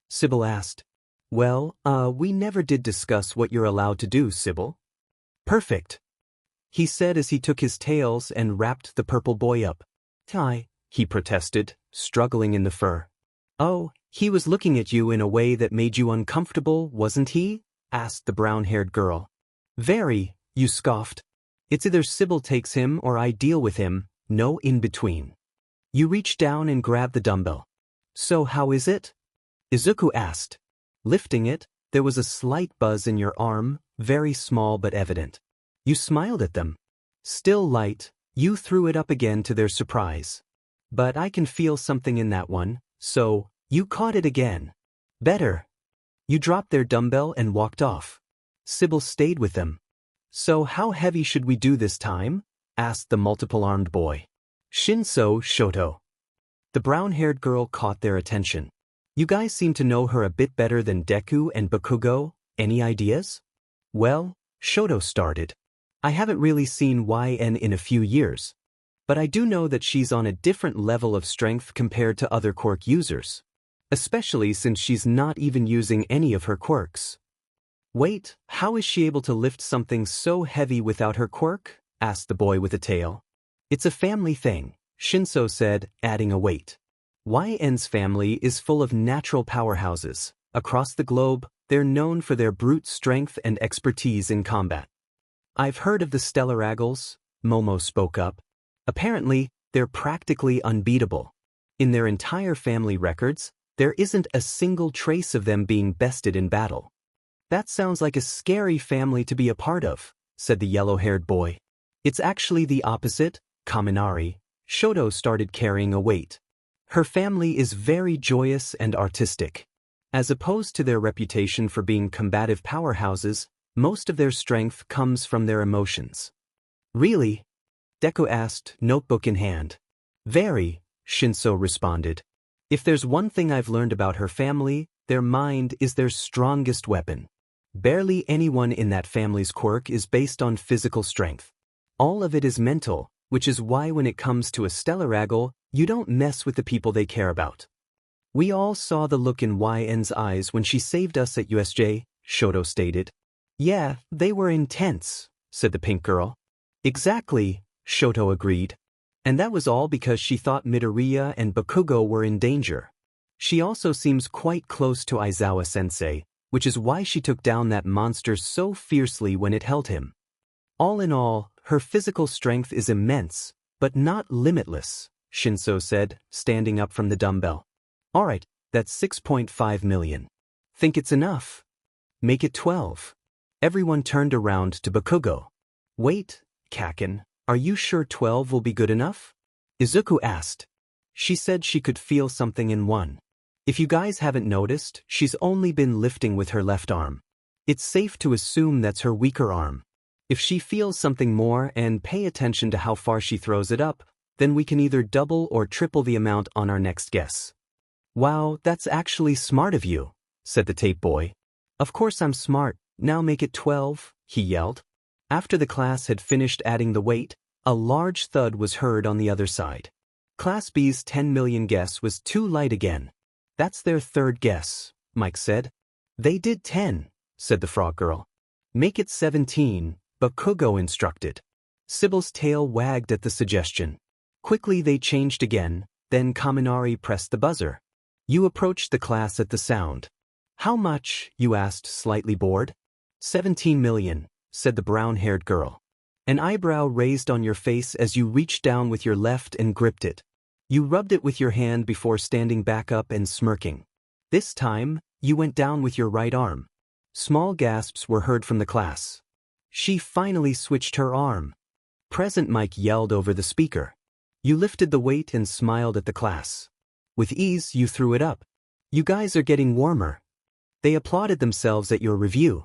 Speaker 1: Sybil asked. Well, we never did discuss what you're allowed to do, Sybil. Perfect. He said as he took his tails and wrapped the purple boy up. Hi, he protested, struggling in the fur. Oh, he was looking at you in a way that made you uncomfortable, wasn't he? Asked the brown-haired girl. Very, you scoffed. It's either Sybil takes him or I deal with him, no in-between. You reached down and grabbed the dumbbell. So how is it? Izuku asked. Lifting it, there was a slight buzz in your arm, very small but evident. You smiled at them. Still light, you threw it up again to their surprise. But I can feel something in that one, so, you caught it again. Better. You dropped their dumbbell and walked off. Sybil stayed with them. So how heavy should we do this time? Asked the multiple-armed boy. Shinso Shoto. The brown-haired girl caught their attention. You guys seem to know her a bit better than Deku and Bakugo. Any ideas? Well, Shoto started. I haven't really seen Yenne in a few years. But I do know that she's on a different level of strength compared to other quirk users. Especially since she's not even using any of her quirks. Wait, how is she able to lift something so heavy without her quirk? Asked the boy with a tail. It's a family thing, Shinso said, adding a weight. Yenne's family is full of natural powerhouses. Across the globe, they're known for their brute strength and expertise in combat. I've heard of the Stellar Agles, Momo spoke up. Apparently, they're practically unbeatable. In their entire family records, there isn't a single trace of them being bested in battle. That sounds like a scary family to be a part of, said the yellow-haired boy. It's actually the opposite, Kaminari. Shoto started carrying a weight. Her family is very joyous and artistic. As opposed to their reputation for being combative powerhouses, Most of their strength comes from their emotions. Really? Deku asked, notebook in hand. Very, Shinso responded. If there's one thing I've learned about her family, their mind is their strongest weapon. Barely anyone in that family's quirk is based on physical strength. All of it is mental, which is why when it comes to a Stellaraggle, you don't mess with the people they care about. We all saw the look in Yenne's eyes when she saved us at USJ, Shoto stated. Yeah, they were intense, said the pink girl. Exactly, Shoto agreed. And that was all because she thought Midoriya and Bakugo were in danger. She also seems quite close to Aizawa-sensei, which is why she took down that monster so fiercely when it held him. All in all, her physical strength is immense, but not limitless, Shinso said, standing up from the dumbbell. Alright, that's 6.5 million. Think it's enough? Make it 12. Everyone turned around to Bakugo. Wait, Kaken, are you sure 12 will be good enough? Izuku asked. She said she could feel something in one. If you guys haven't noticed, she's only been lifting with her left arm. It's safe to assume that's her weaker arm. If she feels something more and pay attention to how far she throws it up, then we can either double or triple the amount on our next guess. Wow, that's actually smart of you, said the tape boy. Of course I'm smart, now make it 12, he yelled. After the class had finished adding the weight, a large thud was heard on the other side. Class B's 10 million guess was too light again. That's their third guess, Mike said. They did 10, said the frog girl. Make it 17, Bakugo instructed. Sybil's tail wagged at the suggestion. Quickly they changed again, then Kaminari pressed the buzzer. You approached the class at the sound. How much, you asked, slightly bored? 17 million, said the brown-haired girl. An eyebrow raised on your face as you reached down with your left and gripped it. You rubbed it with your hand before standing back up and smirking. This time, you went down with your right arm. Small gasps were heard from the class. She finally switched her arm. Present Mike yelled over the speaker. You lifted the weight and smiled at the class. With ease, you threw it up. You guys are getting warmer. They applauded themselves at your review.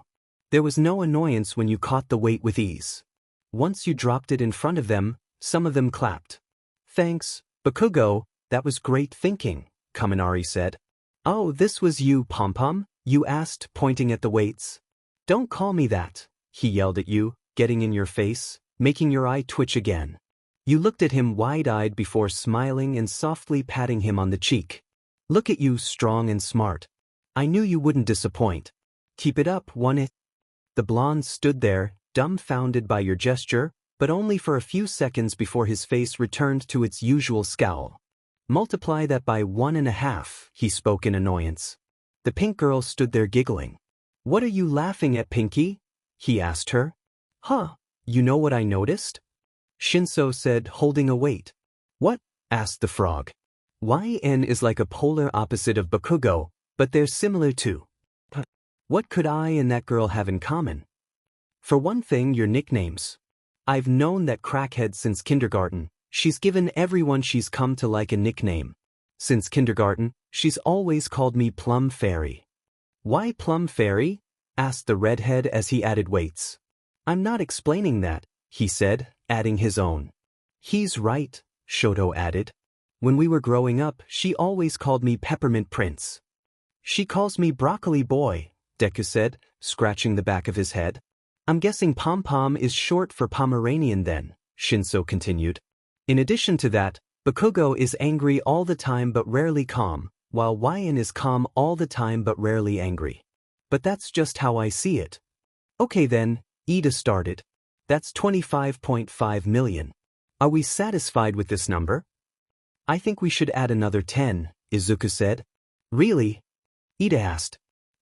Speaker 1: There was no annoyance when you caught the weight with ease. Once you dropped it in front of them, some of them clapped. Thanks, Bakugo, that was great thinking, Kaminari said. Oh, this was you, Pom-Pom? You asked, pointing at the weights. Don't call me that, he yelled at you, getting in your face, making your eye twitch again. You looked at him wide-eyed before smiling and softly patting him on the cheek. Look at you, strong and smart. I knew you wouldn't disappoint. Keep it up, won't it? The blonde stood there, dumbfounded by your gesture, but only for a few seconds before his face returned to its usual scowl. Multiply that by 1.5, he spoke in annoyance. The pink girl stood there giggling. What are you laughing at, Pinky? He asked her. Huh, you know what I noticed? Shinso said, holding a weight. What? Asked the frog. Yenne is like a polar opposite of Bakugo, but they're similar too. What could I and that girl have in common? For one thing, your nicknames. I've known that crackhead since kindergarten. She's given everyone she's come to like a nickname. Since kindergarten, she's always called me Plum Fairy. Why Plum Fairy? Asked the redhead as he added weights. I'm not explaining that, he said, adding his own. He's right, Shoto added. When we were growing up, she always called me Peppermint Prince. She calls me Broccoli Boy, Deku said, scratching the back of his head. I'm guessing Pom-Pom is short for Pomeranian then, Shinso continued. In addition to that, Bakugo is angry all the time but rarely calm, while Yenne is calm all the time but rarely angry. But that's just how I see it. Okay then, Ida started. That's 25.5 million. Are we satisfied with this number? I think we should add another 10, Izuku said. Really? Ida asked.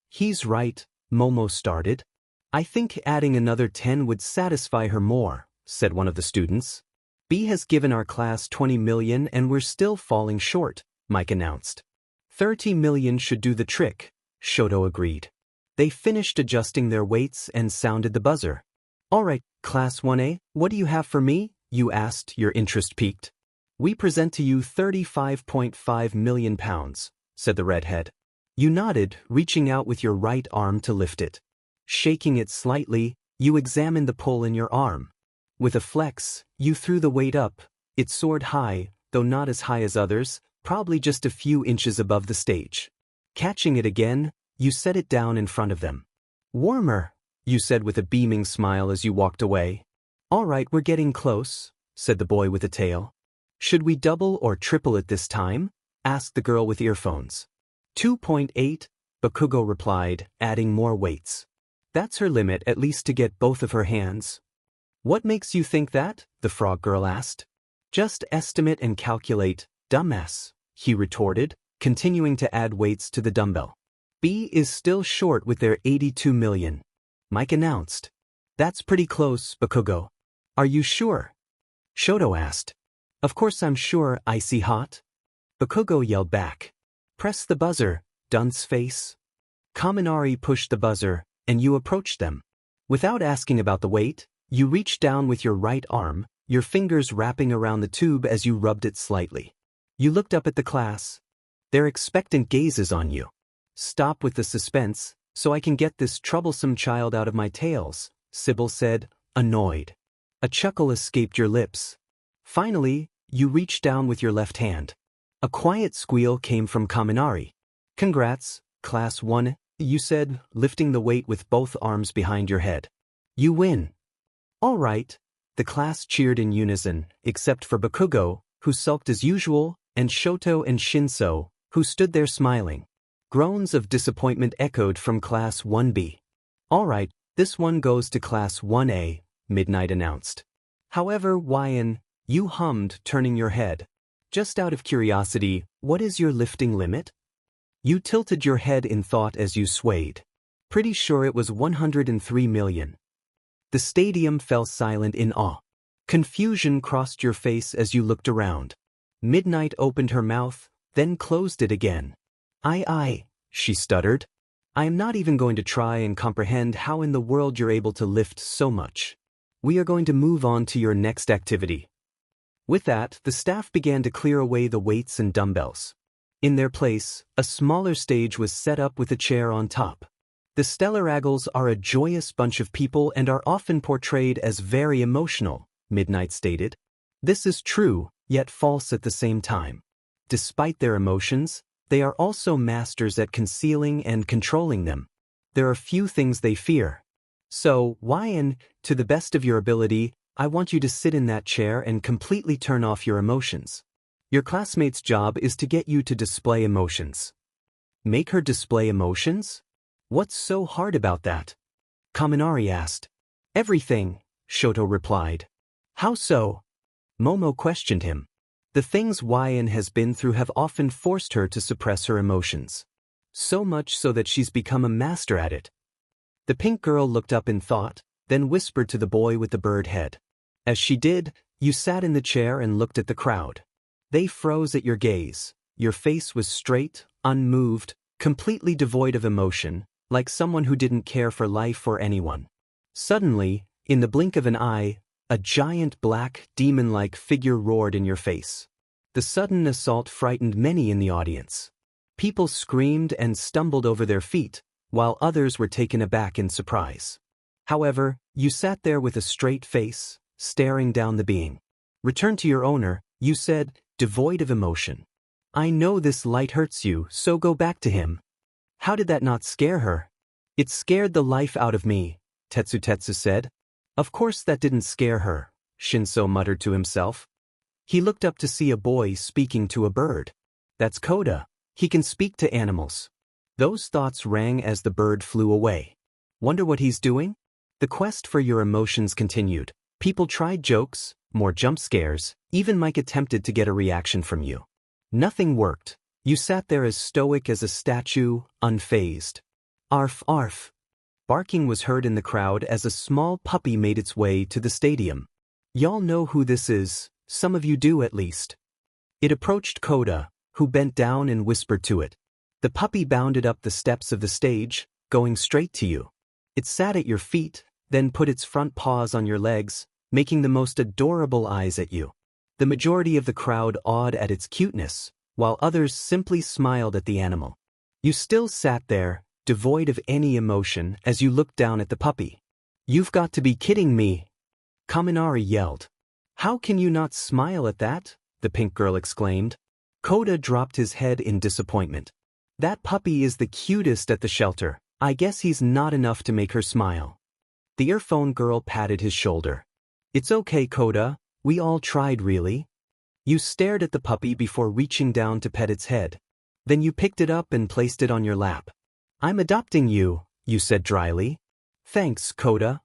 Speaker 1: He's right, Momo started. I think adding another 10 would satisfy her more, said one of the students. B has given our class 20 million and we're still falling short, Mike announced. 30 million should do the trick, Shoto agreed. They finished adjusting their weights and sounded the buzzer. Alright, Class 1A, what do you have for me? You asked, your interest piqued. We present to you 35.5 million pounds, said the redhead. You nodded, reaching out with your right arm to lift it. Shaking it slightly, you examined the pull in your arm. With a flex, you threw the weight up. It soared high, though not as high as others, probably just a few inches above the stage. Catching it again, you set it down in front of them. "Warmer," you said with a beaming smile as you walked away. "All right, we're getting close," said the boy with the tail. "Should we double or triple it this time?" asked the girl with earphones. 2.8, Bakugo replied, adding more weights. "That's her limit, at least to get both of her hands." "What makes you think that?" the frog girl asked. "Just estimate and calculate, dumbass," he retorted, continuing to add weights to the dumbbell. "B is still short with their 82 million. Mike announced. "That's pretty close, Bakugo." "Are you sure?" Shoto asked. "Of course I'm sure, icy hot." Bakugo yelled back. "Press the buzzer, dunce face." Kaminari pushed the buzzer, and you approached them. Without asking about the weight, you reached down with your right arm, your fingers wrapping around the tube as you rubbed it slightly. You looked up at the class. Their expectant gazes on you. "Stop with the suspense, so I can get this troublesome child out of my tails," Sybil said, annoyed. A chuckle escaped your lips. Finally, you reached down with your left hand. A quiet squeal came from Kaminari. "Congrats, Class 1, you said, lifting the weight with both arms behind your head. "You win." "All right." The class cheered in unison, except for Bakugo, who sulked as usual, and Shoto and Shinso, who stood there smiling. Groans of disappointment echoed from Class 1B. "All right, this one goes to Class 1A, Midnight announced. "However, Yenne," you hummed, turning your head. "Just out of curiosity, what is your lifting limit?" You tilted your head in thought as you swayed. "Pretty sure it was 103 million. The stadium fell silent in awe. Confusion crossed your face as you looked around. Midnight opened her mouth, then closed it again. I, she stuttered. "I am not even going to try and comprehend how in the world you're able to lift so much. We are going to move on to your next activity." With that, the staff began to clear away the weights and dumbbells. In their place, a smaller stage was set up with a chair on top. The Stellaragles are a joyous bunch of people and are often portrayed as very emotional, Midnight stated. This is true, yet false at the same time. Despite their emotions, they are also masters at concealing and controlling them. There are few things they fear. So, Yenne, to the best of your ability, I want you to sit in that chair and completely turn off your emotions. Your classmate's job is to get you to display emotions. Make her display emotions? What's so hard about that? Kaminari asked. Everything, Shoto replied. How so? Momo questioned him. The things Yenne has been through have often forced her to suppress her emotions. So much so that she's become a master at it. The pink girl looked up in thought, then whispered to the boy with the bird head. As she did, you sat in the chair and looked at the crowd. They froze at your gaze. Your face was straight, unmoved, completely devoid of emotion, like someone who didn't care for life or anyone. Suddenly, in the blink of an eye, a giant black, demon-like figure roared in your face. The sudden assault frightened many in the audience. People screamed and stumbled over their feet, while others were taken aback in surprise. However, you sat there with a straight face, staring down the being. Return to your owner, you said, devoid of emotion. I know this light hurts you, so go back to him. How did that not scare her? It scared the life out of me, Tetsu said. Of course that didn't scare her, Shinso muttered to himself. He looked up to see a boy speaking to a bird. That's Koda. He can speak to animals. Those thoughts rang as the bird flew away. Wonder what he's doing? The quest for your emotions continued. People tried jokes, more jump scares, even Mike attempted to get a reaction from you. Nothing worked. You sat there as stoic as a statue, unfazed. Arf arf. Barking was heard in the crowd as a small puppy made its way to the stadium. Y'all know who this is, some of you do at least. It approached Koda, who bent down and whispered to it. The puppy bounded up the steps of the stage, going straight to you. It sat at your feet, then put its front paws on your legs, making the most adorable eyes at you. The majority of the crowd awed at its cuteness, while others simply smiled at the animal. You still sat there, devoid of any emotion as you looked down at the puppy. "You've got to be kidding me!" Kaminari yelled. "How can you not smile at that?" the pink girl exclaimed. Koda dropped his head in disappointment. "That puppy is the cutest at the shelter. I guess he's not enough to make her smile." The earphone girl patted his shoulder. "It's okay, Koda. We all tried, really." You stared at the puppy before reaching down to pet its head. Then you picked it up and placed it on your lap. "I'm adopting you," you said dryly. "Thanks, Koda."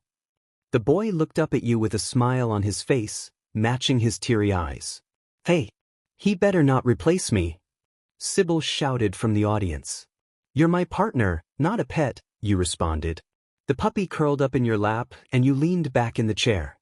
Speaker 1: The boy looked up at you with a smile on his face, matching his teary eyes. "Hey, he better not replace me," Sybil shouted from the audience. "You're my partner, not a pet," you responded. The puppy curled up in your lap and you leaned back in the chair.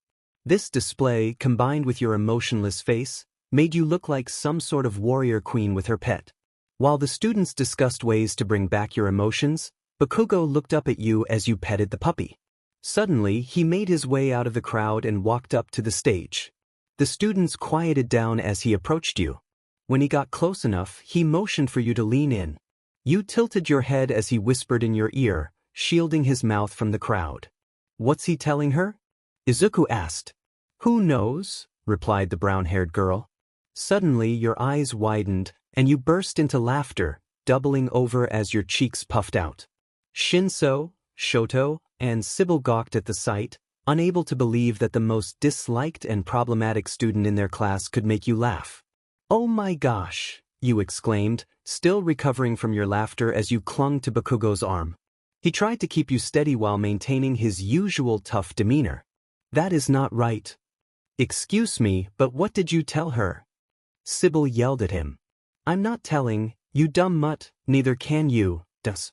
Speaker 1: This display, combined with your emotionless face, made you look like some sort of warrior queen with her pet. While the students discussed ways to bring back your emotions, Bakugo looked up at you as you petted the puppy. Suddenly, he made his way out of the crowd and walked up to the stage. The students quieted down as he approached you. When he got close enough, he motioned for you to lean in. You tilted your head as he whispered in your ear, shielding his mouth from the crowd. "What's he telling her?" Izuku asked. "Who knows?" replied the brown-haired girl. Suddenly, your eyes widened, and you burst into laughter, doubling over as your cheeks puffed out. Shinso, Shoto, and Sybil gawked at the sight, unable to believe that the most disliked and problematic student in their class could make you laugh. "Oh my gosh," you exclaimed, still recovering from your laughter as you clung to Bakugo's arm. He tried to keep you steady while maintaining his usual tough demeanor. "That is not right." "Excuse me, but what did you tell her?" Sybil yelled at him. "I'm not telling, you dumb mutt, neither can you, dus."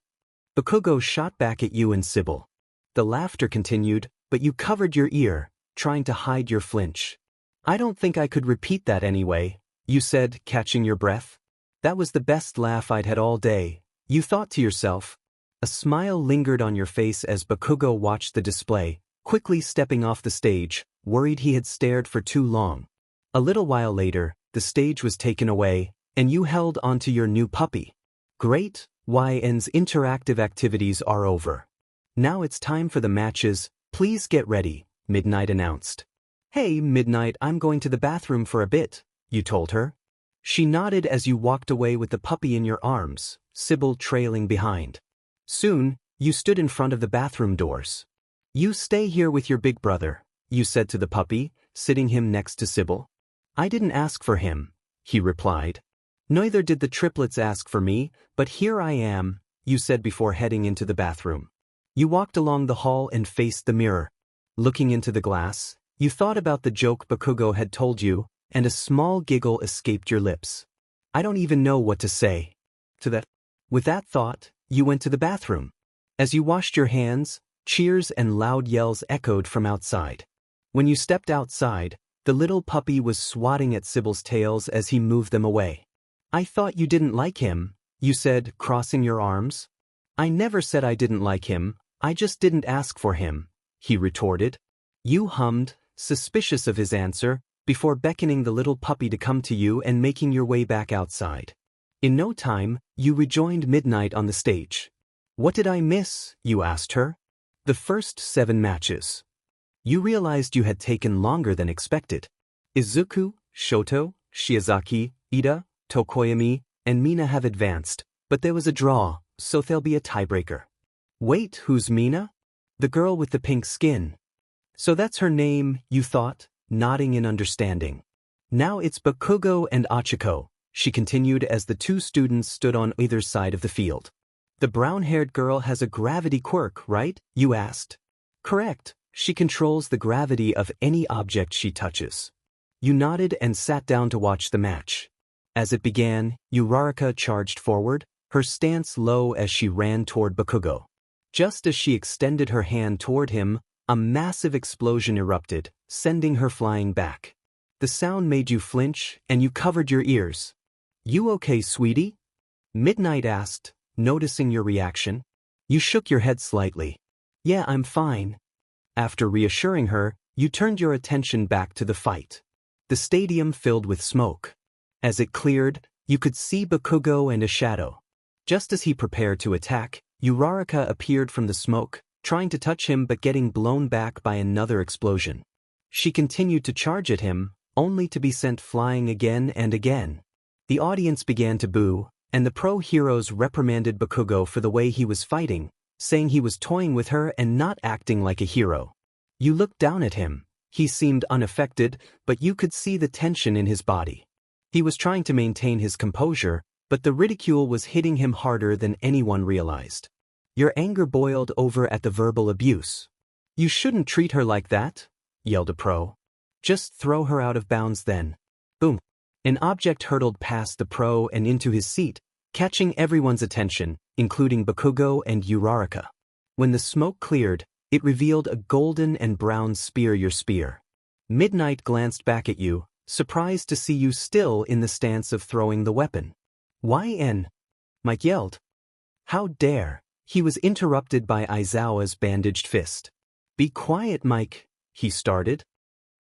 Speaker 1: Bakugo shot back at you and Sybil. The laughter continued, but you covered your ear, trying to hide your flinch. "I don't think I could repeat that anyway," you said, catching your breath. "That was the best laugh I'd had all day," you thought to yourself. A smile lingered on your face as Bakugo watched the display, quickly stepping off the stage, worried he had stared for too long. A little while later, the stage was taken away, and you held onto your new puppy. "Great, YN's interactive activities are over. Now it's time for the matches, please get ready," Midnight announced. "Hey, Midnight, I'm going to the bathroom for a bit," you told her. She nodded as you walked away with the puppy in your arms, Sybil trailing behind. Soon, you stood in front of the bathroom doors. "You stay here with your big brother," you said to the puppy, sitting him next to Sybil. "I didn't ask for him," he replied. "Neither did the triplets ask for me, but here I am," you said before heading into the bathroom. You walked along the hall and faced the mirror. Looking into the glass, you thought about the joke Bakugo had told you, and a small giggle escaped your lips. "I don't even know what to say to that." With that thought, you went to the bathroom. As you washed your hands, cheers and loud yells echoed from outside. When you stepped outside, the little puppy was swatting at Sybil's tails as he moved them away. "I thought you didn't like him," you said, crossing your arms. "I never said I didn't like him, I just didn't ask for him," he retorted. You hummed, suspicious of his answer, before beckoning the little puppy to come to you and making your way back outside. In no time, you rejoined Midnight on the stage. "What did I miss?" you asked her. "The first 7 matches." You realized you had taken longer than expected. Izuku, Shoto, Shiozaki, Ida, Tokoyami, and Mina have advanced, but there was a draw, so there'll be a tiebreaker. "Wait, who's Mina?" "The girl with the pink skin." "So that's her name," you thought, nodding in understanding. "Now it's Bakugo and Achiko," she continued as the 2 students stood on either side of the field. "The brown-haired girl has a gravity quirk, right?" you asked. "Correct. She controls the gravity of any object she touches." You nodded and sat down to watch the match. As it began, Uraraka charged forward, her stance low as she ran toward Bakugo. Just as she extended her hand toward him, a massive explosion erupted, sending her flying back. The sound made you flinch, and you covered your ears. "You okay, sweetie?" Midnight asked, noticing your reaction. You shook your head slightly. "Yeah, I'm fine." After reassuring her, you turned your attention back to the fight. The stadium filled with smoke. As it cleared, you could see Bakugo and a shadow. Just as he prepared to attack, Uraraka appeared from the smoke, trying to touch him but getting blown back by another explosion. She continued to charge at him, only to be sent flying again and again. The audience began to boo, and the pro-heroes reprimanded Bakugo for the way he was fighting, saying he was toying with her and not acting like a hero. You looked down at him. He seemed unaffected, but you could see the tension in his body. He was trying to maintain his composure, but the ridicule was hitting him harder than anyone realized. Your anger boiled over at the verbal abuse. "You shouldn't treat her like that," yelled a pro. "Just throw her out of bounds then." Boom. An object hurtled past the pro and into his seat, catching everyone's attention, including Bakugo and Uraraka. When the smoke cleared, it revealed a golden and brown spear. Your spear. Midnight glanced back at you, surprised to see you still in the stance of throwing the weapon. "Yenne!" Mike yelled. "How dare!" He was interrupted by Aizawa's bandaged fist. "Be quiet, Mike," he started.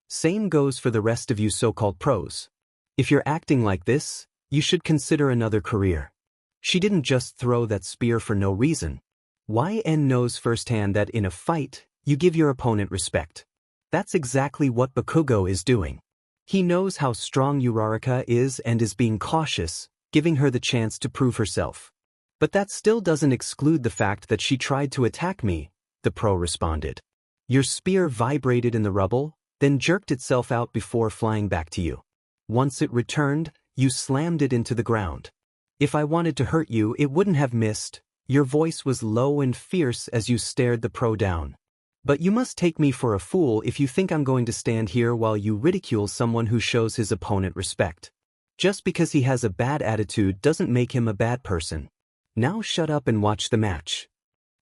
Speaker 1: "Same goes for the rest of you so-called pros. If you're acting like this, you should consider another career." She didn't just throw that spear for no reason. Yenne knows firsthand that in a fight, you give your opponent respect. That's exactly what Bakugo is doing. He knows how strong Uraraka is and is being cautious, giving her the chance to prove herself. "But that still doesn't exclude the fact that she tried to attack me," the pro responded. Your spear vibrated in the rubble, then jerked itself out before flying back to you. Once it returned, you slammed it into the ground. "If I wanted to hurt you, it wouldn't have missed." Your voice was low and fierce as you stared the pro down. "But you must take me for a fool if you think I'm going to stand here while you ridicule someone who shows his opponent respect. Just because he has a bad attitude doesn't make him a bad person. Now shut up and watch the match."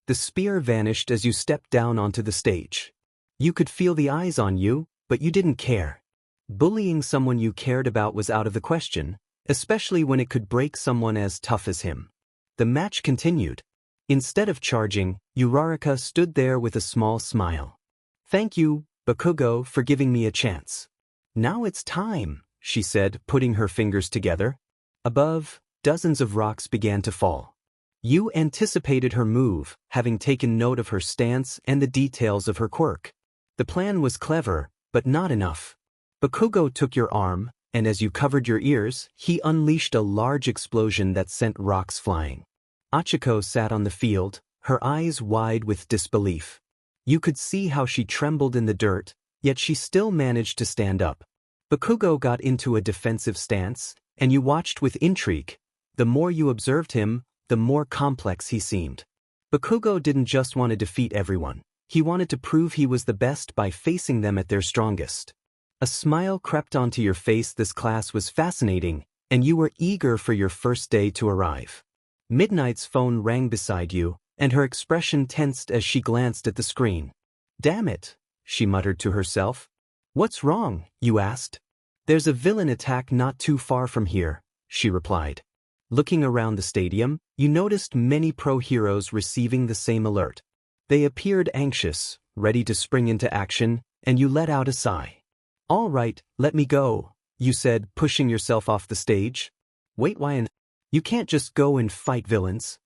Speaker 1: The spear vanished as you stepped down onto the stage. You could feel the eyes on you, but you didn't care. Bullying someone you cared about was out of the question, especially when it could break someone as tough as him. The match continued. Instead of charging, Uraraka stood there with a small smile. "Thank you, Bakugo, for giving me a chance." "Now it's time," she said, putting her fingers together. Above, dozens of rocks began to fall. You anticipated her move, having taken note of her stance and the details of her quirk. The plan was clever, but not enough. Bakugo took your arm, and as you covered your ears, he unleashed a large explosion that sent rocks flying. Achiko sat on the field, her eyes wide with disbelief. You could see how she trembled in the dirt, yet she still managed to stand up. Bakugo got into a defensive stance, and you watched with intrigue. The more you observed him, the more complex he seemed. Bakugo didn't just want to defeat everyone. He wanted to prove he was the best by facing them at their strongest. A smile crept onto your face. This class was fascinating, and you were eager for your first day to arrive. Midnight's phone rang beside you, and her expression tensed as she glanced at the screen. "Damn it," she muttered to herself. "What's wrong?" you asked. "There's a villain attack not too far from here," she replied. Looking around the stadium, you noticed many pro-heroes receiving the same alert. They appeared anxious, ready to spring into action, and you let out a sigh. "All right, let me go," you said, pushing yourself off the stage. "Wait, Yenne. You can't just go and fight villains."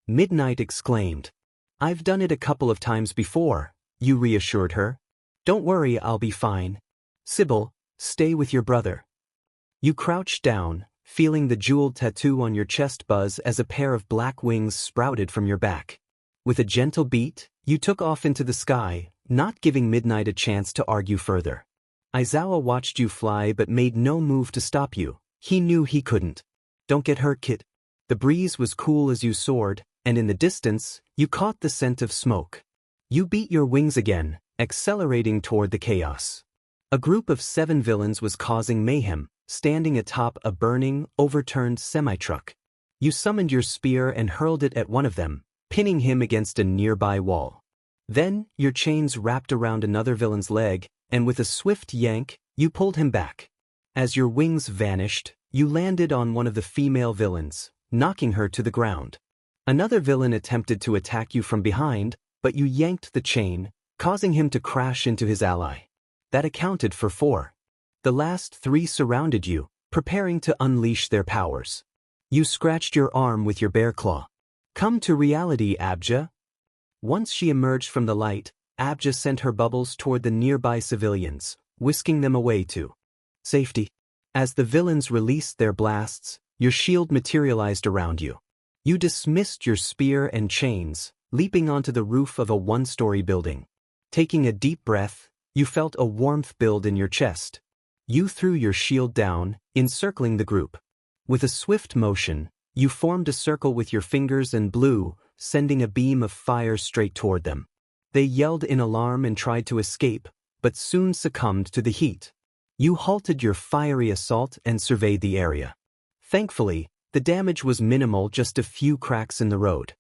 Speaker 1: Midnight exclaimed. "I've done it a couple of times before," you reassured her. "Don't worry, I'll be fine. Sybil, stay with your brother." You crouched down, feeling the jeweled tattoo on your chest buzz as a pair of black wings sprouted from your back. With a gentle beat, you took off into the sky, not giving Midnight a chance to argue further. Aizawa watched you fly but made no move to stop you. He knew he couldn't. "Don't get hurt, kid." The breeze was cool as you soared, and in the distance, you caught the scent of smoke. You beat your wings again, accelerating toward the chaos. A group of 7 villains was causing mayhem, standing atop a burning, overturned semi-truck. You summoned your spear and hurled it at one of them, pinning him against a nearby wall. Then, your chains wrapped around another villain's leg, and with a swift yank, you pulled him back. As your wings vanished, you landed on one of the female villains, knocking her to the ground. Another villain attempted to attack you from behind, but you yanked the chain, causing him to crash into his ally. That accounted for 4. The last 3 surrounded you, preparing to unleash their powers. You scratched your arm with your bear claw. Come to reality, Abja. Once she emerged from the light, Abja sent her bubbles toward the nearby civilians, whisking them away to safety. As the villains released their blasts, your shield materialized around you. You dismissed your spear and chains, leaping onto the roof of a one-story building. Taking a deep breath, you felt a warmth build in your chest. You threw your shield down, encircling the group. With a swift motion, you formed a circle with your fingers and blew, sending a beam of fire straight toward them. They yelled in alarm and tried to escape, but soon succumbed to the heat. You halted your fiery assault and surveyed the area. Thankfully, the damage was minimal, just a few cracks in the road.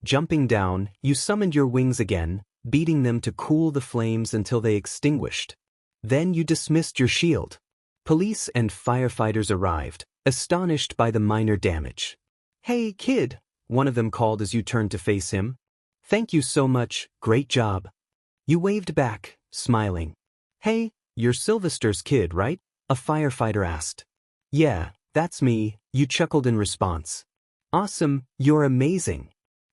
Speaker 1: Jumping down, you summoned your wings again, beating them to cool the flames until they extinguished. Then you dismissed your shield. Police and firefighters arrived, astonished by the minor damage. "Hey, kid," one of them called as you turned to face him. "Thank you so much, great job." You waved back, smiling. "Hey, you're Sylvester's kid, right?" a firefighter asked. "Yeah, that's me," you chuckled in response. "Awesome, you're amazing."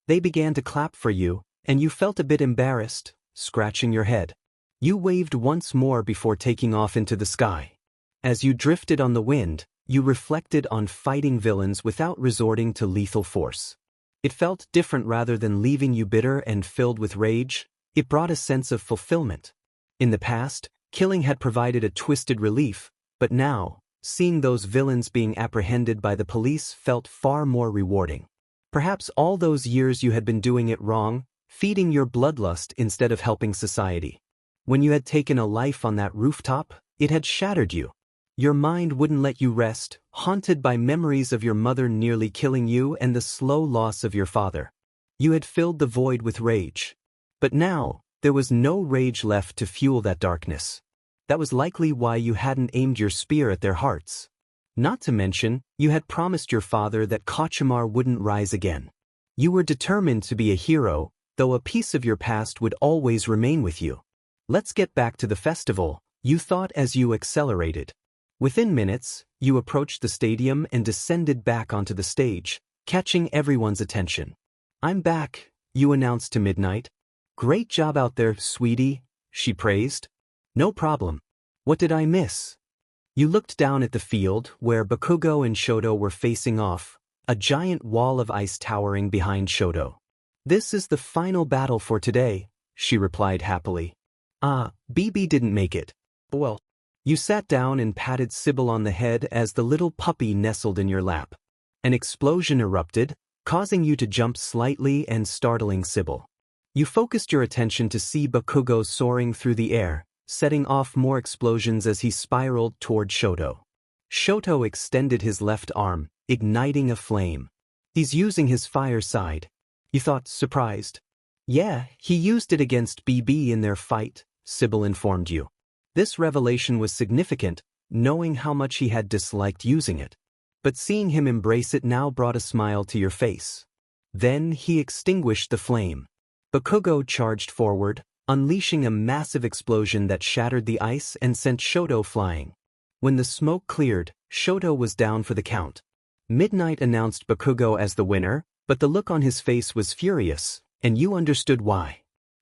Speaker 1: They began to clap for you, and you felt a bit embarrassed, scratching your head. You waved once more before taking off into the sky. As you drifted on the wind, you reflected on fighting villains without resorting to lethal force. It felt different. Rather than leaving you bitter and filled with rage, it brought a sense of fulfillment. In the past, killing had provided a twisted relief, but now, seeing those villains being apprehended by the police felt far more rewarding. Perhaps all those years you had been doing it wrong, feeding your bloodlust instead of helping society. When you had taken a life on that rooftop, it had shattered you. Your mind wouldn't let you rest, haunted by memories of your mother nearly killing you and the slow loss of your father. You had filled the void with rage. But now, there was no rage left to fuel that darkness. That was likely why you hadn't aimed your spear at their hearts. Not to mention, you had promised your father that Kachimar wouldn't rise again. You were determined to be a hero, though a piece of your past would always remain with you. "Let's get back to the festival," you thought as you accelerated. Within minutes, you approached the stadium and descended back onto the stage, catching everyone's attention. "I'm back," you announced to Midnight. "Great job out there, sweetie," she praised. "No problem. What did I miss?" You looked down at the field where Bakugo and Shoto were facing off, a giant wall of ice towering behind Shoto. "This is the final battle for today," she replied happily. BB didn't make it." "Well." You sat down and patted Sybil on the head as the little puppy nestled in your lap. An explosion erupted, causing you to jump slightly and startling Sybil. You focused your attention to see Bakugo soaring through the air, setting off more explosions as he spiraled toward Shoto. Shoto extended his left arm, igniting a flame. "He's using his fire side," you thought, surprised. "Yeah, he used it against BB in their fight," Sybil informed you. This revelation was significant, knowing how much he had disliked using it. But seeing him embrace it now brought a smile to your face. Then he extinguished the flame. Bakugo charged forward, unleashing a massive explosion that shattered the ice and sent Shoto flying. When the smoke cleared, Shoto was down for the count. Midnight announced Bakugo as the winner, but the look on his face was furious, and you understood why.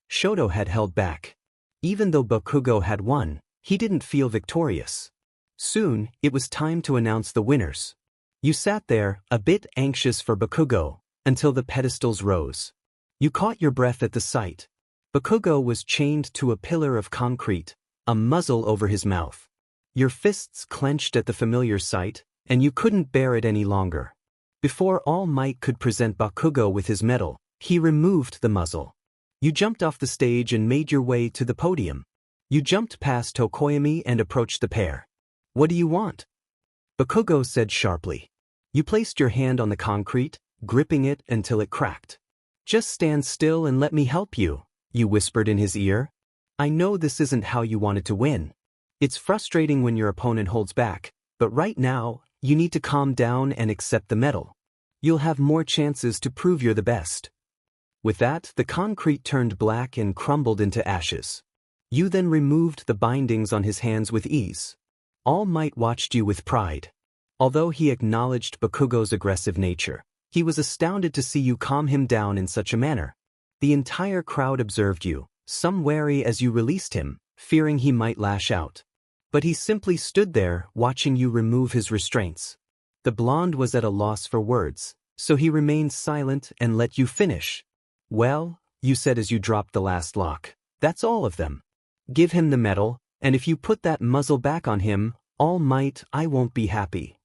Speaker 1: Shoto had held back. Even though Bakugo had won, he didn't feel victorious. Soon, it was time to announce the winners. You sat there, a bit anxious for Bakugo, until the pedestals rose. You caught your breath at the sight. Bakugo was chained to a pillar of concrete, a muzzle over his mouth. Your fists clenched at the familiar sight, and you couldn't bear it any longer. Before All Might could present Bakugo with his medal, he removed the muzzle. You jumped off the stage and made your way to the podium. You jumped past Tokoyami and approached the pair. "What do you want?" Bakugo said sharply. You placed your hand on the concrete, gripping it until it cracked. "Just stand still and let me help you," you whispered in his ear. "I know this isn't how you wanted to win. It's frustrating when your opponent holds back, but right now, you need to calm down and accept the medal. You'll have more chances to prove you're the best." With that, the concrete turned black and crumbled into ashes. You then removed the bindings on his hands with ease. All Might watched you with pride. Although he acknowledged Bakugo's aggressive nature, He was astounded to see you calm him down in such a manner. The entire crowd observed you, some wary as you released him, fearing he might lash out. But he simply stood there, watching you remove his restraints. The blonde was at a loss for words, so he remained silent and let you finish. Well, you said as you dropped the last lock, that's all of them. Give him the medal, and if you put that muzzle back on him, All Might, I won't be happy.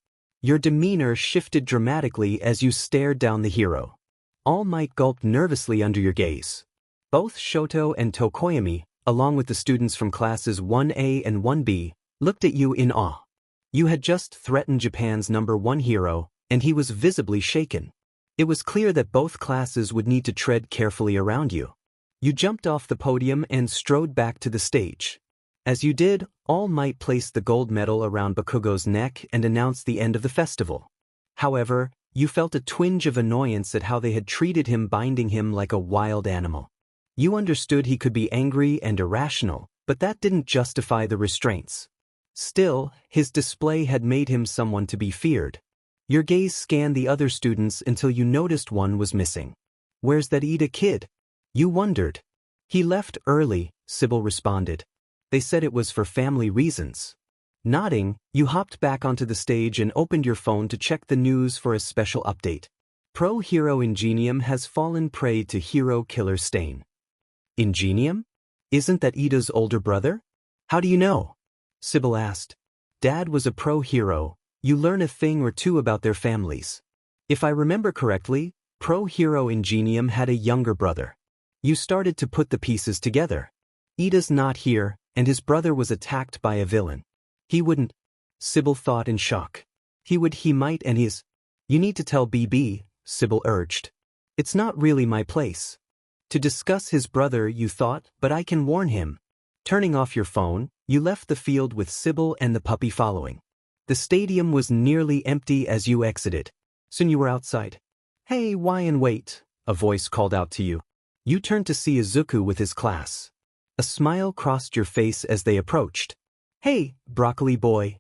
Speaker 1: Your demeanor shifted dramatically as you stared down the hero. All Might gulped nervously under your gaze. Both Shoto and Tokoyami, along with the students from classes 1A and 1B, looked at you in awe. You had just threatened Japan's #1 hero, and he was visibly shaken. It was clear that both classes would need to tread carefully around you. You jumped off the podium and strode back to the stage. As you did, All Might placed the gold medal around Bakugo's neck and announced the end of the festival. However, you felt a twinge of annoyance at how they had treated him, binding him like a wild animal. You understood he could be angry and irrational, but that didn't justify the restraints. Still, his display had made him someone to be feared. Your gaze scanned the other students until you noticed one was missing. Where's that Ida kid? You wondered. He left early, Sybil responded. They said it was for family reasons. Nodding, you hopped back onto the stage and opened your phone to check the news for a special update. Pro hero Ingenium has fallen prey to hero killer Stain. Ingenium? Isn't that Ida's older brother? How do you know? Sybil asked. Dad was a pro hero. You learn a thing or two about their families. If I remember correctly, pro hero Ingenium had a younger brother. You started to put the pieces together. Ida's not here, and his brother was attacked by a villain. He wouldn't. Sybil thought in shock. He might and his. You need to tell BB, Sybil urged. It's not really my place. To discuss his brother, you thought, but I can warn him. Turning off your phone, you left the field with Sybil and the puppy following. The stadium was nearly empty as you exited. Soon you were outside. Hey, why and wait, a voice called out to you. You turned to see Izuku with his class. A smile crossed your face as they approached. Hey, broccoli boy.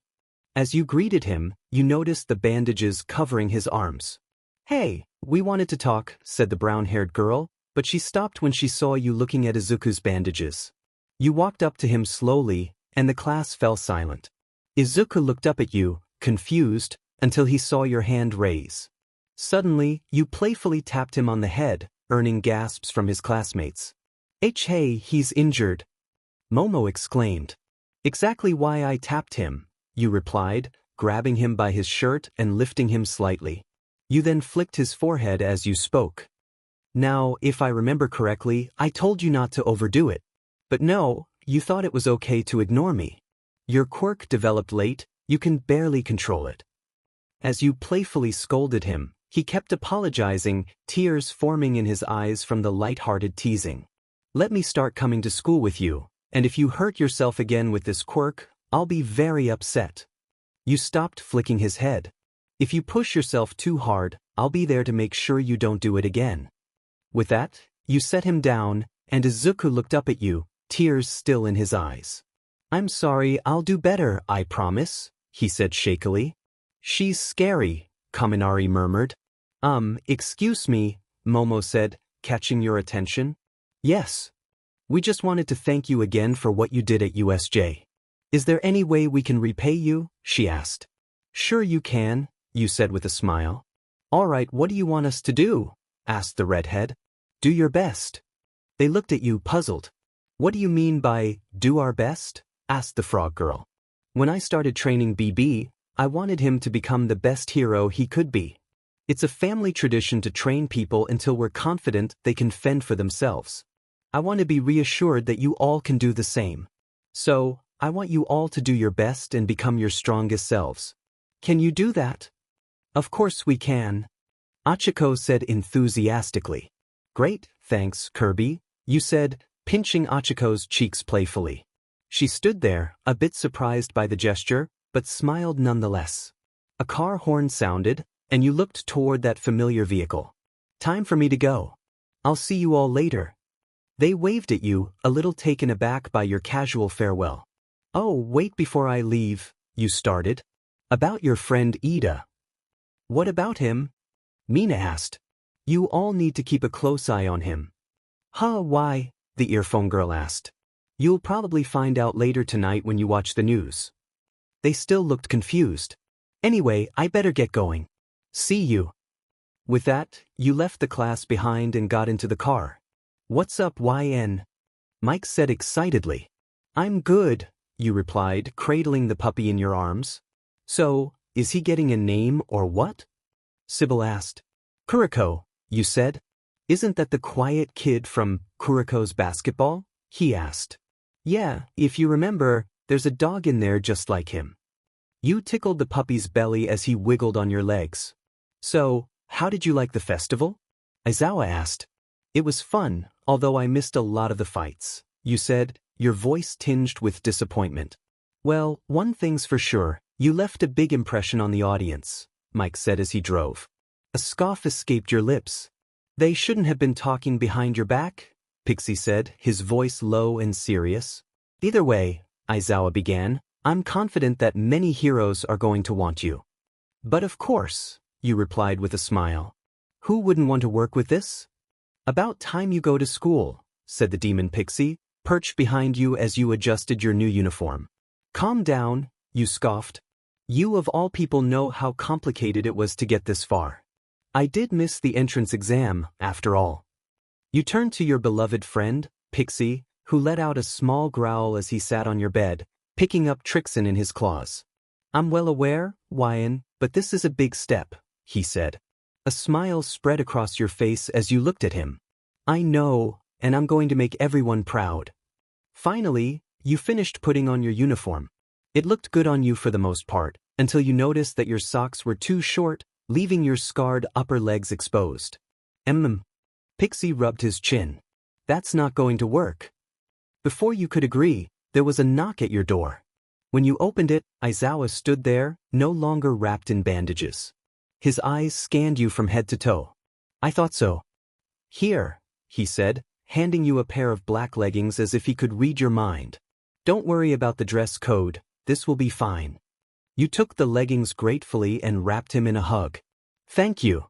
Speaker 1: As you greeted him, you noticed the bandages covering his arms. Hey, we wanted to talk, said the brown-haired girl, but she stopped when she saw you looking at Izuku's bandages. You walked up to him slowly, and the class fell silent. Izuku looked up at you, confused, until he saw your hand raise. Suddenly, you playfully tapped him on the head, earning gasps from his classmates. Hey, he's injured. Momo exclaimed. Exactly why I tapped him, you replied, grabbing him by his shirt and lifting him slightly. You then flicked his forehead as you spoke. Now, if I remember correctly, I told you not to overdo it. But no, you thought it was okay to ignore me. Your quirk developed late, you can barely control it. As you playfully scolded him, he kept apologizing, tears forming in his eyes from the light-hearted teasing. Let me start coming to school with you, and if you hurt yourself again with this quirk, I'll be very upset. You stopped flicking his head. If you push yourself too hard, I'll be there to make sure you don't do it again. With that, you set him down, and Izuku looked up at you, tears still in his eyes. I'm sorry, I'll do better, I promise, he said shakily. She's scary, Kaminari murmured. Excuse me, Momo said, catching your attention. Yes. We just wanted to thank you again for what you did at USJ. Is there any way we can repay you? She asked. Sure you can, you said with a smile. All right, what do you want us to do? Asked the redhead. Do your best. They looked at you puzzled. What do you mean by, do our best? Asked the frog girl. When I started training BB, I wanted him to become the best hero he could be. It's a family tradition to train people until we're confident they can fend for themselves. I want to be reassured that you all can do the same. So, I want you all to do your best and become your strongest selves. Can you do that? Of course we can. Achiko said enthusiastically. Great, thanks, Kirby, you said, pinching Achiko's cheeks playfully. She stood there, a bit surprised by the gesture, but smiled nonetheless. A car horn sounded, and you looked toward that familiar vehicle. Time for me to go. I'll see you all later. They waved at you, a little taken aback by your casual farewell. Oh, wait before I leave, you started. About your friend Ida. What about him? Mina asked. You all need to keep a close eye on him. Huh, why? The earphone girl asked. You'll probably find out later tonight when you watch the news. They still looked confused. Anyway, I better get going. See you. With that, you left the class behind and got into the car. What's up, Yenne? Mike said excitedly. I'm good, you replied, cradling the puppy in your arms. So, is he getting a name or what? Sybil asked. Kuriko, you said? Isn't that the quiet kid from Kuriko's basketball? He asked. Yeah, if you remember, there's a dog in there just like him. You tickled the puppy's belly as he wiggled on your legs. So, how did you like the festival? Aizawa asked. It was fun, although I missed a lot of the fights, you said, your voice tinged with disappointment. Well, one thing's for sure, you left a big impression on the audience, Mike said as he drove. A scoff escaped your lips. They shouldn't have been talking behind your back, Pixie said, his voice low and serious. Either way, Aizawa began, I'm confident that many heroes are going to want you. But of course, you replied with a smile. Who wouldn't want to work with this? About time you go to school, said the demon Pixie, perched behind you as you adjusted your new uniform. Calm down, you scoffed. You of all people know how complicated it was to get this far. I did miss the entrance exam, after all. You turned to your beloved friend, Pixie, who let out a small growl as he sat on your bed, picking up Trixon in his claws. I'm well aware, Yenne, but this is a big step, he said. A smile spread across your face as you looked at him. I know, and I'm going to make everyone proud. Finally, you finished putting on your uniform. It looked good on you for the most part, until you noticed that your socks were too short, leaving your scarred upper legs exposed. Pixie rubbed his chin. That's not going to work. Before you could agree, there was a knock at your door. When you opened it, Aizawa stood there, no longer wrapped in bandages. His eyes scanned you from head to toe. I thought so. Here, he said, handing you a pair of black leggings as if he could read your mind. Don't worry about the dress code, this will be fine. You took the leggings gratefully and wrapped him in a hug. Thank you.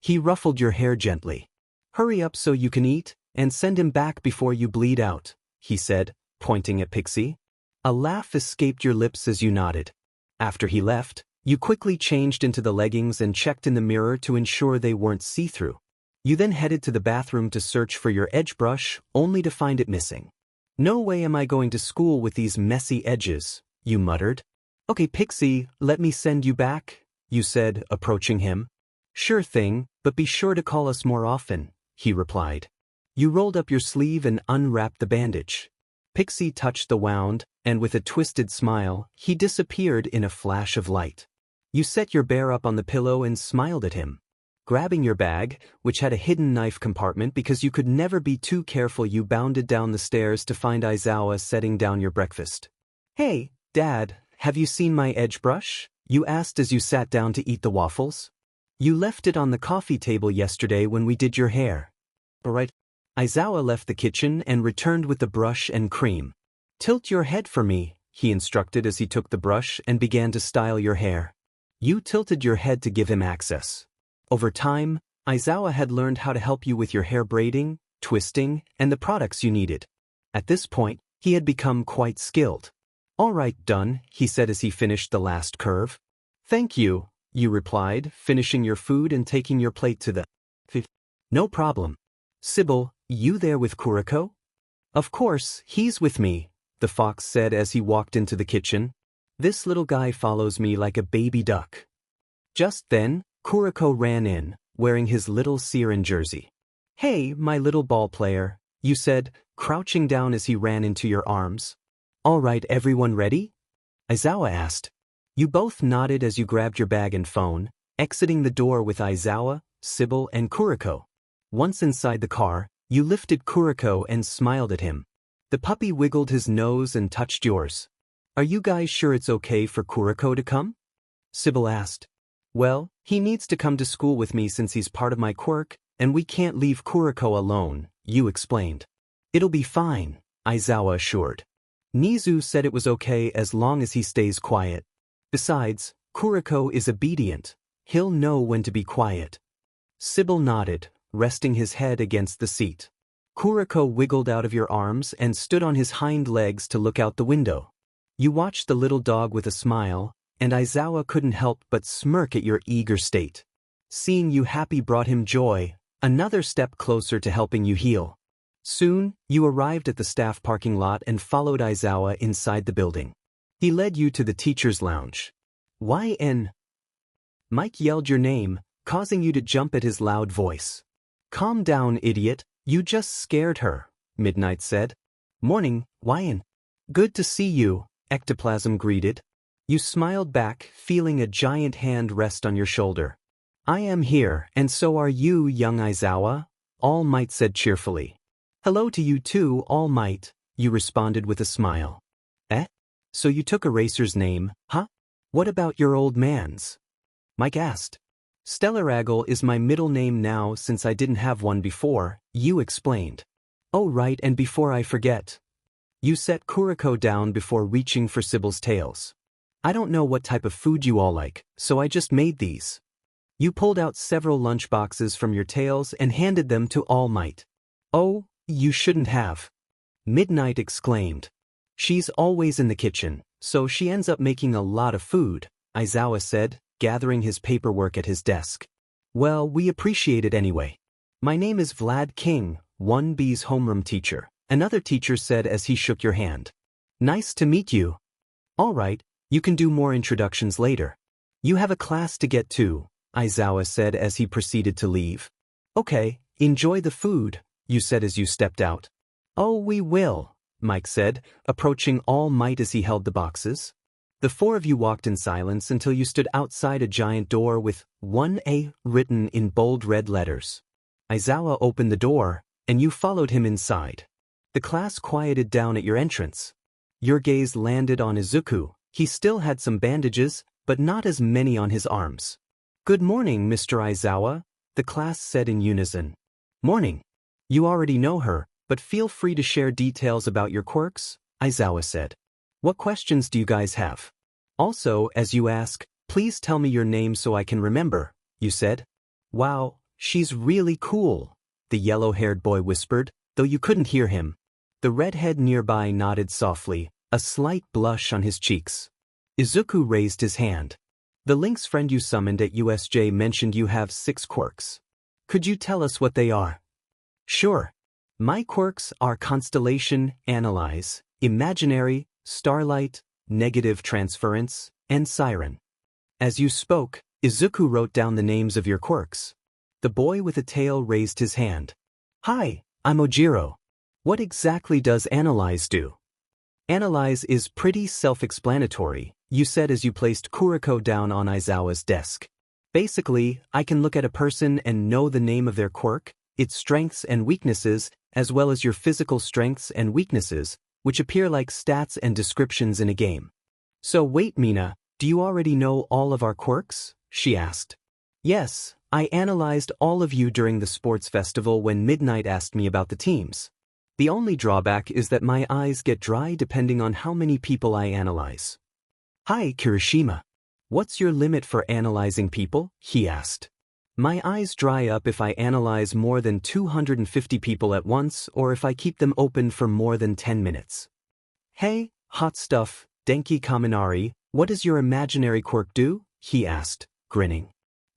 Speaker 1: He ruffled your hair gently. Hurry up so you can eat, and send him back before you bleed out, he said, pointing at Pixie. A laugh escaped your lips as you nodded. After he left, you quickly changed into the leggings and checked in the mirror to ensure they weren't see-through. You then headed to the bathroom to search for your edge brush, only to find it missing. No way am I going to school with these messy edges, you muttered. Okay, Pixie, let me send you back, you said, approaching him. Sure thing, but be sure to call us more often, he replied. You rolled up your sleeve and unwrapped the bandage. Pixie touched the wound, and with a twisted smile, he disappeared in a flash of light. You set your bear up on the pillow and smiled at him. Grabbing your bag, which had a hidden knife compartment because you could never be too careful, you bounded down the stairs to find Aizawa setting down your breakfast. Hey, Dad, have you seen my edge brush? You asked as you sat down to eat the waffles. You left it on the coffee table yesterday when we did your hair. Alright. Aizawa left the kitchen and returned with the brush and cream. Tilt your head for me, he instructed as he took the brush and began to style your hair. You tilted your head to give him access. Over time, Aizawa had learned how to help you with your hair braiding, twisting, and the products you needed. At this point, he had become quite skilled. All right, done, he said as he finished the last curve. Thank you, you replied, finishing your food and taking your plate to the... No problem. Sybil, you there with Kuriko? Of course, he's with me, the fox said as he walked into the kitchen. This little guy follows me like a baby duck. Just then, Kuriko ran in, wearing his little Siren jersey. Hey, my little ball player, you said, crouching down as he ran into your arms. All right, everyone ready? Aizawa asked. You both nodded as you grabbed your bag and phone, exiting the door with Aizawa, Sybil, and Kuriko. Once inside the car, you lifted Kuriko and smiled at him. The puppy wiggled his nose and touched yours. Are you guys sure it's okay for Kuriko to come? Sybil asked. Well, he needs to come to school with me since he's part of my quirk, and we can't leave Kuriko alone, you explained. It'll be fine, Aizawa assured. Nizu said it was okay as long as he stays quiet. Besides, Kuriko is obedient. He'll know when to be quiet. Sybil nodded, resting his head against the seat. Kuriko wiggled out of your arms and stood on his hind legs to look out the window. You watched the little dog with a smile, and Aizawa couldn't help but smirk at your eager state. Seeing you happy brought him joy, another step closer to helping you heal. Soon, you arrived at the staff parking lot and followed Aizawa inside the building. He led you to the teacher's lounge. Yenne. Mike yelled your name, causing you to jump at his loud voice. Calm down, idiot, you just scared her, Midnight said. Morning, Yenne. Good to see you, Ectoplasm greeted. You smiled back, feeling a giant hand rest on your shoulder. I am here, and so are you, young Aizawa, All Might said cheerfully. Hello to you too, All Might, you responded with a smile. Eh? So you took Eraser's name, huh? What about your old man's? Mike asked. Stellaragle is my middle name now since I didn't have one before, you explained. Oh right, and before I forget. You set Kuriko down before reaching for Sybil's tails. I don't know what type of food you all like, so I just made these. You pulled out several lunchboxes from your tails and handed them to All Might. Oh, you shouldn't have. Midnight exclaimed. She's always in the kitchen, so she ends up making a lot of food, Aizawa said, gathering his paperwork at his desk. Well, we appreciate it anyway. My name is Vlad King, 1B's homeroom teacher, another teacher said as he shook your hand. Nice to meet you. All right, you can do more introductions later. You have a class to get to, Aizawa said as he proceeded to leave. Okay, enjoy the food, you said as you stepped out. Oh, we will, Mike said, approaching All Might as he held the boxes. The four of you walked in silence until you stood outside a giant door with 1A written in bold red letters. Aizawa opened the door, and you followed him inside. The class quieted down at your entrance. Your gaze landed on Izuku. He still had some bandages, but not as many on his arms. Good morning, Mr. Aizawa, the class said in unison. Morning. You already know her, but feel free to share details about your quirks, Aizawa said. What questions do you guys have? Also, as you ask, please tell me your name so I can remember, you said. Wow, she's really cool, the yellow-haired boy whispered, though you couldn't hear him. The redhead nearby nodded softly, a slight blush on his cheeks. Izuku raised his hand. The Lynx friend you summoned at USJ mentioned you have 6 quirks. Could you tell us what they are? Sure. My quirks are Constellation, Analyze, Imaginary, Starlight, Negative Transference, and Siren. As you spoke, Izuku wrote down the names of your quirks. The boy with a tail raised his hand. Hi, I'm Ojiro. What exactly does Analyze do? Analyze is pretty self-explanatory, you said as you placed Kuriko down on Aizawa's desk. Basically, I can look at a person and know the name of their quirk, its strengths and weaknesses, as well as your physical strengths and weaknesses, which appear like stats and descriptions in a game. So wait, Mina, do you already know all of our quirks? She asked. Yes, I analyzed all of you during the sports festival when Midnight asked me about the teams. The only drawback is that my eyes get dry depending on how many people I analyze. Hi, Kirishima. What's your limit for analyzing people? He asked. My eyes dry up if I analyze more than 250 people at once or if I keep them open for more than 10 minutes. Hey, hot stuff, Denki Kaminari, what does your imaginary quirk do? He asked, grinning.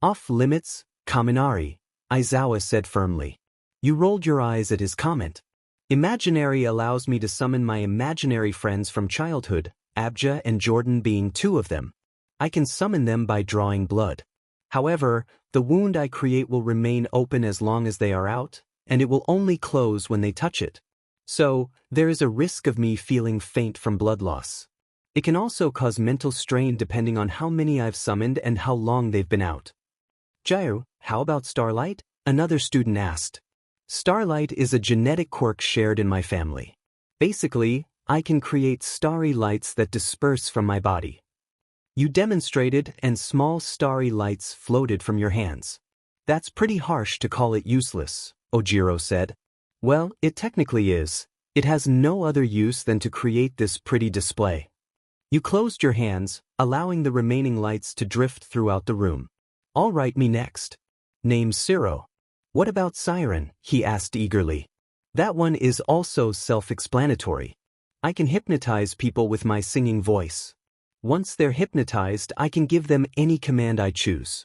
Speaker 1: Off limits, Kaminari, Aizawa said firmly. You rolled your eyes at his comment. Imaginary allows me to summon my imaginary friends from childhood, Abja and Jordan being 2 of them. I can summon them by drawing blood. However, the wound I create will remain open as long as they are out, and it will only close when they touch it. So, there is a risk of me feeling faint from blood loss. It can also cause mental strain depending on how many I've summoned and how long they've been out. Jairu, how about Starlight? Another student asked. Starlight is a genetic quirk shared in my family. Basically, I can create starry lights that disperse from my body. You demonstrated, and small starry lights floated from your hands. That's pretty harsh to call it useless, Ojiro said. Well, it technically is. It has no other use than to create this pretty display. You closed your hands, allowing the remaining lights to drift throughout the room. All right, me next. Name's Zero. What about Siren? He asked eagerly. That one is also self-explanatory. I can hypnotize people with my singing voice. Once they're hypnotized, I can give them any command I choose.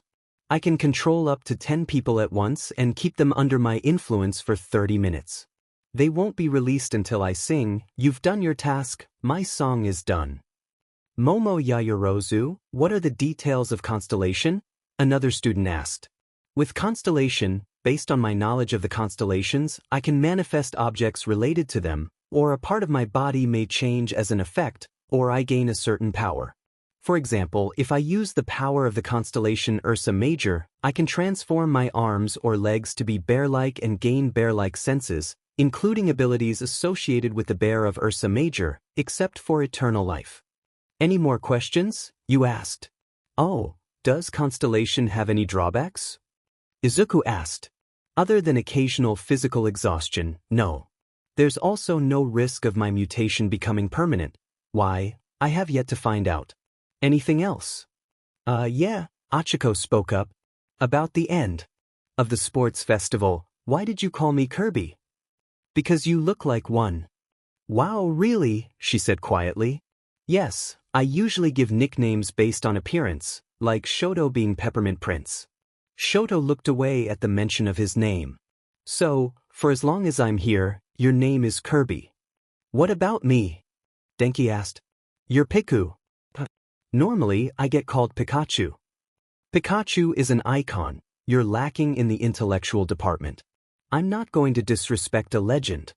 Speaker 1: I can control up to 10 people at once and keep them under my influence for 30 minutes. They won't be released until I sing, "You've done your task, my song is done." Momo Yayorozu, what are the details of constellation? Another student asked. With constellation, based on my knowledge of the constellations, I can manifest objects related to them, or a part of my body may change as an effect, or I gain a certain power. For example, if I use the power of the constellation Ursa Major, I can transform my arms or legs to be bear-like and gain bear-like senses, including abilities associated with the bear of Ursa Major, except for eternal life. Any more questions? You asked. Oh, does constellation have any drawbacks? Izuku asked. Other than occasional physical exhaustion, no. There's also no risk of my mutation becoming permanent. Why, I have yet to find out. Anything else? Yeah, Achiko spoke up. About the end of the sports festival, why did you call me Kirby? Because you look like one. Wow, really? She said quietly. Yes, I usually give nicknames based on appearance, like Shoto being Peppermint Prince. Shoto looked away at the mention of his name. So, for as long as I'm here, your name is Kirby. What about me? Denki asked. You're Piku. Normally, I get called Pikachu. Pikachu is an icon. You're lacking in the intellectual department. I'm not going to disrespect a legend.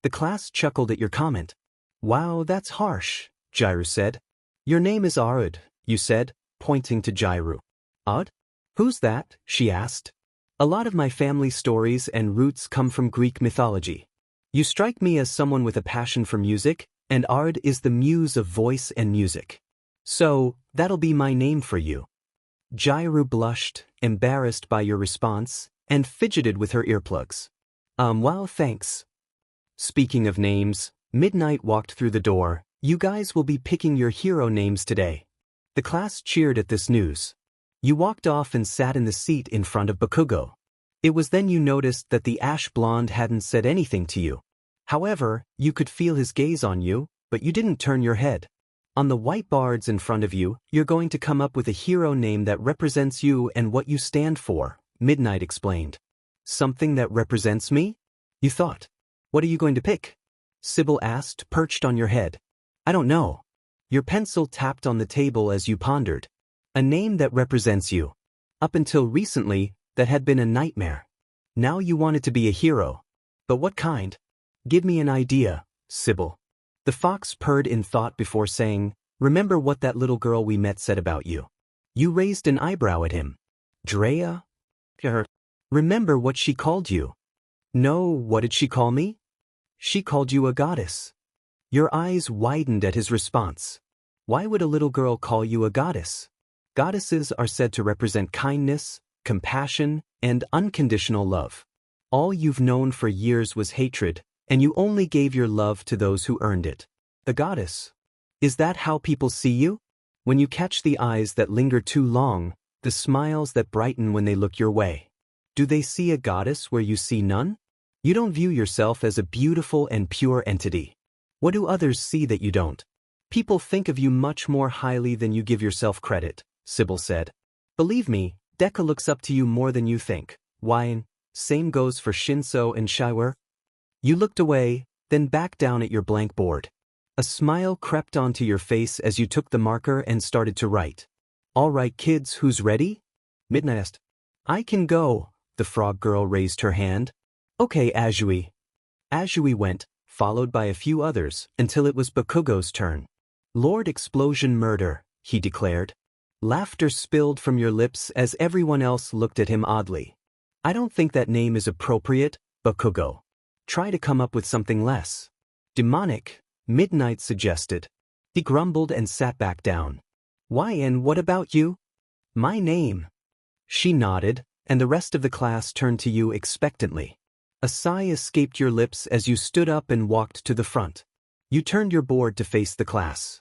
Speaker 1: The class chuckled at your comment. Wow, that's harsh, Jairu said. Your name is Arud, you said, pointing to Jairu. Odd? Who's that? She asked. A lot of my family stories and roots come from Greek mythology. You strike me as someone with a passion for music, and Ard is the muse of voice and music. So, that'll be my name for you. Jairu blushed, embarrassed by your response, and fidgeted with her earplugs. Well, thanks. Speaking of names, Midnight walked through the door. You guys will be picking your hero names today. The class cheered at this news. You walked off and sat in the seat in front of Bakugo. It was then you noticed that the ash blonde hadn't said anything to you. However, you could feel his gaze on you, but you didn't turn your head. On the white boards in front of you, you're going to come up with a hero name that represents you and what you stand for, Midnight explained. Something that represents me? You thought. What are you going to pick? Sybil asked, perched on your head. I don't know. Your pencil tapped on the table as you pondered. A name that represents you. Up until recently, that had been a nightmare. Now you wanted to be a hero. But what kind? Give me an idea, Sybil. The fox purred in thought before saying, remember what that little girl we met said about you. You raised an eyebrow at him. Drea? Remember what she called you. No, what did she call me? She called you a goddess. Your eyes widened at his response. Why would a little girl call you a goddess? Goddesses are said to represent kindness, compassion, and unconditional love. All you've known for years was hatred, and you only gave your love to those who earned it. A goddess. Is that how people see you? When you catch the eyes that linger too long, the smiles that brighten when they look your way. Do they see a goddess where you see none? You don't view yourself as a beautiful and pure entity. What do others see that you don't? People think of you much more highly than you give yourself credit, Sybil said. Believe me, Deku looks up to you more than you think. Why, same goes for Shinso and Shiwer. You looked away, then back down at your blank board. A smile crept onto your face as you took the marker and started to write. All right, kids, who's ready? Midnight asked. I can go. The frog girl raised her hand. Okay, Azui. Azui went, followed by a few others, until it was Bakugo's turn. Lord Explosion Murder, he declared. Laughter spilled from your lips as everyone else looked at him oddly. I don't think that name is appropriate, Bakugo. Try to come up with something less. Demonic, Midnight suggested. He grumbled and sat back down. Why, and what about you? My name. She nodded, and the rest of the class turned to you expectantly. A sigh escaped your lips as you stood up and walked to the front. You turned your board to face the class.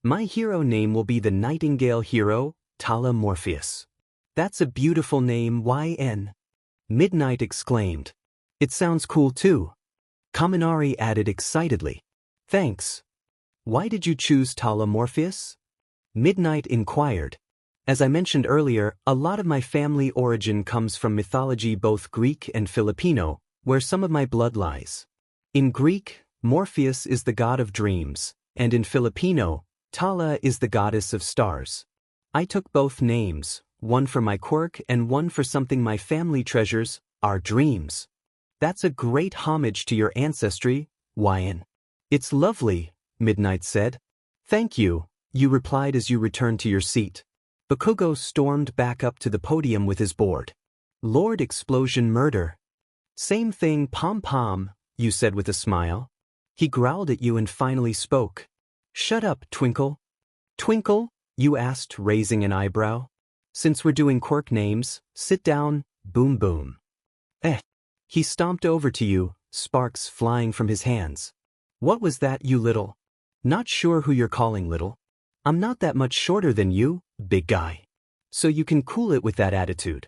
Speaker 1: My hero name will be the Nightingale Hero, Tala Morpheus. That's a beautiful name, Yenne. Midnight exclaimed. It sounds cool too. Kaminari added excitedly. Thanks. Why did you choose Tala Morpheus? Midnight inquired. As I mentioned earlier, a lot of my family origin comes from mythology, both Greek and Filipino, where some of my blood lies. In Greek, Morpheus is the god of dreams, and in Filipino, Tala is the goddess of stars. I took both names, one for my quirk and one for something my family treasures, our dreams. That's a great homage to your ancestry, Yenne. It's lovely, Midnight said. Thank you, you replied as you returned to your seat. Bakugo stormed back up to the podium with his board. Lord Explosion Murder. Same thing, Pom-Pom, you said with a smile. He growled at you and finally spoke. Shut up, Twinkle. Twinkle? You asked, raising an eyebrow. Since we're doing quirk names, sit down, Boom Boom. He stomped over to you, sparks flying from his hands. What was that, you little? Not sure who you're calling little. I'm not that much shorter than you, big guy. So you can cool it with that attitude.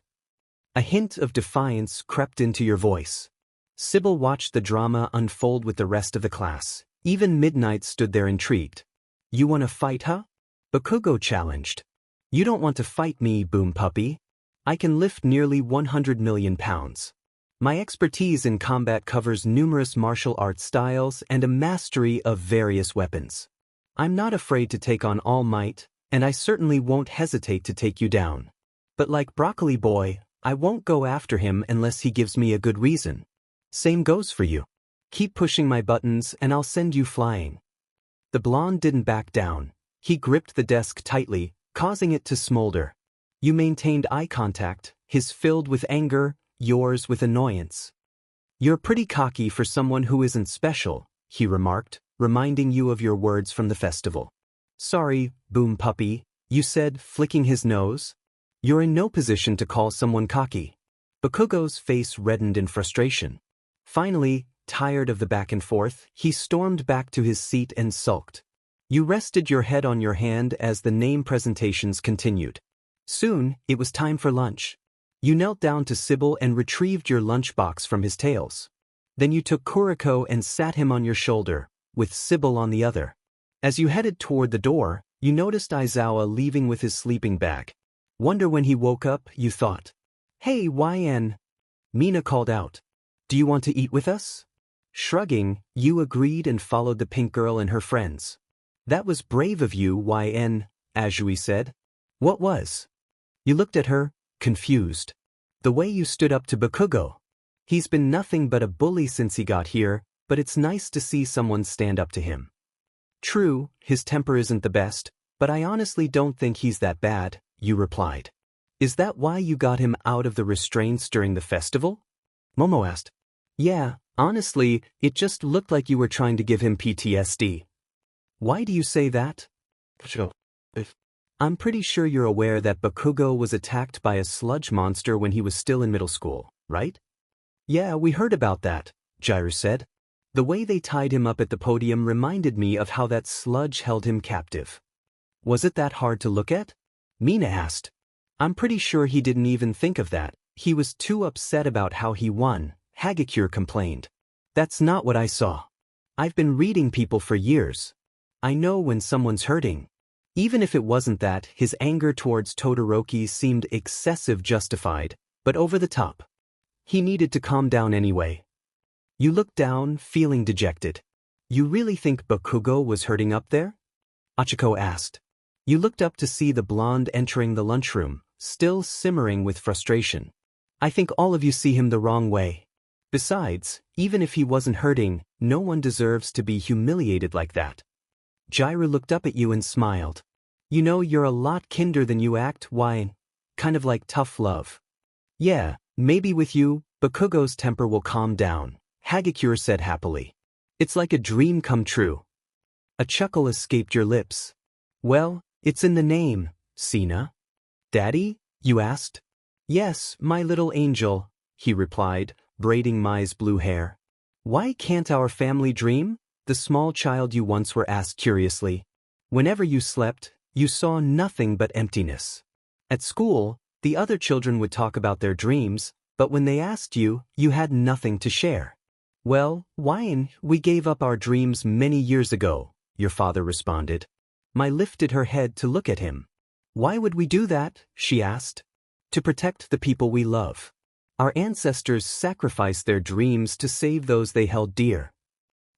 Speaker 1: A hint of defiance crept into your voice. Sybil watched the drama unfold with the rest of the class. Even Midnight stood there intrigued. You want to fight, huh? Bakugo challenged. You don't want to fight me, Boom Puppy. I can lift nearly 100 million pounds. My expertise in combat covers numerous martial arts styles and a mastery of various weapons. I'm not afraid to take on All Might, and I certainly won't hesitate to take you down. But like Broccoli Boy, I won't go after him unless he gives me a good reason. Same goes for you. Keep pushing my buttons and I'll send you flying. The blonde didn't back down. He gripped the desk tightly, causing it to smolder. You maintained eye contact, his filled with anger, yours with annoyance. You're pretty cocky for someone who isn't special, he remarked, reminding you of your words from the festival. Sorry, Boom Puppy, you said, flicking his nose. You're in no position to call someone cocky. Bakugo's face reddened in frustration. Finally, tired of the back and forth, he stormed back to his seat and sulked. You rested your head on your hand as the name presentations continued. Soon, it was time for lunch. You knelt down to Sybil and retrieved your lunchbox from his tails. Then you took Kuriko and sat him on your shoulder, with Sybil on the other. As you headed toward the door, you noticed Aizawa leaving with his sleeping bag. Wonder when he woke up, you thought. Hey, Yenne. Mina called out. Do you want to eat with us? Shrugging, you agreed and followed the pink girl and her friends. That was brave of you, Yenne, Azui said. What was? You looked at her, confused. The way you stood up to Bakugo. He's been nothing but a bully since he got here, but it's nice to see someone stand up to him. True, his temper isn't the best, but I honestly don't think he's that bad, you replied. Is that why you got him out of the restraints during the festival? Momo asked. Yeah, honestly, it just looked like you were trying to give him PTSD. Why do you say that? I'm pretty sure you're aware that Bakugo was attacked by a sludge monster when he was still in middle school, right? Yeah, we heard about that, Jiru said. The way they tied him up at the podium reminded me of how that sludge held him captive. Was it that hard to look at? Mina asked. I'm pretty sure he didn't even think of that. He was too upset about how he won, Hagakure complained. That's not what I saw. I've been reading people for years. I know when someone's hurting. Even if it wasn't that, his anger towards Todoroki seemed excessive, justified, but over the top. He needed to calm down anyway. You looked down, feeling dejected. You really think Bakugo was hurting up there? Achiko asked. You looked up to see the blonde entering the lunchroom, still simmering with frustration. I think all of you see him the wrong way. Besides, even if he wasn't hurting, no one deserves to be humiliated like that. Jiru looked up at you and smiled. You know, you're a lot kinder than you act, why? Kind of like tough love. Yeah, maybe with you, Bakugo's temper will calm down, Hagakure said happily. It's like a dream come true. A chuckle escaped your lips. Well, it's in the name, Sina. Daddy? You asked. Yes, my little angel, he replied, braiding Mai's blue hair. Why can't our family dream? The small child you once were asked curiously. Whenever you slept, you saw nothing but emptiness. At school, The other children would talk about their dreams, but when they asked you, you had nothing to share. Well, Yenne, we gave up our dreams many years ago, your father responded. Mai lifted her head to look at him. Why would we do that? She asked. To protect the people we love. Our ancestors sacrificed their dreams to save those they held dear.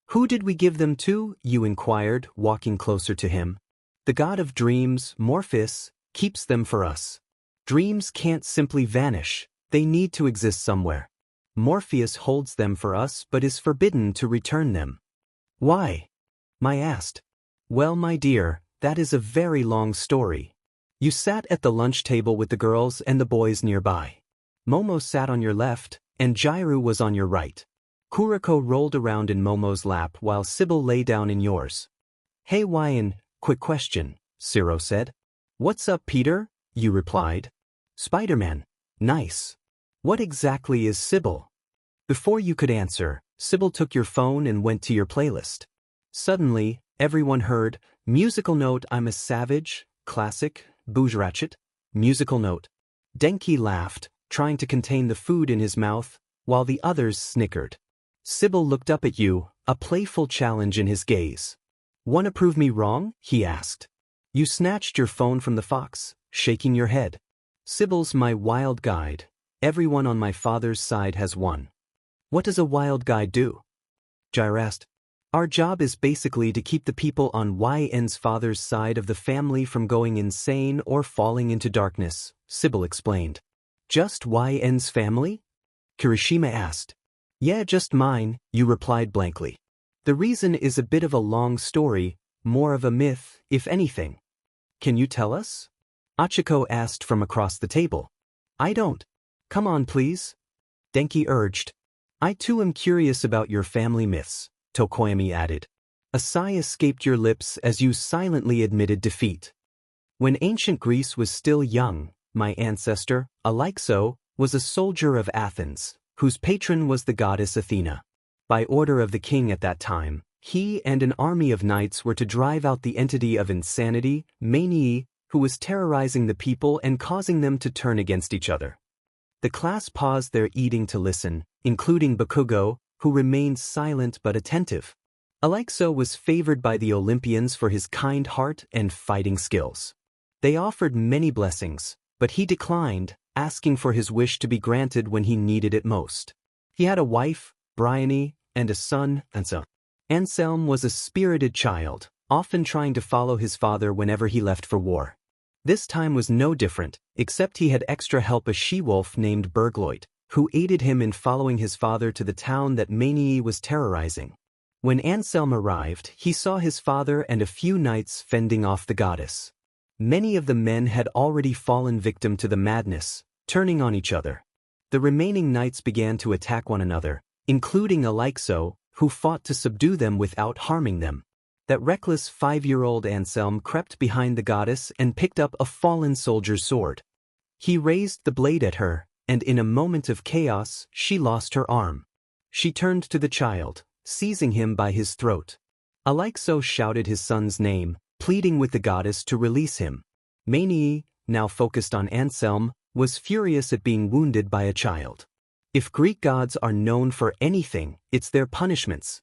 Speaker 1: Who did we give them to? You inquired, walking closer to him. The god of dreams, Morpheus, keeps them for us. Dreams can't simply vanish, they need to exist somewhere. Morpheus holds them for us but is forbidden to return them. Why? Mai asked. Well, my dear, that is a very long story. You sat at the lunch table with the girls and the boys nearby. Momo sat on your left, and Jiru was on your right. Kuriko rolled around in Momo's lap while Sybil lay down in yours. Hey Yenne, quick question, Ciro said. What's up, Peter? You replied. Spider-Man. Nice. What exactly is Sybil? Before you could answer, Sybil took your phone and went to your playlist. Suddenly, everyone heard, musical note I'm a savage, classic, boujratchet, musical note. Denki laughed, trying to contain the food in his mouth, while the others snickered. Sybil looked up at you, a playful challenge in his gaze. Wanna prove me wrong? He asked. You snatched your phone from the fox, shaking your head. Sybil's my wild guide. Everyone on my father's side has one. What does a wild guide do? Jair asked. Our job is basically to keep the people on Yenne's father's side of the family from going insane or falling into darkness, Sybil explained. Just Yenne's family? Kirishima asked. Yeah, just mine, you replied blankly. The reason is a bit of a long story, more of a myth, if anything. Can you tell us? Achiko asked from across the table. I don't. Come on, please. Denki urged. I too am curious about your family myths, Tokoyami added. A sigh escaped your lips as you silently admitted defeat. When ancient Greece was still young, my ancestor, Alexo, was a soldier of Athens, whose patron was the goddess Athena. By order of the king at that time, he and an army of knights were to drive out the entity of insanity, Manii, who was terrorizing the people and causing them to turn against each other. The class paused their eating to listen, including Bakugo, who remained silent but attentive. Alexo was favored by the Olympians for his kind heart and fighting skills. They offered many blessings, but he declined, asking for his wish to be granted when he needed it most. He had a wife, Bryony, and a son, Anselm. Anselm was a spirited child, often trying to follow his father whenever he left for war. This time was no different, except he had extra help, a she-wolf named Bergloit, who aided him in following his father to the town that Manii was terrorizing. When Anselm arrived, he saw his father and a few knights fending off the goddess. Many of the men had already fallen victim to the madness, turning on each other. The remaining knights began to attack one another, including Alexo, who fought to subdue them without harming them. That reckless 5-year-old Anselm crept behind the goddess and picked up a fallen soldier's sword. He raised the blade at her, and in a moment of chaos, she lost her arm. She turned to the child, seizing him by his throat. Alexo shouted his son's name, pleading with the goddess to release him. Manii, now focused on Anselm, was furious at being wounded by a child. If Greek gods are known for anything, it's their punishments.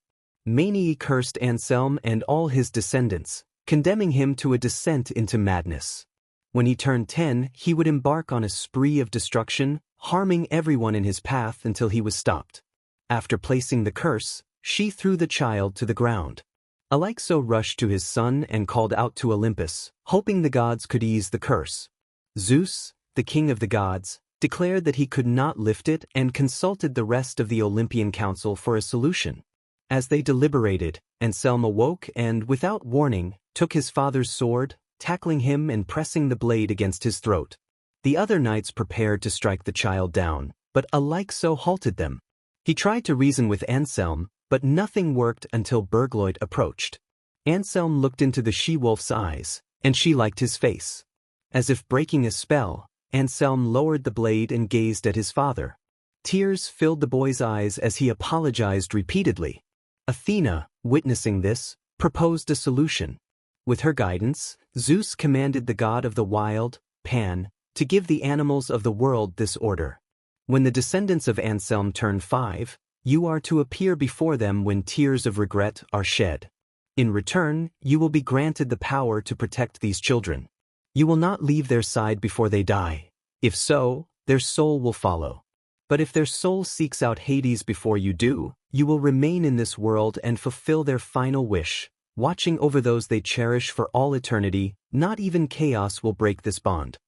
Speaker 1: Manii cursed Anselm and all his descendants, condemning him to a descent into madness. When he turned 10, he would embark on a spree of destruction, harming everyone in his path until he was stopped. After placing the curse, she threw the child to the ground. Alexo rushed to his son and called out to Olympus, hoping the gods could ease the curse. Zeus, the king of the gods, declared that he could not lift it and consulted the rest of the Olympian council for a solution. As they deliberated, Anselm awoke and, without warning, took his father's sword, tackling him and pressing the blade against his throat. The other knights prepared to strike the child down, but Alexo halted them. He tried to reason with Anselm, but nothing worked until Bergloit approached. Anselm looked into the she-wolf's eyes, and she liked his face. As if breaking a spell, Anselm lowered the blade and gazed at his father. Tears filled the boy's eyes as he apologized repeatedly. Athena, witnessing this, proposed a solution. With her guidance, Zeus commanded the god of the wild, Pan, to give the animals of the world this order. When the descendants of Anselm turn 5, you are to appear before them when tears of regret are shed. In return, you will be granted the power to protect these children. You will not leave their side before they die. If so, their soul will follow. But if their soul seeks out Hades before you do, you will remain in this world and fulfill their final wish, watching over those they cherish for all eternity. Not even chaos will break this bond.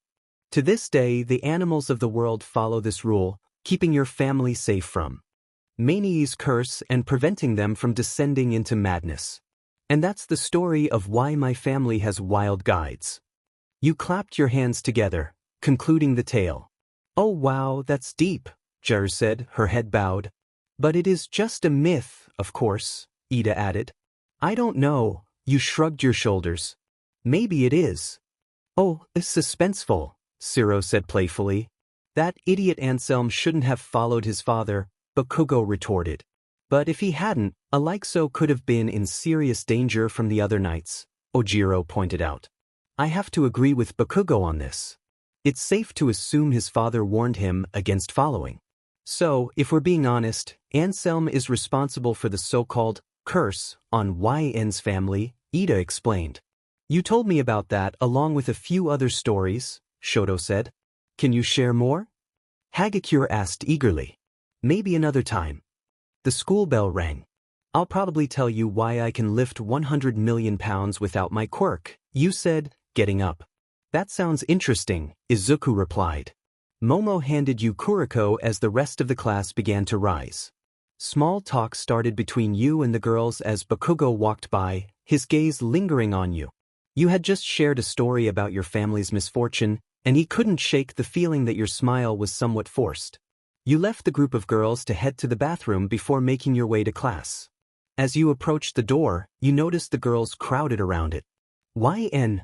Speaker 1: To this day, the animals of the world follow this rule, keeping your family safe from Mani's curse and preventing them from descending into madness. And that's the story of why my family has wild guides. You clapped your hands together, concluding the tale. Oh wow, that's deep, Jer said, her head bowed. But it is just a myth, of course, Ida added. I don't know, you shrugged your shoulders. Maybe it is. Oh, it's suspenseful, Ciro said playfully. That idiot Anselm shouldn't have followed his father, Bakugo retorted. But if he hadn't, Aleixo could have been in serious danger from the other knights, Ojiro pointed out. I have to agree with Bakugo on this. It's safe to assume his father warned him against following. So, if we're being honest, Anselm is responsible for the so-called curse on Yenne's family, Ida explained. You told me about that along with a few other stories, Shoto said. Can you share more? Hagakure asked eagerly. Maybe another time. The school bell rang. I'll probably tell you why I can lift 100 million pounds without my quirk, you said, getting up. That sounds interesting, Izuku replied. Momo handed you Kuriko as the rest of the class began to rise. Small talk started between you and the girls as Bakugo walked by, his gaze lingering on you. You had just shared a story about your family's misfortune, and he couldn't shake the feeling that your smile was somewhat forced. You left the group of girls to head to the bathroom before making your way to class. As you approached the door, you noticed the girls crowded around it. Yn?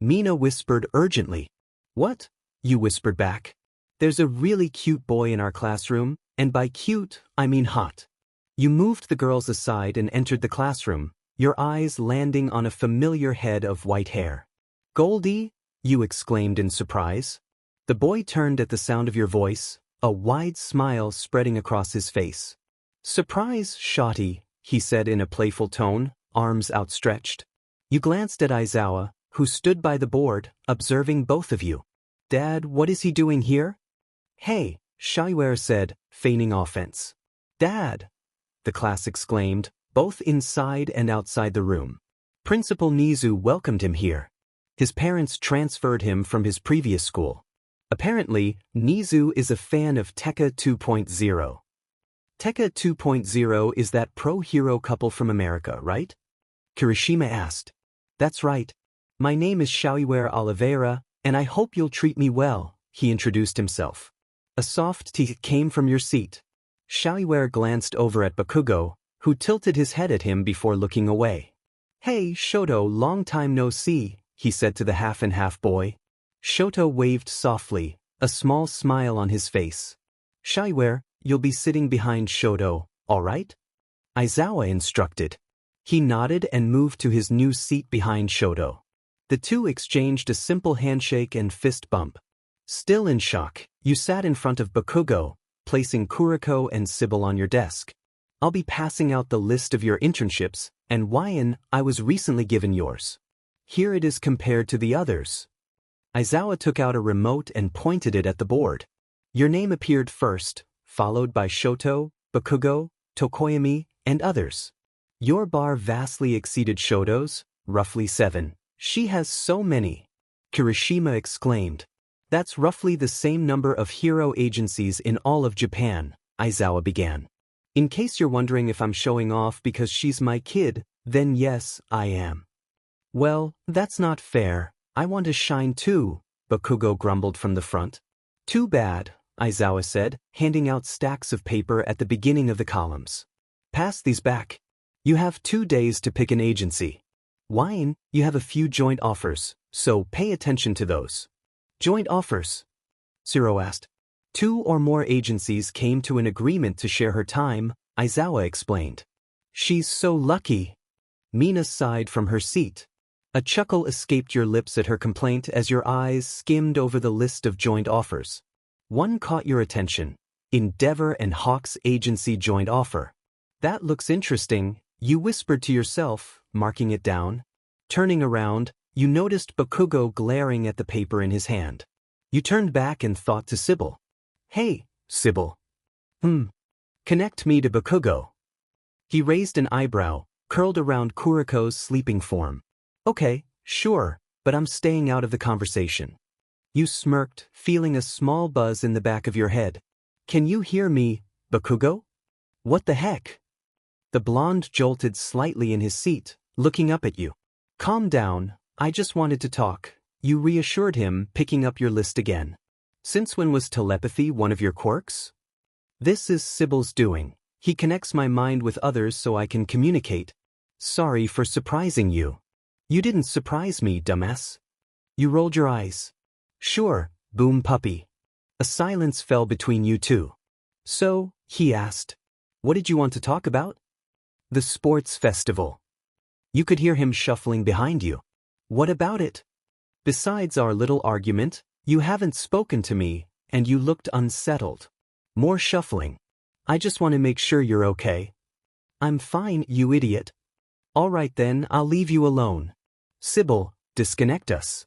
Speaker 1: Mina whispered urgently. What? You whispered back. There's a really cute boy in our classroom, and by cute, I mean hot. You moved the girls aside and entered the classroom, your eyes landing on a familiar head of white hair. Goldie? You exclaimed in surprise. The boy turned at the sound of your voice, a wide smile spreading across his face. Surprise, Shotty, he said in a playful tone, arms outstretched. You glanced at Aizawa, who stood by the board, observing both of you. Dad, what is he doing here? Hey, Shaiware said, feigning offense. Dad! The class exclaimed, both inside and outside the room. Principal Nizu welcomed him here. His parents transferred him from his previous school. Apparently, Nizu is a fan of Tekka 2.0. Tekka 2.0 is that pro-hero couple from America, right? Kirishima asked. That's right. My name is Shaiware Oliveira, and I hope you'll treat me well, he introduced himself. A soft tick came from your seat. Shaiware glanced over at Bakugo, who tilted his head at him before looking away. Hey, Shoto, long time no see, he said to the half-and-half boy. Shoto waved softly, a small smile on his face. Shaiware, you'll be sitting behind Shoto, all right? Aizawa instructed. He nodded and moved to his new seat behind Shoto. The two exchanged a simple handshake and fist bump. Still in shock, you sat in front of Bakugo, placing Kuriko and Sybil on your desk. I'll be passing out the list of your internships, and Yn, I was recently given yours. Here it is compared to the others. Aizawa took out a remote and pointed it at the board. Your name appeared first, followed by Shoto, Bakugo, Tokoyami, and others. Your bar vastly exceeded Shoto's, roughly 7. She has so many. Kirishima exclaimed. That's roughly the same number of hero agencies in all of Japan, Aizawa began. In case you're wondering if I'm showing off because she's my kid, then yes, I am. Well, that's not fair. I want to shine too, Bakugo grumbled from the front. Too bad, Aizawa said, handing out stacks of paper at the beginning of the columns. Pass these back. You have 2 days to pick an agency. Yn, you have a few joint offers, so pay attention to those. Joint offers? Ciro asked. 2 or more agencies came to an agreement to share her time, Aizawa explained. She's so lucky. Mina sighed from her seat. A chuckle escaped your lips at her complaint as your eyes skimmed over the list of joint offers. One caught your attention. Endeavor and Hawk's agency joint offer. That looks interesting, you whispered to yourself, marking it down. Turning around, you noticed Bakugo glaring at the paper in his hand. You turned back and thought to Sybil. Hey, Sybil. Connect me to Bakugo. He raised an eyebrow, curled around Kuriko's sleeping form. Okay, sure, but I'm staying out of the conversation. You smirked, feeling a small buzz in the back of your head. Can you hear me, Bakugo? What the heck? The blonde jolted slightly in his seat, looking up at you. Calm down, I just wanted to talk, you reassured him, picking up your list again. Since when was telepathy one of your quirks? This is Sybil's doing. He connects my mind with others so I can communicate. Sorry for surprising you. You didn't surprise me, dumbass. You rolled your eyes. Sure, boom puppy. A silence fell between you two. So, he asked. What did you want to talk about? The sports festival. You could hear him shuffling behind you. What about it? Besides our little argument, you haven't spoken to me, and you looked unsettled. More shuffling. I just want to make sure you're okay. I'm fine, you idiot. All right then, I'll leave you alone. Sybil, disconnect us.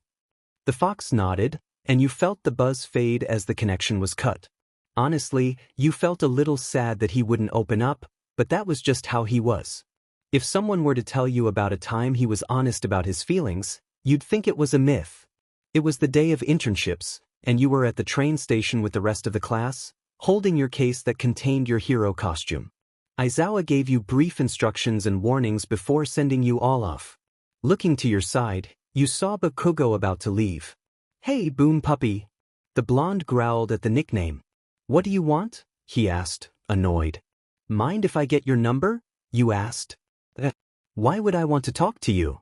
Speaker 1: The fox nodded, and you felt the buzz fade as the connection was cut. Honestly, you felt a little sad that he wouldn't open up, but that was just how he was. If someone were to tell you about a time he was honest about his feelings, you'd think it was a myth. It was the day of internships, and you were at the train station with the rest of the class, holding your case that contained your hero costume. Aizawa gave you brief instructions and warnings before sending you all off. Looking to your side, you saw Bakugo about to leave. Hey, boom puppy. The blonde growled at the nickname. What do you want? He asked, annoyed. Mind if I get your number? You asked. Why would I want to talk to you?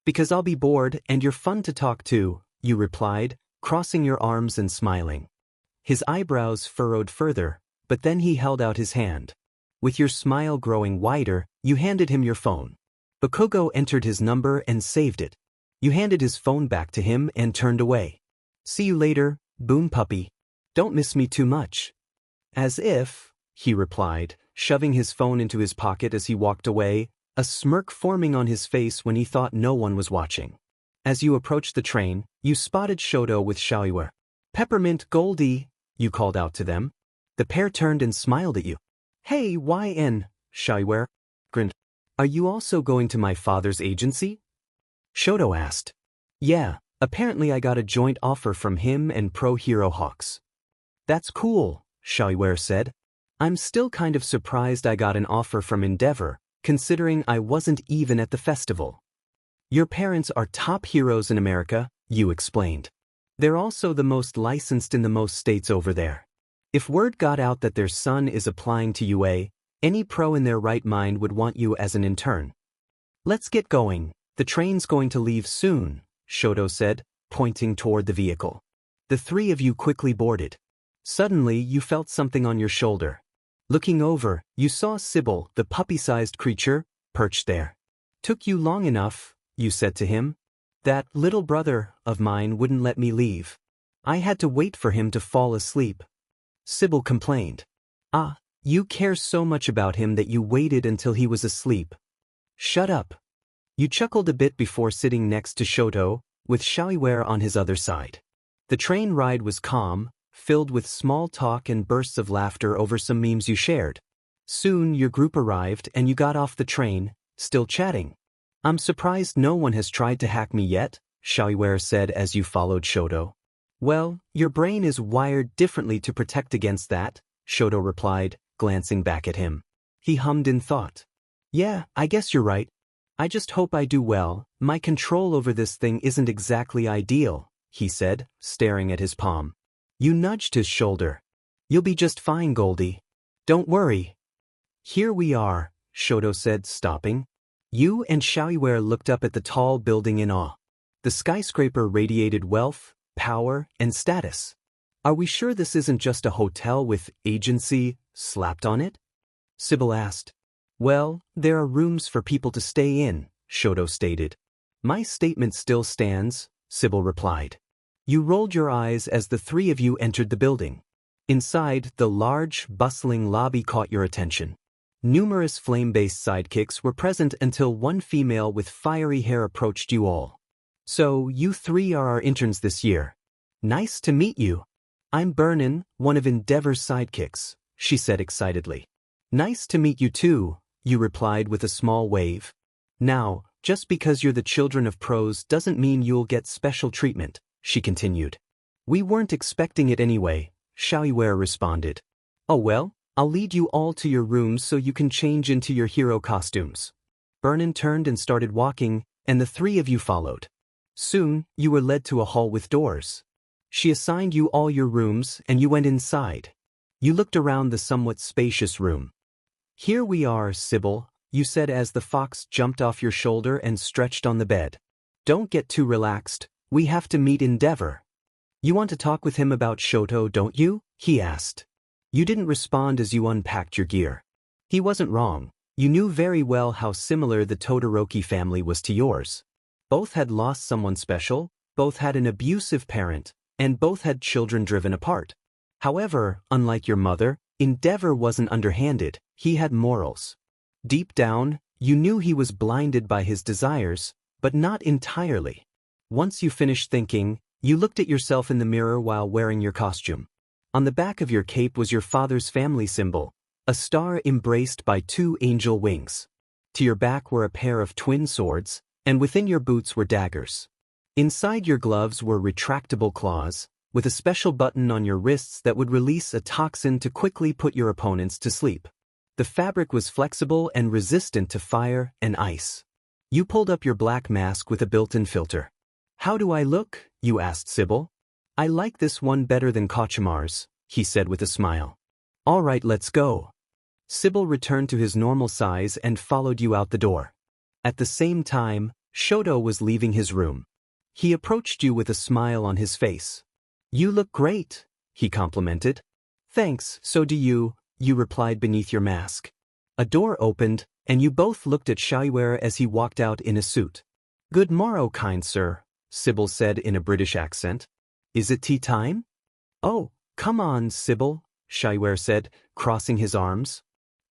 Speaker 1: Because I'll be bored and you're fun to talk to, you replied, crossing your arms and smiling. His eyebrows furrowed further, but then he held out his hand. With your smile growing wider, you handed him your phone. Bakugo entered his number and saved it. You handed his phone back to him and turned away. See you later, boom puppy. Don't miss me too much. As if, he replied, shoving his phone into his pocket as he walked away, a smirk forming on his face when he thought no one was watching. As you approached the train, you spotted Shoto with Xiaoyue. Peppermint Goldie, you called out to them. The pair turned and smiled at you. Hey, YN, Xiaoyue grinned. Are you also going to my father's agency? Shoto asked. Yeah, apparently I got a joint offer from him and Pro Hero Hawks. That's cool, Xiaoyue said. I'm still kind of surprised I got an offer from Endeavor, considering I wasn't even at the festival. Your parents are top heroes in America, you explained. They're also the most licensed in the most states over there. If word got out that their son is applying to UA, any pro in their right mind would want you as an intern. Let's get going, the train's going to leave soon, Shoto said, pointing toward the vehicle. The three of you quickly boarded. Suddenly you felt something on your shoulder. Looking over, you saw Sybil, the puppy-sized creature, perched there. Took you long enough, you said to him. That little brother of mine wouldn't let me leave. I had to wait for him to fall asleep. Sybil complained. Ah, you care so much about him that you waited until he was asleep. Shut up. You chuckled a bit before sitting next to Shoto, with Xiaoyue on his other side. The train ride was calm, filled with small talk and bursts of laughter over some memes you shared. Soon your group arrived and you got off the train, still chatting. I'm surprised no one has tried to hack me yet, Xiaoyue said as you followed Shoto. Well, your brain is wired differently to protect against that, Shoto replied, glancing back at him. He hummed in thought. Yeah, I guess you're right. I just hope I do well. My control over this thing isn't exactly ideal, he said, staring at his palm. You nudged his shoulder. You'll be just fine, Goldie. Don't worry. Here we are, Shoto said, stopping. You and Xiaoyue looked up at the tall building in awe. The skyscraper radiated wealth, power, and status. Are we sure this isn't just a hotel with agency slapped on it? Sybil asked. Well, there are rooms for people to stay in, Shoto stated. My statement still stands, Sybil replied. You rolled your eyes as the three of you entered the building. Inside, the large, bustling lobby caught your attention. Numerous flame-based sidekicks were present until one female with fiery hair approached you all. So, you three are our interns this year. Nice to meet you. I'm Burnin, one of Endeavor's sidekicks, she said excitedly. Nice to meet you too, you replied with a small wave. Now, just because you're the children of pros doesn't mean you'll get special treatment, she continued. We weren't expecting it anyway, Xiaoyue responded. Oh well, I'll lead you all to your rooms so you can change into your hero costumes. Burnin turned and started walking, and the three of you followed. Soon, you were led to a hall with doors. She assigned you all your rooms and you went inside. You looked around the somewhat spacious room. Here we are, Sybil, you said as the fox jumped off your shoulder and stretched on the bed. Don't get too relaxed, we have to meet Endeavor. You want to talk with him about Shoto, don't you? He asked. You didn't respond as you unpacked your gear. He wasn't wrong. You knew very well how similar the Todoroki family was to yours. Both had lost someone special, both had an abusive parent, and both had children driven apart. However, unlike your mother, Endeavor wasn't underhanded, he had morals. Deep down, you knew he was blinded by his desires, but not entirely. Once you finished thinking, you looked at yourself in the mirror while wearing your costume. On the back of your cape was your father's family symbol, a star embraced by two angel wings. To your back were a pair of twin swords, and within your boots were daggers. Inside your gloves were retractable claws, with a special button on your wrists that would release a toxin to quickly put your opponents to sleep. The fabric was flexible and resistant to fire and ice. You pulled up your black mask with a built-in filter. How do I look? You asked Sybil. I like this one better than Kachimar's, he said with a smile. All right, let's go. Sybil returned to his normal size and followed you out the door. At the same time, Shoto was leaving his room. He approached you with a smile on his face. You look great, he complimented. Thanks, so do you, you replied beneath your mask. A door opened, and you both looked at Xiaoyue as he walked out in a suit. Good morrow, kind sir, Sybil said in a British accent. Is it tea time? Oh, come on, Sybil, Xiaoyue said, crossing his arms.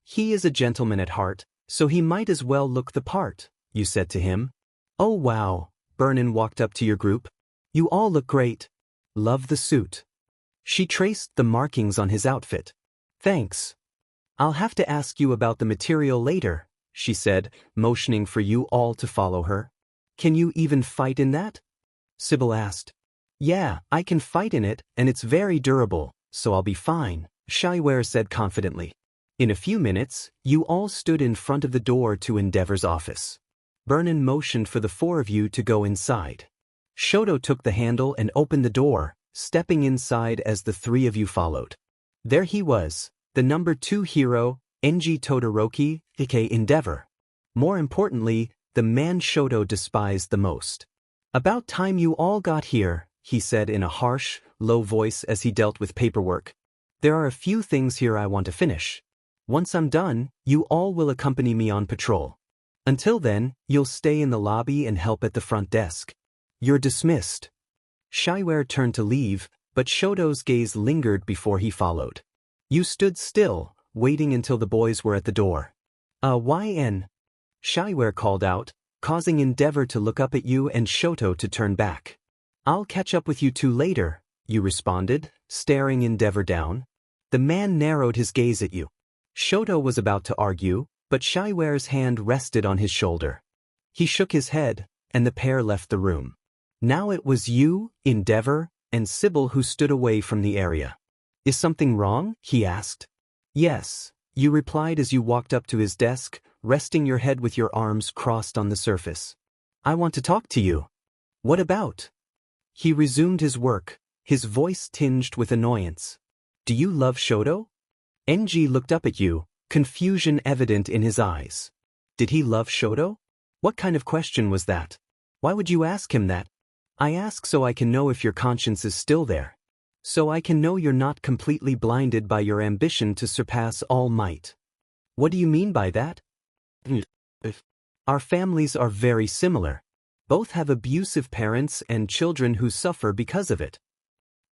Speaker 1: He is a gentleman at heart, so he might as well look the part, you said to him. Oh wow, Burnin walked up to your group. You all look great. Love the suit. She traced the markings on his outfit. Thanks. I'll have to ask you about the material later, she said, motioning for you all to follow her. Can you even fight in that? Sybil asked. Yeah, I can fight in it, and it's very durable, so I'll be fine, Xiaoyue said confidently. In a few minutes, you all stood in front of the door to Endeavor's office. Burnin motioned for the four of you to go inside. Shoto took the handle and opened the door, stepping inside as the three of you followed. There he was, the number 2 hero, Enji Todoroki, aka Endeavor. More importantly, the man Shoto despised the most. About time you all got here, he said in a harsh, low voice as he dealt with paperwork. There are a few things here I want to finish. Once I'm done, you all will accompany me on patrol. Until then, you'll stay in the lobby and help at the front desk. You're dismissed. Xiaoyue turned to leave, but Shoto's gaze lingered before he followed. You stood still, waiting until the boys were at the door. Yenne? Xiaoyue called out, causing Endeavor to look up at you and Shoto to turn back. I'll catch up with you two later, you responded, staring Endeavor down. The man narrowed his gaze at you. Shoto was about to argue, but Xiaoyue's hand rested on his shoulder. He shook his head, and the pair left the room. Now it was you, Endeavor, and Sybil who stood away from the area. Is something wrong? He asked. Yes, you replied as you walked up to his desk, resting your head with your arms crossed on the surface. I want to talk to you. What about? He resumed his work, his voice tinged with annoyance. Do you love Shoto? Enji looked up at you, confusion evident in his eyes. Did he love Shoto? What kind of question was that? Why would you ask him that? I ask so I can know if your conscience is still there. So I can know you're not completely blinded by your ambition to surpass all might. What do you mean by that? Our families are very similar. Both have abusive parents and children who suffer because of it.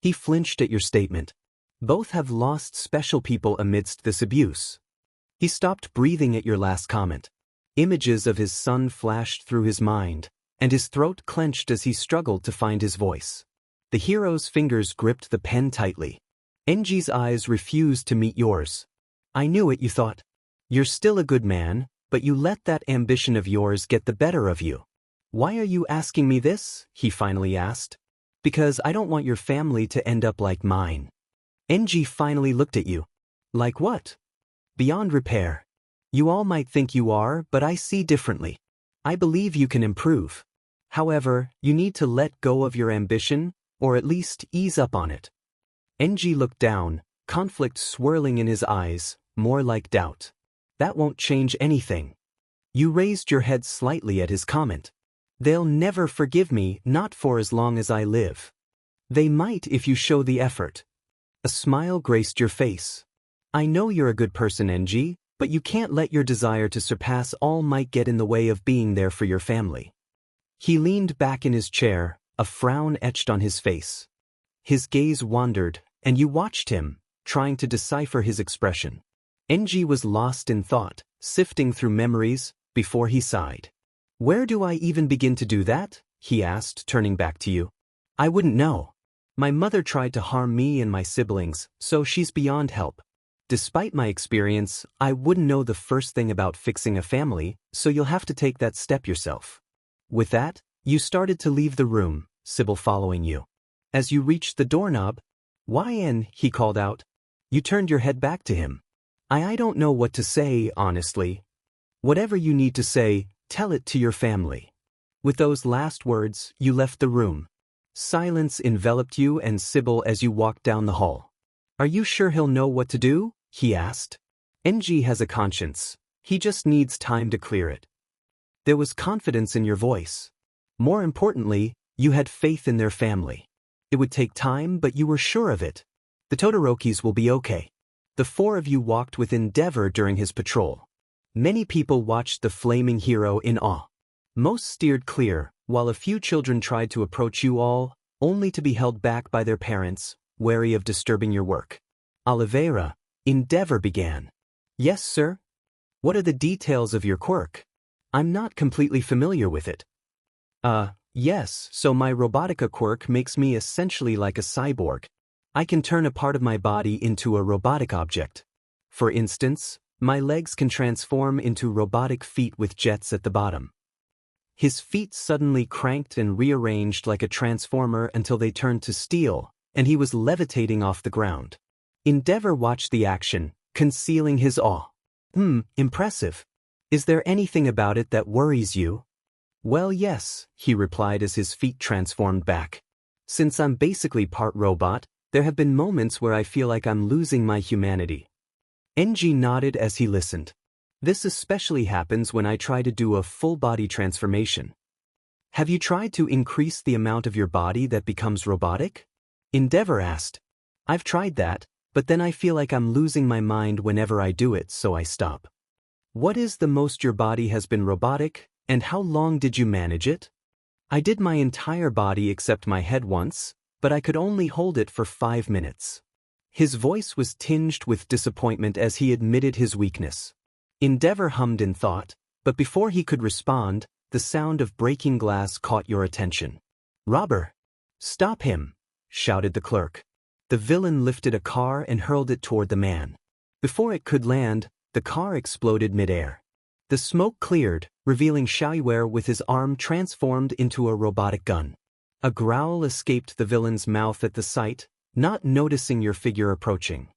Speaker 1: He flinched at your statement. Both have lost special people amidst this abuse. He stopped breathing at your last comment. Images of his son flashed through his mind, and his throat clenched as he struggled to find his voice. The hero's fingers gripped the pen tightly. Enji's eyes refused to meet yours. I knew it, you thought. You're still a good man, but you let that ambition of yours get the better of you. Why are you asking me this? He finally asked. Because I don't want your family to end up like mine. Enji finally looked at you. Like what? Beyond repair. You all might think you are, but I see differently. I believe you can improve. However, you need to let go of your ambition, or at least ease up on it. Enji looked down, conflict swirling in his eyes, more like doubt. That won't change anything. You raised your head slightly at his comment. They'll never forgive me, not for as long as I live. They might if you show the effort. A smile graced your face. I know you're a good person, Enji, but you can't let your desire to surpass all might get in the way of being there for your family. He leaned back in his chair, a frown etched on his face. His gaze wandered, and you watched him, trying to decipher his expression. Enji was lost in thought, sifting through memories, before he sighed. Where do I even begin to do that? He asked, turning back to you. I wouldn't know. My mother tried to harm me and my siblings, so she's beyond help. Despite my experience, I wouldn't know the first thing about fixing a family, so you'll have to take that step yourself. With that, you started to leave the room, Sybil following you. As you reached the doorknob, Yenne, he called out. You turned your head back to him. I don't know what to say, honestly. Whatever you need to say, tell it to your family. With those last words, you left the room. Silence enveloped you and Sybil as you walked down the hall. Are you sure he'll know what to do? He asked. Enji has a conscience. He just needs time to clear it. There was confidence in your voice. More importantly, you had faith in their family. It would take time, but you were sure of it. The Todorokis will be okay. The four of you walked with Endeavor during his patrol. Many people watched the flaming hero in awe. Most steered clear, while a few children tried to approach you all, only to be held back by their parents, wary of disturbing your work. Oliveira, Endeavor began. Yes, sir? What are the details of your quirk? I'm not completely familiar with it. Yes, so my robotica quirk makes me essentially like a cyborg. I can turn a part of my body into a robotic object. For instance, my legs can transform into robotic feet with jets at the bottom. His feet suddenly cranked and rearranged like a transformer until they turned to steel, and he was levitating off the ground. Endeavor watched the action, concealing his awe. Impressive. Is there anything about it that worries you? Well, yes, he replied as his feet transformed back. Since I'm basically part robot, there have been moments where I feel like I'm losing my humanity. Enji nodded as he listened. This especially happens when I try to do a full-body transformation. Have you tried to increase the amount of your body that becomes robotic? Endeavor asked. I've tried that, but then I feel like I'm losing my mind whenever I do it, so I stop. What is the most your body has been robotic, and how long did you manage it? I did my entire body except my head once, but I could only hold it for 5 minutes. His voice was tinged with disappointment as he admitted his weakness. Endeavor hummed in thought, but before he could respond, the sound of breaking glass caught your attention. Robber! Stop him! Shouted the clerk. The villain lifted a car and hurled it toward the man. Before it could land, the car exploded midair. The smoke cleared, revealing Xiaoyue with his arm transformed into a robotic gun. A growl escaped the villain's mouth at the sight, not noticing your figure approaching.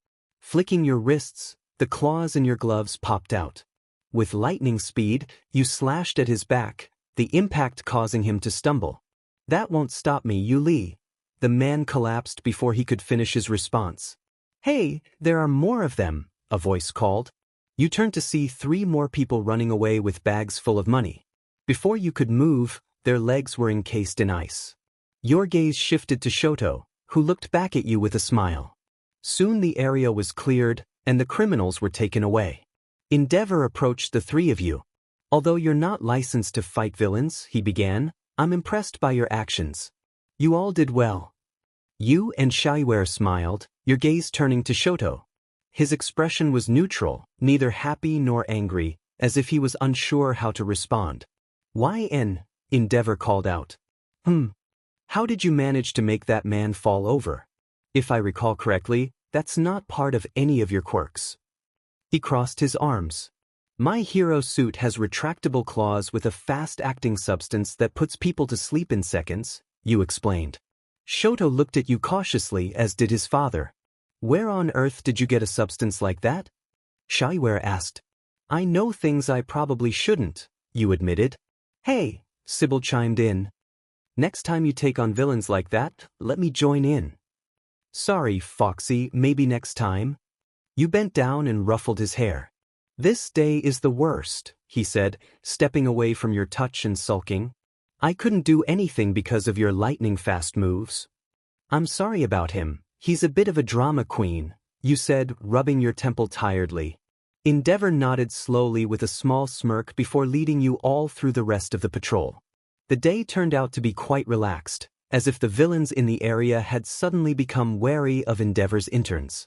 Speaker 1: Flicking your wrists, the claws in your gloves popped out. With lightning speed, you slashed at his back, the impact causing him to stumble. That won't stop me, Yu Li. The man collapsed before he could finish his response. Hey, there are more of them, a voice called. You turned to see 3 more people running away with bags full of money. Before you could move, their legs were encased in ice. Your gaze shifted to Shoto, who looked back at you with a smile. Soon the area was cleared, and the criminals were taken away. Endeavor approached the 3 of you. Although you're not licensed to fight villains, he began, I'm impressed by your actions. You all did well. You and Shiware smiled, your gaze turning to Shoto. His expression was neutral, neither happy nor angry, as if he was unsure how to respond. Yenne, Endeavor called out. How did you manage to make that man fall over? If I recall correctly, that's not part of any of your quirks. He crossed his arms. My hero suit has retractable claws with a fast-acting substance that puts people to sleep in seconds, you explained. Shoto looked at you cautiously, as did his father. Where on earth did you get a substance like that? Shiware asked. I know things I probably shouldn't, you admitted. Hey, Sybil chimed in. Next time you take on villains like that, let me join in. Sorry, Foxy, maybe next time? You bent down and ruffled his hair. This day is the worst, he said, stepping away from your touch and sulking. I couldn't do anything because of your lightning-fast moves. I'm sorry about him, he's a bit of a drama queen, you said, rubbing your temple tiredly. Endeavor nodded slowly with a small smirk before leading you all through the rest of the patrol. The day turned out to be quite relaxed, as if the villains in the area had suddenly become wary of Endeavor's interns.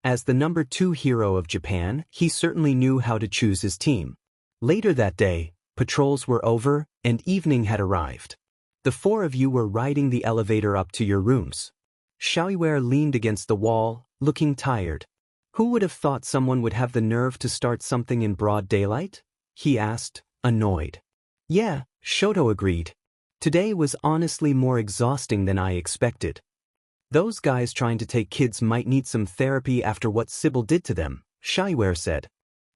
Speaker 1: As the number 2 hero of Japan, he certainly knew how to choose his team. Later that day, patrols were over, and evening had arrived. The 4 of you were riding the elevator up to your rooms. Shiware leaned against the wall, looking tired. Who would have thought someone would have the nerve to start something in broad daylight? He asked, annoyed. Yeah, Shoto agreed. Today was honestly more exhausting than I expected. Those guys trying to take kids might need some therapy after what Sybil did to them, Shiware said.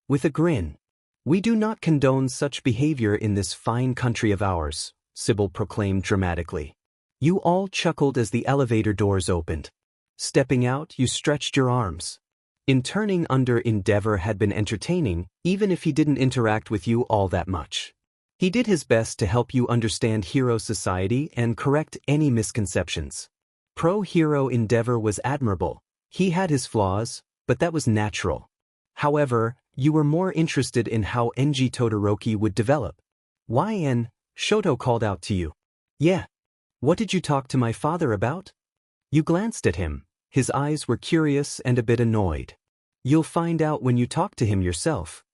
Speaker 1: With a grin. We do not condone such behavior in this fine country of ours, Sybil proclaimed dramatically. You all chuckled as the elevator doors opened. Stepping out, you stretched your arms. Interning under Endeavor had been entertaining, even if he didn't interact with you all that much. He did his best to help you understand hero society and correct any misconceptions. Pro-hero Endeavor was admirable. He had his flaws, but that was natural. However, you were more interested in how Enji Todoroki would develop. Yenne, Shoto called out to you. Yeah. What did you talk to my father about? You glanced at him. His eyes were curious and a bit annoyed. You'll find out when you talk to him yourself.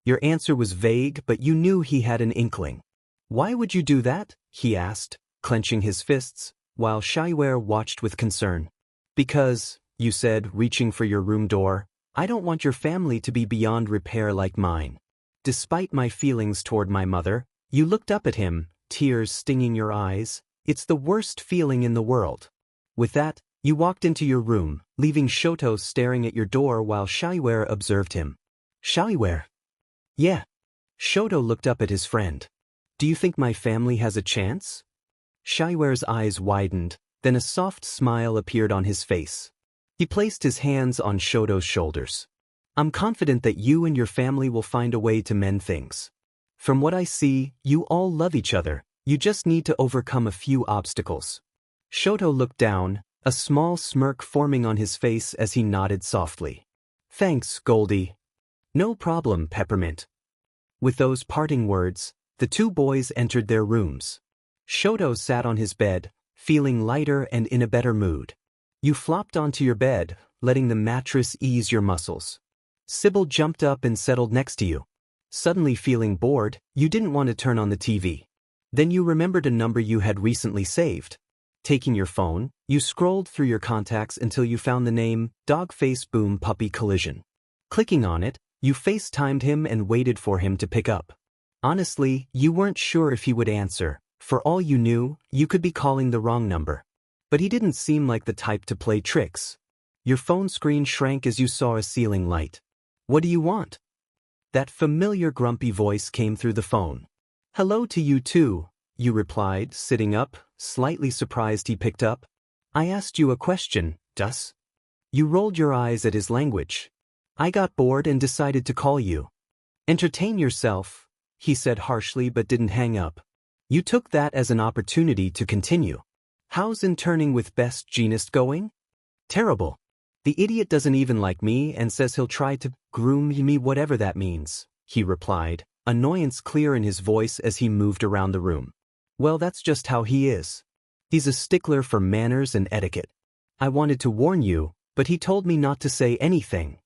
Speaker 1: Your answer was vague, but you knew he had an inkling. Why would you do that? He asked, clenching his fists, while Shiware watched with concern. Because, you said, reaching for your room door, I don't want your family to be beyond repair like mine. Despite my feelings toward my mother, you looked up at him, tears stinging your eyes. It's the worst feeling in the world. With that, you walked into your room, leaving Shoto staring at your door while Shiware observed him. Shiware. Yeah. Shoto looked up at his friend. Do you think my family has a chance? Shiware's eyes widened, then a soft smile appeared on his face. He placed his hands on Shoto's shoulders. I'm confident that you and your family will find a way to mend things. From what I see, you all love each other, you just need to overcome a few obstacles. Shoto looked down, a small smirk forming on his face as he nodded softly. Thanks, Goldie. No problem, Peppermint. With those parting words, the 2 boys entered their rooms. Shoto sat on his bed, feeling lighter and in a better mood. You flopped onto your bed, letting the mattress ease your muscles. Sybil jumped up and settled next to you. Suddenly feeling bored, you didn't want to turn on the TV. Then you remembered a number you had recently saved. Taking your phone, you scrolled through your contacts until you found the name Dogface Boom Puppy Collision. Clicking on it, you FaceTimed him and waited for him to pick up. Honestly, you weren't sure if he would answer. For all you knew, you could be calling the wrong number. But he didn't seem like the type to play tricks. Your phone screen shrank as you saw a ceiling light. What do you want? That familiar grumpy voice came through the phone. Hello to you too, you replied, sitting up, slightly surprised he picked up. I asked you a question, Dus. You rolled your eyes at his language. I got bored and decided to call you. Entertain yourself, he said harshly but didn't hang up. You took that as an opportunity to continue. How's interning with Best Jeanist going? Terrible. The idiot doesn't even like me and says he'll try to groom me, whatever that means, he replied, annoyance clear in his voice as he moved around the room. Well, that's just how he is. He's a stickler for manners and etiquette. I wanted to warn you, but he told me not to say anything.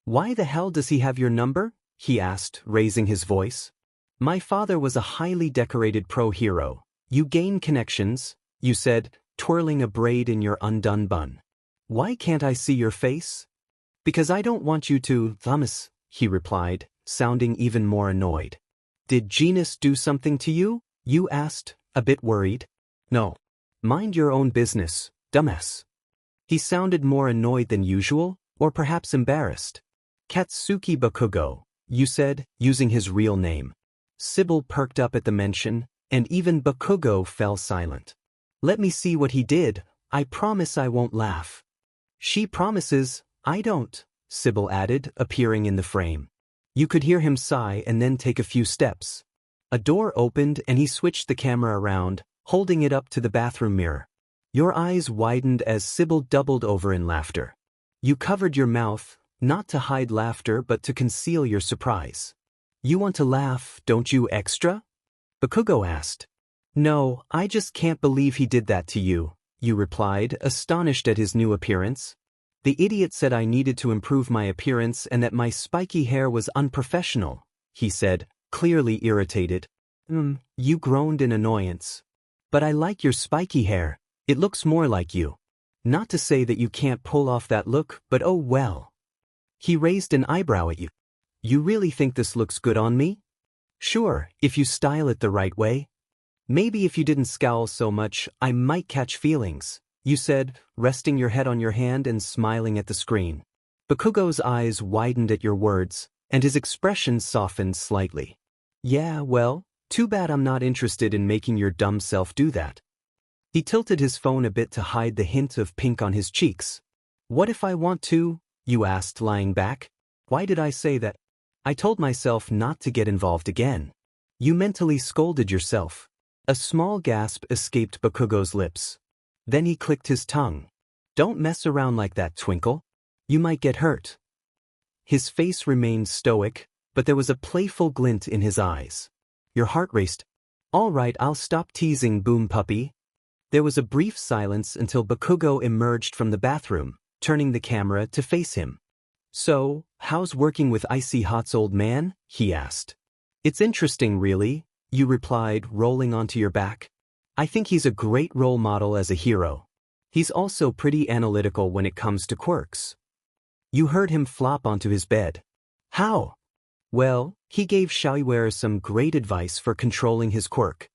Speaker 1: Why the hell does he have your number? He asked, raising his voice. My father was a highly decorated pro-hero. You gain connections, you said, twirling a braid in your undone bun. Why can't I see your face? Because I don't want you to, Thomas, he replied, sounding even more annoyed. Did Genus do something to you? You asked, a bit worried. No. Mind your own business, dumbass. He sounded more annoyed than usual, or perhaps embarrassed. Katsuki Bakugo, you said, using his real name. Sybil perked up at the mention, and even Bakugo fell silent. Let me see what he did, I promise I won't laugh. She promises, I don't, Sybil added, appearing in the frame. You could hear him sigh and then take a few steps. A door opened and he switched the camera around, holding it up to the bathroom mirror. Your eyes widened as Sybil doubled over in laughter. You covered your mouth, not to hide laughter but to conceal your surprise. You want to laugh, don't you, extra? Bakugo asked. No, I just can't believe he did that to you, you replied, astonished at his new appearance. The idiot said I needed to improve my appearance and that my spiky hair was unprofessional, he said, clearly irritated. You groaned in annoyance. But I like your spiky hair, it looks more like you. Not to say that you can't pull off that look, but oh well. He raised an eyebrow at you. You really think this looks good on me? Sure, if you style it the right way. Maybe if you didn't scowl so much, I might catch feelings, you said, resting your head on your hand and smiling at the screen. Bakugo's eyes widened at your words, and his expression softened slightly. Yeah, well, too bad I'm not interested in making your dumb self do that. He tilted his phone a bit to hide the hint of pink on his cheeks. What if I want to? You asked, lying back. Why did I say that? I told myself not to get involved again. You mentally scolded yourself. A small gasp escaped Bakugo's lips. Then he clicked his tongue. Don't mess around like that, Twinkle. You might get hurt. His face remained stoic, but there was a playful glint in his eyes. Your heart raced. All right, I'll stop teasing, Boom Puppy. There was a brief silence until Bakugo emerged from the bathroom, turning the camera to face him. So, how's working with Icy Hot's old man? He asked. It's interesting, really, you replied, rolling onto your back. I think he's a great role model as a hero. He's also pretty analytical when it comes to quirks. You heard him flop onto his bed. How? Well, he gave Xiaoiware some great advice for controlling his quirk.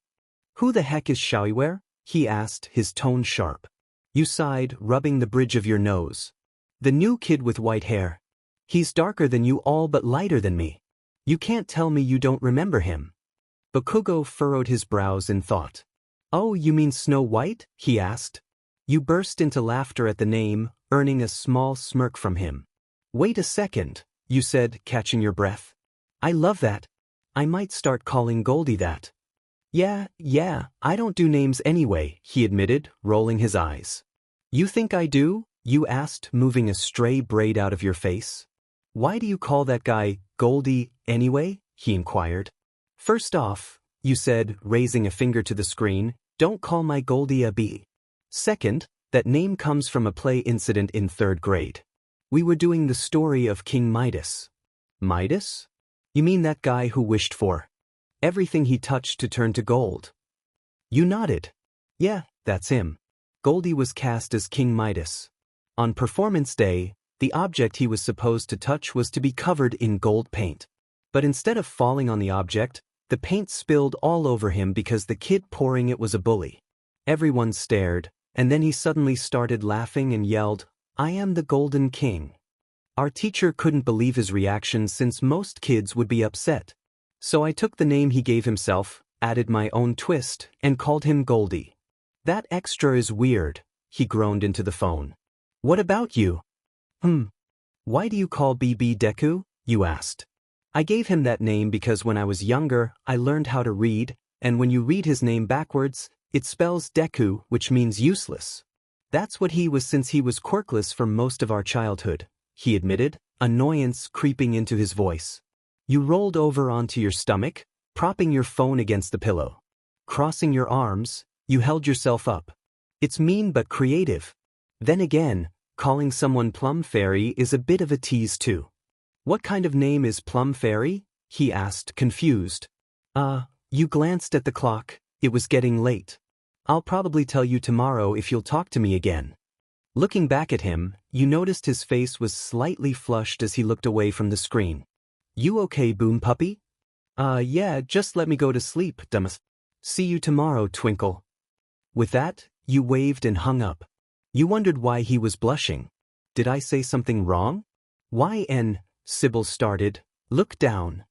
Speaker 1: Who the heck is Xiaoiware? He asked, his tone sharp. You sighed, rubbing the bridge of your nose. The new kid with white hair. He's darker than you all but lighter than me. You can't tell me you don't remember him. Bakugo furrowed his brows in thought. Oh, you mean Snow White? He asked. You burst into laughter at the name, earning a small smirk from him. Wait a second, you said, catching your breath. I love that. I might start calling Goldie that. Yeah, I don't do names anyway, he admitted, rolling his eyes. You think I do? You asked, moving a stray braid out of your face. Why do you call that guy Goldie anyway? He inquired. First off, you said, raising a finger to the screen, don't call my Goldie a bee. Second, that name comes from a play incident in 3rd grade. We were doing the story of King Midas. Midas? You mean that guy who wished for everything he touched to turn to gold? You nodded. Yeah, that's him. Goldie was cast as King Midas. On performance day, the object he was supposed to touch was to be covered in gold paint. But instead of falling on the object, the paint spilled all over him because the kid pouring it was a bully. Everyone stared, and then he suddenly started laughing and yelled, I am the Golden King. Our teacher couldn't believe his reaction since most kids would be upset. So I took the name he gave himself, added my own twist, and called him Goldie. That extra is weird, he groaned into the phone. What about you? Why do you call BB Deku? You asked. I gave him that name because when I was younger, I learned how to read, and when you read his name backwards, it spells Deku, which means useless. That's what he was since he was quirkless for most of our childhood, he admitted, annoyance creeping into his voice. You rolled over onto your stomach, propping your phone against the pillow. Crossing your arms, you held yourself up. It's mean but creative. Then again, calling someone Plum Fairy is a bit of a tease too. What kind of name is Plum Fairy? He asked, confused. You glanced at the clock, it was getting late. I'll probably tell you tomorrow if you'll talk to me again. Looking back at him, you noticed his face was slightly flushed as he looked away from the screen. You okay, Boom Puppy? Yeah, just let me go to sleep, dumbass. See you tomorrow, Twinkle. With that, you waved and hung up. You wondered why he was blushing. Did I say something wrong? Yenne, Sybil started, look down.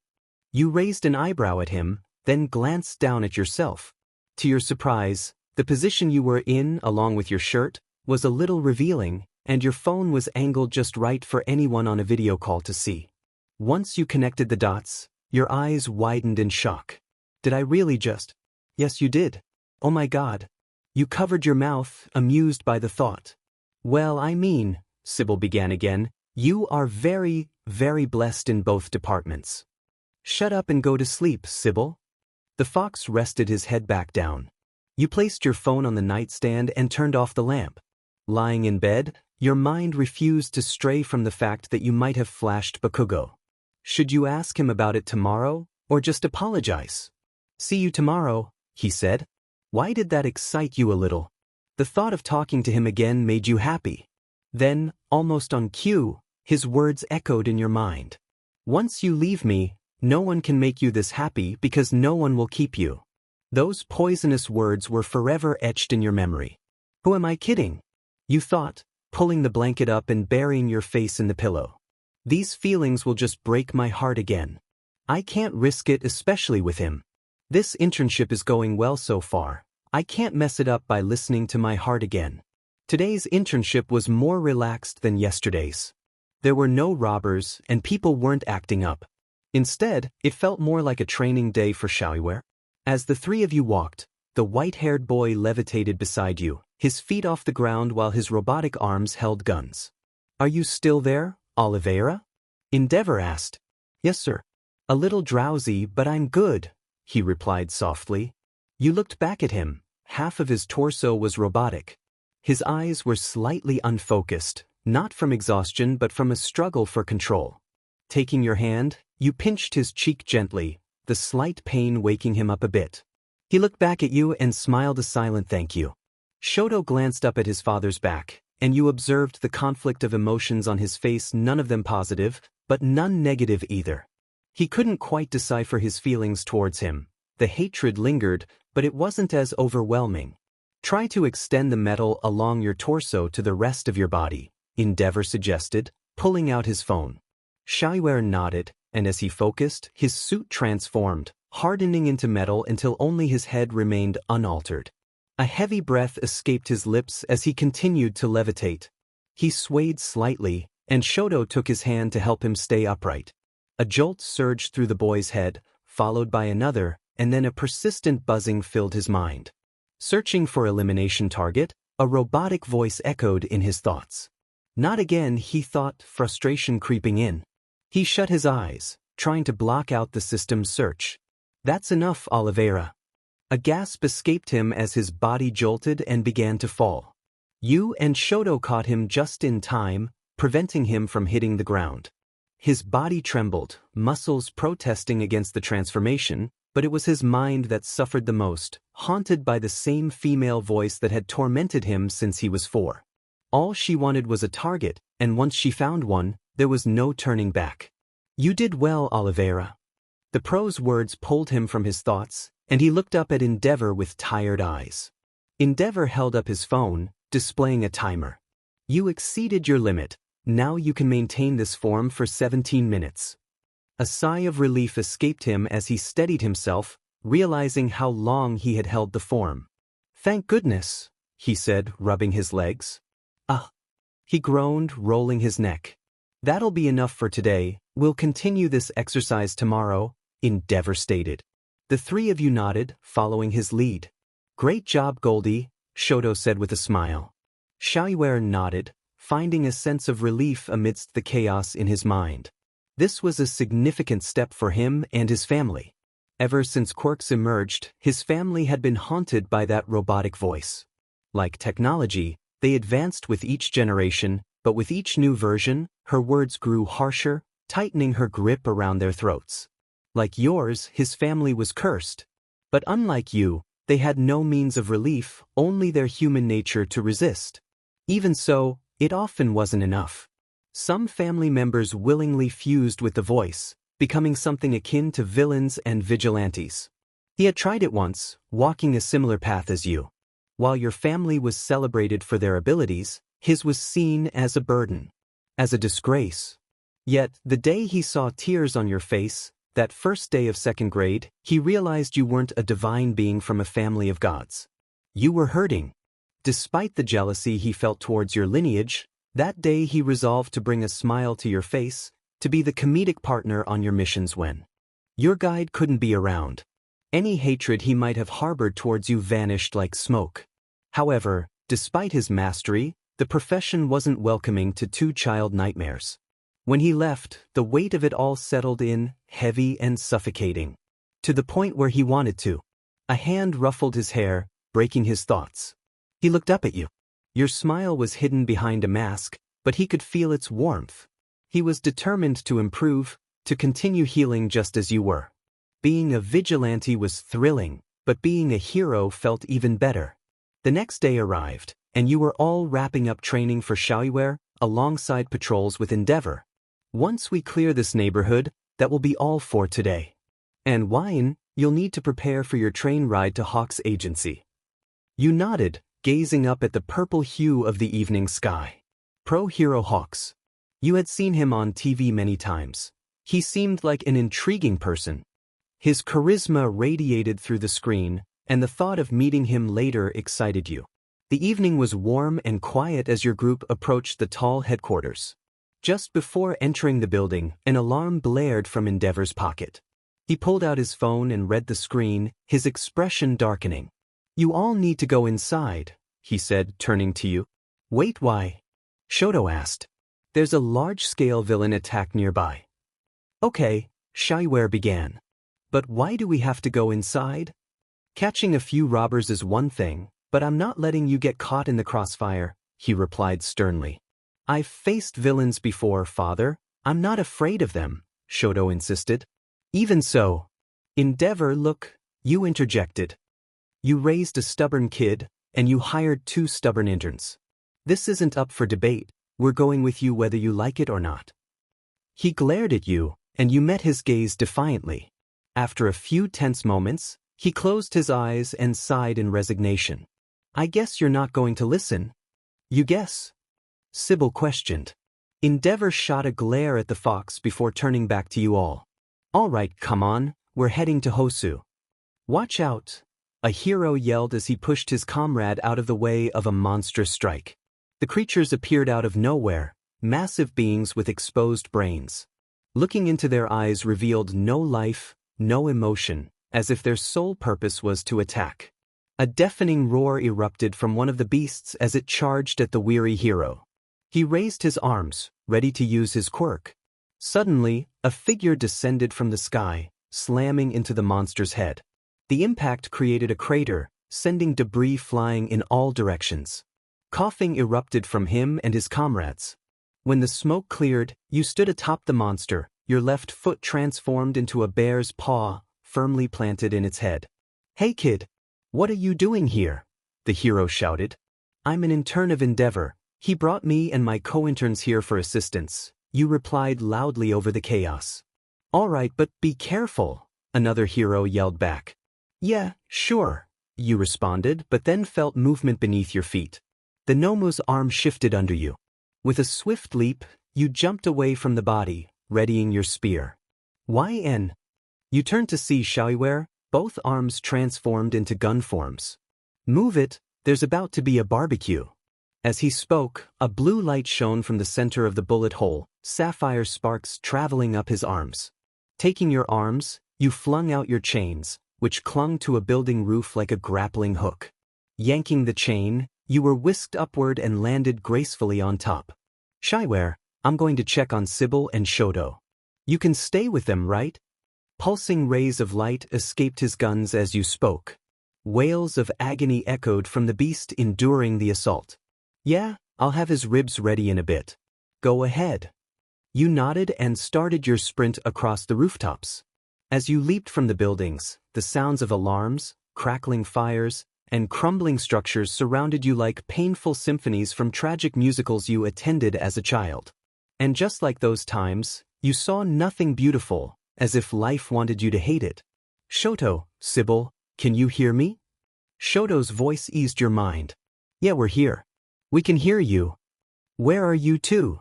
Speaker 1: You raised an eyebrow at him, then glanced down at yourself. To your surprise, the position you were in, along with your shirt, was a little revealing, and your phone was angled just right for anyone on a video call to see. Once you connected the dots, your eyes widened in shock. Did I really just? Yes, you did. Oh my God. You covered your mouth, amused by the thought. Well, I mean, Sybil began again, you are very, very blessed in both departments. Shut up and go to sleep, Sybil. The fox rested his head back down. You placed your phone on the nightstand and turned off the lamp. Lying in bed, your mind refused to stray from the fact that you might have flashed Bakugo. Should you ask him about it tomorrow, or just apologize? See you tomorrow, he said. Why did that excite you a little? The thought of talking to him again made you happy. Then, almost on cue, his words echoed in your mind. Once you leave me, no one can make you this happy because no one will keep you. Those poisonous words were forever etched in your memory. Who am I kidding? You thought, pulling the blanket up and burying your face in the pillow. These feelings will just break my heart again. I can't risk it, especially with him. This internship is going well so far. I can't mess it up by listening to my heart again. Today's internship was more relaxed than yesterday's. There were no robbers and people weren't acting up. Instead, it felt more like a training day for Showiware. As the three of you walked, the white-haired boy levitated beside you, his feet off the ground while his robotic arms held guns. Are you still there, Oliveira? Endeavor asked. Yes, sir. A little drowsy, but I'm good, he replied softly. You looked back at him. Half of his torso was robotic. His eyes were slightly unfocused, not from exhaustion but from a struggle for control. Taking your hand, you pinched his cheek gently, the slight pain waking him up a bit. He looked back at you and smiled a silent thank you. Shoto glanced up at his father's back, and you observed the conflict of emotions on his face, none of them positive, but none negative either. He couldn't quite decipher his feelings towards him. The hatred lingered, but it wasn't as overwhelming. Try to extend the metal along your torso to the rest of your body, Endeavor suggested, pulling out his phone. Showiware nodded, and as he focused, his suit transformed, hardening into metal until only his head remained unaltered. A heavy breath escaped his lips as he continued to levitate. He swayed slightly, and Shoto took his hand to help him stay upright. A jolt surged through the boy's head, followed by another, and then a persistent buzzing filled his mind. Searching for elimination target, a robotic voice echoed in his thoughts. Not again, he thought, frustration creeping in. He shut his eyes, trying to block out the system's search. That's enough, Oliveira. A gasp escaped him as his body jolted and began to fall. You and Shoto caught him just in time, preventing him from hitting the ground. His body trembled, muscles protesting against the transformation, but it was his mind that suffered the most, haunted by the same female voice that had tormented him since he was 4. All she wanted was a target, and once she found one, there was no turning back. You did well, Oliveira. The pro's words pulled him from his thoughts, and he looked up at Endeavor with tired eyes. Endeavor held up his phone, displaying a timer. You exceeded your limit. Now you can maintain this form for 17 minutes. A sigh of relief escaped him as he steadied himself, realizing how long he had held the form. Thank goodness, he said, rubbing his legs. He groaned, rolling his neck. That'll be enough for today. We'll continue this exercise tomorrow, Endeavor stated. The three of you nodded, following his lead. Great job, Goldie, Shoto said with a smile. Showiware nodded, finding a sense of relief amidst the chaos in his mind. This was a significant step for him and his family. Ever since quirks emerged, his family had been haunted by that robotic voice. Like technology, they advanced with each generation, but with each new version, her words grew harsher, tightening her grip around their throats. Like yours, his family was cursed. But unlike you, they had no means of relief, only their human nature to resist. Even so, it often wasn't enough. Some family members willingly fused with the voice, becoming something akin to villains and vigilantes. He had tried it once, walking a similar path as you. While your family was celebrated for their abilities, his was seen as a burden, as a disgrace. Yet, the day he saw tears on your face, that first day of second grade, he realized you weren't a divine being from a family of gods. You were hurting. Despite the jealousy he felt towards your lineage, that day he resolved to bring a smile to your face, to be the comedic partner on your missions when your guide couldn't be around. Any hatred he might have harbored towards you vanished like smoke. However, despite his mastery, the profession wasn't welcoming to two child nightmares. When he left, the weight of it all settled in, heavy and suffocating. To the point where he wanted to. A hand ruffled his hair, breaking his thoughts. He looked up at you. Your smile was hidden behind a mask, but he could feel its warmth. He was determined to improve, to continue healing just as you were. Being a vigilante was thrilling, but being a hero felt even better. The next day arrived, and you were all wrapping up training for Shaoyuer, alongside patrols with Endeavor. Once we clear this neighborhood, that will be all for today. And Wine, you'll need to prepare for your train ride to Hawk's agency. You nodded, gazing up at the purple hue of the evening sky. Pro-hero Hawks. You had seen him on TV many times. He seemed like an intriguing person. His charisma radiated through the screen, and the thought of meeting him later excited you. The evening was warm and quiet as your group approached the tall headquarters. Just before entering the building, an alarm blared from Endeavor's pocket. He pulled out his phone and read the screen, his expression darkening. "You all need to go inside," he said, turning to you. "Wait, why?" Shoto asked. "There's a large-scale villain attack nearby." "Okay," Shaoyuer began. "But why do we have to go inside?" "Catching a few robbers is one thing, but I'm not letting you get caught in the crossfire," he replied sternly. "I've faced villains before, father. I'm not afraid of them," Shoto insisted. "Even so." "Endeavor, look," you interjected. "You raised a stubborn kid, and you hired 2 stubborn interns. This isn't up for debate. We're going with you whether you like it or not." He glared at you, and you met his gaze defiantly. After a few tense moments, he closed his eyes and sighed in resignation. "I guess you're not going to listen." "You guess?" Sybil questioned. Endeavor shot a glare at the fox before turning back to you all. "All right, come on, we're heading to Hosu." "Watch out," a hero yelled as he pushed his comrade out of the way of a monstrous strike. The creatures appeared out of nowhere, massive beings with exposed brains. Looking into their eyes revealed no life, no emotion, as if their sole purpose was to attack. A deafening roar erupted from one of the beasts as it charged at the weary hero. He raised his arms, ready to use his quirk. Suddenly, a figure descended from the sky, slamming into the monster's head. The impact created a crater, sending debris flying in all directions. Coughing erupted from him and his comrades. When the smoke cleared, you stood atop the monster, your left foot transformed into a bear's paw, firmly planted in its head. "Hey kid, what are you doing here?" the hero shouted. "I'm an intern of Endeavor. He brought me and my co-interns here for assistance," you replied loudly over the chaos. "All right, but be careful," another hero yelled back. "Yeah, sure," you responded, but then felt movement beneath your feet. The Nomu's arm shifted under you. With a swift leap, you jumped away from the body, readying your spear. "Yenne." You turned to see Shaoyuer, both arms transformed into gun forms. "Move it, there's about to be a barbecue." As he spoke, a blue light shone from the center of the bullet hole, sapphire sparks traveling up his arms. Taking your arms, you flung out your chains, which clung to a building roof like a grappling hook. Yanking the chain, you were whisked upward and landed gracefully on top. "Shaoyuer, I'm going to check on Sybil and Shoto. You can stay with them, right?" Pulsing rays of light escaped his guns as you spoke. Wails of agony echoed from the beast enduring the assault. Yeah, I'll have his ribs ready in a bit. Go ahead. You nodded and started your sprint across the rooftops. As you leaped from the buildings, the sounds of alarms, crackling fires, and crumbling structures surrounded you like painful symphonies from tragic musicals you attended as a child. And just like those times, you saw nothing beautiful, as if life wanted you to hate it. Shoto, Sybil, can you hear me? Shoto's voice eased your mind. Yeah, we're here. We can hear you. Where are you two?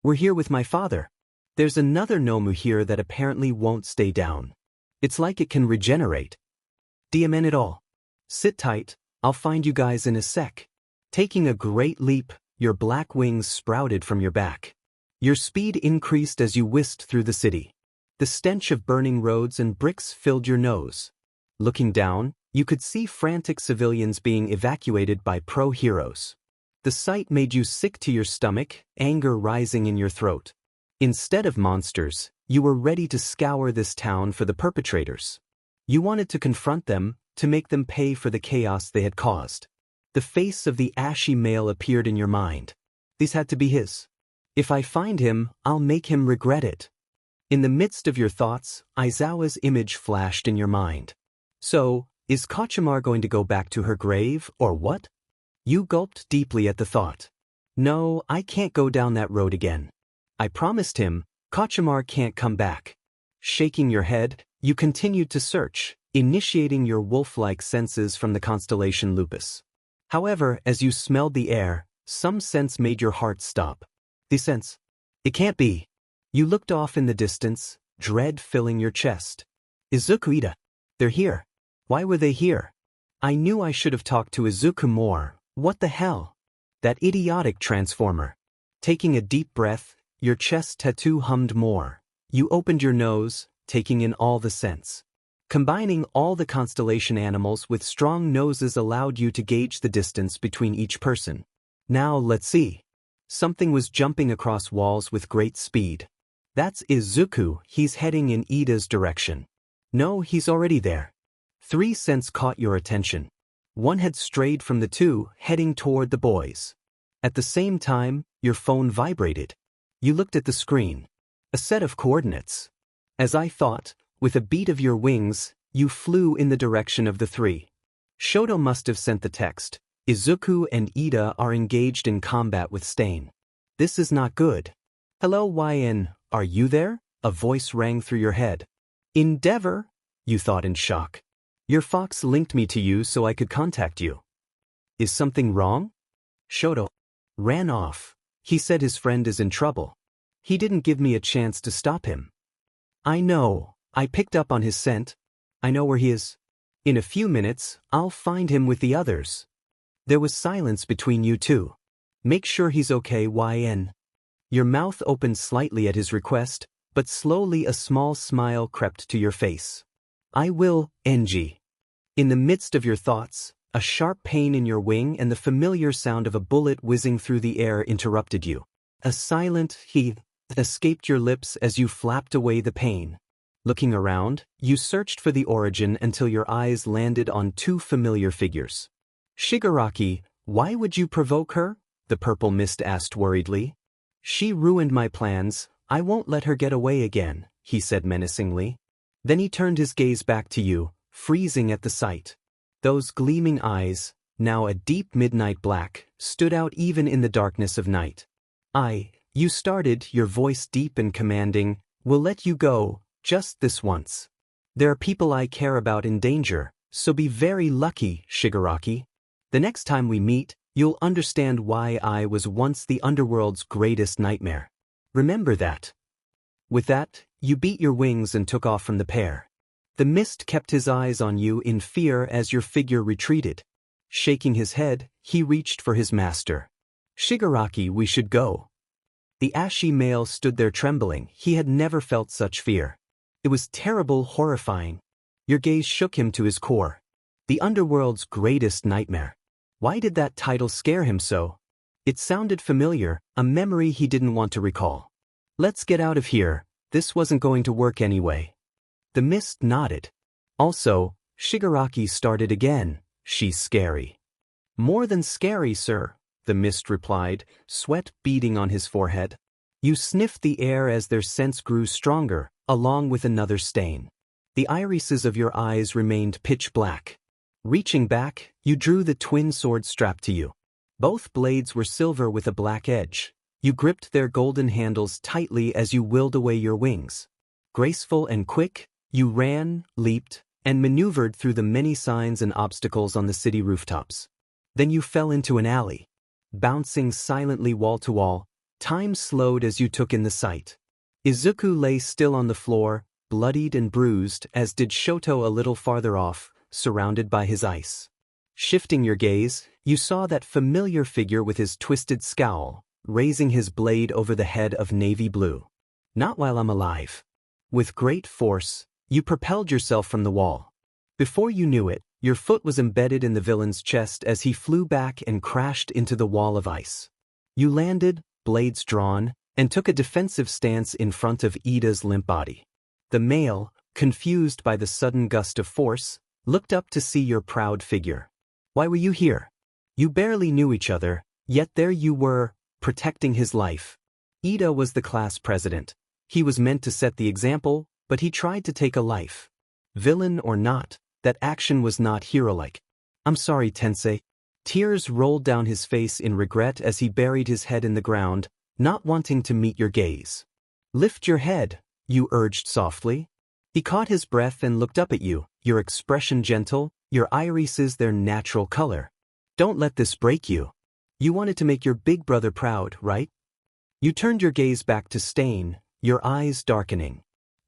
Speaker 1: We're here with my father. There's another Nomu here that apparently won't stay down. It's like it can regenerate. DMN it all. Sit tight, I'll find you guys in a sec. Taking a great leap, your black wings sprouted from your back. Your speed increased as you whisked through the city. The stench of burning roads and bricks filled your nose. Looking down, you could see frantic civilians being evacuated by pro-heroes. The sight made you sick to your stomach, anger rising in your throat. Instead of monsters, you were ready to scour this town for the perpetrators. You wanted to confront them, to make them pay for the chaos they had caused. The face of the ashy male appeared in your mind. These had to be his. If I find him, I'll make him regret it. In the midst of your thoughts, Aizawa's image flashed in your mind. So, is Kachimar going to go back to her grave, or what? You gulped deeply at the thought. No, I can't go down that road again. I promised him, Kachimar can't come back. Shaking your head, you continued to search, initiating your wolf-like senses from the constellation Lupus. However, as you smelled the air, some sense made your heart stop. The sense? It can't be. You looked off in the distance, dread filling your chest. Izuku Ida. They're here. Why were they here? I knew I should have talked to Izuku more. What the hell? That idiotic transformer. Taking a deep breath, your chest tattoo hummed more. You opened your nose, taking in all the scents. Combining all the constellation animals with strong noses allowed you to gauge the distance between each person. Now let's see. Something was jumping across walls with great speed. That's Izuku, he's heading in Ida's direction. No, he's already there. 3 scents caught your attention. One had strayed from the 2, heading toward the boys. At the same time, your phone vibrated. You looked at the screen. A set of coordinates. As I thought, with a beat of your wings, you flew in the direction of the 3. Shoto must have sent the text. Izuku and Ida are engaged in combat with Stain. This is not good. Hello Yenne, are you there? A voice rang through your head. Endeavor? You thought in shock. Your fox linked me to you so I could contact you. Is something wrong? Shoto ran off. He said his friend is in trouble. He didn't give me a chance to stop him. I know. I picked up on his scent. I know where he is. In a few minutes, I'll find him with the others. There was silence between you two. Make sure he's okay, Yenne. Your mouth opened slightly at his request, but slowly a small smile crept to your face. I will, NG. In the midst of your thoughts, a sharp pain in your wing and the familiar sound of a bullet whizzing through the air interrupted you. A silent heave escaped your lips as you flapped away the pain. Looking around, you searched for the origin until your eyes landed on 2 familiar figures. Shigaraki, why would you provoke her? The purple mist asked worriedly. She ruined my plans, I won't let her get away again, he said menacingly. Then he turned his gaze back to you, freezing at the sight. Those gleaming eyes, now a deep midnight black, stood out even in the darkness of night. You started, your voice deep and commanding, will let you go, just this once. There are people I care about in danger, so be very lucky, Shigaraki. The next time we meet, you'll understand why I was once the underworld's greatest nightmare. Remember that. With that, you beat your wings and took off from the pair. The mist kept his eyes on you in fear as your figure retreated. Shaking his head, he reached for his master. Shigaraki, we should go. The ashy male stood there trembling, he had never felt such fear. It was terrible, horrifying. Your gaze shook him to his core. The underworld's greatest nightmare. Why did that title scare him so? It sounded familiar, a memory he didn't want to recall. Let's get out of here, this wasn't going to work anyway. The mist nodded. Also, Shigaraki started again. She's scary. More than scary, sir, the mist replied, sweat beading on his forehead. You sniffed the air as their scents grew stronger, along with another stain. The irises of your eyes remained pitch black. Reaching back, you drew the twin sword strapped to you. Both blades were silver with a black edge. You gripped their golden handles tightly as you willed away your wings. Graceful and quick, you ran, leaped, and maneuvered through the many signs and obstacles on the city rooftops. Then you fell into an alley. Bouncing silently wall to wall, time slowed as you took in the sight. Izuku lay still on the floor, bloodied and bruised, as did Shoto a little farther off, surrounded by his ice. Shifting your gaze, you saw that familiar figure with his twisted scowl, raising his blade over the head of navy blue. Not while I'm alive. With great force, you propelled yourself from the wall. Before you knew it, your foot was embedded in the villain's chest as he flew back and crashed into the wall of ice. You landed, blades drawn, and took a defensive stance in front of Ida's limp body. The male, confused by the sudden gust of force, looked up to see your proud figure. Why were you here? You barely knew each other, yet there you were, protecting his life. Ida was the class president. He was meant to set the example, but he tried to take a life. Villain or not, that action was not hero-like. I'm sorry, Tensei. Tears rolled down his face in regret as he buried his head in the ground, not wanting to meet your gaze. Lift your head, you urged softly. He caught his breath and looked up at you, your expression gentle, your irises their natural color. Don't let this break you. You wanted to make your big brother proud, right? You turned your gaze back to Stain, your eyes darkening.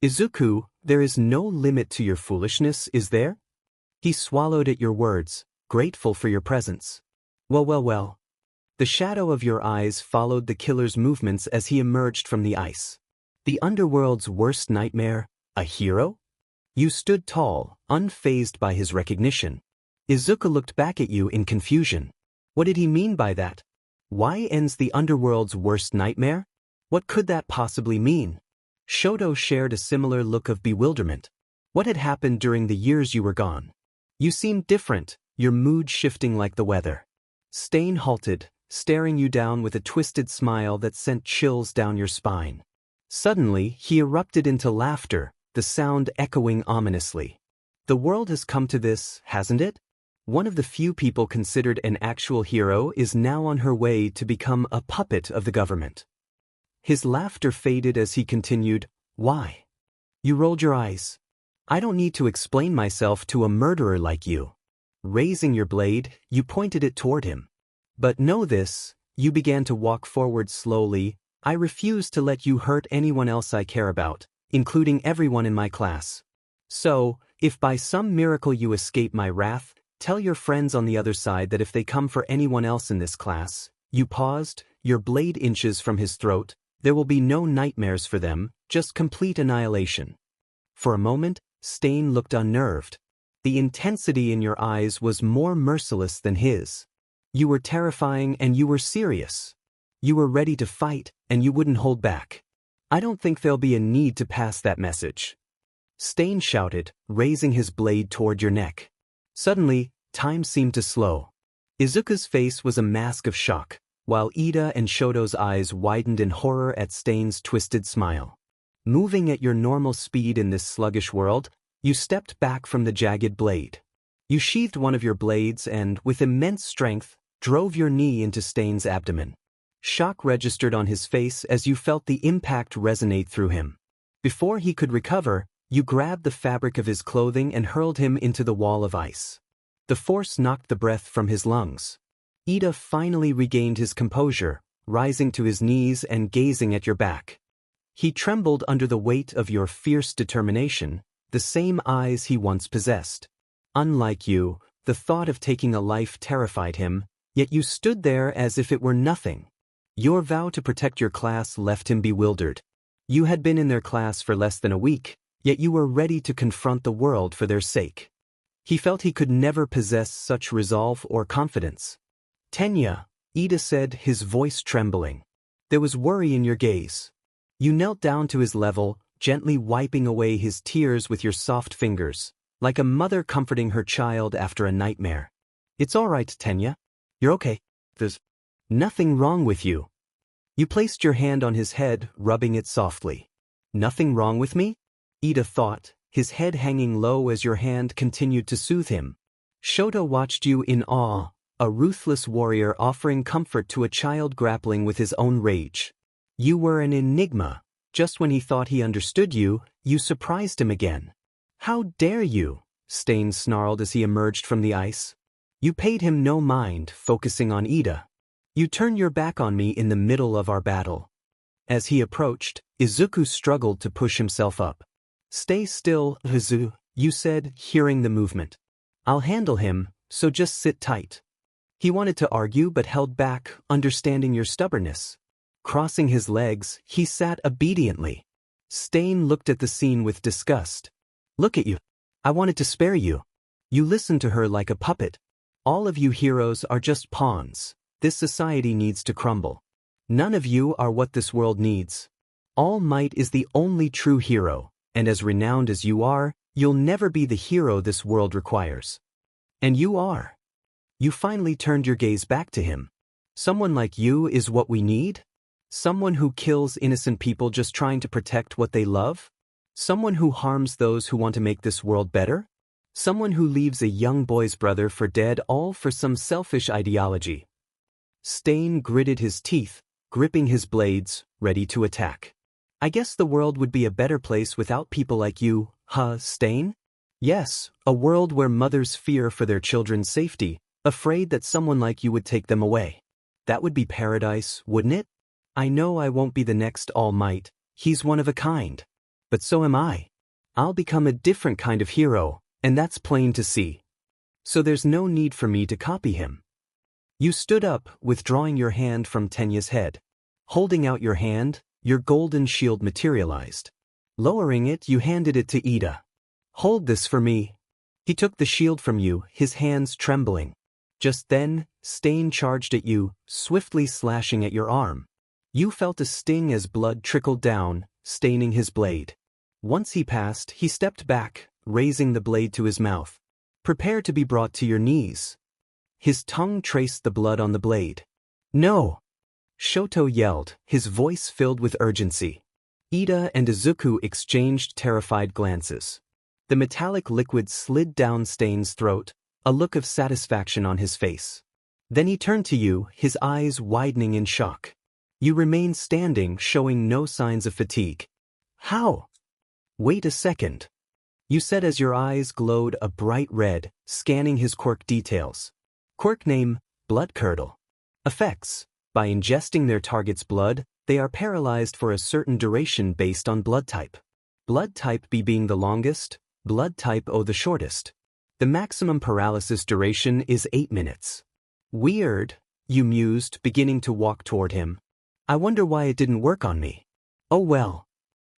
Speaker 1: Izuku, there is no limit to your foolishness, is there? He swallowed at your words, grateful for your presence. Well. The shadow of your eyes followed the killer's movements as he emerged from the ice. The underworld's worst nightmare, a hero? You stood tall, unfazed by his recognition. Izuku looked back at you in confusion. What did he mean by that? Why ends the underworld's worst nightmare? What could that possibly mean? Shoto shared a similar look of bewilderment. What had happened during the years you were gone? You seemed different, your mood shifting like the weather. Stain halted, staring you down with a twisted smile that sent chills down your spine. Suddenly, he erupted into laughter, the sound echoing ominously. The world has come to this, hasn't it? One of the few people considered an actual hero is now on her way to become a puppet of the government. His laughter faded as he continued, Why? You rolled your eyes. I don't need to explain myself to a murderer like you. Raising your blade, you pointed it toward him. But know this, you began to walk forward slowly. I refuse to let you hurt anyone else I care about, including everyone in my class. So, if by some miracle you escape my wrath, tell your friends on the other side that if they come for anyone else in this class, you paused, your blade inches from his throat, there will be no nightmares for them, just complete annihilation. For a moment, Stain looked unnerved. The intensity in your eyes was more merciless than his. You were terrifying and you were serious. You were ready to fight, and you wouldn't hold back. I don't think there'll be a need to pass that message. Stain shouted, raising his blade toward your neck. Suddenly, time seemed to slow. Izuku's face was a mask of shock, while Ida and Shoto's eyes widened in horror at Stain's twisted smile. Moving at your normal speed in this sluggish world, you stepped back from the jagged blade. You sheathed one of your blades and, with immense strength, drove your knee into Stain's abdomen. Shock registered on his face as you felt the impact resonate through him. Before he could recover, you grabbed the fabric of his clothing and hurled him into the wall of ice. The force knocked the breath from his lungs. Ida finally regained his composure, rising to his knees and gazing at your back. He trembled under the weight of your fierce determination, the same eyes he once possessed. Unlike you, the thought of taking a life terrified him, yet you stood there as if it were nothing. Your vow to protect your class left him bewildered. You had been in their class for less than a week, yet you were ready to confront the world for their sake. He felt he could never possess such resolve or confidence. Tenya, Ida said, his voice trembling. There was worry in your gaze. You knelt down to his level, gently wiping away his tears with your soft fingers, like a mother comforting her child after a nightmare. It's all right, Tenya. You're okay. There's nothing wrong with you. You placed your hand on his head, rubbing it softly. Nothing wrong with me? Ida thought, his head hanging low as your hand continued to soothe him. Shoto watched you in awe, a ruthless warrior offering comfort to a child grappling with his own rage. You were an enigma. Just when he thought he understood you, you surprised him again. How dare you? Stain snarled as he emerged from the ice. You paid him no mind, focusing on Ida. You turned your back on me in the middle of our battle. As he approached, Izuku struggled to push himself up. Stay still, Izu, you said, hearing the movement. I'll handle him, so just sit tight. He wanted to argue but held back, understanding your stubbornness. Crossing his legs, he sat obediently. Stain looked at the scene with disgust. Look at you. I wanted to spare you. You listened to her like a puppet. All of you heroes are just pawns. This society needs to crumble. None of you are what this world needs. All Might is the only true hero, and as renowned as you are, you'll never be the hero this world requires. And you are. You finally turned your gaze back to him. Someone like you is what we need? Someone who kills innocent people just trying to protect what they love? Someone who harms those who want to make this world better? Someone who leaves a young boy's brother for dead all for some selfish ideology? Stain gritted his teeth, gripping his blades, ready to attack. I guess the world would be a better place without people like you, huh, Stain? Yes, a world where mothers fear for their children's safety, afraid that someone like you would take them away. That would be paradise, wouldn't it? I know I won't be the next All Might, he's one of a kind. But so am I. I'll become a different kind of hero, and that's plain to see. So there's no need for me to copy him. You stood up, withdrawing your hand from Tenya's head. Holding out your hand, your golden shield materialized. Lowering it, you handed it to Ida. Hold this for me. He took the shield from you, his hands trembling. Just then, Stain charged at you, swiftly slashing at your arm. You felt a sting as blood trickled down, staining his blade. Once he passed, he stepped back, raising the blade to his mouth. Prepare to be brought to your knees. His tongue traced the blood on the blade. No! Shoto yelled, his voice filled with urgency. Ida and Izuku exchanged terrified glances. The metallic liquid slid down Stain's throat, a look of satisfaction on his face. Then he turned to you, his eyes widening in shock. You remained standing, showing no signs of fatigue. How? Wait a second. You said as your eyes glowed a bright red, scanning his quirk details. Quirk name, Blood Curdle. Effects. By ingesting their target's blood, they are paralyzed for a certain duration based on blood type. Blood type B being the longest, blood type O the shortest. The maximum paralysis duration is 8 minutes. Weird, you mused, beginning to walk toward him. I wonder why it didn't work on me. Oh well.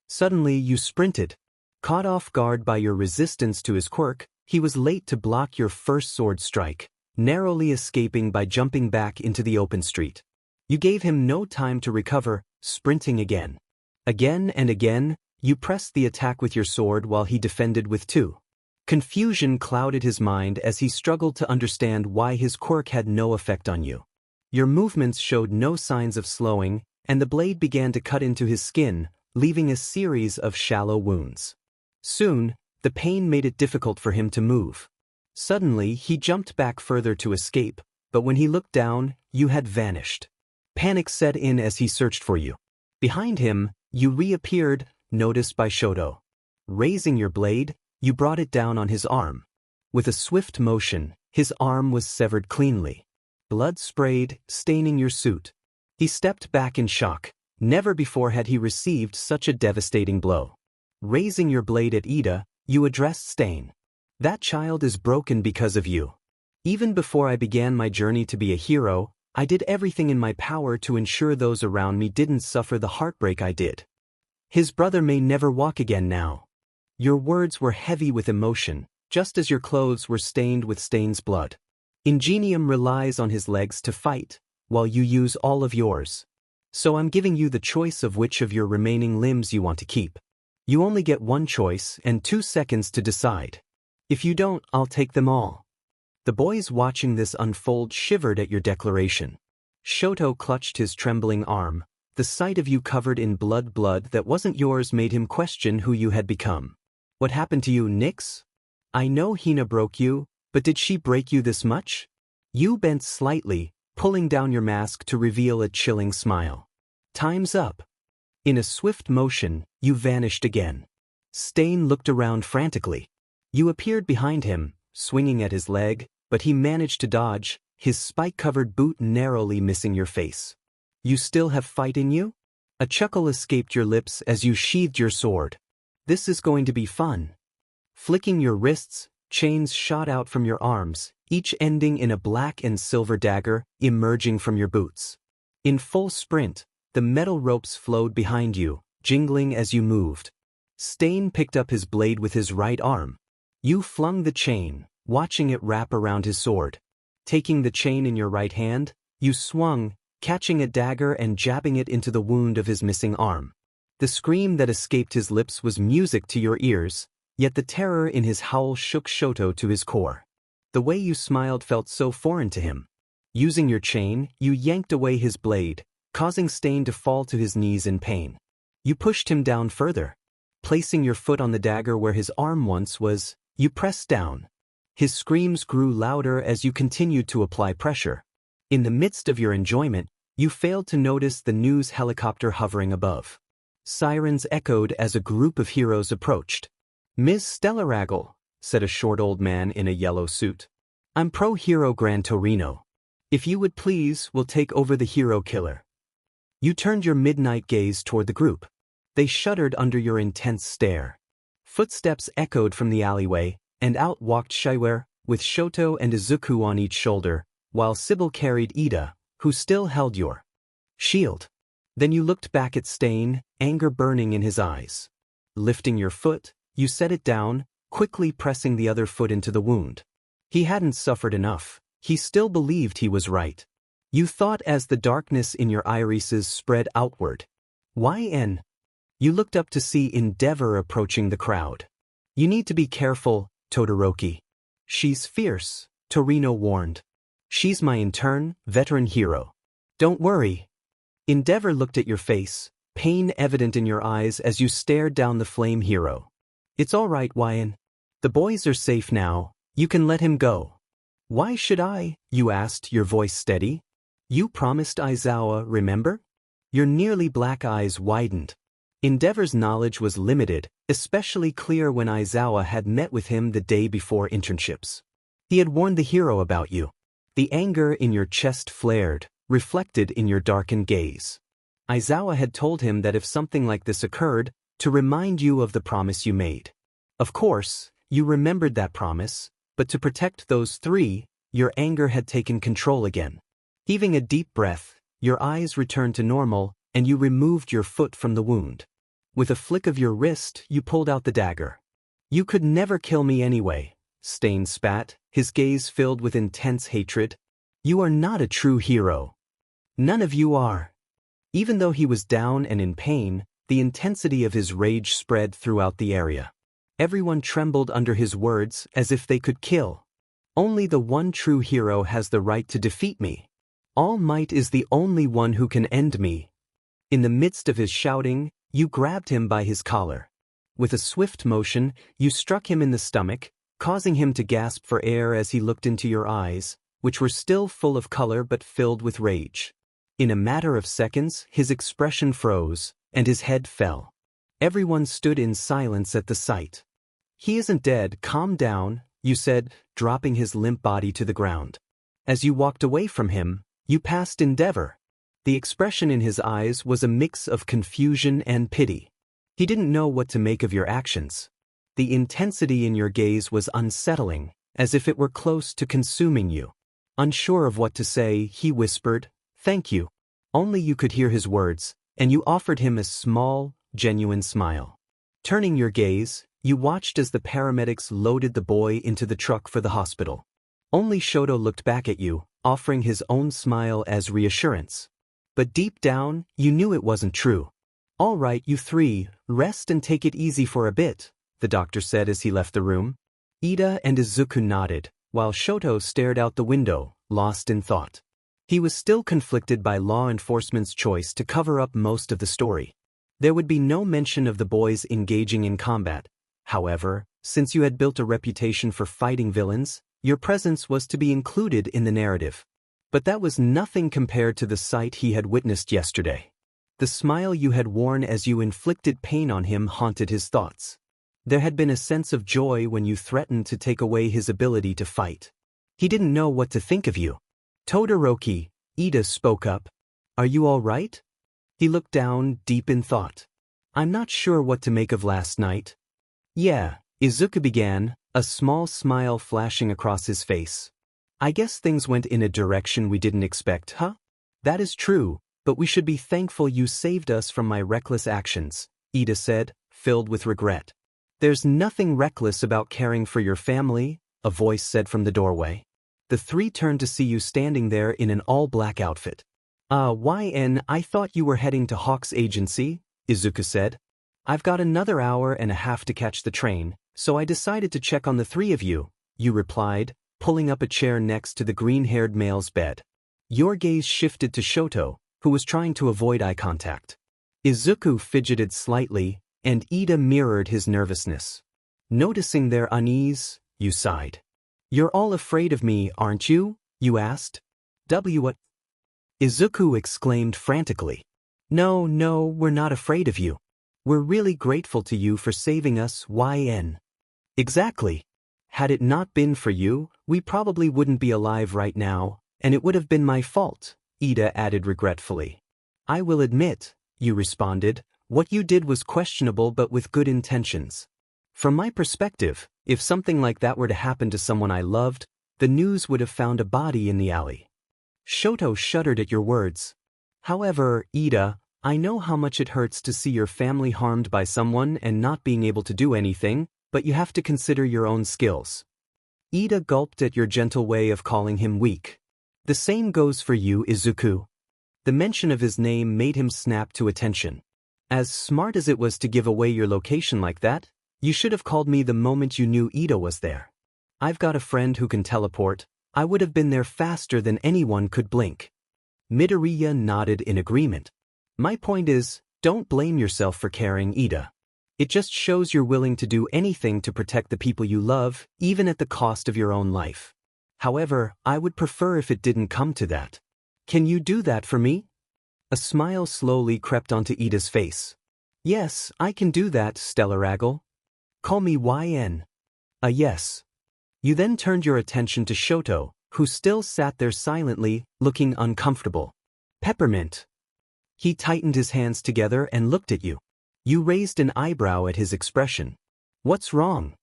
Speaker 1: Suddenly you sprinted. Caught off guard by your resistance to his quirk, he was late to block your first sword strike, narrowly escaping by jumping back into the open street. You gave him no time to recover, sprinting again. Again and again, you pressed the attack with your sword while he defended with two. Confusion clouded his mind as he struggled to understand why his quirk had no effect on you. Your movements showed no signs of slowing, and the blade began to cut into his skin, leaving a series of shallow wounds. Soon, the pain made it difficult for him to move. Suddenly, he jumped back further to escape, but when he looked down, you had vanished. Panic set in as he searched for you. Behind him, you reappeared, noticed by Shoto. Raising your blade, you brought it down on his arm. With a swift motion, his arm was severed cleanly. Blood sprayed, staining your suit. He stepped back in shock. Never before had he received such a devastating blow. Raising your blade at Ida, you addressed Stain. That child is broken because of you. Even before I began my journey to be a hero, I did everything in my power to ensure those around me didn't suffer the heartbreak I did. His brother may never walk again now. Your words were heavy with emotion, just as your clothes were stained with Stain's blood. Ingenium relies on his legs to fight, while you use all of yours. So I'm giving you the choice of which of your remaining limbs you want to keep. You only get one choice and 2 seconds to decide. If you don't, I'll take them all. The boys watching this unfold shivered at your declaration. Shoto clutched his trembling arm. The sight of you covered in blood that wasn't yours made him question who you had become. What happened to you, Nix? I know Hina broke you, but did she break you this much? You bent slightly, pulling down your mask to reveal a chilling smile. Time's up. In a swift motion, you vanished again. Stain looked around frantically. You appeared behind him, swinging at his leg, but he managed to dodge, his spike-covered boot narrowly missing your face. You still have fight in you? A chuckle escaped your lips as you sheathed your sword. This is going to be fun. Flicking your wrists, chains shot out from your arms, each ending in a black and silver dagger emerging from your boots. In full sprint, the metal ropes flowed behind you, jingling as you moved. Stain picked up his blade with his right arm. You flung the chain, watching it wrap around his sword. Taking the chain in your right hand, you swung, catching a dagger and jabbing it into the wound of his missing arm. The scream that escaped his lips was music to your ears, yet the terror in his howl shook Shoto to his core. The way you smiled felt so foreign to him. Using your chain, you yanked away his blade, causing Stain to fall to his knees in pain. You pushed him down further. Placing your foot on the dagger where his arm once was, you pressed down. His screams grew louder as you continued to apply pressure. In the midst of your enjoyment, you failed to notice the news helicopter hovering above. Sirens echoed as a group of heroes approached. Ms. Stellaragel, said a short old man in a yellow suit. I'm Pro-Hero Gran Torino. If you would please, we'll take over the hero killer. You turned your midnight gaze toward the group. They shuddered under your intense stare. Footsteps echoed from the alleyway, and out walked Shiware, with Shoto and Izuku on each shoulder, while Sybil carried Ida, who still held your shield. Then you looked back at Stain, anger burning in his eyes. Lifting your foot, you set it down, quickly pressing the other foot into the wound. He hadn't suffered enough. He still believed he was right. You thought as the darkness in your irises spread outward. Yenne. You looked up to see Endeavor approaching the crowd. You need to be careful, Todoroki. She's fierce, Torino warned. She's my intern, veteran hero. Don't worry. Endeavor looked at your face, pain evident in your eyes as you stared down the flame hero. It's all right, Yenne. The boys are safe now. You can let him go. Why should I? You asked, your voice steady. You promised Aizawa, remember? Your nearly black eyes widened. Endeavor's knowledge was limited, especially clear when Aizawa had met with him the day before internships. He had warned the hero about you. The anger in your chest flared, reflected in your darkened gaze. Aizawa had told him that if something like this occurred, to remind you of the promise you made. Of course, you remembered that promise, but to protect those three, your anger had taken control again. Heaving a deep breath, your eyes returned to normal, and you removed your foot from the wound. With a flick of your wrist, you pulled out the dagger. You could never kill me anyway, Stain spat, his gaze filled with intense hatred. You are not a true hero. None of you are. Even though he was down and in pain, the intensity of his rage spread throughout the area. Everyone trembled under his words as if they could kill. Only the one true hero has the right to defeat me. All Might is the only one who can end me. In the midst of his shouting, you grabbed him by his collar. With a swift motion, you struck him in the stomach, causing him to gasp for air as he looked into your eyes, which were still full of color but filled with rage. In a matter of seconds, his expression froze, and his head fell. Everyone stood in silence at the sight. He isn't dead, calm down, you said, dropping his limp body to the ground. As you walked away from him, you passed Endeavor. The expression in his eyes was a mix of confusion and pity. He didn't know what to make of your actions. The intensity in your gaze was unsettling, as if it were close to consuming you. Unsure of what to say, he whispered, "Thank you." Only you could hear his words, and you offered him a small, genuine smile. Turning your gaze, you watched as the paramedics loaded the boy into the truck for the hospital. Only Shoto looked back at you, offering his own smile as reassurance. But deep down, you knew it wasn't true. All right, you three, rest and take it easy for a bit, the doctor said as he left the room. Ida and Izuku nodded, while Shoto stared out the window, lost in thought. He was still conflicted by law enforcement's choice to cover up most of the story. There would be no mention of the boys engaging in combat. However, since you had built a reputation for fighting villains, your presence was to be included in the narrative. But that was nothing compared to the sight he had witnessed yesterday. The smile you had worn as you inflicted pain on him haunted his thoughts. There had been a sense of joy when you threatened to take away his ability to fight. He didn't know what to think of you. Todoroki, Ida spoke up. Are you all right? He looked down, deep in thought. I'm not sure what to make of last night. Yeah, Izuku began, a small smile flashing across his face. I guess things went in a direction we didn't expect, huh? That is true, but we should be thankful you saved us from my reckless actions, Ida said, filled with regret. There's nothing reckless about caring for your family, a voice said from the doorway. The three turned to see you standing there in an all-black outfit. Yenne, I thought you were heading to Hawk's agency, Izuku said. I've got another hour and a half to catch the train, so I decided to check on the three of you, you replied, pulling up a chair next to the green-haired male's bed. Your gaze shifted to Shoto, who was trying to avoid eye contact. Izuku fidgeted slightly, and Ida mirrored his nervousness. Noticing their unease, you sighed. You're all afraid of me, aren't you? You asked. What? Izuku exclaimed frantically. No, we're not afraid of you. We're really grateful to you for saving us, Yenne. Exactly. Had it not been for you, we probably wouldn't be alive right now, and it would have been my fault, Ida added regretfully. I will admit, you responded, what you did was questionable but with good intentions. From my perspective, if something like that were to happen to someone I loved, the news would have found a body in the alley. Shoto shuddered at your words. However, Ida, I know how much it hurts to see your family harmed by someone and not being able to do anything, but you have to consider your own skills. Ida gulped at your gentle way of calling him weak. The same goes for you, Izuku. The mention of his name made him snap to attention. As smart as it was to give away your location like that, you should have called me the moment you knew Ida was there. I've got a friend who can teleport. I would have been there faster than anyone could blink. Midoriya nodded in agreement. My point is, don't blame yourself for caring, Ida. It just shows you're willing to do anything to protect the people you love, even at the cost of your own life. However, I would prefer if it didn't come to that. Can you do that for me? A smile slowly crept onto Ida's face. Yes, I can do that, Stellaragel. Call me Yenne. Yes. You then turned your attention to Shoto, who still sat there silently, looking uncomfortable. Peppermint. He tightened his hands together and looked at you. You raised an eyebrow at his expression. What's wrong?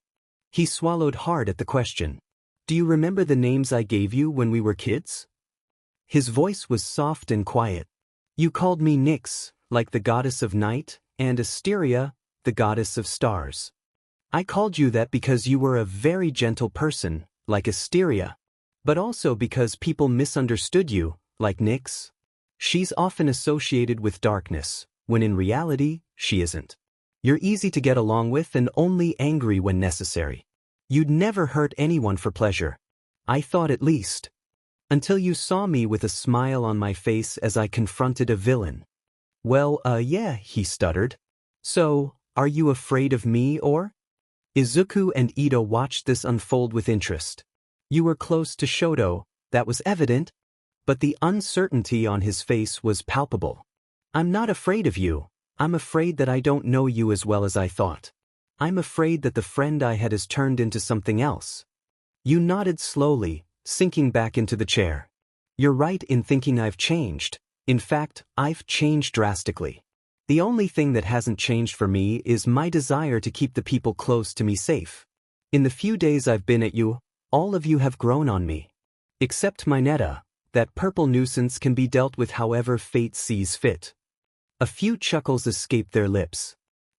Speaker 1: He swallowed hard at the question. Do you remember the names I gave you when we were kids? His voice was soft and quiet. You called me Nyx, like the goddess of night, and Asteria, the goddess of stars. I called you that because you were a very gentle person, like Asteria, but also because people misunderstood you, like Nyx. She's often associated with darkness, when in reality, she isn't. You're easy to get along with and only angry when necessary. You'd never hurt anyone for pleasure. I thought at least. Until you saw me with a smile on my face as I confronted a villain. Well, yeah, he stuttered. So, are you afraid of me or? Izuku and Ida watched this unfold with interest. You were close to Shoto, that was evident, but the uncertainty on his face was palpable. I'm not afraid of you. I'm afraid that I don't know you as well as I thought. I'm afraid that the friend I had has turned into something else. You nodded slowly, sinking back into the chair. You're right in thinking I've changed. In fact, I've changed drastically. The only thing that hasn't changed for me is my desire to keep the people close to me safe. In the few days I've been at you, all of you have grown on me. Except Mineta, that purple nuisance can be dealt with however fate sees fit. A few chuckles escaped their lips.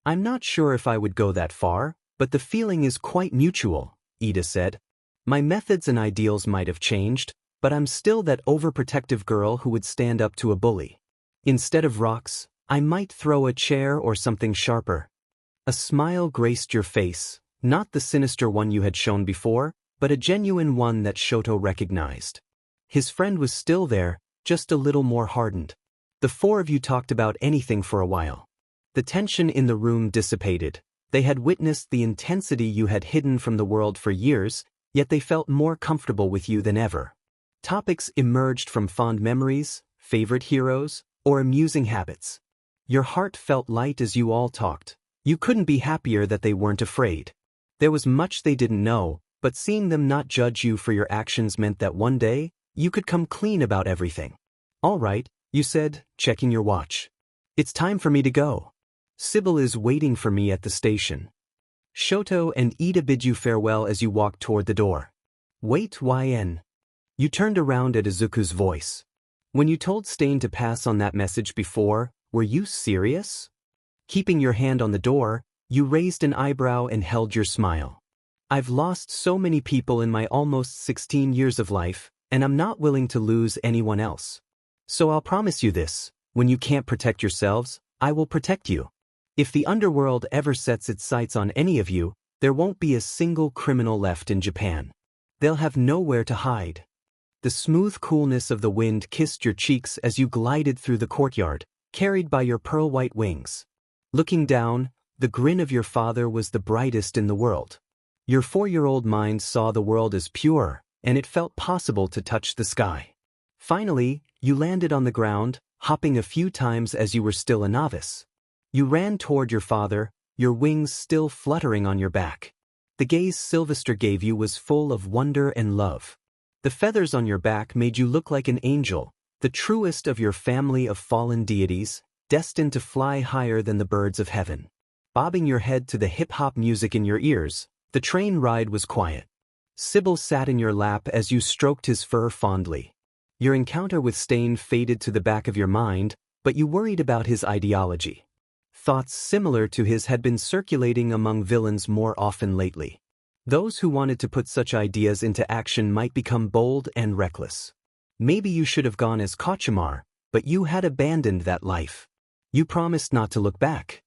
Speaker 1: I'm not sure if I would go that far, but the feeling is quite mutual, Ida said. My methods and ideals might have changed, but I'm still that overprotective girl who would stand up to a bully. Instead of rocks, I might throw a chair or something sharper. A smile graced your face, not the sinister one you had shown before, but a genuine one that Shoto recognized. His friend was still there, just a little more hardened. The four of you talked about anything for a while. The tension in the room dissipated. They had witnessed the intensity you had hidden from the world for years, yet they felt more comfortable with you than ever. Topics emerged from fond memories, favorite heroes, or amusing habits. Your heart felt light as you all talked. You couldn't be happier that they weren't afraid. There was much they didn't know, but seeing them not judge you for your actions meant that one day, you could come clean about everything. All right, you said, checking your watch. It's time for me to go. Sybil is waiting for me at the station. Shoto and Ida bid you farewell as you walked toward the door. Wait, Yenne. You turned around at Izuku's voice. When you told Stain to pass on that message before, were you serious? Keeping your hand on the door, you raised an eyebrow and held your smile. I've lost so many people in my almost 16 years of life, and I'm not willing to lose anyone else. So I'll promise you this, when you can't protect yourselves, I will protect you. If the underworld ever sets its sights on any of you, there won't be a single criminal left in Japan. They'll have nowhere to hide. The smooth coolness of the wind kissed your cheeks as you glided through the courtyard, carried by your pearl-white wings. Looking down, the grin of your father was the brightest in the world. Your 4-year-old mind saw the world as pure, and it felt possible to touch the sky. Finally, you landed on the ground, hopping a few times as you were still a novice. You ran toward your father, your wings still fluttering on your back. The gaze Sylvester gave you was full of wonder and love. The feathers on your back made you look like an angel, the truest of your family of fallen deities, destined to fly higher than the birds of heaven. Bobbing your head to the hip-hop music in your ears, the train ride was quiet. Sybil sat in your lap as you stroked his fur fondly. Your encounter with Stain faded to the back of your mind, but you worried about his ideology. Thoughts similar to his had been circulating among villains more often lately. Those who wanted to put such ideas into action might become bold and reckless. Maybe you should have gone as Kachimar, but you had abandoned that life. You promised not to look back.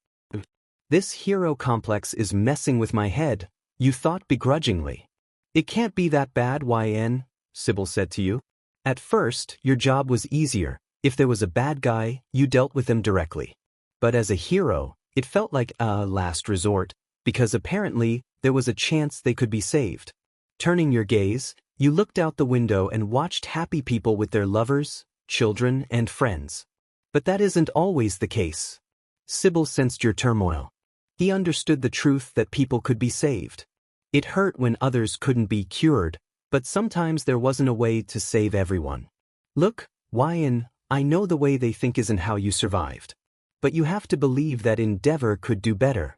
Speaker 1: This hero complex is messing with my head, you thought begrudgingly. It can't be that bad, Yenne, Sybil said to you. At first, your job was easier. If there was a bad guy, you dealt with them directly. But as a hero, it felt like a last resort, because apparently, there was a chance they could be saved. Turning your gaze, you looked out the window and watched happy people with their lovers, children, and friends. But that isn't always the case. Sybil sensed your turmoil. He understood the truth that people could be saved. It hurt when others couldn't be cured, but sometimes there wasn't a way to save everyone. Look, Yenne, I know the way they think isn't how you survived. But you have to believe that Endeavor could do better.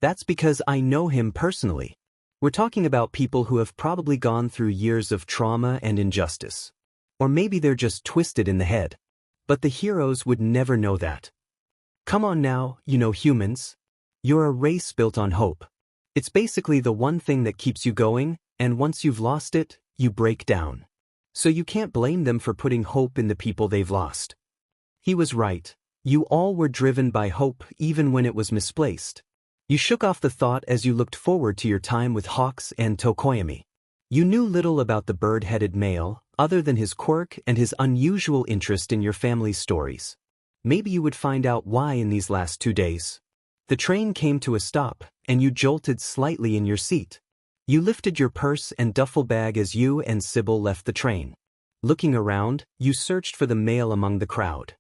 Speaker 1: That's because I know him personally. We're talking about people who have probably gone through years of trauma and injustice. Or maybe they're just twisted in the head. But the heroes would never know that. Come on now, humans. You're a race built on hope. It's basically the one thing that keeps you going, and once you've lost it, you break down. So you can't blame them for putting hope in the people they've lost. He was right. You all were driven by hope even when it was misplaced. You shook off the thought as you looked forward to your time with Hawks and Tokoyami. You knew little about the bird-headed male, other than his quirk and his unusual interest in your family's stories. Maybe you would find out why in these last 2 days. The train came to a stop, and you jolted slightly in your seat. You lifted your purse and duffel bag as you and Sybil left the train. Looking around, you searched for the male among the crowd.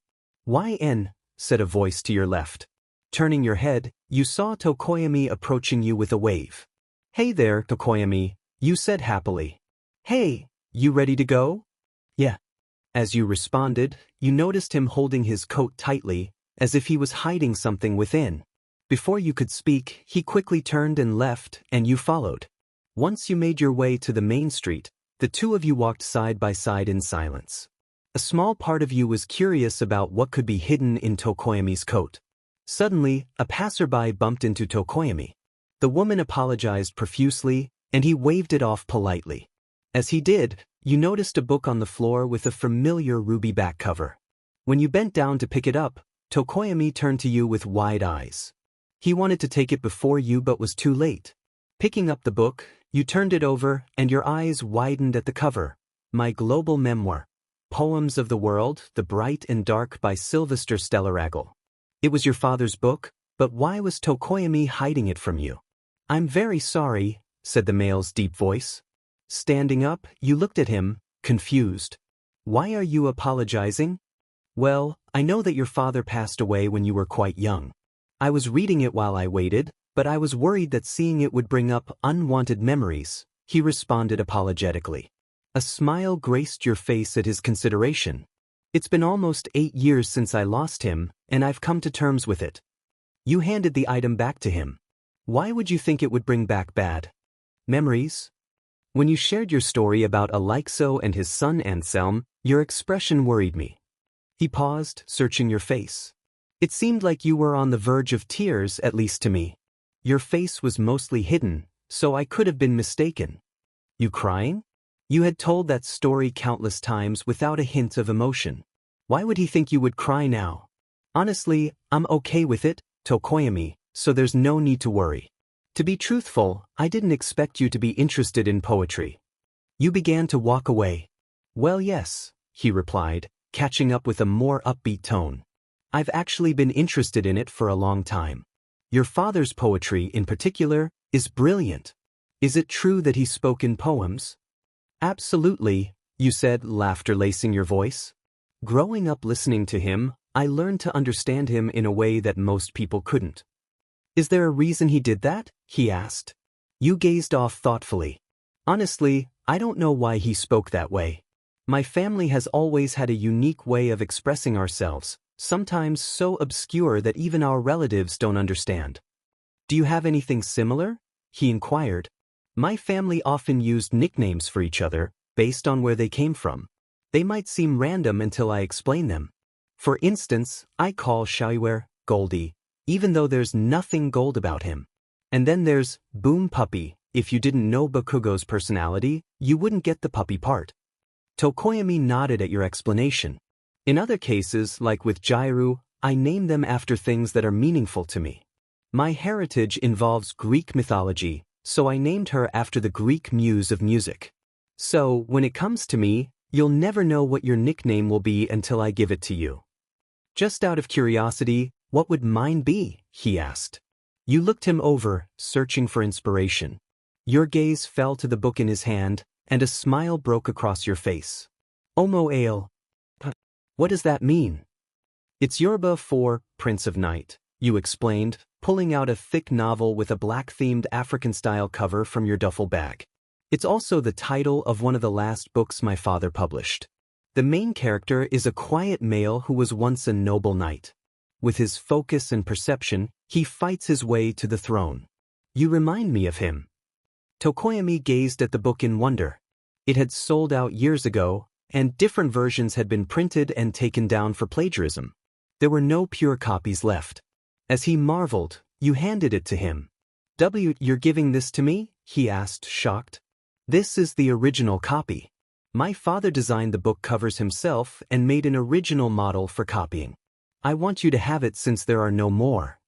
Speaker 1: Yenne, said a voice to your left. Turning your head, you saw Tokoyami approaching you with a wave. Hey there, Tokoyami, you said happily. Hey, you ready to go? Yeah. As you responded, you noticed him holding his coat tightly, as if he was hiding something within. Before you could speak, he quickly turned and left, and you followed. Once you made your way to the main street, the two of you walked side by side in silence. A small part of you was curious about what could be hidden in Tokoyami's coat. Suddenly, a passerby bumped into Tokoyami. The woman apologized profusely, and he waved it off politely. As he did, you noticed a book on the floor with a familiar ruby back cover. When you bent down to pick it up, Tokoyami turned to you with wide eyes. He wanted to take it before you but was too late. Picking up the book, you turned it over and your eyes widened at the cover. My Global Memoir. Poems of the World, The Bright and Dark by Sylvester Stellaragle. It was your father's book, but why was Tokoyami hiding it from you? I'm very sorry, said the male's deep voice. Standing up, you looked at him, confused. Why are you apologizing? Well, I know that your father passed away when you were quite young. I was reading it while I waited, but I was worried that seeing it would bring up unwanted memories, he responded apologetically. A smile graced your face at his consideration. It's been almost 8 years since I lost him, and I've come to terms with it. You handed the item back to him. Why would you think it would bring back bad memories? When you shared your story about Alexo and his son Anselm, your expression worried me. He paused, searching your face. It seemed like you were on the verge of tears, at least to me. Your face was mostly hidden, so I could have been mistaken. You crying? You had told that story countless times without a hint of emotion. Why would he think you would cry now? Honestly, I'm okay with it, Tokoyami, so there's no need to worry. To be truthful, I didn't expect you to be interested in poetry. You began to walk away. Well, yes, he replied, catching up with a more upbeat tone. I've actually been interested in it for a long time. Your father's poetry, in particular, is brilliant. Is it true that he spoke in poems? Absolutely, you said, laughter lacing your voice. Growing up listening to him, I learned to understand him in a way that most people couldn't. Is there a reason he did that? He asked. You gazed off thoughtfully. Honestly, I don't know why he spoke that way. My family has always had a unique way of expressing ourselves, sometimes so obscure that even our relatives don't understand. Do you have anything similar? He inquired. My family often used nicknames for each other, based on where they came from. They might seem random until I explain them. For instance, I call Xiaoyue Goldie, even though there's nothing gold about him. And then there's Boom Puppy. If you didn't know Bakugo's personality, you wouldn't get the puppy part. Tokoyami nodded at your explanation. In other cases, like with Jairu, I name them after things that are meaningful to me. My heritage involves Greek mythology, so I named her after the Greek muse of music. So, when it comes to me, you'll never know what your nickname will be until I give it to you. Just out of curiosity, what would mine be? He asked. You looked him over, searching for inspiration. Your gaze fell to the book in his hand, and a smile broke across your face. Omo Ale. What does that mean? It's Yoruba for Prince of Night, you explained, pulling out a thick novel with a black-themed African-style cover from your duffel bag. It's also the title of one of the last books my father published. The main character is a quiet male who was once a noble knight. With his focus and perception, he fights his way to the throne. You remind me of him. Tokoyami gazed at the book in wonder. It had sold out years ago, and different versions had been printed and taken down for plagiarism. There were no pure copies left. As he marveled, you handed it to him. You're giving this to me? He asked, shocked. This is the original copy. My father designed the book covers himself and made an original model for copying. I want you to have it since there are no more.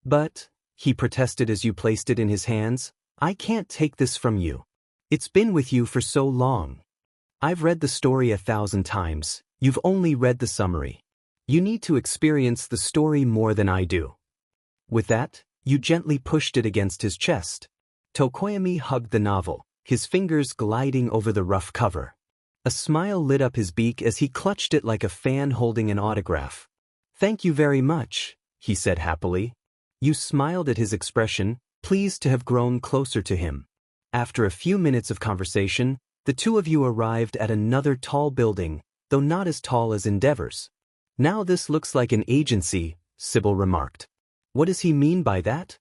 Speaker 1: But, he protested as you placed it in his hands, I can't take this from you. It's been with you for so long. I've read the story 1,000 times, you've only read the summary. You need to experience the story more than I do. With that, you gently pushed it against his chest. Tokoyami hugged the novel, his fingers gliding over the rough cover. A smile lit up his beak as he clutched it like a fan holding an autograph. Thank you very much, he said happily. You smiled at his expression, pleased to have grown closer to him. After a few minutes of conversation, the two of you arrived at another tall building, though not as tall as Endeavor's. Now this looks like an agency, Sybil remarked. What does he mean by that?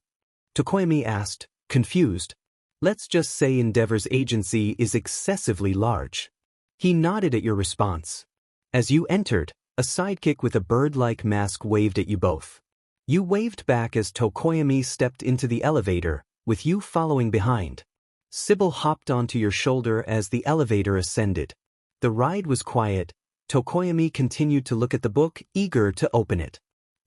Speaker 1: Tokoyami asked, confused. Let's just say Endeavor's agency is excessively large. He nodded at your response. As you entered, a sidekick with a bird-like mask waved at you both. You waved back as Tokoyami stepped into the elevator, with you following behind. Sybil hopped onto your shoulder as the elevator ascended. The ride was quiet. Tokoyami continued to look at the book, eager to open it.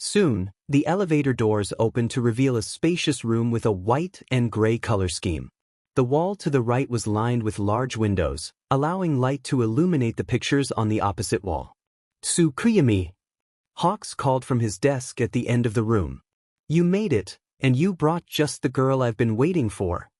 Speaker 1: Soon, the elevator doors opened to reveal a spacious room with a white and gray color scheme. The wall to the right was lined with large windows, allowing light to illuminate the pictures on the opposite wall. "Tsukuyami," Hawks called from his desk at the end of the room. "You made it, and you brought just the girl I've been waiting for."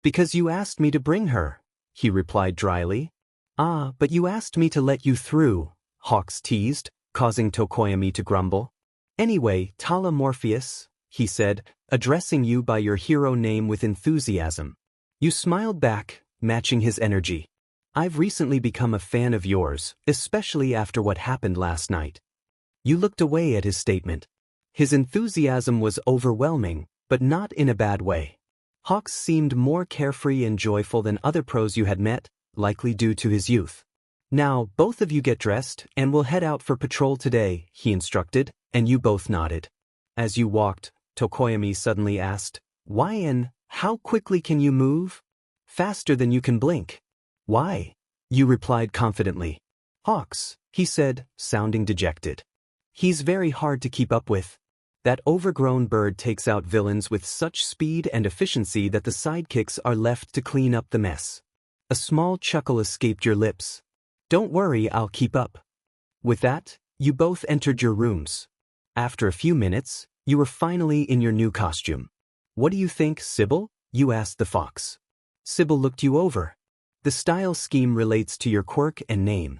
Speaker 1: "Because you asked me to bring her," he replied dryly. "Ah, but you asked me to let you through," Hawks teased, causing Tokoyami to grumble. "Anyway, Tala Morpheus," he said, addressing you by your hero name with enthusiasm. You smiled back, matching his energy. "I've recently become a fan of yours, especially after what happened last night." You looked away at his statement. His enthusiasm was overwhelming, but not in a bad way. Hawks seemed more carefree and joyful than other pros you had met, likely due to his youth. "Now, both of you get dressed, and we'll head out for patrol today," he instructed, and you both nodded. As you walked, Tokoyami suddenly asked, "Why and how quickly can you move?" "Faster than you can blink." "Why?" You replied confidently. "Hawks," he said, sounding dejected. "He's very hard to keep up with. That overgrown bird takes out villains with such speed and efficiency that the sidekicks are left to clean up the mess." A small chuckle escaped your lips. "Don't worry, I'll keep up." With that, you both entered your rooms. After a few minutes, you were finally in your new costume. "What do you think, Sybil?" you asked the fox. Sybil looked you over. "The style scheme relates to your quirk and name."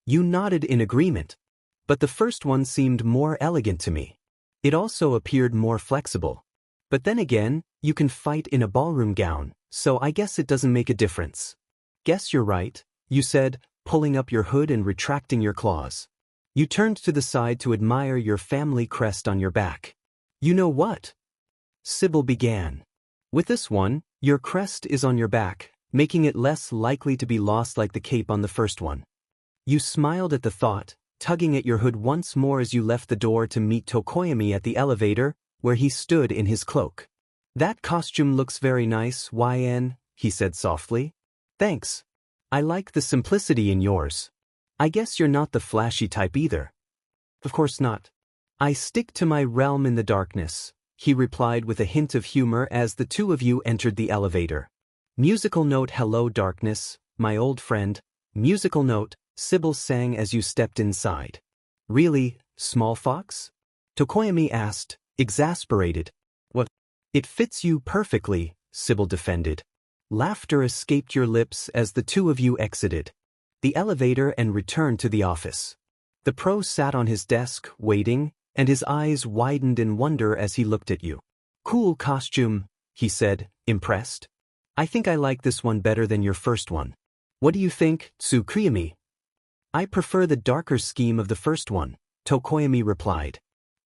Speaker 1: You nodded in agreement. "But the first one seemed more elegant to me. It also appeared more flexible. But then again, you can fight in a ballroom gown, so I guess it doesn't make a difference." "Guess you're right," you said, pulling up your hood and retracting your claws. You turned to the side to admire your family crest on your back. "You know what?" Sybil began. "With this one, your crest is on your back, making it less likely to be lost like the cape on the first one." You smiled at the thought, tugging at your hood once more as you left the door to meet Tokoyami at the elevator, where he stood in his cloak. "That costume looks very nice, Yenne," he said softly. "Thanks. I like the simplicity in yours. I guess you're not the flashy type either." "Of course not. I stick to my realm in the darkness," he replied with a hint of humor as the two of you entered the elevator. Musical note, "Hello darkness, my old friend." Musical note, Sybil sang as you stepped inside. "Really, small fox?" Tokoyami asked, exasperated. "What? It fits you perfectly," Sybil defended. Laughter escaped your lips as the two of you exited the elevator and returned to the office. The pro sat on his desk, waiting, and his eyes widened in wonder as he looked at you. "Cool costume," he said, impressed. "I think I like this one better than your first one. What do you think, Tsukuyami?" "I prefer the darker scheme of the first one," Tokoyami replied.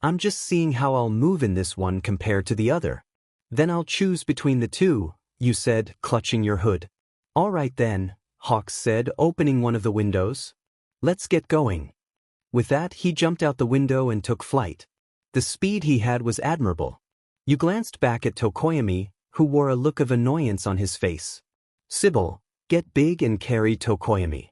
Speaker 1: "I'm just seeing how I'll move in this one compared to the other. Then I'll choose between the two," you said, clutching your hood. "All right then," Hawks said, opening one of the windows. "Let's get going." With that, he jumped out the window and took flight. The speed he had was admirable. You glanced back at Tokoyami, who wore a look of annoyance on his face. "Sybil, get big and carry Tokoyami."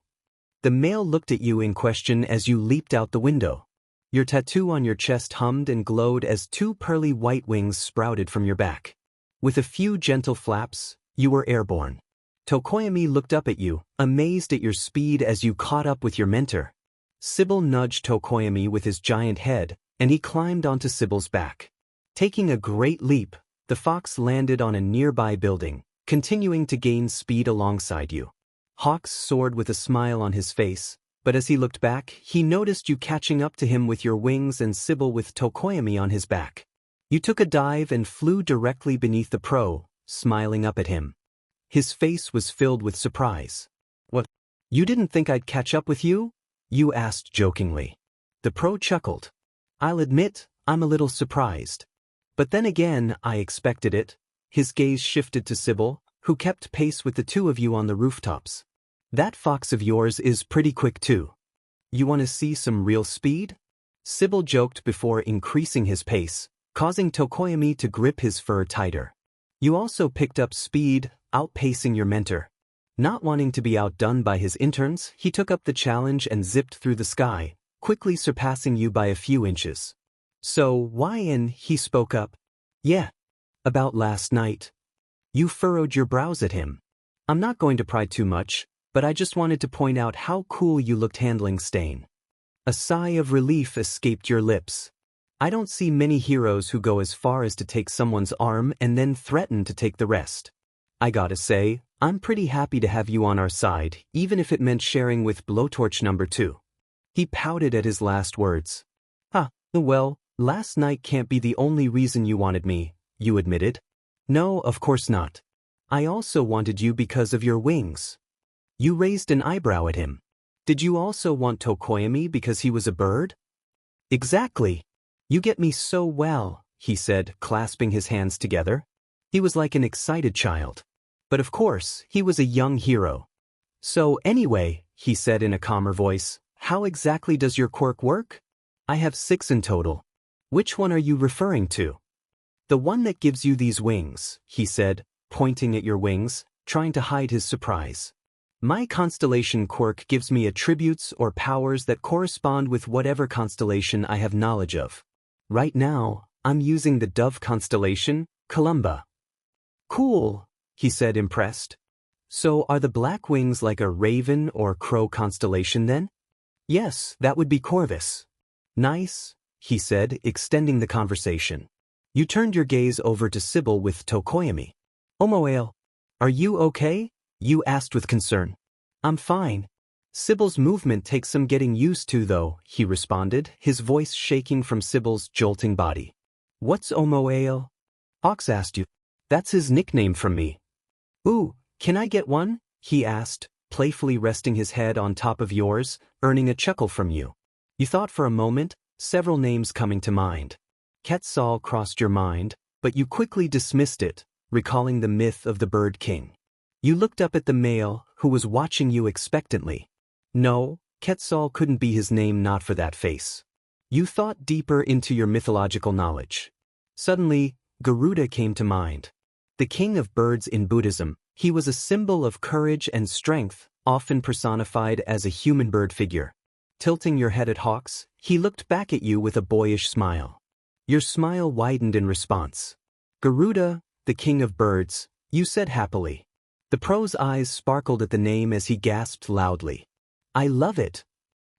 Speaker 1: The male looked at you in question as you leaped out the window. Your tattoo on your chest hummed and glowed as two pearly white wings sprouted from your back. With a few gentle flaps, you were airborne. Tokoyami looked up at you, amazed at your speed as you caught up with your mentor. Sybil nudged Tokoyami with his giant head, and he climbed onto Sybil's back. Taking a great leap, the fox landed on a nearby building, continuing to gain speed alongside you. Hawks soared with a smile on his face, but as he looked back, he noticed you catching up to him with your wings and Sybil with Tokoyami on his back. You took a dive and flew directly beneath the pro, smiling up at him. His face was filled with surprise. "What? You didn't think I'd catch up with you?" you asked jokingly. The pro chuckled. "I'll admit, I'm a little surprised. But then again, I expected it." His gaze shifted to Sybil, who kept pace with the two of you on the rooftops. "That fox of yours is pretty quick too. You want to see some real speed?" Sybil joked before increasing his pace, causing Tokoyami to grip his fur tighter. You also picked up speed, outpacing your mentor. Not wanting to be outdone by his interns, he took up the challenge and zipped through the sky, quickly surpassing you by a few inches. So, Yenne, he spoke up. Yeah. About last night. You furrowed your brows at him. I'm not going to pry too much, but I just wanted to point out how cool you looked handling Stain. A sigh of relief escaped your lips. I don't see many heroes who go as far as to take someone's arm and then threaten to take the rest. I gotta say, I'm pretty happy to have you on our side, even if it meant sharing with Blowtorch number 2. He pouted at his last words. Well, last night can't be the only reason you wanted me, you admitted. No, of course not. I also wanted you because of your wings. You raised an eyebrow at him. Did you also want Tokoyami because he was a bird? Exactly. You get me so well, he said, clasping his hands together. He was like an excited child. But of course, he was a young hero. So anyway, he said in a calmer voice, how exactly does your quirk work? I have 6 in total. Which one are you referring to? The one that gives you these wings, he said, pointing at your wings, trying to hide his surprise. My constellation quirk gives me attributes or powers that correspond with whatever constellation I have knowledge of. Right now, I'm using the Dove constellation, Columba. Cool, he said, impressed. So are the black wings like a raven or crow constellation then? Yes, that would be Corvus. Nice, he said, extending the conversation. You turned your gaze over to Sybil with Tokoyami. Omoale, are you okay? You asked with concern. I'm fine. Sybil's movement takes some getting used to though, he responded, his voice shaking from Sybil's jolting body. What's Omoale? Hawks asked you. That's his nickname from me. Ooh, can I get one? He asked, playfully resting his head on top of yours, earning a chuckle from you. You thought for a moment, several names coming to mind. Quetzal crossed your mind, but you quickly dismissed it, recalling the myth of the Bird King. You looked up at the male, who was watching you expectantly. No, Quetzal couldn't be his name, not for that face. You thought deeper into your mythological knowledge. Suddenly, Garuda came to mind. The king of birds in Buddhism, he was a symbol of courage and strength, often personified as a human bird figure. Tilting your head at Hawks, he looked back at you with a boyish smile. Your smile widened in response. Garuda, the king of birds, you said happily. The pro's eyes sparkled at the name as he gasped loudly. I love it.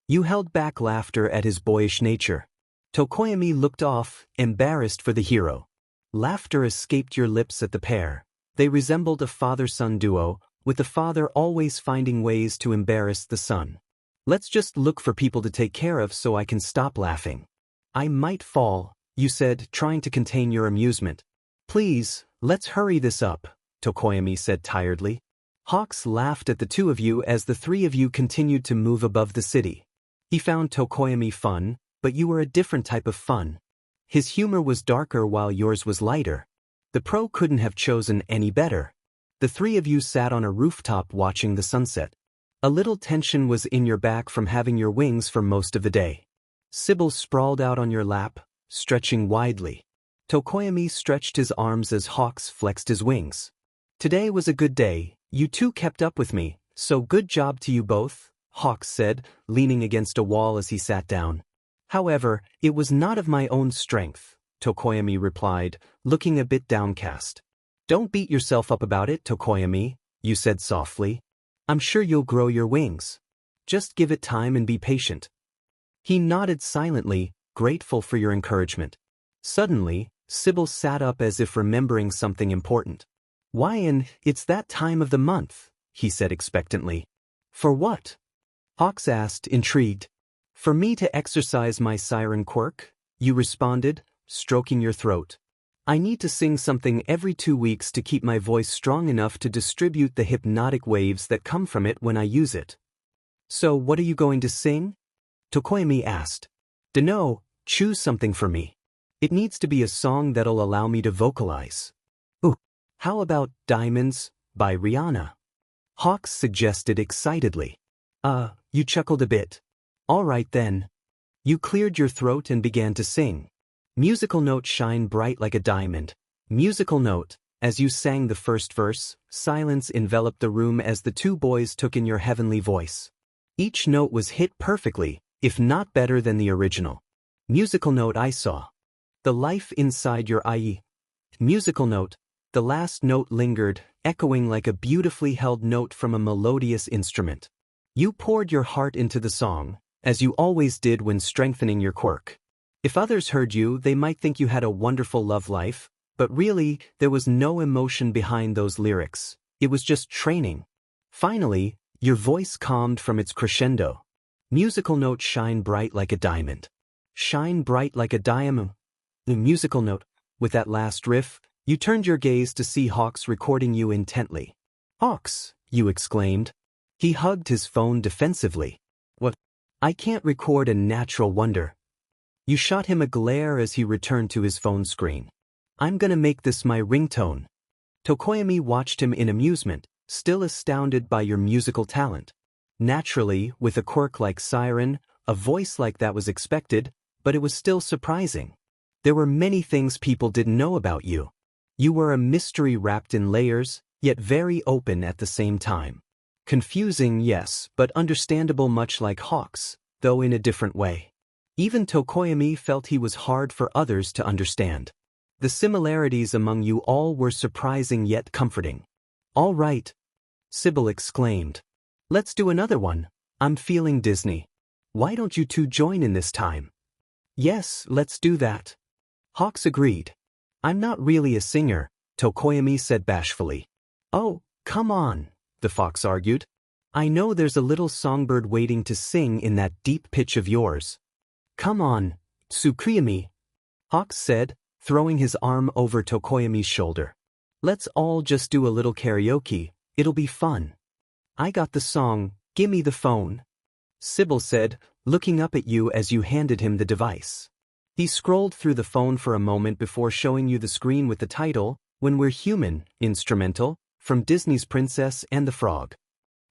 Speaker 1: You held back laughter at his boyish nature. Tokoyami looked off, embarrassed for the hero. Laughter escaped your lips at the pair. They resembled a father-son duo, with the father always finding ways to embarrass the son. Let's just look for people to take care of so I can stop laughing. I might fall, you said, trying to contain your amusement. Please, let's hurry this up, Tokoyami said tiredly. Hawks laughed at the two of you as the three of you continued to move above the city. He found Tokoyami fun, but you were a different type of fun. His humor was darker while yours was lighter. The pro couldn't have chosen any better. The three of you sat on a rooftop watching the sunset. A little tension was in your back from having your wings for most of the day. Sybil sprawled out on your lap, stretching widely. Tokoyami stretched his arms as Hawks flexed his wings. Today was a good day, you two kept up with me, so good job to you both, Hawks said, leaning against a wall as he sat down. However, it was not of my own strength, Tokoyami replied, looking a bit downcast. Don't beat yourself up about it, Tokoyami, you said softly. I'm sure you'll grow your wings. Just give it time and be patient. He nodded silently, grateful for your encouragement. Suddenly, Sybil sat up as if remembering something important. Yenne, it's that time of the month, he said expectantly. For what? Hawks asked, intrigued. For me to exercise my siren quirk, you responded, stroking your throat. I need to sing something every 2 weeks to keep my voice strong enough to distribute the hypnotic waves that come from it when I use it. So what are you going to sing? Tokoyami asked. Dunno, choose something for me. It needs to be a song that'll allow me to vocalize. Ooh, how about Diamonds by Rihanna? Hawks suggested excitedly. You chuckled a bit. All right then. You cleared your throat and began to sing. Musical note shine bright like a diamond. Musical note, as you sang the first verse, silence enveloped the room as the two boys took in your heavenly voice. Each note was hit perfectly, if not better than the original. Musical note I saw. The life inside your eye. Musical note. The last note lingered, echoing like a beautifully held note from a melodious instrument. You poured your heart into the song, as you always did when strengthening your quirk. If others heard you, they might think you had a wonderful love life, but really, there was no emotion behind those lyrics. It was just training. Finally, your voice calmed from its crescendo. Musical note shine bright like a diamond. Shine bright like a diamond. The musical note. With that last riff, you turned your gaze to see Hawks recording you intently. Hawks, you exclaimed. He hugged his phone defensively. What? I can't record a natural wonder. You shot him a glare as he returned to his phone screen. I'm gonna make this my ringtone. Tokoyami watched him in amusement, still astounded by your musical talent. Naturally, with a quirk like Siren, a voice like that was expected, but it was still surprising. There were many things people didn't know about you. You were a mystery wrapped in layers, yet very open at the same time. Confusing, yes, but understandable, much like Hawks, though in a different way. Even Tokoyami felt he was hard for others to understand. The similarities among you all were surprising yet comforting. All right, Sybil exclaimed. Let's do another one. I'm feeling Disney. Why don't you two join in this time? Yes, let's do that. Hawks agreed. I'm not really a singer, Tokoyami said bashfully. Oh, come on, the fox argued. I know there's a little songbird waiting to sing in that deep pitch of yours. Come on, Tsukuyami, Hawks said, throwing his arm over Tokoyami's shoulder. Let's all just do a little karaoke, it'll be fun. I got the song, Gimme the Phone, Sybil said, looking up at you as you handed him the device. He scrolled through the phone for a moment before showing you the screen with the title, When We're Human, instrumental, from Disney's Princess and the Frog.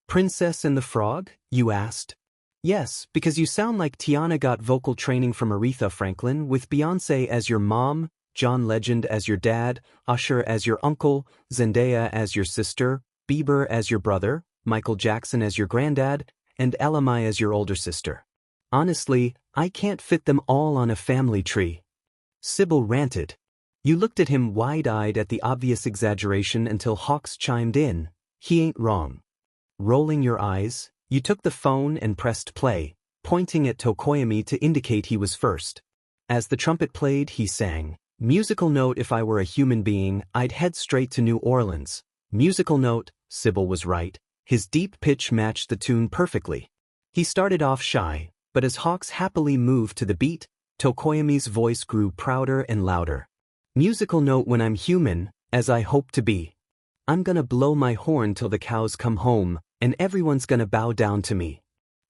Speaker 1: Princess and the Frog? You asked. Yes, because you sound like Tiana got vocal training from Aretha Franklin with Beyoncé as your mom, John Legend as your dad, Usher as your uncle, Zendaya as your sister, Bieber as your brother, Michael Jackson as your granddad, and Elamai as your older sister. Honestly, I can't fit them all on a family tree. Sybil ranted. You looked at him wide-eyed at the obvious exaggeration until Hawks chimed in. He ain't wrong. Rolling your eyes, you took the phone and pressed play, pointing at Tokoyami to indicate he was first. As the trumpet played, he sang, Musical note. If I were a human being, I'd head straight to New Orleans. Musical note. Sybil was right. His deep pitch matched the tune perfectly. He started off shy, but as Hawks happily moved to the beat, Tokoyami's voice grew prouder and louder. Musical note. When I'm human, as I hope to be. I'm gonna blow my horn till the cows come home, and everyone's gonna bow down to me.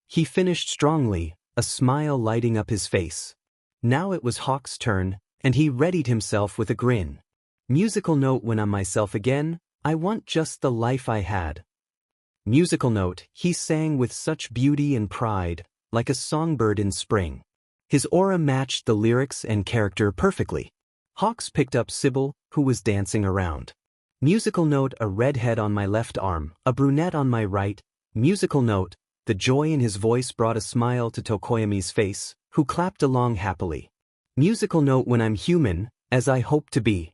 Speaker 1: He finished strongly, a smile lighting up his face. Now it was Hawks' turn, and he readied himself with a grin. Musical note. When I'm myself again, I want just the life I had. Musical note. He sang with such beauty and pride, like a songbird in spring. His aura matched the lyrics and character perfectly. Hawks picked up Sybil, who was dancing around. Musical note. A redhead on my left arm, a brunette on my right. Musical note. The joy in his voice brought a smile to Tokoyami's face, who clapped along happily. Musical note. When I'm human, as I hope to be.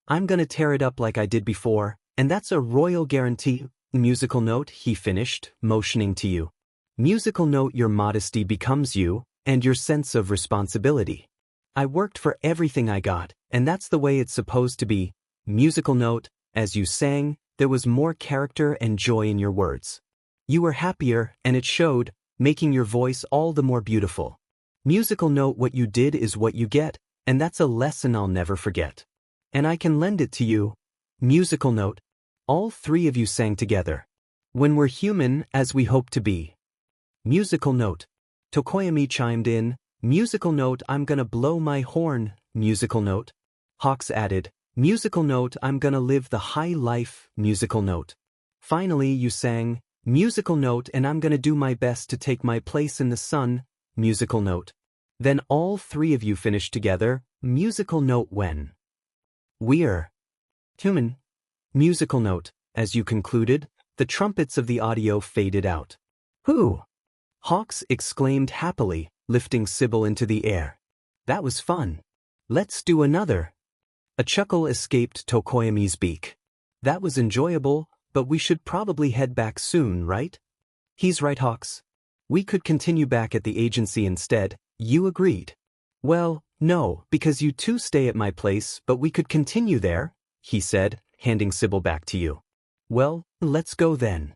Speaker 1: I'm gonna tear it up like I did before, and that's a royal guarantee. Musical note. He finished, motioning to you. Musical note. Your modesty becomes you, and your sense of responsibility. I worked for everything I got, and that's the way it's supposed to be. Musical note. As you sang, there was more character and joy in your words. You were happier, and it showed, making your voice all the more beautiful. Musical note. What you did is what you get, and that's a lesson I'll never forget. And I can lend it to you. Musical note. All three of you sang together. When we're human, as we hope to be. Musical note. Tokoyami chimed in. Musical note. I'm gonna blow my horn. Musical note. Hawks added. Musical note. I'm gonna live the high life. Musical note. Finally, you sang. Musical note. And I'm gonna do my best to take my place in the sun. Musical note. Then all three of you finished together. Musical note. When we're human. Musical note. As you concluded, the trumpets of the audio faded out. Who? Hawks exclaimed happily, lifting Sybil into the air. That was fun. Let's do another. A chuckle escaped Tokoyami's beak. That was enjoyable, but we should probably head back soon, right? He's right, Hawks. We could continue back at the agency instead, you agreed. Well, no, because you two stay at my place, but we could continue there, he said, handing Sybil back to you. Well, let's go then.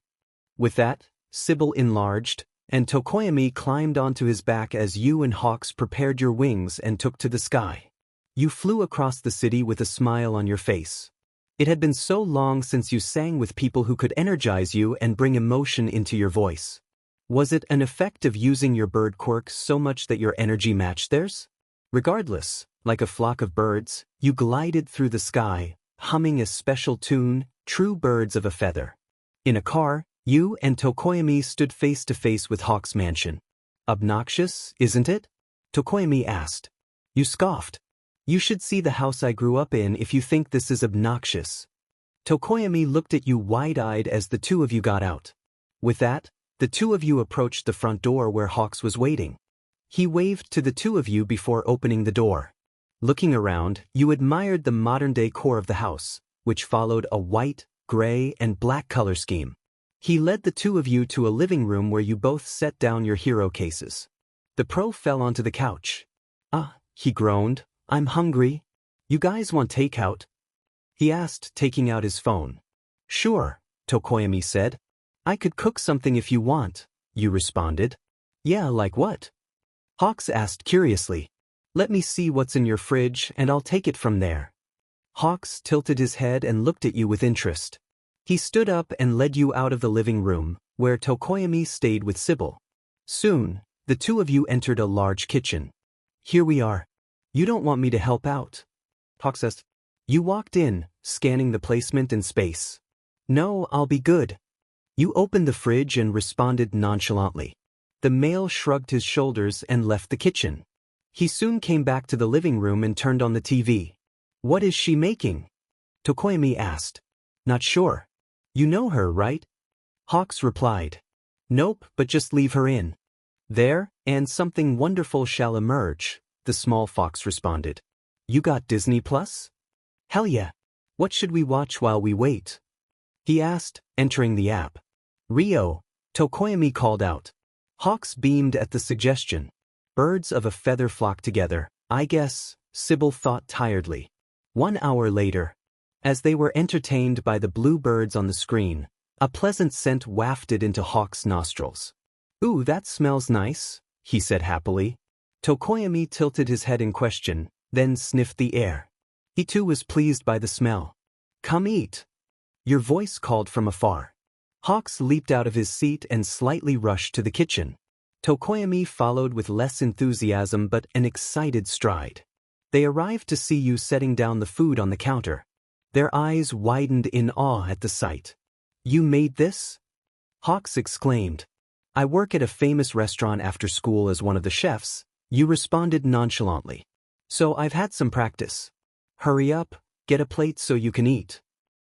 Speaker 1: With that, Sybil enlarged, and Tokoyami climbed onto his back as you and Hawks prepared your wings and took to the sky. You flew across the city with a smile on your face. It had been so long since you sang with people who could energize you and bring emotion into your voice. Was it an effect of using your bird quirks so much that your energy matched theirs? Regardless, like a flock of birds, you glided through the sky, humming a special tune, True Birds of a Feather. In a car, you and Tokoyami stood face to face with Hawk's mansion. Obnoxious, isn't it? Tokoyami asked. You scoffed. You should see the house I grew up in if you think this is obnoxious. Tokoyami looked at you wide-eyed as the two of you got out. With that, the two of you approached the front door where Hawks was waiting. He waved to the two of you before opening the door. Looking around, you admired the modern-day core of the house, which followed a white, gray, and black color scheme. He led the two of you to a living room where you both set down your hero cases. The pro fell onto the couch. He groaned. I'm hungry. You guys want takeout? He asked, taking out his phone. Sure, Tokoyami said. I could cook something if you want, you responded. Yeah, like what? Hawks asked curiously. Let me see what's in your fridge and I'll take it from there. Hawks tilted his head and looked at you with interest. He stood up and led you out of the living room, where Tokoyami stayed with Sybil. Soon, the two of you entered a large kitchen. Here we are. You don't want me to help out? Hawks asked. You walked in, scanning the placement and space. No, I'll be good. You opened the fridge and responded nonchalantly. The male shrugged his shoulders and left the kitchen. He soon came back to the living room and turned on the TV. What is she making? Tokoyami asked. Not sure. You know her, right? Hawks replied. Nope, but just leave her in. There, and something wonderful shall emerge, the small fox responded. You got Disney Plus? Hell yeah. What should we watch while we wait? He asked, entering the app. Rio, Tokoyami called out. Hawks beamed at the suggestion. Birds of a feather flock together, I guess, Sybil thought tiredly. 1 hour later, as they were entertained by the blue birds on the screen, a pleasant scent wafted into Hawks' nostrils. Ooh, that smells nice, he said happily. Tokoyami tilted his head in question, then sniffed the air. He too was pleased by the smell. Come eat. Your voice called from afar. Hawks leaped out of his seat and slightly rushed to the kitchen. Tokoyami followed with less enthusiasm but an excited stride. They arrived to see you setting down the food on the counter. Their eyes widened in awe at the sight. You made this? Hawks exclaimed. I work at a famous restaurant after school as one of the chefs, you responded nonchalantly. So I've had some practice. Hurry up, get a plate so you can eat.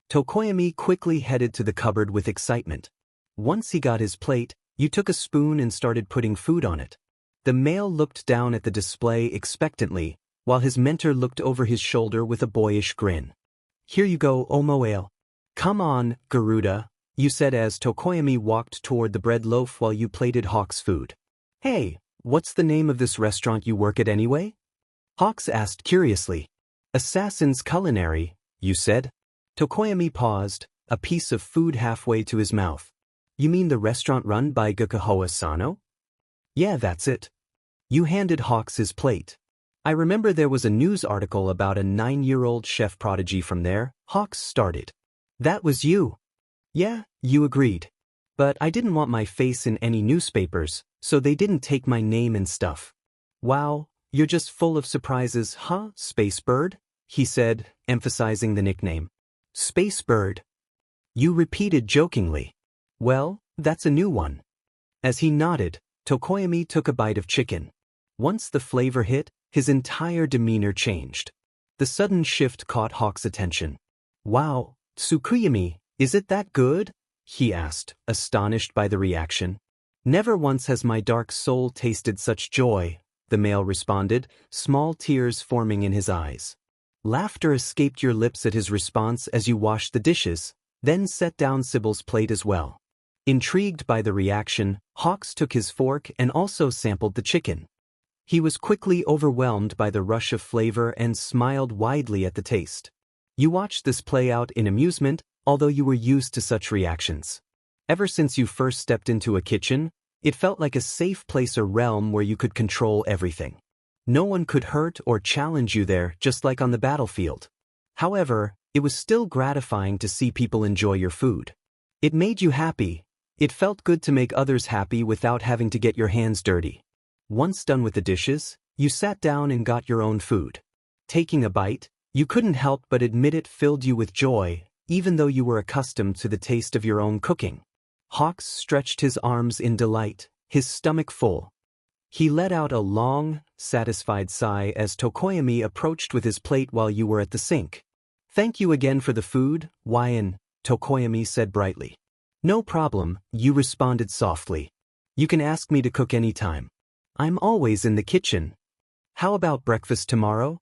Speaker 1: Tokoyami quickly headed to the cupboard with excitement. Once he got his plate, you took a spoon and started putting food on it. The male looked down at the display expectantly, while his mentor looked over his shoulder with a boyish grin. Here you go, Omoale. Come on, Garuda, you said as Tokoyami walked toward the bread loaf while you plated Hawk's food. Hey, what's the name of this restaurant you work at anyway? Hawks asked curiously. Assassin's Culinary, you said. Tokoyami paused, a piece of food halfway to his mouth. You mean the restaurant run by Gakuhoa-sano? Yeah, that's it. You handed Hawks his plate. I remember there was a news article about a 9-year-old chef prodigy from there, Hawks started. That was you. Yeah, you agreed. But I didn't want my face in any newspapers, so they didn't take my name and stuff. Wow, you're just full of surprises, huh, Space Bird? He said, emphasizing the nickname. Space Bird. You repeated jokingly. Well, that's a new one. As he nodded, Tokoyami took a bite of chicken. Once the flavor hit, his entire demeanor changed. The sudden shift caught Hawk's attention. Wow, Tsukuyami, is it that good? He asked, astonished by the reaction. Never once has my dark soul tasted such joy, the the male responded, small tears forming in his eyes. Laughter escaped your lips at his response as you washed the dishes, then set down Sybil's plate as well. Intrigued by the reaction, Hawks took his fork and also sampled the chicken. He was quickly overwhelmed by the rush of flavor and smiled widely at the taste. You watched this play out in amusement, although you were used to such reactions. Ever since you first stepped into a kitchen, it felt like a safe place, a realm where you could control everything. No one could hurt or challenge you there, just like on the battlefield. However, it was still gratifying to see people enjoy your food. It made you happy. It felt good to make others happy without having to get your hands dirty. Once done with the dishes, you sat down and got your own food. Taking a bite, you couldn't help but admit it filled you with joy, even though you were accustomed to the taste of your own cooking. Hawks stretched his arms in delight, his stomach full. He let out a long, satisfied sigh as Tokoyami approached with his plate while you were at the sink. "Thank you again for the food, Yenne," Tokoyami said brightly. "No problem," you responded softly. "You can ask me to cook anytime. I'm always in the kitchen." "How about breakfast tomorrow?"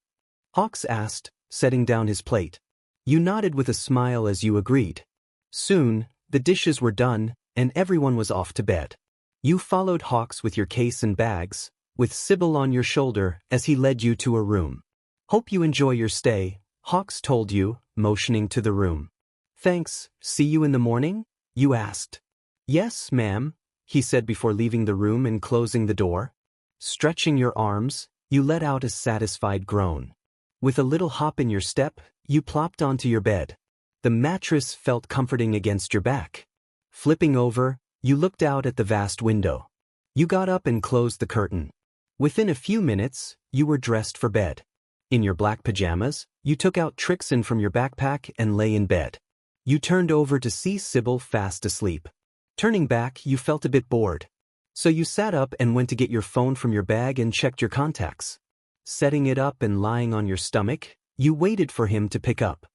Speaker 1: Hawks asked, setting down his plate. You nodded with a smile as you agreed. Soon, the dishes were done, and everyone was off to bed. You followed Hawks with your case and bags, with Sybil on your shoulder as he led you to a room. "Hope you enjoy your stay," Hawks told you, motioning to the room. "Thanks, see you in the morning?" you asked. "Yes, ma'am," he said before leaving the room and closing the door. Stretching your arms, you let out a satisfied groan. With a little hop in your step, you plopped onto your bed. The mattress felt comforting against your back. Flipping over, you looked out at the vast window. You got up and closed the curtain. Within a few minutes, you were dressed for bed. In your black pajamas, you took out Trixin from your backpack and lay in bed. You turned over to see Sybil fast asleep. Turning back, you felt a bit bored. So you sat up and went to get your phone from your bag and checked your contacts. Setting it up and lying on your stomach, you waited for him to pick up.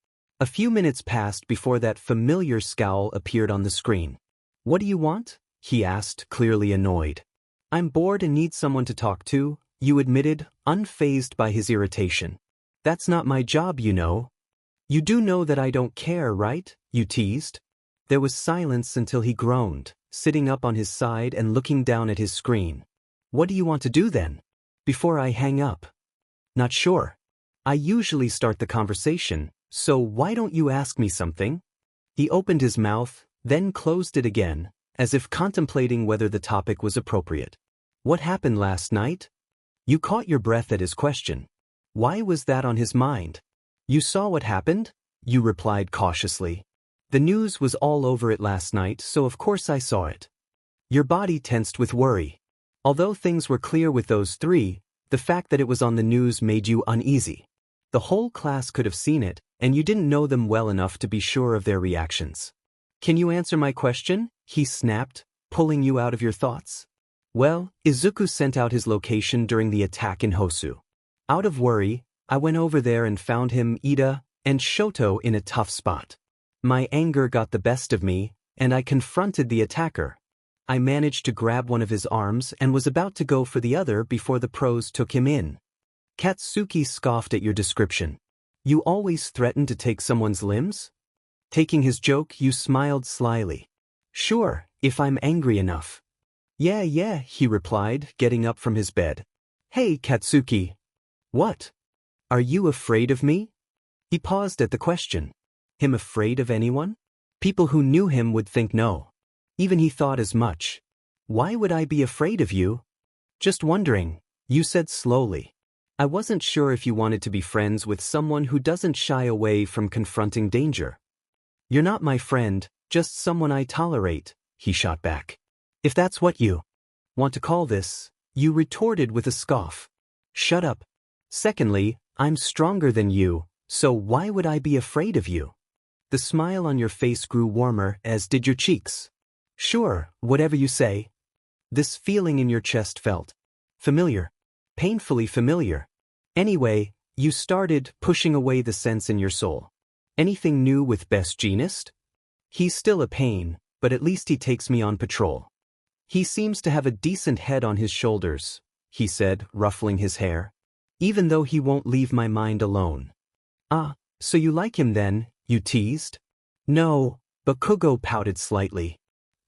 Speaker 1: A few minutes passed before that familiar scowl appeared on the screen. "What do you want?" he asked, clearly annoyed. "I'm bored and need someone to talk to," you admitted, unfazed by his irritation. "That's not my job, you know." "You do know that I don't care, right?" you teased. There was silence until he groaned, sitting up on his side and looking down at his screen. "What do you want to do then?" "Before I hang up." "Not sure. I usually start the conversation, so why don't you ask me something?" He opened his mouth, then closed it again, as if contemplating whether the topic was appropriate. "What happened last night?" You caught your breath at his question. Why was that on his mind? "You saw what happened?" you replied cautiously. "The news was all over it last night, so of course I saw it." Your body tensed with worry. Although things were clear with those three, the fact that it was on the news made you uneasy. The whole class could have seen it, and you didn't know them well enough to be sure of their reactions. "Can you answer my question?" he snapped, pulling you out of your thoughts. "Well, Izuku sent out his location during the attack in Hosu. Out of worry, I went over there and found him, Ida, and Shoto in a tough spot. My anger got the best of me, and I confronted the attacker. I managed to grab one of his arms and was about to go for the other before the pros took him in." Katsuki scoffed at your description. "You always threaten to take someone's limbs?" Taking his joke, you smiled slyly. "Sure, if I'm angry enough." Yeah, he replied, getting up from his bed. "Hey, Katsuki." "What? Are you afraid of me?" He paused at the question. Him afraid of anyone? People who knew him would think no. Even he thought as much. "Why would I be afraid of you?" "Just wondering," you said slowly. "I wasn't sure if you wanted to be friends with someone who doesn't shy away from confronting danger." "You're not my friend, just someone I tolerate," he shot back. "If that's what you want to call this," you retorted with a scoff. "Shut up. Secondly, I'm stronger than you, so why would I be afraid of you?" The smile on your face grew warmer, as did your cheeks. "Sure, whatever you say." This feeling in your chest felt familiar. Painfully familiar. Anyway, you started pushing away the sense in your soul. "Anything new with Best Jeanist?" "He's still a pain, but at least he takes me on patrol. He seems to have a decent head on his shoulders. he said, ruffling his hair. Even though he won't leave my mind alone. Ah, so you like him then, you teased? No, Bakugo pouted slightly.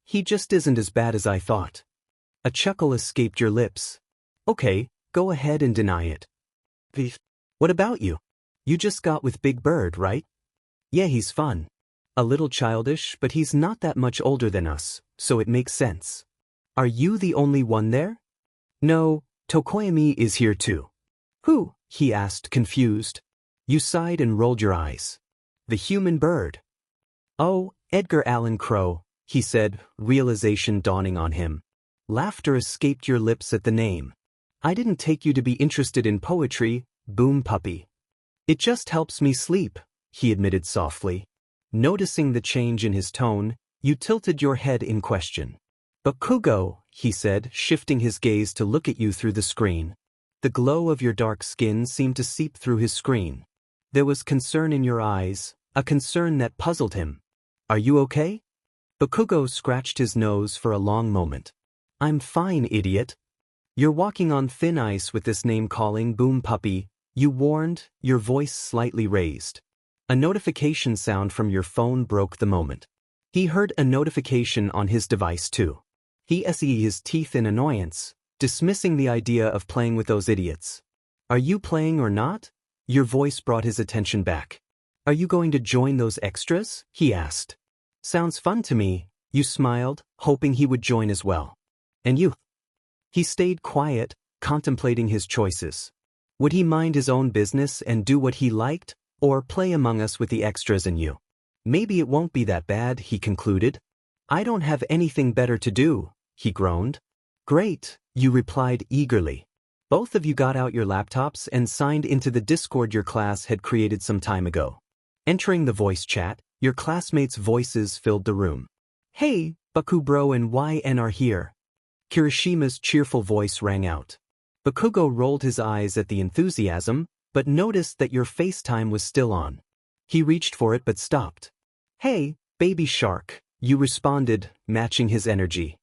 Speaker 1: He just isn't as bad as I thought. A chuckle escaped your lips. Okay, go ahead and deny it. What about you? You just got with Big Bird, right? Yeah, he's fun. A little childish, but he's not that much older than us, so it makes sense. Are you the only one there? No, Tokoyami is here too. Who? He asked, confused. You sighed and rolled your eyes. The human bird. Oh, Edgar Allan Crow, he said, realization dawning on him. Laughter escaped your lips at the name. I didn't take you to be interested in poetry, Boom Puppy. It just helps me sleep, he admitted softly. Noticing the change in his tone, you tilted your head in question. Bakugo, he said, shifting his gaze to look at you through the screen. The glow of your dark skin seemed to seep through his screen. There was concern in your eyes, a concern that puzzled him. Are you okay? Bakugo scratched his nose for a long moment. I'm fine, idiot. You're walking on thin ice with this name-calling Boom Puppy, you warned, your voice slightly raised. A notification sound from your phone broke the moment. He heard a notification on his device too. He set his teeth in annoyance, dismissing the idea of playing with those idiots. Are you playing or not? Your voice brought his attention back. Are you going to join those extras? He asked. Sounds fun to me, you smiled, hoping he would join as well. And you? He stayed quiet, contemplating his choices. Would he mind his own business and do what he liked, or play among us with the extras and you? Maybe it won't be that bad, he concluded. I don't have anything better to do, he groaned. Great, you replied eagerly. Both of you got out your laptops and signed into the Discord your class had created some time ago. Entering the voice chat, your classmates' voices filled the room. Hey, Bakubro and Yenne are here. Kirishima's cheerful voice rang out. Bakugo rolled his eyes at the enthusiasm, but noticed that your FaceTime was still on. He reached for it but stopped. Hey, baby shark, you responded, matching his energy.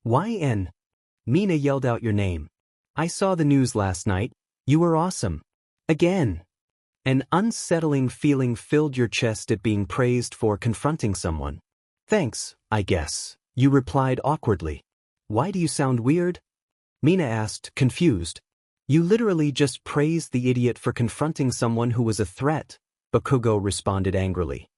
Speaker 1: Yenne. Mina yelled out your name. I saw the news last night. You were awesome. Again. An unsettling feeling filled your chest at being praised for confronting someone. Thanks, I guess, you replied awkwardly. Why do you sound weird? Mina asked, confused. You literally just praised the idiot for confronting someone who was a threat, Bakugo responded angrily.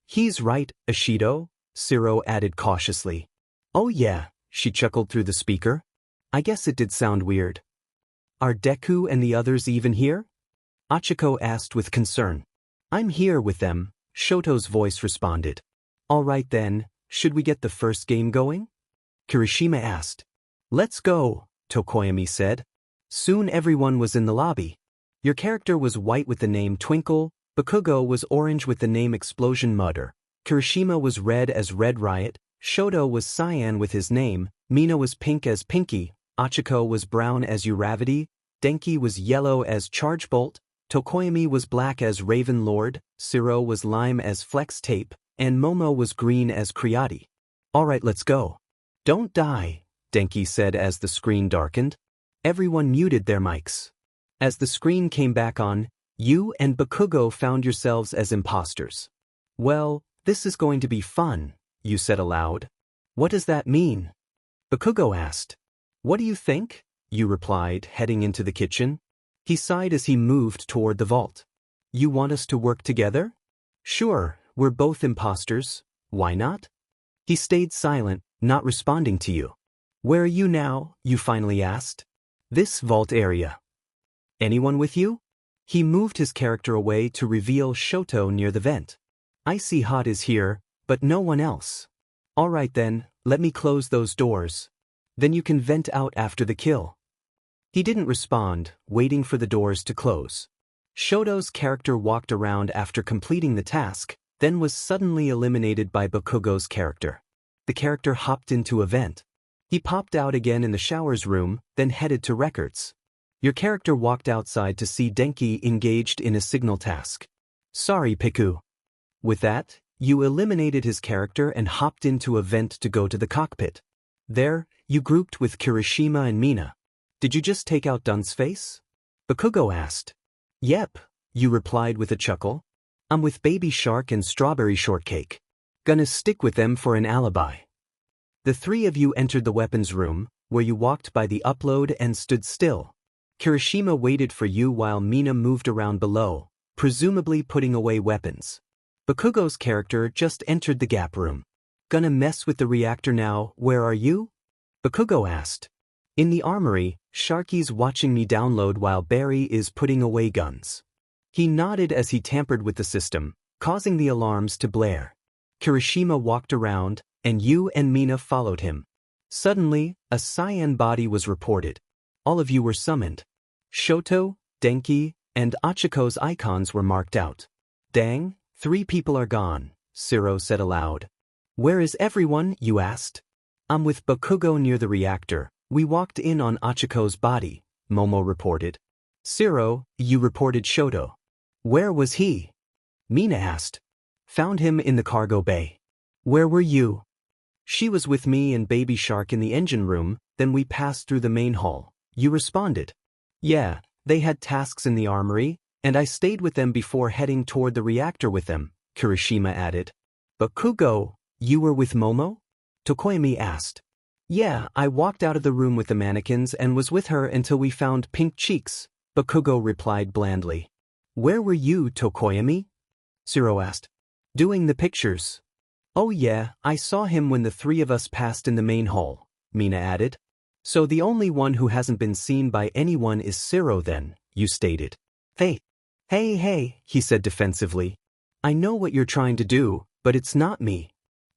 Speaker 1: He's right, Ishido, Siro added cautiously. Oh yeah, she chuckled through the speaker. I guess it did sound weird. Are Deku and the others even here? Achiko asked with concern. I'm here with them, Shoto's voice responded. All right then, should we get the first game going? Kirishima asked. Let's go, Tokoyami said. Soon everyone was in the lobby. Your character was white with the name Twinkle, Bakugo was orange with the name Explosion Mudder, Kirishima was red as Red Riot, Shoto was cyan with his name, Mina was pink as Pinky, Achiko was brown as Uravity, Denki was yellow as Charge Bolt, Tokoyami was black as Raven Lord, Siro was lime as Flex Tape, and Momo was green as Kriati. Alright, let's go. Don't die, Denki said as the screen darkened. Everyone muted their mics. As the screen came back on, you and Bakugo found yourselves as imposters. Well, this is going to be fun, you said aloud. What does that mean? Bakugo asked. What do you think? You replied, heading into the kitchen. He sighed as he moved toward the vault. You want us to work together? Sure, we're both imposters. Why not? He stayed silent, not responding to you. Where are you now? You finally asked. This vault area. Anyone with you? He moved his character away to reveal Shoto near the vent. Icy Hot is here, but no one else. All right then, let me close those doors. Then you can vent out after the kill. He didn't respond, waiting for the doors to close. Shoto's character walked around after completing the task, then was suddenly eliminated by Bakugo's character. The character hopped into a vent. He popped out again in the showers room, then headed to records. Your character walked outside to see Denki engaged in a signal task. Sorry, Piku. With that, you eliminated his character and hopped into a vent to go to the cockpit. There, you grouped with Kirishima and Mina. Did you just take out Dun's face? Bakugo asked. Yep, you replied with a chuckle. I'm with Baby Shark and Strawberry Shortcake. Gonna stick with them for an alibi. The three of you entered the weapons room, where you walked by the upload and stood still. Kirishima waited for you while Mina moved around below, presumably putting away weapons. Bakugo's character just entered the gap room. Gonna mess with the reactor now, where are you? Bakugo asked. In the armory, Sharky's watching me download while Barry is putting away guns. He nodded as he tampered with the system, causing the alarms to blare. Kirishima walked around, and you and Mina followed him. Suddenly, a cyan body was reported. All of you were summoned. Shoto, Denki, and Achiko's icons were marked out. Dang, 3 people are gone, Siro said aloud. Where is everyone, you asked? I'm with Bakugo near the reactor. We walked in on Achiko's body, Momo reported. Siro, you reported Shoto. Where was he? Mina asked. Found him in the cargo bay. Where were you? She was with me and Baby Shark in the engine room, then we passed through the main hall. You responded. Yeah, they had tasks in the armory, and I stayed with them before heading toward the reactor with them, Kirishima added. Bakugo, you were with Momo? Tokoyami asked. Yeah, I walked out of the room with the mannequins and was with her until we found Pink Cheeks, Bakugo replied blandly. Where were you, Tokoyami? Siro asked. Doing the pictures. Oh yeah, I saw him when the 3 of us passed in the main hall, Mina added. So the only one who hasn't been seen by anyone is Siro then, you stated. Hey, he said defensively. I know what you're trying to do, but it's not me.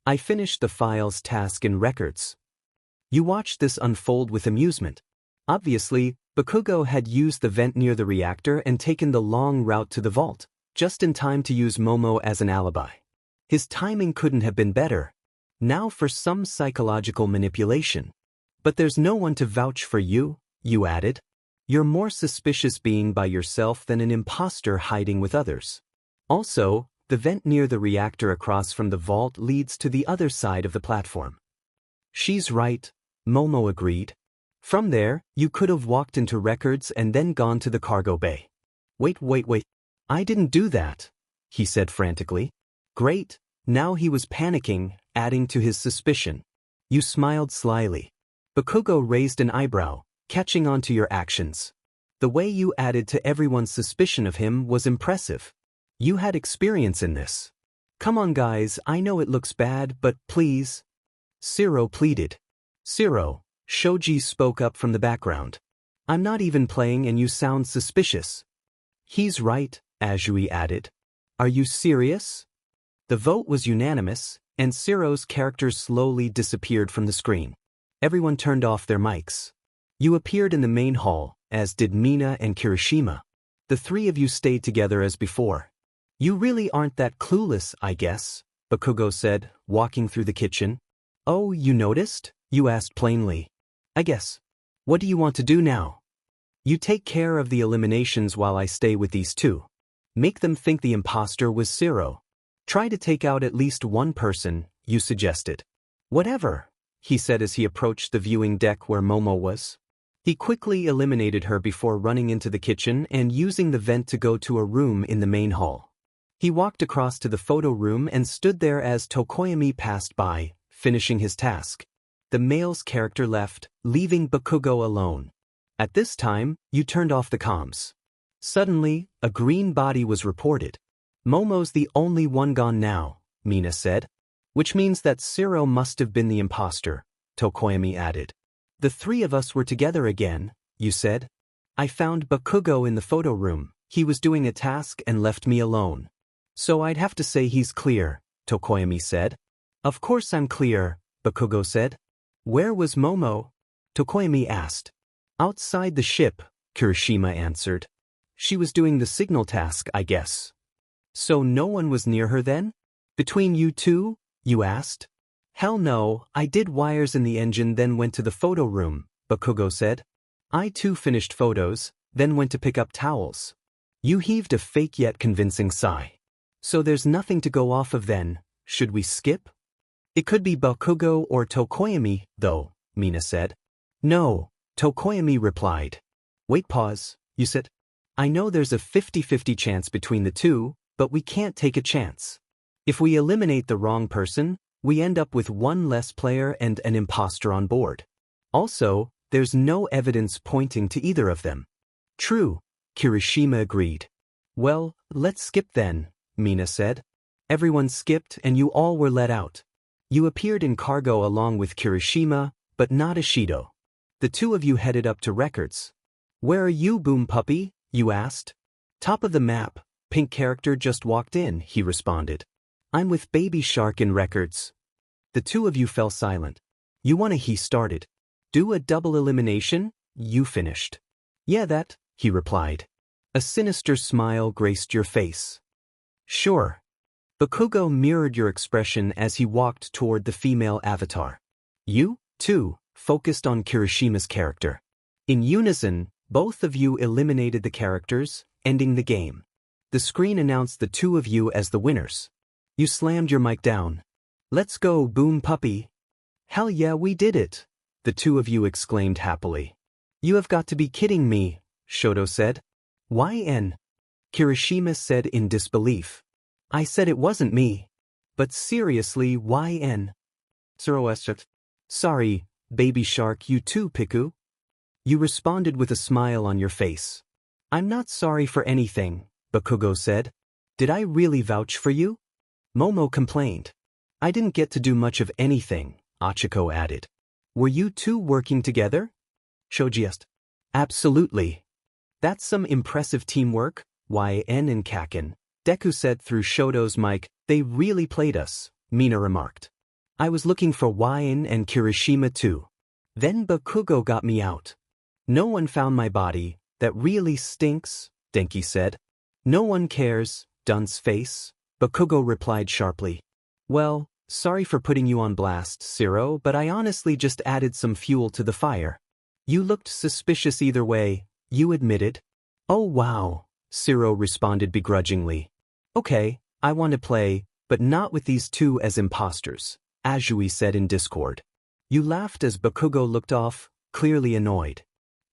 Speaker 1: I finished the files task in records. You watched this unfold with amusement. Obviously, Bakugo had used the vent near the reactor and taken the long route to the vault, just in time to use Momo as an alibi. His timing couldn't have been better. Now for some psychological manipulation. But there's no one to vouch for you, you added. You're more suspicious being by yourself than an imposter hiding with others. Also, the vent near the reactor across from the vault leads to the other side of the platform. She's right, Momo agreed. From there, you could have walked into records and then gone to the cargo bay. Wait. I didn't do that, he said frantically. Great, now he was panicking, adding to his suspicion. You smiled slyly. Bakugo raised an eyebrow, catching on to your actions. The way you added to everyone's suspicion of him was impressive. You had experience in this. Come on guys, I know it looks bad, but please. Siro pleaded. Siro, Shoji spoke up from the background. I'm not even playing and you sound suspicious. He's right, Azui added. Are you serious? The vote was unanimous, and Siro's character slowly disappeared from the screen. Everyone turned off their mics. You appeared in the main hall, as did Mina and Kirishima. The 3 of you stayed together as before. You really aren't that clueless, I guess, Bakugo said, walking through the kitchen. Oh, you noticed? You asked plainly. I guess. What do you want to do now? You take care of the eliminations while I stay with these 2. Make them think the imposter was Siro. Try to take out at least one person, you suggested. Whatever, he said as he approached the viewing deck where Momo was. He quickly eliminated her before running into the kitchen and using the vent to go to a room in the main hall. He walked across to the photo room and stood there as Tokoyami passed by, finishing his task. The male's character left, leaving Bakugo alone. At this time, you turned off the comms. Suddenly, a green body was reported. Momo's the only one gone now, Mina said. Which means that Siro must have been the imposter, Tokoyami added. The 3 of us were together again, you said. I found Bakugo in the photo room. He was doing a task and left me alone. So I'd have to say he's clear, Tokoyami said. Of course I'm clear, Bakugo said. Where was Momo? Tokoyami asked. Outside the ship, Kirishima answered. She was doing the signal task, I guess. So no one was near her then? Between you 2? You asked. Hell no, I did wires in the engine then went to the photo room, Bakugo said. I too finished photos, then went to pick up towels. You heaved a fake yet convincing sigh. So there's nothing to go off of then, should we skip? It could be Bakugo or Tokoyami, though, Mina said. No, Tokoyami replied. Wait, pause, you said? I know there's a 50-50 chance between the two, but we can't take a chance. If we eliminate the wrong person, we end up with one less player and an imposter on board. Also, there's no evidence pointing to either of them. True, Kirishima agreed. Well, let's skip then, Mina said. Everyone skipped and you all were let out. You appeared in cargo along with Kirishima, but not Ishido. The two of you headed up to records. Where are you, Boom Puppy? You asked. Top of the map, pink character just walked in, he responded. I'm with Baby Shark in records. The two of you fell silent. You wanna he started. Do a double elimination? You finished. Yeah that, he replied. A sinister smile graced your face. Sure. Bakugo mirrored your expression as he walked toward the female avatar. You, too, focused on Kirishima's character. In unison, both of you eliminated the characters, ending the game. The screen announced the two of you as the winners. You slammed your mic down. Let's go, Boom Puppy. Hell yeah, we did it, the two of you exclaimed happily. You have got to be kidding me, Shoto said. Yenne? Kirishima said in disbelief. I said it wasn't me. But seriously, Yenne? Sorry, Baby Shark, you too, Piku? You responded with a smile on your face. I'm not sorry for anything, Bakugo said. Did I really vouch for you? Momo complained. I didn't get to do much of anything, Achiko added. Were you two working together? Shoji asked. Absolutely. That's some impressive teamwork, Yenne and Kaken. Deku said through Shoto's mic. They really played us, Mina remarked. I was looking for Yenne and Kirishima too. Then Bakugo got me out. No one found my body. That really stinks, Denki said. No one cares, Dunce face, Bakugo replied sharply. Well, sorry for putting you on blast, Zero, but I honestly just added some fuel to the fire. You looked suspicious either way, you admitted. Oh wow, Zero responded begrudgingly. Okay, I want to play, but not with these two as imposters, Azui said in Discord. You laughed as Bakugo looked off, clearly annoyed.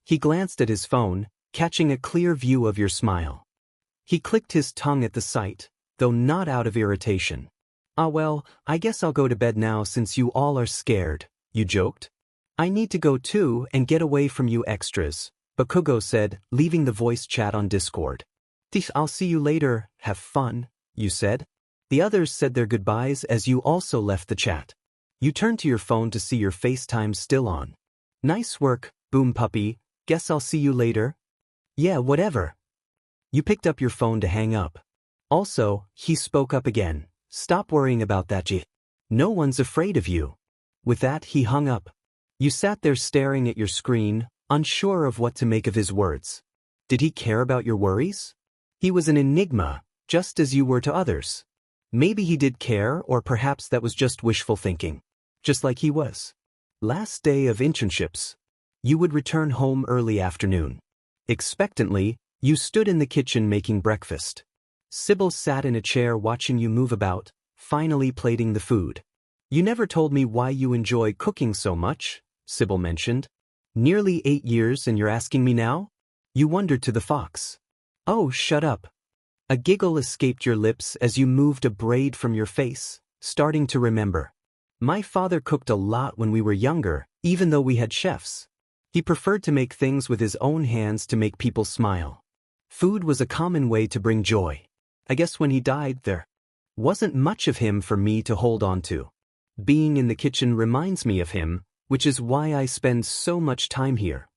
Speaker 1: He glanced at his phone, catching a clear view of your smile. He clicked his tongue at the sight, though not out of irritation. Ah well, I guess I'll go to bed now since you all are scared, you joked. I need to go too and get away from you extras, Bakugo said, leaving the voice chat on Discord. I'll see you later, have fun, you said. The others said their goodbyes as you also left the chat. You turned to your phone to see your FaceTime still on. Nice work, Boom Puppy, guess I'll see you later. Yeah, whatever. You picked up your phone to hang up. Also, he spoke up again. Stop worrying about that, G. No one's afraid of you. With that, he hung up. You sat there staring at your screen, unsure of what to make of his words. Did he care about your worries? He was an enigma, just as you were to others. Maybe he did care, or perhaps that was just wishful thinking. Just like he was. Last day of internships. You would return home early afternoon. Expectantly, you stood in the kitchen making breakfast. Sybil sat in a chair watching you move about, finally plating the food. You never told me why you enjoy cooking so much, Sybil mentioned. Nearly 8 years and you're asking me now? You wondered to the fox. Oh, shut up. A giggle escaped your lips as you moved a braid from your face, starting to remember. My father cooked a lot when we were younger, even though we had chefs. He preferred to make things with his own hands to make people smile. Food was a common way to bring joy. I guess when he died, there wasn't much of him for me to hold on to. Being in the kitchen reminds me of him, which is why I spend so much time here.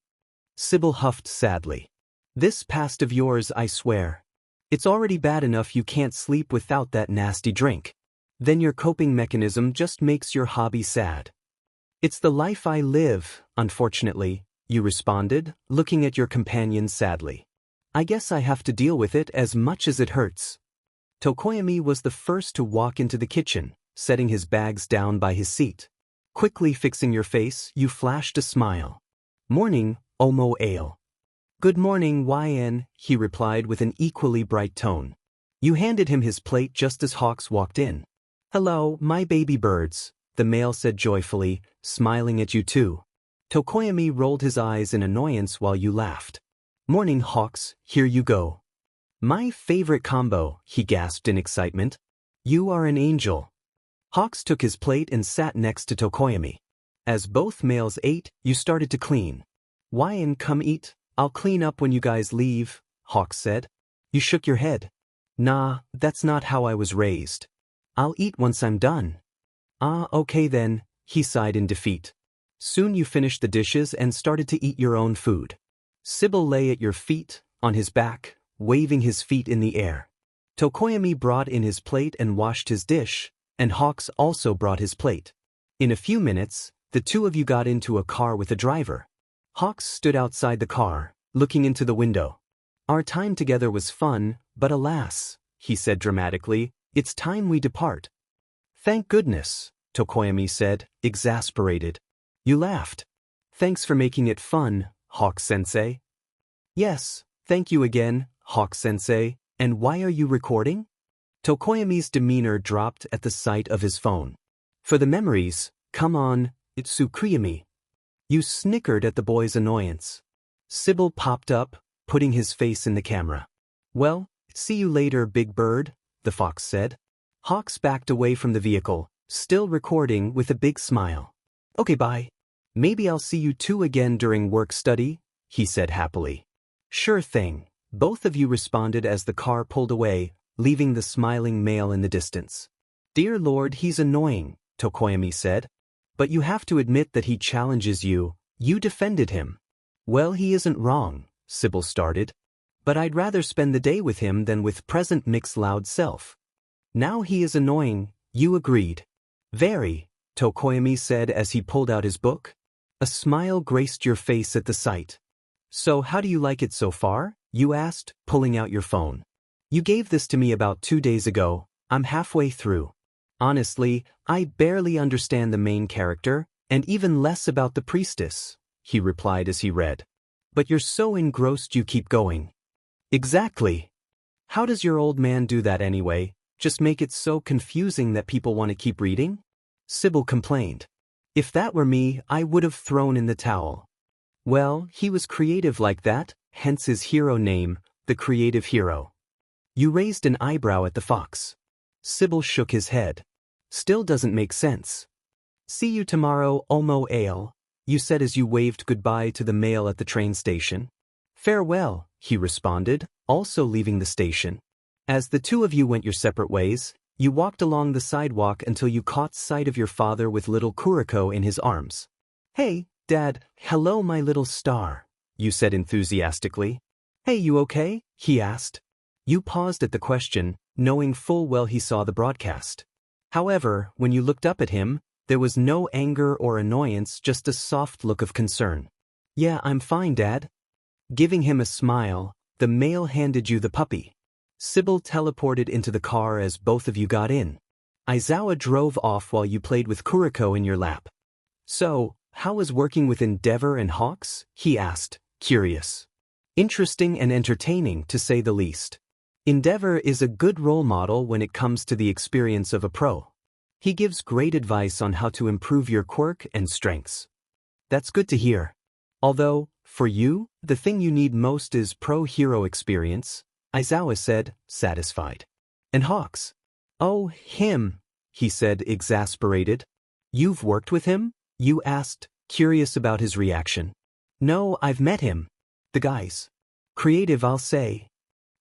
Speaker 1: Sybil huffed sadly. This past of yours, I swear. It's already bad enough you can't sleep without that nasty drink. Then your coping mechanism just makes your hobby sad. It's the life I live, unfortunately, you responded, looking at your companion sadly. I guess I have to deal with it as much as it hurts. Tokoyami was the first to walk into the kitchen, setting his bags down by his seat. Quickly fixing your face, you flashed a smile. Morning, Omo Ale. Good morning, Yenne, he replied with an equally bright tone. You handed him his plate just as Hawks walked in. Hello, my baby birds, the male said joyfully, smiling at you too. Tokoyami rolled his eyes in annoyance while you laughed. Morning, Hawks, here you go. My favorite combo, he gasped in excitement. You are an angel. Hawks took his plate and sat next to Tokoyami. As both males ate, you started to clean. Why and come eat? I'll clean up when you guys leave, Hawks said. You shook your head. Nah, that's not how I was raised. I'll eat once I'm done. Ah, okay then, he sighed in defeat. Soon you finished the dishes and started to eat your own food. Sybil lay at your feet, on his back, waving his feet in the air. Tokoyami brought in his plate and washed his dish, and Hawks also brought his plate. In a few minutes, the two of you got into a car with a driver. Hawks stood outside the car, looking into the window. Our time together was fun, but alas, he said dramatically, it's time we depart. Thank goodness, Tokoyami said, exasperated. You laughed. Thanks for making it fun, Hawk-sensei. Yes, thank you again, Hawk-sensei, and why are you recording? Tokoyami's demeanor dropped at the sight of his phone. For the memories, come on, Tsukuyami. You snickered at the boy's annoyance. Sybil popped up, putting his face in the camera. Well, see you later, Big Bird, the fox said. Hawks backed away from the vehicle, still recording with a big smile. Okay, bye. Maybe I'll see you two again during work study, he said happily. Sure thing, both of you responded as the car pulled away, leaving the smiling male in the distance. Dear Lord, he's annoying, Tokoyami said. But you have to admit that he challenges you, you defended him. Well, he isn't wrong, Sybil started. But I'd rather spend the day with him than with present Mick's loud self. Now he is annoying, you agreed. Very, Tokoyami said as he pulled out his book. A smile graced your face at the sight. So how do you like it so far? You asked, pulling out your phone. You gave this to me about 2 days ago, I'm halfway through. Honestly, I barely understand the main character, and even less about the priestess, he replied as he read. But you're so engrossed you keep going. Exactly. How does your old man do that anyway? Just make it so confusing that people want to keep reading? Sybil complained. If that were me, I would have thrown in the towel. Well, he was creative like that, hence his hero name, the creative hero. You raised an eyebrow at the fox. Sybil shook his head. Still doesn't make sense. See you tomorrow, Omo Ale, you said as you waved goodbye to the male at the train station. Farewell, he responded, also leaving the station. As the two of you went your separate ways, you walked along the sidewalk until you caught sight of your father with little Kuriko in his arms. Hey, Dad, hello my little star, you said enthusiastically. Hey, you okay? He asked. You paused at the question, knowing full well he saw the broadcast. However, when you looked up at him, there was no anger or annoyance, just a soft look of concern. Yeah, I'm fine, Dad. Giving him a smile, the male handed you the puppy. Sybil teleported into the car as both of you got in. Aizawa drove off while you played with Kuriko in your lap. So, how was working with Endeavor and Hawks? He asked, curious. Interesting and entertaining, to say the least. Endeavor is a good role model when it comes to the experience of a pro. He gives great advice on how to improve your quirk and strengths. That's good to hear. Although, for you, the thing you need most is pro-hero experience, Aizawa said, satisfied. And Hawks? Oh, him, he said, exasperated. You've worked with him? You asked, curious about his reaction. No, I've met him. The guy's creative, I'll say.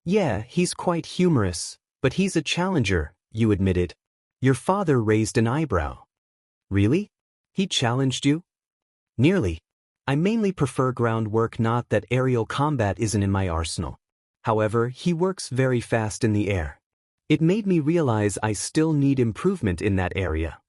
Speaker 1: Yeah, he's quite humorous, but he's a challenger, you admitted. Your father raised an eyebrow. Really? He challenged you? Nearly. I mainly prefer ground work, not that aerial combat isn't in my arsenal. However, he works very fast in the air. It made me realize I still need improvement in that area.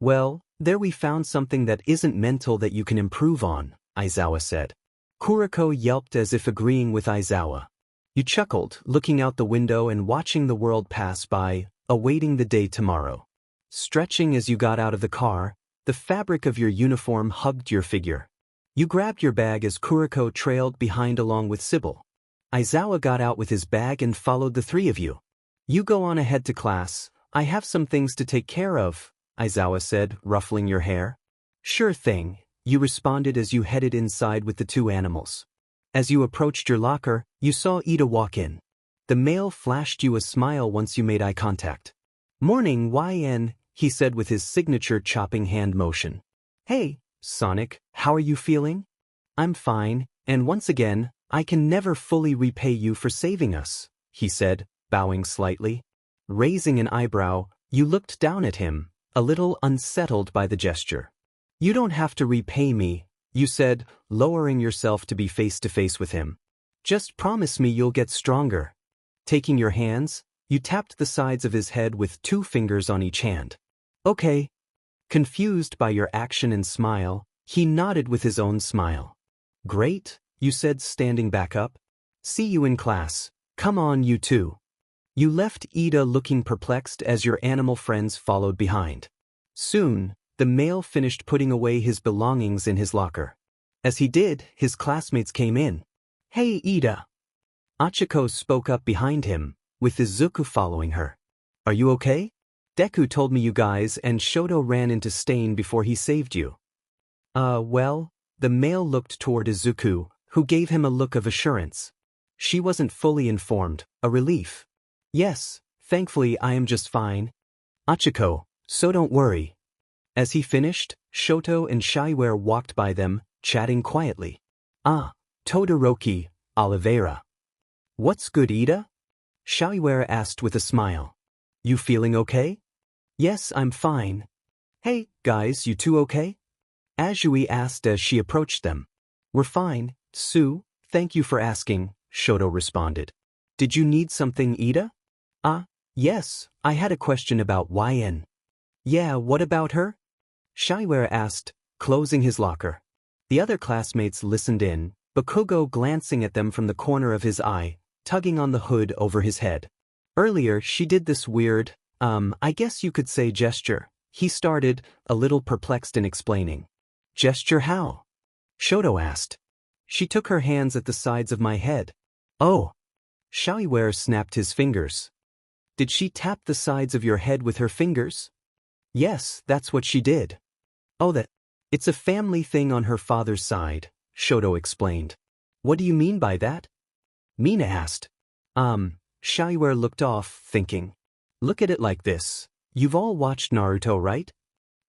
Speaker 1: Well, there we found something that isn't mental that you can improve on, Aizawa said. Kuriko yelped as if agreeing with Aizawa. You chuckled, looking out the window and watching the world pass by, awaiting the day tomorrow. Stretching as you got out of the car, the fabric of your uniform hugged your figure. You grabbed your bag as Kuriko trailed behind along with Sybil. Aizawa got out with his bag and followed the three of you. You go on ahead to class, I have some things to take care of, Aizawa said, ruffling your hair. Sure thing, you responded as you headed inside with the two animals. As you approached your locker, you saw Ida walk in. The male flashed you a smile once you made eye contact. "Morning, YN," he said with his signature chopping hand motion. "Hey, Sonic, how are you feeling?" "I'm fine, and once again, I can never fully repay you for saving us," he said, bowing slightly. Raising an eyebrow, you looked down at him, a little unsettled by the gesture. "You don't have to repay me," you said, lowering yourself to be face to face with him. "Just promise me you'll get stronger." Taking your hands, you tapped the sides of his head with 2 fingers on each hand. "Okay." Confused by your action and smile, he nodded with his own smile. "Great," you said, standing back up. "See you in class. Come on, you two." You left Ida looking perplexed as your animal friends followed behind. Soon, the male finished putting away his belongings in his locker. As he did, his classmates came in. "Hey, Ida." Achiko spoke up behind him, with Izuku following her. "Are you okay? Deku told me you guys and Shoto ran into Stain before he saved you." Well," the male looked toward Izuku, who gave him a look of assurance. She wasn't fully informed, a relief. "Yes, thankfully I am just fine." "Achiko, so don't worry." As he finished, Shoto and Shiware walked by them, chatting quietly. "Ah, Todoroki, Oliveira." "What's good, Ida?" Shiware asked with a smile. "You feeling okay?" "Yes, I'm fine." "Hey, guys, you two okay?" Azui asked as she approached them. "We're fine, Sue, thank you for asking," Shoto responded. "Did you need something, Ida?" Yes, I had a question about YN." "Yeah, what about her?" Shiware asked, closing his locker. The other classmates listened in, Bakugo glancing at them from the corner of his eye, tugging on the hood over his head. "Earlier, she did this weird, I guess you could say gesture," he started, a little perplexed in explaining. "Gesture how?" Shoto asked. "She took her hands at the sides of my head." "Oh." Shiware snapped his fingers. "Did she tap the sides of your head with her fingers?" "Yes, that's what she did." "Oh, it's a family thing on her father's side," Shoto explained. "What do you mean by that?" Mina asked. Shiware looked off, thinking. "Look at it like this. You've all watched Naruto, right?"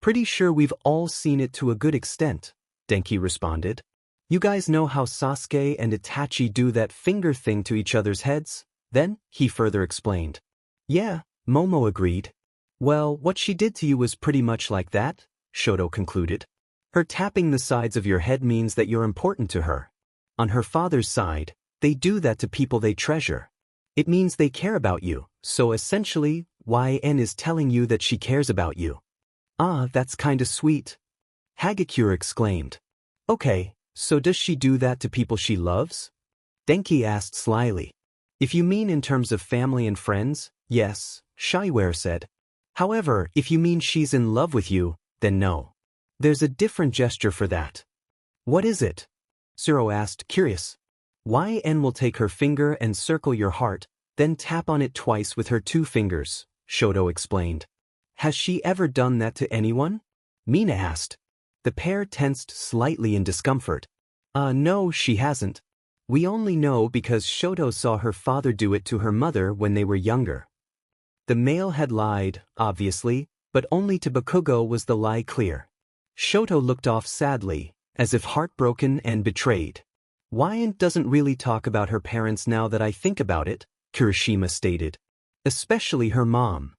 Speaker 1: "Pretty sure we've all seen it to a good extent," Denki responded. "You guys know how Sasuke and Itachi do that finger thing to each other's heads?" Then, he further explained. "Yeah," Momo agreed. "Well, what she did to you was pretty much like that," Shoto concluded. "Her tapping the sides of your head means that you're important to her. On her father's side, they do that to people they treasure. It means they care about you, so essentially, YN is telling you that she cares about you." "Ah, that's kinda sweet," Hagakure exclaimed. "Okay, so does she do that to people she loves?" Denki asked slyly. "If you mean in terms of family and friends, yes," Shiware said. "However, if you mean she's in love with you, then no. There's a different gesture for that." "What is it?" Zero asked, curious. "YN will take her finger and circle your heart, then tap on it twice with her 2 fingers, Shoto explained. "Has she ever done that to anyone?" Mina asked. The pair tensed slightly in discomfort. No, she hasn't. We only know because Shoto saw her father do it to her mother when they were younger." The male had lied, obviously, but only to Bakugo was the lie clear. Shoto looked off sadly, as if heartbroken and betrayed. "Wyan doesn't really talk about her parents now that I think about it," Kirishima stated. "Especially her mom."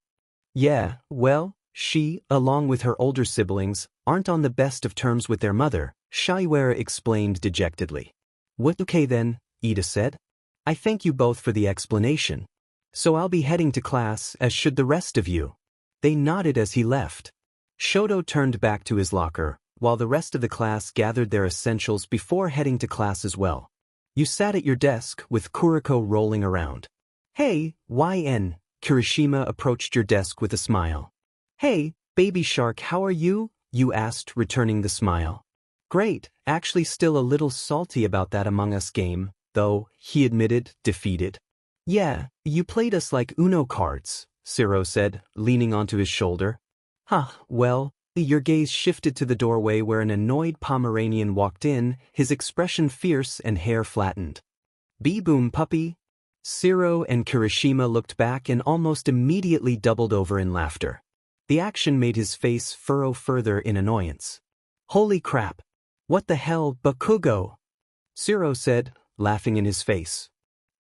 Speaker 1: "Yeah, well, she, along with her older siblings, aren't on the best of terms with their mother," Shiware explained dejectedly. "What okay then," Ida said. "I thank you both for the explanation. So I'll be heading to class, as should the rest of you." They nodded as he left. Shoto turned back to his locker, while the rest of the class gathered their essentials before heading to class as well. You sat at your desk with Kuriko rolling around. "Hey, YN," Kirishima approached your desk with a smile. "Hey, baby shark, how are you?" you asked, returning the smile. "Great, actually still a little salty about that Among Us game, though," he admitted, defeated. "Yeah, you played us like Uno cards," Zero said, leaning onto his shoulder. "Huh, well, Your gaze shifted to the doorway where an annoyed Pomeranian walked in, his expression fierce and hair flattened. "Be-boom, puppy." Shiro and Kirishima looked back and almost immediately doubled over in laughter. The action made his face furrow further in annoyance. "Holy crap! What the hell, Bakugo?" Shiro said, laughing in his face.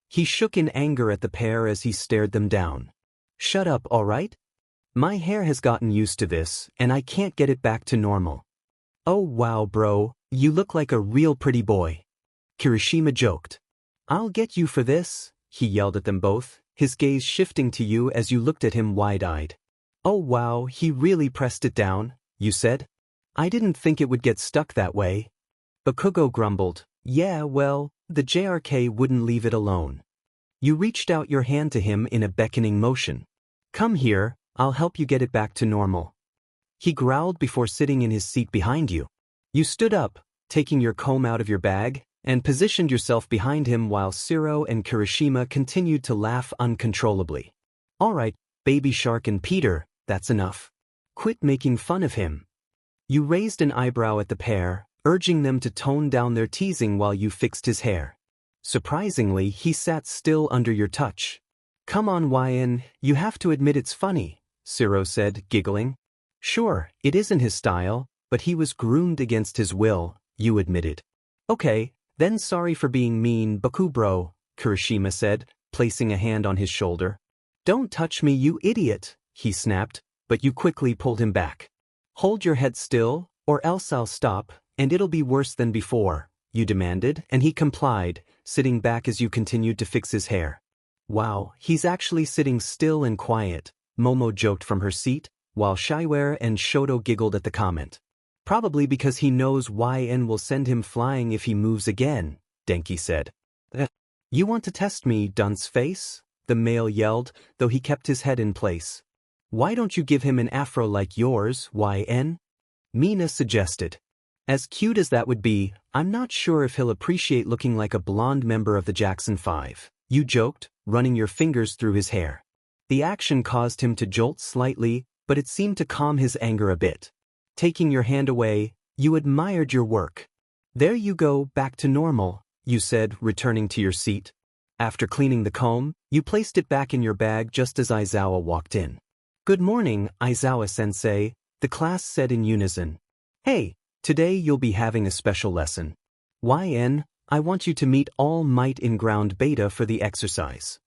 Speaker 1: He shook in anger at the pair as he stared them down. "Shut up, alright? My hair has gotten used to this, and I can't get it back to normal." "Oh wow bro, you look like a real pretty boy," Kirishima joked. "I'll get you for this," he yelled at them both, his gaze shifting to you as you looked at him wide-eyed. "Oh wow, he really pressed it down," you said. "I didn't think it would get stuck that way." Bakugo grumbled, "Yeah well, the JRK wouldn't leave it alone." You reached out your hand to him in a beckoning motion. "Come here, I'll help you get it back to normal." He growled before sitting in his seat behind you. You stood up, taking your comb out of your bag, and positioned yourself behind him while Shiro and Kirishima continued to laugh uncontrollably. "Alright, Baby Shark and Peter, that's enough. Quit making fun of him." You raised an eyebrow at the pair, urging them to tone down their teasing while you fixed his hair. Surprisingly, he sat still under your touch. "Come on Yenne, you have to admit it's funny," Shiro said, giggling. "Sure, it isn't his style, but he was groomed against his will," you admitted. "Okay, then sorry for being mean, Bakubro," Kirishima said, placing a hand on his shoulder. "Don't touch me, you idiot," he snapped, but you quickly pulled him back. "Hold your head still, or else I'll stop, and it'll be worse than before," you demanded, and he complied, sitting back as you continued to fix his hair. "Wow, he's actually sitting still and quiet," Momo joked from her seat, while Shiware and Shoto giggled at the comment. "Probably because he knows Yenne will send him flying if he moves again," Denki said. "You want to test me, dunce face?" the male yelled, though he kept his head in place. "Why don't you give him an afro like yours, Yenne?" Mina suggested. "As cute as that would be, I'm not sure if he'll appreciate looking like a blonde member of the Jackson 5, you joked, running your fingers through his hair. The action caused him to jolt slightly, but it seemed to calm his anger a bit. Taking your hand away, you admired your work. "There you go, back to normal," you said, returning to your seat. After cleaning the comb, you placed it back in your bag just as Aizawa walked in. "Good morning, Aizawa-sensei," the class said in unison. "Hey, today you'll be having a special lesson. Yenne, I want you to meet All Might in ground beta for the exercise."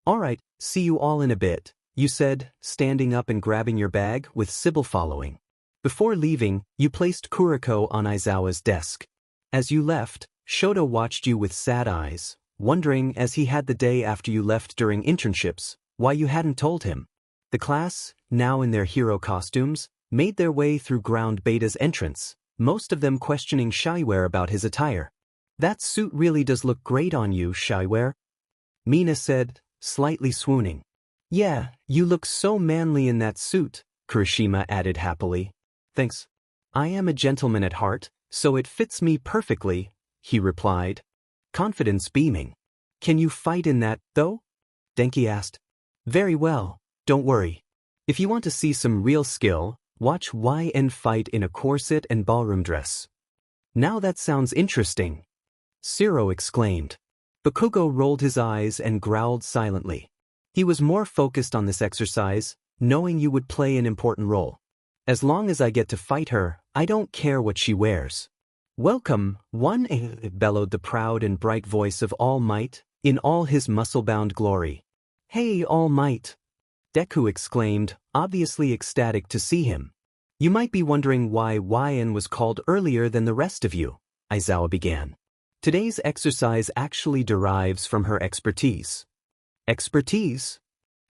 Speaker 1: "Alright, see you all in a bit," you said, standing up and grabbing your bag, with Sybil following. Before leaving, you placed Kuriko on Aizawa's desk. As you left, Shoto watched you with sad eyes, wondering, as he had the day after you left during internships, why you hadn't told him. The class, now in their hero costumes, made their way through ground beta's entrance, most of them questioning Shiware about his attire. "That suit really does look great on you, Shiware," Mina said, slightly swooning. "Yeah, you look so manly in that suit," Kirishima added happily. "Thanks. I am a gentleman at heart, so it fits me perfectly," he replied, confidence beaming. "Can you fight in that, though?" Denki asked. "Very well, don't worry. If you want to see some real skill, watch Yenne fight in a corset and ballroom dress." "Now that sounds interesting," Shiro exclaimed. Bakugo rolled his eyes and growled silently. He was more focused on this exercise, knowing you would play an important role. "As long as I get to fight her, I don't care what she wears." "Welcome, one," bellowed the proud and bright voice of All Might, in all his muscle-bound glory. "Hey, All Might!" Deku exclaimed, obviously ecstatic to see him. "You might be wondering why Yenne was called earlier than the rest of you," Aizawa began. "Today's exercise actually derives from her expertise." "Expertise?"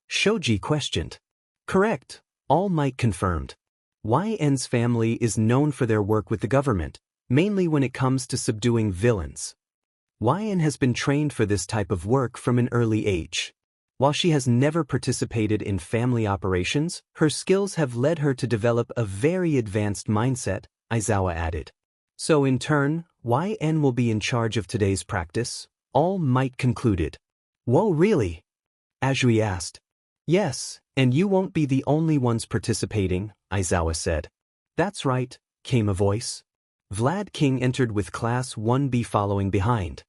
Speaker 1: Shoji questioned. "Correct," All Might confirmed. Yenne's family is known for their work with the government, mainly when it comes to subduing villains. Yenne has been trained for this type of work from an early age. While she has never participated in family operations, her skills have led her to develop a very advanced mindset, Aizawa added. "So in turn, Yenne will be in charge of today's practice," All Might concluded. "Whoa, really?" Azui asked. "Yes, and you won't be the only ones participating," Aizawa said. That's right, came a voice. Vlad King entered with Class 1B following behind.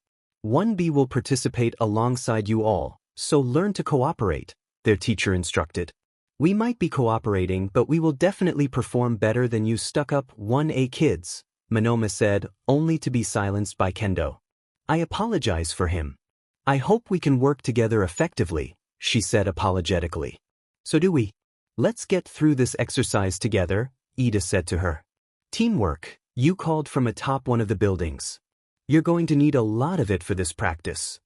Speaker 1: 1B will participate alongside you all, so learn to cooperate, their teacher instructed. We might be cooperating, but we will definitely perform better than you stuck-up 1A kids, Monoma said, only to be silenced by Kendo. I apologize for him. I hope we can work together effectively, she said apologetically. So do we. Let's get through this exercise together, Ida said to her. Teamwork, you called from atop one of the buildings. You're going to need a lot of it for this practice.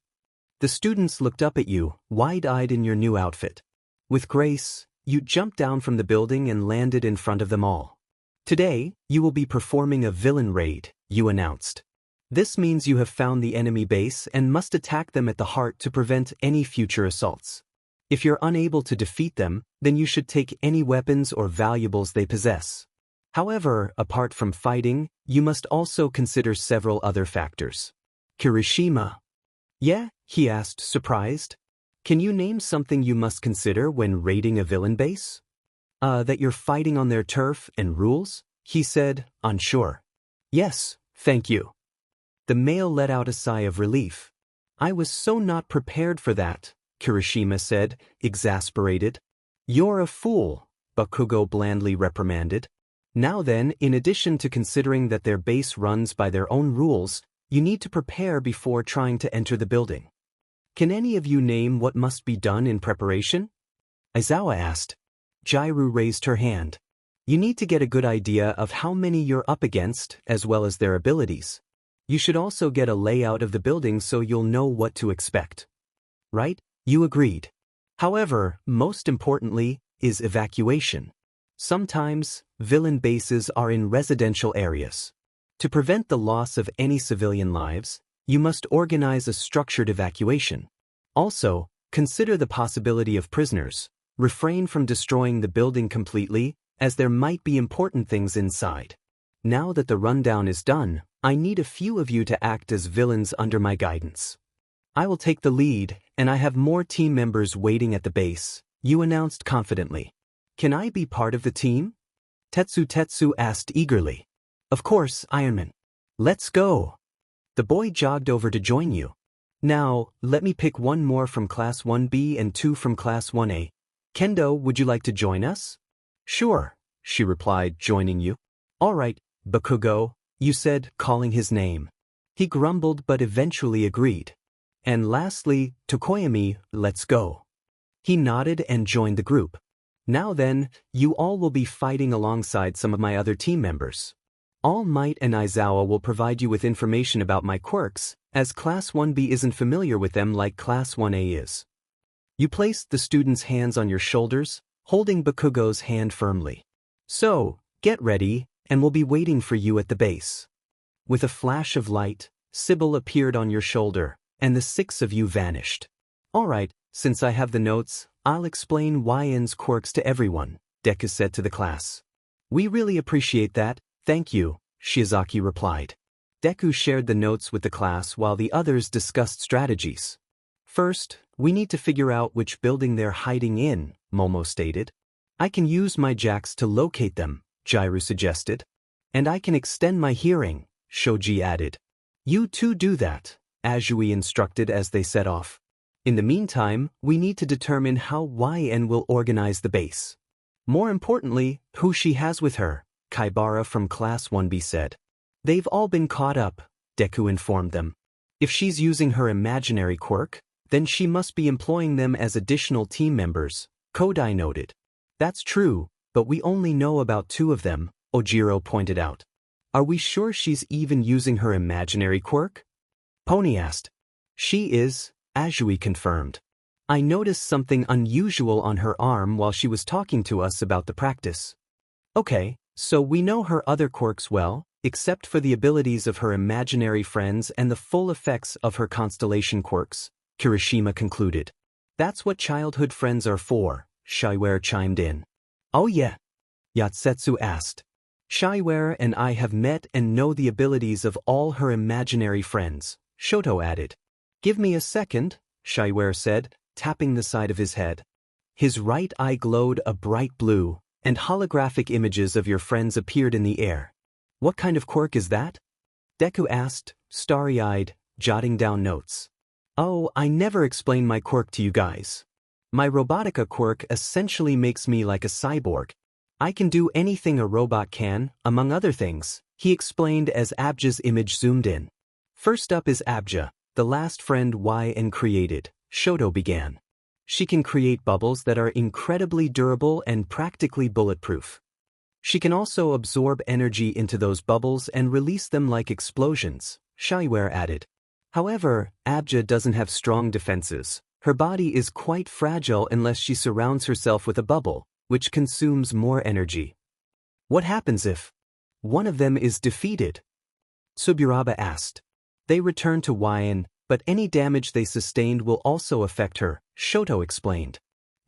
Speaker 1: The students looked up at you, wide-eyed in your new outfit. With grace, you jumped down from the building and landed in front of them all. Today, you will be performing a villain raid, you announced. This means you have found the enemy base and must attack them at the heart to prevent any future assaults. If you're unable to defeat them, then you should take any weapons or valuables they possess. However, apart from fighting, you must also consider several other factors. Kirishima. Yeah, he asked, surprised. Can you name something you must consider when raiding a villain base? That you're fighting on their turf and rules? He said, unsure. Yes, thank you. The male let out a sigh of relief. I was so not prepared for that, Kirishima said, exasperated. You're a fool, Bakugo blandly reprimanded. Now then, in addition to considering that their base runs by their own rules, you need to prepare before trying to enter the building. Can any of you name what must be done in preparation? Aizawa asked. Jairu raised her hand. You need to get a good idea of how many you're up against, as well as their abilities. You should also get a layout of the building so you'll know what to expect. Right? You agreed. However, most importantly, is evacuation. Sometimes, villain bases are in residential areas. To prevent the loss of any civilian lives, you must organize a structured evacuation. Also, consider the possibility of prisoners. Refrain from destroying the building completely, as there might be important things inside. Now that the rundown is done, I need a few of you to act as villains under my guidance. I will take the lead, and I have more team members waiting at the base, you announced confidently. Can I be part of the team? Tetsu asked eagerly. Of course, Ironman. Let's go. The boy jogged over to join you. Now, let me pick one more from Class 1B and two from Class 1A. Kendo, would you like to join us? Sure, she replied, joining you. All right, Bakugo, you said, calling his name. He grumbled but eventually agreed. And lastly, Tokoyami, let's go. He nodded and joined the group. Now then, you all will be fighting alongside some of my other team members. All Might and Aizawa will provide you with information about my quirks, as Class 1B isn't familiar with them like Class 1A is. You placed the student's hands on your shoulders, holding Bakugo's hand firmly. So, get ready, and we'll be waiting for you at the base. With a flash of light, Sybil appeared on your shoulder, and the six of you vanished. All right, since I have the notes, I'll explain Yenne's quirks to everyone, Deku said to the class. We really appreciate that, thank you, Shiozaki replied. Deku shared the notes with the class while the others discussed strategies. First, we need to figure out which building they're hiding in, Momo stated. I can use my jacks to locate them, Jairu suggested. And I can extend my hearing, Shoji added. You too do that, Azui instructed as they set off. In the meantime, we need to determine how Yenne will organize the base. More importantly, who she has with her, Kaibara from Class 1B said. They've all been caught up, Deku informed them. If she's using her imaginary quirk, then she must be employing them as additional team members, Kodai noted. That's true, but we only know about two of them, Ojiro pointed out. Are we sure she's even using her imaginary quirk? Pony asked. She is, Azui confirmed. I noticed something unusual on her arm while she was talking to us about the practice. Okay, so we know her other quirks well, except for the abilities of her imaginary friends and the full effects of her constellation quirks, Kirishima concluded. That's what childhood friends are for, Shiware chimed in. Oh yeah? Yatsetsu asked. Shiware and I have met and know the abilities of all her imaginary friends, Shoto added. Give me a second, Shiware said, tapping the side of his head. His right eye glowed a bright blue, and holographic images of your friends appeared in the air. What kind of quirk is that? Deku asked, starry-eyed, jotting down notes. Oh, I never explained my quirk to you guys. My robotica quirk essentially makes me like a cyborg. I can do anything a robot can, among other things, he explained as Abja's image zoomed in. First up is Abja, the last friend Yenne created, Shoto began. She can create bubbles that are incredibly durable and practically bulletproof. She can also absorb energy into those bubbles and release them like explosions, Shiware added. However, Abja doesn't have strong defenses. Her body is quite fragile unless she surrounds herself with a bubble, which consumes more energy. What happens if one of them is defeated? Tsuburaba asked. They return to Yenne, but any damage they sustained will also affect her, Shoto explained.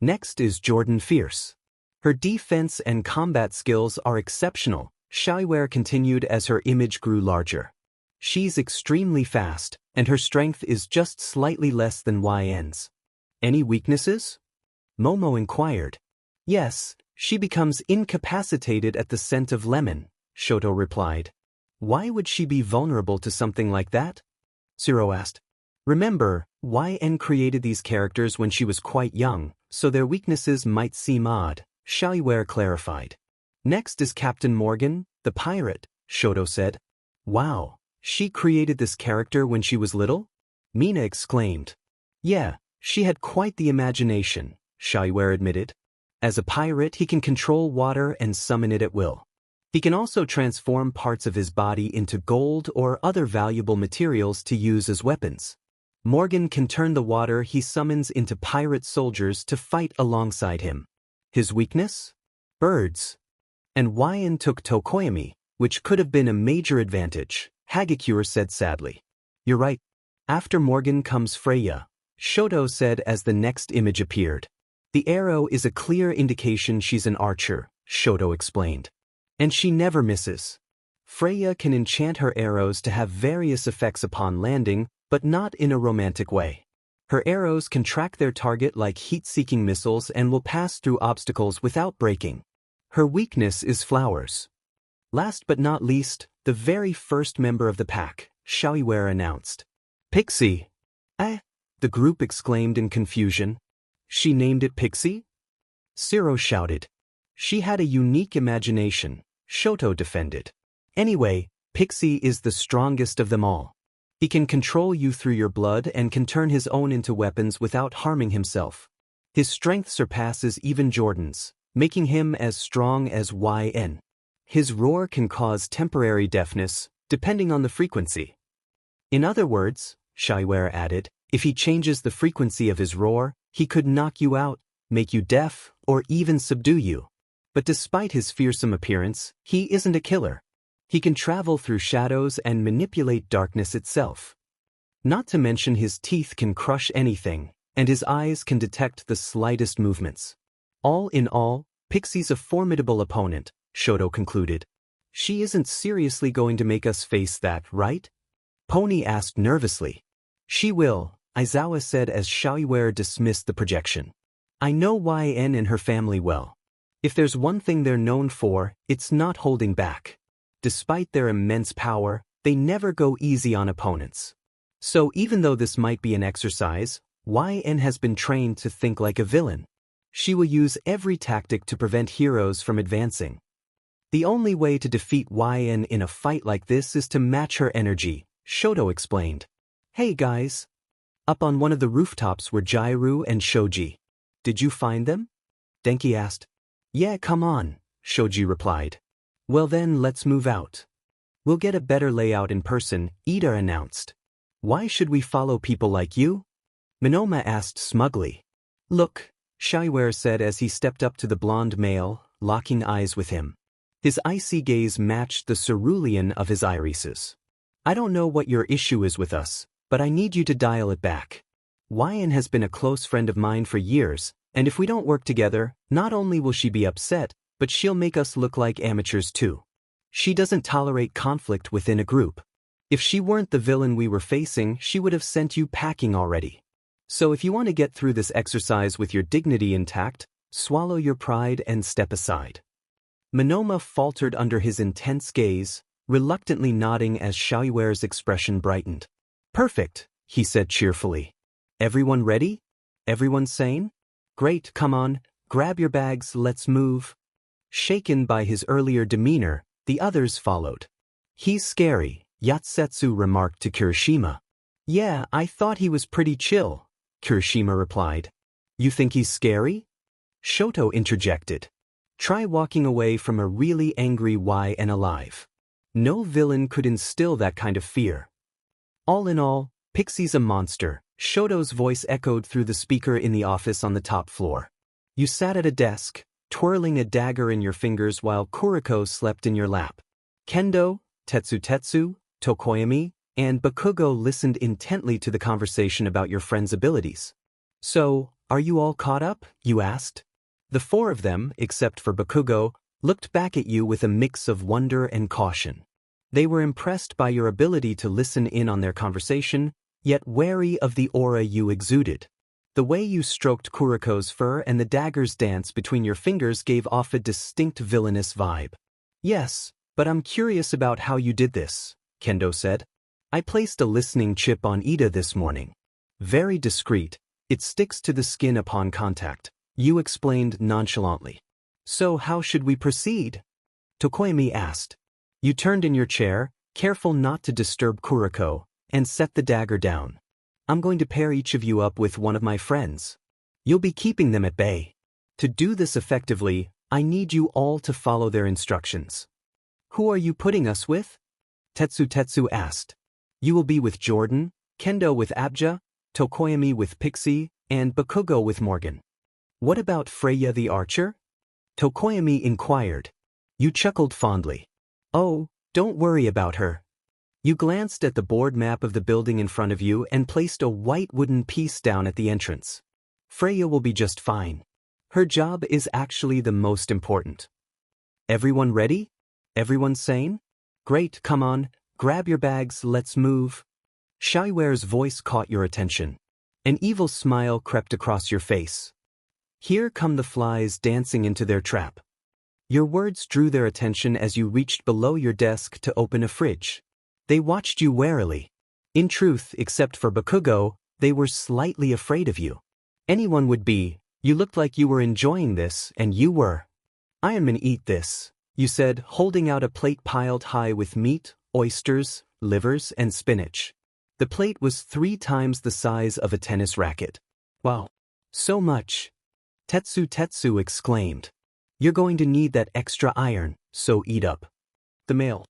Speaker 1: Next is Jordan Fierce. Her defense and combat skills are exceptional, Shiware continued as her image grew larger. She's extremely fast, and her strength is just slightly less than Yenne's. Any weaknesses? Momo inquired. Yes, she becomes incapacitated at the scent of lemon, Shoto replied. Why would she be vulnerable to something like that? Zero asked. Remember, Yenne created these characters when she was quite young, so their weaknesses might seem odd, Shiware clarified. Next is Captain Morgan, the pirate, Shoto said. Wow, she created this character when she was little? Mina exclaimed. Yeah, she had quite the imagination, Shiware admitted. As a pirate, he can control water and summon it at will. He can also transform parts of his body into gold or other valuable materials to use as weapons. Morgan can turn the water he summons into pirate soldiers to fight alongside him. His weakness? Birds. And Yenne took Tokoyami, which could have been a major advantage, Hagakure said sadly. You're right. After Morgan comes Freya, Shoto said as the next image appeared. The arrow is a clear indication she's an archer, Shoto explained. And she never misses. Freya can enchant her arrows to have various effects upon landing, but not in a romantic way. Her arrows can track their target like heat-seeking missiles and will pass through obstacles without breaking. Her weakness is flowers. Last but not least, the very first member of the pack, Shiware announced. Pixie. The group exclaimed in confusion. She named it Pixie? Zero shouted. She had a unique imagination, Shoto defended. Anyway, Pixie is the strongest of them all. He can control you through your blood and can turn his own into weapons without harming himself. His strength surpasses even Jordan's, making him as strong as Yenne. His roar can cause temporary deafness, depending on the frequency. In other words, Shiware added, if he changes the frequency of his roar, he could knock you out, make you deaf, or even subdue you. But despite his fearsome appearance, he isn't a killer. He can travel through shadows and manipulate darkness itself. Not to mention his teeth can crush anything, and his eyes can detect the slightest movements. All in all, Pixie's a formidable opponent, Shoto concluded. She isn't seriously going to make us face that, right? Pony asked nervously. She will, Aizawa said as Shiware dismissed the projection. I know Yenne and her family well. If there's one thing they're known for, it's not holding back. Despite their immense power, they never go easy on opponents. So even though this might be an exercise, Yenne has been trained to think like a villain. She will use every tactic to prevent heroes from advancing. The only way to defeat Yenne in a fight like this is to match her energy, Shoto explained. Hey guys. Up on one of the rooftops were Jairu and Shoji. Did you find them? Denki asked. Yeah, come on, Shoji replied. Well then, let's move out. We'll get a better layout in person, Ida announced. Why should we follow people like you? Minoma asked smugly. Look, Shiware said as he stepped up to the blonde male, locking eyes with him. His icy gaze matched the cerulean of his irises. I don't know what your issue is with us, but I need you to dial it back. Yenne has been a close friend of mine for years, and if we don't work together, not only will she be upset, but she'll make us look like amateurs too. She doesn't tolerate conflict within a group. If she weren't the villain we were facing, she would have sent you packing already. So if you want to get through this exercise with your dignity intact, swallow your pride and step aside. Monoma faltered under his intense gaze, reluctantly nodding as Xiaoyuer's expression brightened. Perfect, he said cheerfully. Everyone ready? Everyone sane? Great, come on, grab your bags, let's move. Shaken by his earlier demeanor, the others followed. He's scary, Yatsetsu remarked to Kirishima. Yeah, I thought he was pretty chill, Kirishima replied. You think he's scary? Shoto interjected. Try walking away from a really angry YN alive. No villain could instill that kind of fear. All in all, Pixie's a monster, Shoto's voice echoed through the speaker in the office on the top floor. You sat at a desk, twirling a dagger in your fingers while Kuriko slept in your lap. Kendo, Tetsu, Tokoyami, and Bakugo listened intently to the conversation about your friend's abilities. So, are you all caught up? You asked. The four of them, except for Bakugo, looked back at you with a mix of wonder and caution. They were impressed by your ability to listen in on their conversation, yet wary of the aura you exuded. The way you stroked Kuriko's fur and the dagger's dance between your fingers gave off a distinct villainous vibe. Yes, but I'm curious about how you did this, Kendo said. I placed a listening chip on Ida this morning. Very discreet, it sticks to the skin upon contact, you explained nonchalantly. So how should we proceed? Tokoyami asked. You turned in your chair, careful not to disturb Kuriko, and set the dagger down. I'm going to pair each of you up with one of my friends. You'll be keeping them at bay. To do this effectively, I need you all to follow their instructions. Who are you putting us with? Tetsu asked. You will be with Jordan, Kendo with Abja, Tokoyami with Pixie, and Bakugo with Morgan. What about Freya the archer? Tokoyami inquired. You chuckled fondly. Oh, don't worry about her. You glanced at the board map of the building in front of you and placed a white wooden piece down at the entrance. Freya will be just fine. Her job is actually the most important. Everyone ready? Everyone sane? Great, come on, grab your bags, let's move. Xiaoyuer's voice caught your attention. An evil smile crept across your face. Here come the flies dancing into their trap. Your words drew their attention as you reached below your desk to open a fridge. They watched you warily. In truth, except for Bakugo, they were slightly afraid of you. Anyone would be. You looked like you were enjoying this, and you were. I am gonna eat this, you said, holding out a plate piled high with meat, oysters, livers, and spinach. The plate was 3 times the size of a tennis racket. Wow. So much. Tetsu exclaimed. You're going to need that extra iron, so eat up. The male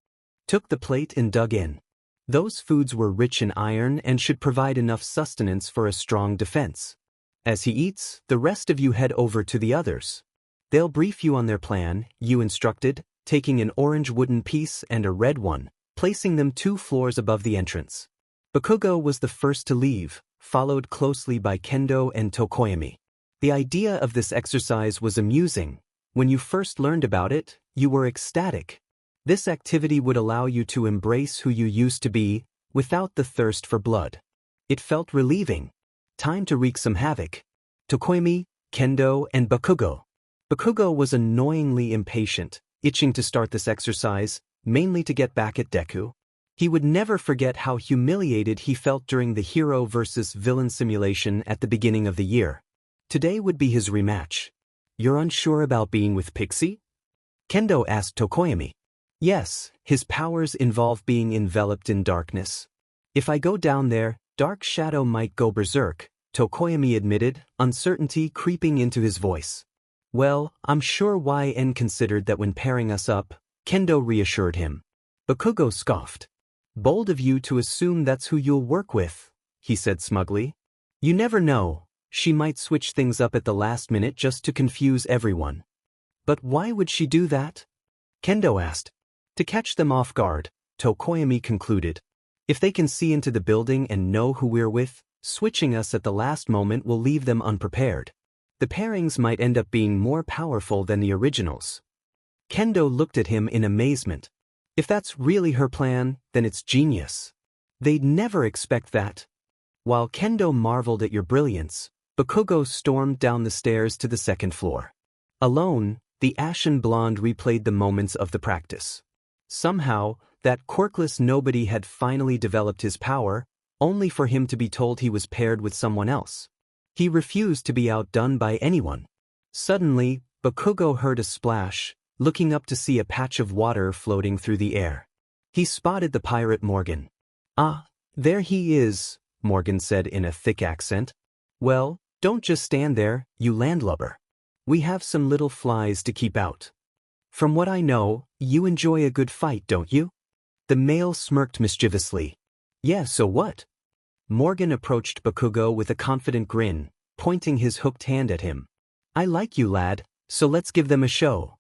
Speaker 1: took the plate and dug in. Those foods were rich in iron and should provide enough sustenance for a strong defense. As he eats, the rest of you head over to the others. They'll brief you on their plan, you instructed, taking an orange wooden piece and a red one, placing them 2 floors above the entrance. Bakugo was the first to leave, followed closely by Kendo and Tokoyami. The idea of this exercise was amusing. When you first learned about it, you were ecstatic. This activity would allow you to embrace who you used to be, without the thirst for blood. It felt relieving. Time to wreak some havoc. Tokoyami, Kendo, and Bakugo. Bakugo was annoyingly impatient, itching to start this exercise, mainly to get back at Deku. He would never forget how humiliated he felt during the hero versus villain simulation at the beginning of the year. Today would be his rematch. You're unsure about being with Pixie? Kendo asked Tokoyami. Yes, his powers involve being enveloped in darkness. If I go down there, Dark Shadow might go berserk, Tokoyami admitted, uncertainty creeping into his voice. Well, I'm sure YN considered that when pairing us up, Kendo reassured him. Bakugo scoffed. Bold of you to assume that's who you'll work with, he said smugly. You never know. She might switch things up at the last minute just to confuse everyone. But why would she do that? Kendo asked. To catch them off guard, Tokoyami concluded. If they can see into the building and know who we're with, switching us at the last moment will leave them unprepared. The pairings might end up being more powerful than the originals. Kendo looked at him in amazement. If that's really her plan, then it's genius. They'd never expect that. While Kendo marveled at your brilliance, Bakugo stormed down the stairs to the 2nd floor. Alone, The ashen blonde replayed the moments of the practice. Somehow, that quirkless nobody had finally developed his power, only for him to be told he was paired with someone else. He refused to be outdone by anyone. Suddenly, Bakugo heard a splash, looking up to see a patch of water floating through the air. He spotted the pirate Morgan. "Ah, there he is," Morgan said in a thick accent. "Well, don't just stand there, you landlubber. We have some little flies to keep out. From what I know, you enjoy a good fight, don't you?" The male smirked mischievously. "Yeah, so what?" Morgan approached Bakugo with a confident grin, pointing his hooked hand at him. "I like you, lad, so let's give them a show."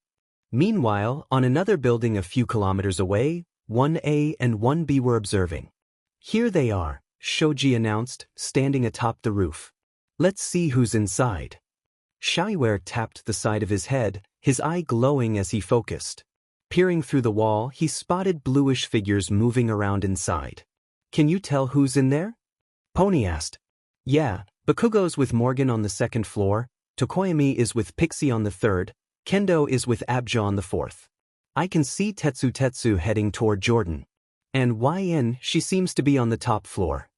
Speaker 1: Meanwhile, on another building a few kilometers away, 1A and 1B were observing. "Here they are," Shoji announced, standing atop the roof. "Let's see who's inside." Shiware tapped the side of his head, his eye glowing as he focused. Peering through the wall, he spotted bluish figures moving around inside. "Can you tell who's in there?" Pony asked. "Yeah, Bakugo's with Morgan on the second floor, Tokoyami is with Pixie on the third, Kendo is with Abja on the fourth. I can see Tetsu heading toward Jordan. And Yenne, she seems to be on the top floor."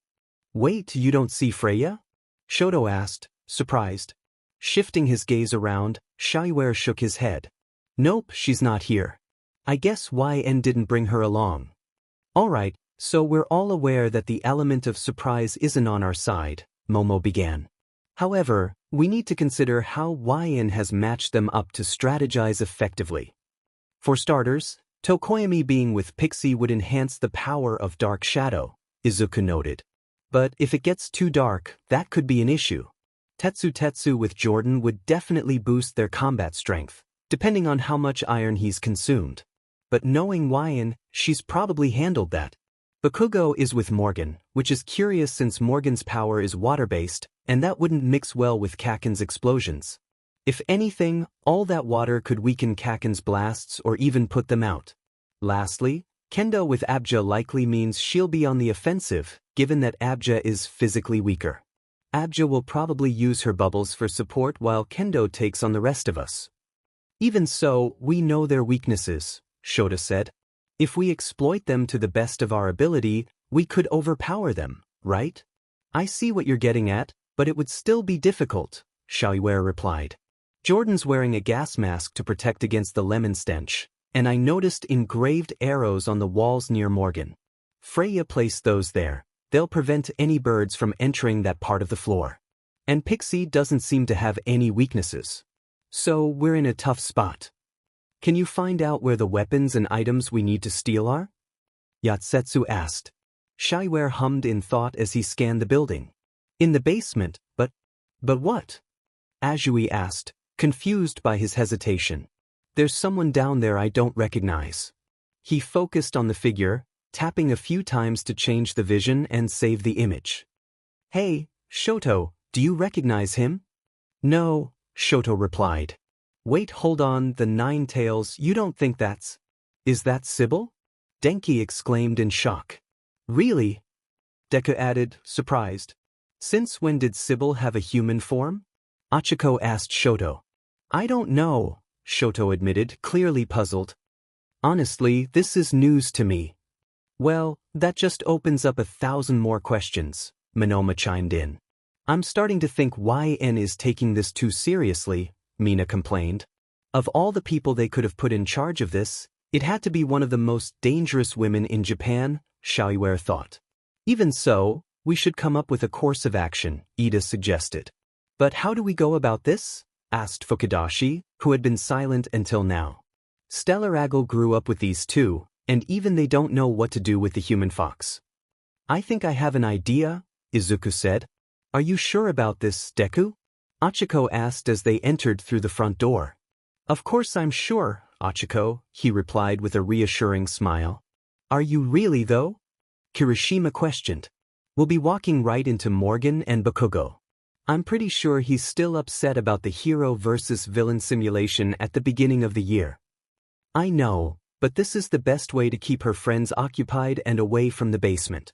Speaker 1: "Wait, you don't see Freya?" Shoto asked, surprised. Shifting his gaze around, Shiware shook his head. "Nope, she's not here. I guess Yenne didn't bring her along." "Alright, so we're all aware that the element of surprise isn't on our side," Momo began. "However, we need to consider how Yenne has matched them up to strategize effectively. For starters, Tokoyami being with Pixie would enhance the power of Dark Shadow," Izuku noted. "But if it gets too dark, that could be an issue. Tetsu with Jordan would definitely boost their combat strength, depending on how much iron he's consumed. But knowing Yenne, she's probably handled that. Bakugo is with Morgan, which is curious since Morgan's power is water-based, and that wouldn't mix well with Kaken's explosions. If anything, all that water could weaken Kaken's blasts or even put them out. Lastly, Kendo with Abja likely means she'll be on the offensive, given that Abja is physically weaker. Abja will probably use her bubbles for support while Kendo takes on the rest of us." "Even so, we know their weaknesses," Shota said. "If we exploit them to the best of our ability, we could overpower them, right?" "I see what you're getting at, but it would still be difficult," Shiware replied. "Jordan's wearing a gas mask to protect against the lemon stench, and I noticed engraved arrows on the walls near Morgan. Freya placed those there. They'll prevent any birds from entering that part of the floor. And Pixie doesn't seem to have any weaknesses. So we're in a tough spot. Can you find out where the weapons and items we need to steal are?" Yatsetsu asked. Shiware hummed in thought as he scanned the building. "In the basement, but what?" Azui asked, confused by his hesitation. "There's someone down there I don't recognize." He focused on the figure, tapping a few times to change the vision and save the image. "Hey, Shoto, do you recognize him?" "No," Shoto replied. "Wait, hold on, the Nine Tails, you don't think that's... Is that Sybil?" Denki exclaimed in shock. "Really?" Deku added, surprised. "Since when did Sybil have a human form?" Achiko asked Shoto. "I don't know," Shoto admitted, clearly puzzled. "Honestly, this is news to me." "Well, that just opens up 1,000 more questions," Monoma chimed in. "I'm starting to think Yenne is taking this too seriously," Mina complained. "Of all the people they could have put in charge of this, it had to be one of the most dangerous women in Japan," Shiware thought. "Even so, we should come up with a course of action," Ida suggested. "But how do we go about this?" asked Fukudashi, who had been silent until now. "Stellar Aggle grew up with these two, and even they don't know what to do with the human fox." "I think I have an idea," Izuku said. "Are you sure about this, Deku?" Achiko asked as they entered through the front door. "Of course I'm sure, Achiko," he replied with a reassuring smile. "Are you really though?" Kirishima questioned. "We'll be walking right into Morgan and Bakugo. I'm pretty sure he's still upset about the hero versus villain simulation at the beginning of the year." "I know, but this is the best way to keep her friends occupied and away from the basement.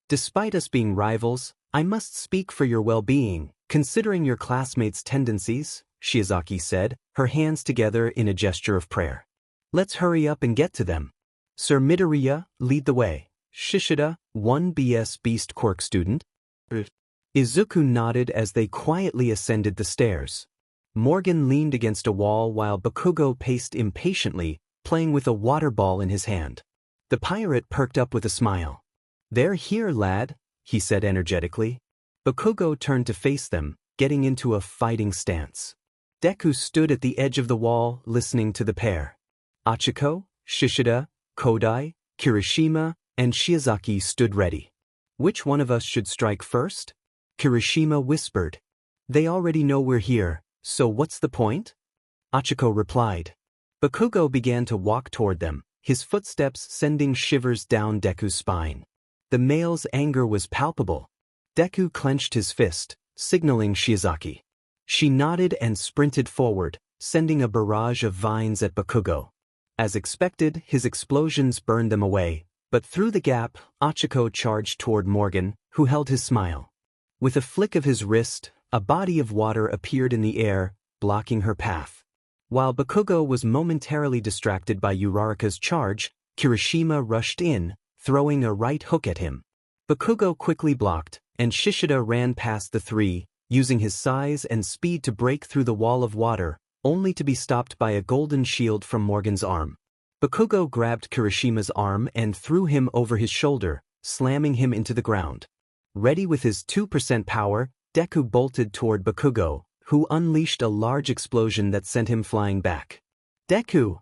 Speaker 1: Despite us being rivals, I must speak for your well-being, considering your classmates' tendencies," Shiozaki said, her hands together in a gesture of prayer. Let's hurry up and get to them. Sir Midoriya, lead the way. Shishida, 1BS Beast Quirk student. Izuku nodded as they quietly ascended the stairs. Morgan leaned against a wall while Bakugo paced impatiently, playing with a water ball in his hand. The pirate perked up with a smile. They're here, lad, he said energetically. Bakugo turned to face them, getting into a fighting stance. Deku stood at the edge of the wall, listening to the pair. Achiko, Shishida, Kodai, Kirishima, and Shiozaki stood ready. Which one of us should strike first? Kirishima whispered. They already know we're here, so what's the point? Achiko replied. Bakugo began to walk toward them, his footsteps sending shivers down Deku's spine. The male's anger was palpable. Deku clenched his fist, signaling Shiozaki. She nodded and sprinted forward, sending a barrage of vines at Bakugo. As expected, his explosions burned them away, but through the gap, Achiko charged toward Morgan, who held his smile. With a flick of his wrist, a body of water appeared in the air, blocking her path. While Bakugo was momentarily distracted by Uraraka's charge, Kirishima rushed in, throwing a right hook at him. Bakugo quickly blocked, and Shishida ran past the three, using his size and speed to break through the wall of water, only to be stopped by a golden shield from Morgan's arm. Bakugo grabbed Kirishima's arm and threw him over his shoulder, slamming him into the ground. Ready with his 2% power, Deku bolted toward Bakugo, who unleashed a large explosion that sent him flying back. Deku!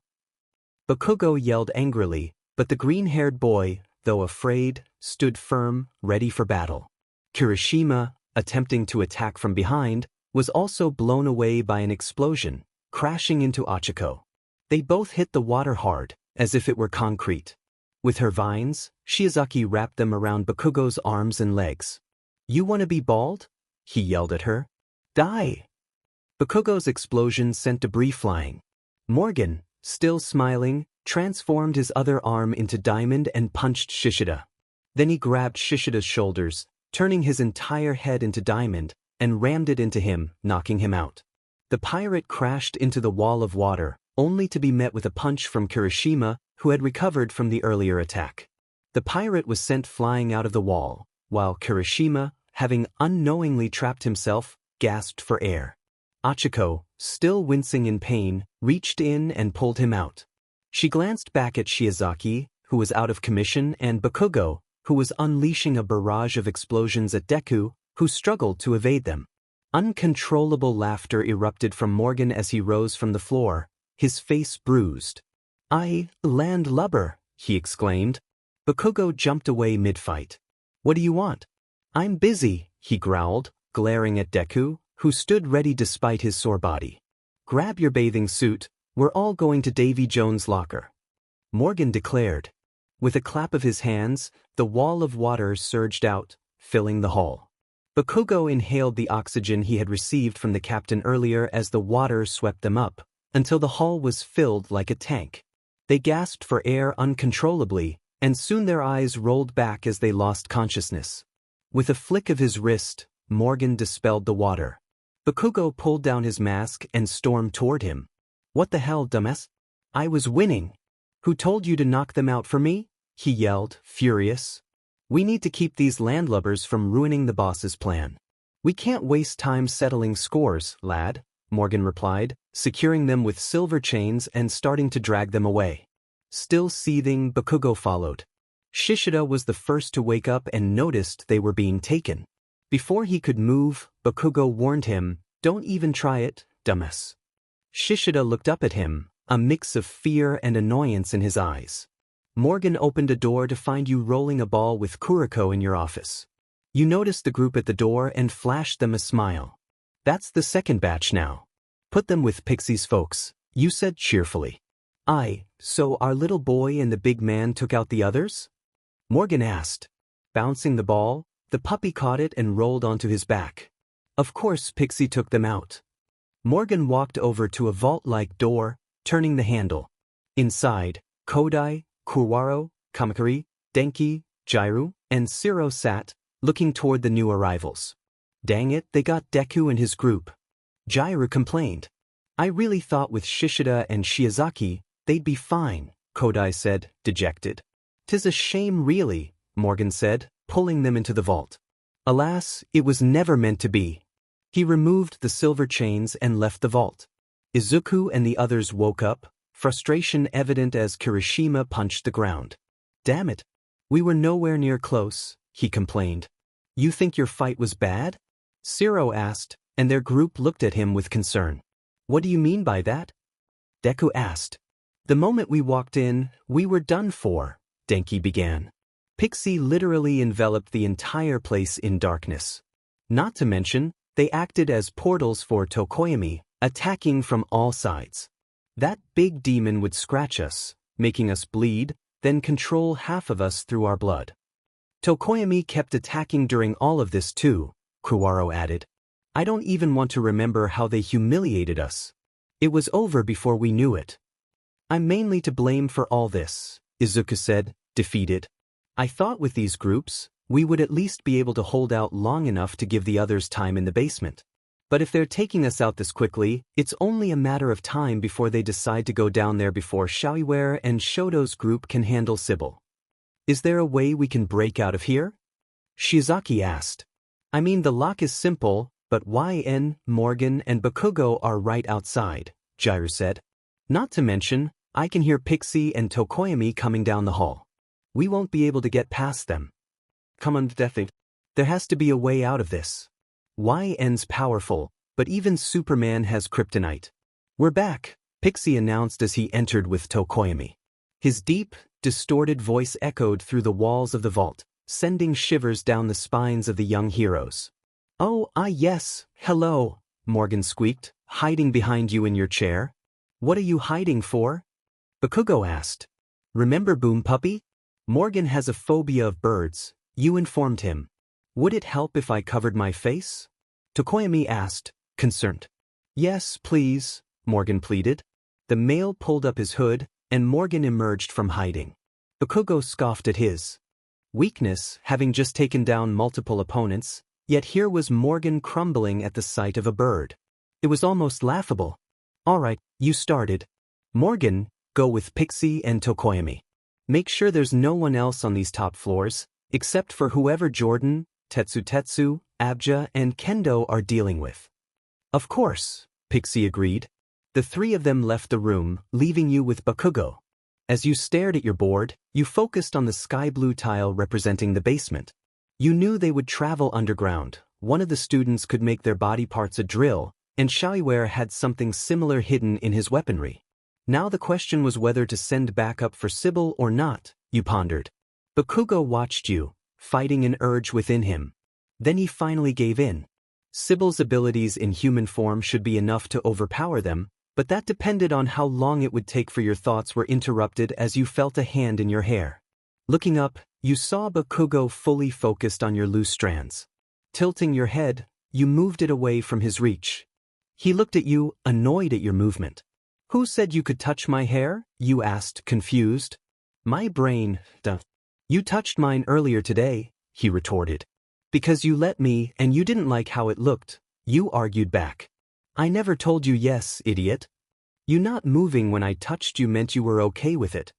Speaker 1: Bakugo yelled angrily, but the green-haired boy, though afraid, stood firm, ready for battle. Kirishima, attempting to attack from behind, was also blown away by an explosion, crashing into Achiko. They both hit the water hard, as if it were concrete. With her vines, Shiozaki wrapped them around Bakugo's arms and legs. You want to be bald? He yelled at her. Die! Bakugo's explosion sent debris flying. Morgan, still smiling, transformed his other arm into diamond and punched Shishida. Then he grabbed Shishida's shoulders, turning his entire head into diamond, and rammed it into him, knocking him out. The pirate crashed into the wall of water, only to be met with a punch from Kirishima, who had recovered from the earlier attack. The pirate was sent flying out of the wall, while Kirishima, having unknowingly trapped himself, gasped for air. Achiko, still wincing in pain, reached in and pulled him out. She glanced back at Shiozaki, who was out of commission, and Bakugo, who was unleashing a barrage of explosions at Deku, who struggled to evade them. Uncontrollable laughter erupted from Morgan as he rose from the floor, his face bruised. Landlubber, he exclaimed. Bakugo jumped away mid-fight. What do you want? I'm busy, he growled, glaring at Deku, who stood ready despite his sore body. Grab your bathing suit, we're all going to Davy Jones' locker. Morgan declared. With a clap of his hands, the wall of water surged out, filling the hall. Bakugo inhaled the oxygen he had received from the captain earlier as the water swept them up, until the hall was filled like a tank. They gasped for air uncontrollably, and soon their eyes rolled back as they lost consciousness. With a flick of his wrist, Morgan dispelled the water. Bakugo pulled down his mask and stormed toward him. What the hell, dumbass? I was winning. Who told you to knock them out for me? He yelled, furious. We need to keep these landlubbers from ruining the boss's plan. We can't waste time settling scores, lad, Morgan replied, securing them with silver chains and starting to drag them away. Still seething, Bakugo followed. Shishida was the first to wake up and noticed they were being taken. Before he could move, Bakugo warned him, don't even try it, dumbass. Shishida looked up at him, a mix of fear and annoyance in his eyes. Morgan opened a door to find you rolling a ball with Kuriko in your office. You noticed the group at the door and flashed them a smile. That's the second batch now. Put them with Pixie's folks, you said cheerfully. So our little boy and the big man took out the others? Morgan asked. Bouncing the ball, the puppy caught it and rolled onto his back. Of course Pixie took them out. Morgan walked over to a vault-like door, turning the handle. Inside, Kodai, Kurwaro, Kamakari, Denki, Jairu, and Siro sat, looking toward the new arrivals. Dang it, they got Deku and his group. Jiraiya complained. I really thought with Shishida and Shiozaki, they'd be fine, Kodai said, dejected. 'Tis a shame really, Morgan said, pulling them into the vault. Alas, it was never meant to be. He removed the silver chains and left the vault. Izuku and the others woke up, frustration evident as Kirishima punched the ground. Damn it. We were nowhere near close, he complained. You think your fight was bad? Zero asked, and their group looked at him with concern. What do you mean by that? Deku asked. The moment we walked in, we were done for, Denki began. Pixie literally enveloped the entire place in darkness. Not to mention, they acted as portals for Tokoyami, attacking from all sides. That big demon would scratch us, making us bleed, then control half of us through our blood. Tokoyami kept attacking during all of this too, Kuwaro added. I don't even want to remember how they humiliated us. It was over before we knew it. I'm mainly to blame for all this, Izuku said, defeated. I thought with these groups, we would at least be able to hold out long enough to give the others time in the basement. But if they're taking us out this quickly, it's only a matter of time before they decide to go down there before Xiaoiware and Shoto's group can handle Sybil. Is there a way we can break out of here? Shiozaki asked. I mean, the lock is simple, but Yenne, Morgan, and Bakugo are right outside, Jiraiya said. Not to mention, I can hear Pixie and Tokoyami coming down the hall. We won't be able to get past them. Come on, Deathing. There has to be a way out of this. Yenne's powerful, but even Superman has kryptonite. We're back, Pixie announced as he entered with Tokoyami. His deep, distorted voice echoed through the walls of the vault, sending shivers down the spines of the young heroes. Oh, yes, hello, Morgan squeaked, hiding behind you in your chair. What are you hiding for? Bakugo asked. Remember Boom Puppy? Morgan has a phobia of birds, you informed him. Would it help if I covered my face? Tokoyami asked, concerned. Yes, please, Morgan pleaded. The male pulled up his hood, and Morgan emerged from hiding. Bakugo scoffed at his weakness, having just taken down multiple opponents, yet here was Morgan crumbling at the sight of a bird. It was almost laughable. All right, you started. Morgan, go with Pixie and Tokoyami. Make sure there's no one else on these top floors, except for whoever Jordan, Tetsu, Abja, and Kendo are dealing with. Of course, Pixie agreed. The three of them left the room, leaving you with Bakugo. As you stared at your board, you focused on the sky blue tile representing the basement. You knew they would travel underground, one of the students could make their body parts a drill, and Xiaoiware had something similar hidden in his weaponry. Now the question was whether to send backup for Sybil or not, you pondered. Bakugo watched you, fighting an urge within him. Then he finally gave in. Sybil's abilities in human form should be enough to overpower them, but that depended on how long it would take for your thoughts were interrupted as you felt a hand in your hair. Looking up, you saw Bakugo fully focused on your loose strands. Tilting your head, you moved it away from his reach. He looked at you, annoyed at your movement. Who said you could touch my hair? You asked, confused. My brain, duh. You touched mine earlier today, he retorted. Because you let me and you didn't like how it looked, you argued back. I never told you yes, idiot. You not moving when I touched you meant you were okay with it.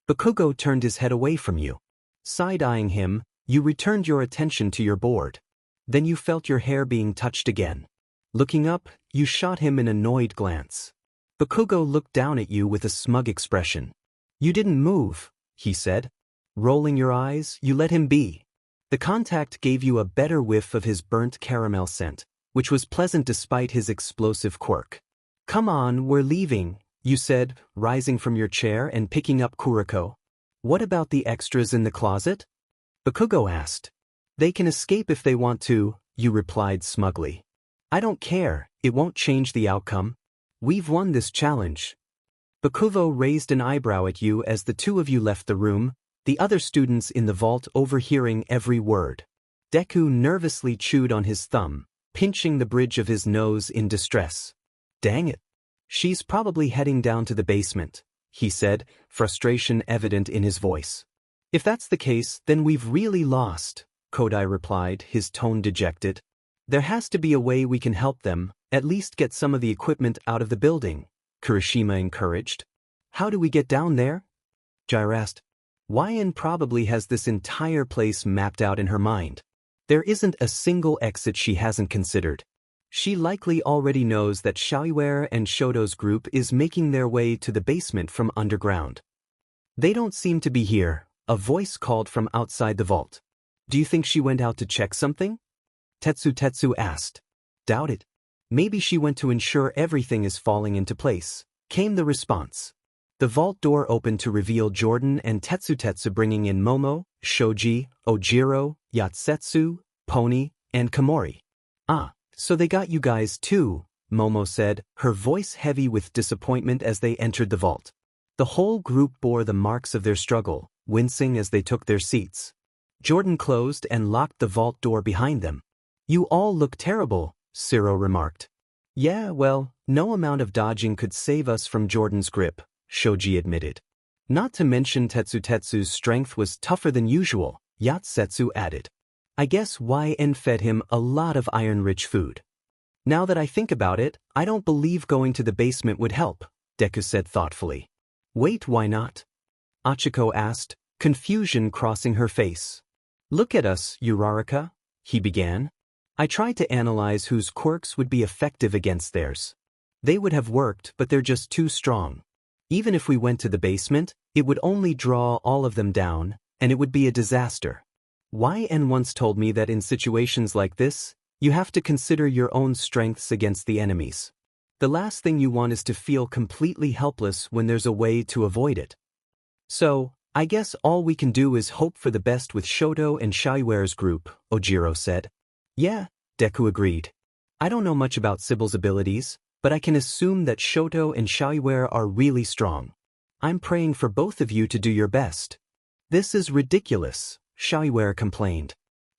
Speaker 1: Bakugo turned his head away from you. Side-eyeing him, you returned your attention to your board. Then you felt your hair being touched again. Looking up, you shot him an annoyed glance. Bakugo looked down at you with a smug expression. You didn't move, he said. Rolling your eyes, you let him be. The contact gave you a better whiff of his burnt caramel scent, which was pleasant despite his explosive quirk. Come on, we're leaving, you said, rising from your chair and picking up Kuriko. What about the extras in the closet? Bakugo asked. They can escape if they want to, you replied smugly. I don't care, it won't change the outcome. We've won this challenge. Bakugo raised an eyebrow at you as the two of you left the room, the other students in the vault overhearing every word. Deku nervously chewed on his thumb, pinching the bridge of his nose in distress. Dang it. She's probably heading down to the basement, he said, frustration evident in his voice. If that's the case, then we've really lost, Kodai replied, his tone dejected. There has to be a way we can help them, at least get some of the equipment out of the building, Kirishima encouraged. How do we get down there? Jair asked. Yenne probably has this entire place mapped out in her mind. There isn't a single exit she hasn't considered. She likely already knows that Xiaoyue and Shoto's group is making their way to the basement from underground. They don't seem to be here, a voice called from outside the vault. Do you think she went out to check something? Tetsu asked. Doubt it. Maybe she went to ensure everything is falling into place, came the response. The vault door opened to reveal Jordan and Tetsu bringing in Momo, Shoji, Ojiro, Yatsetsu, Pony, and Komori. Ah, so they got you guys too, Momo said, her voice heavy with disappointment as they entered the vault. The whole group bore the marks of their struggle, wincing as they took their seats. Jordan closed and locked the vault door behind them. You all look terrible, Ciro remarked. Yeah, well, no amount of dodging could save us from Jordan's grip, Shoji admitted. Not to mention Tetsu's strength was tougher than usual, Yatsetsu added. I guess Yenne fed him a lot of iron-rich food. Now that I think about it, I don't believe going to the basement would help, Deku said thoughtfully. Wait, why not? Achiko asked, confusion crossing her face. Look at us, Uraraka, he began. I tried to analyze whose quirks would be effective against theirs. They would have worked, but they're just too strong. Even if we went to the basement, it would only draw all of them down, and it would be a disaster. Yenne once told me that in situations like this, you have to consider your own strengths against the enemy's. The last thing you want is to feel completely helpless when there's a way to avoid it. So, I guess all we can do is hope for the best with Shoto and Xiaoyue's group, Ojiro said. Yeah, Deku agreed. I don't know much about Sibyl's abilities, but I can assume that Shoto and Xiaoyue are really strong. I'm praying for both of you to do your best. This is ridiculous, Xiaoyue complained.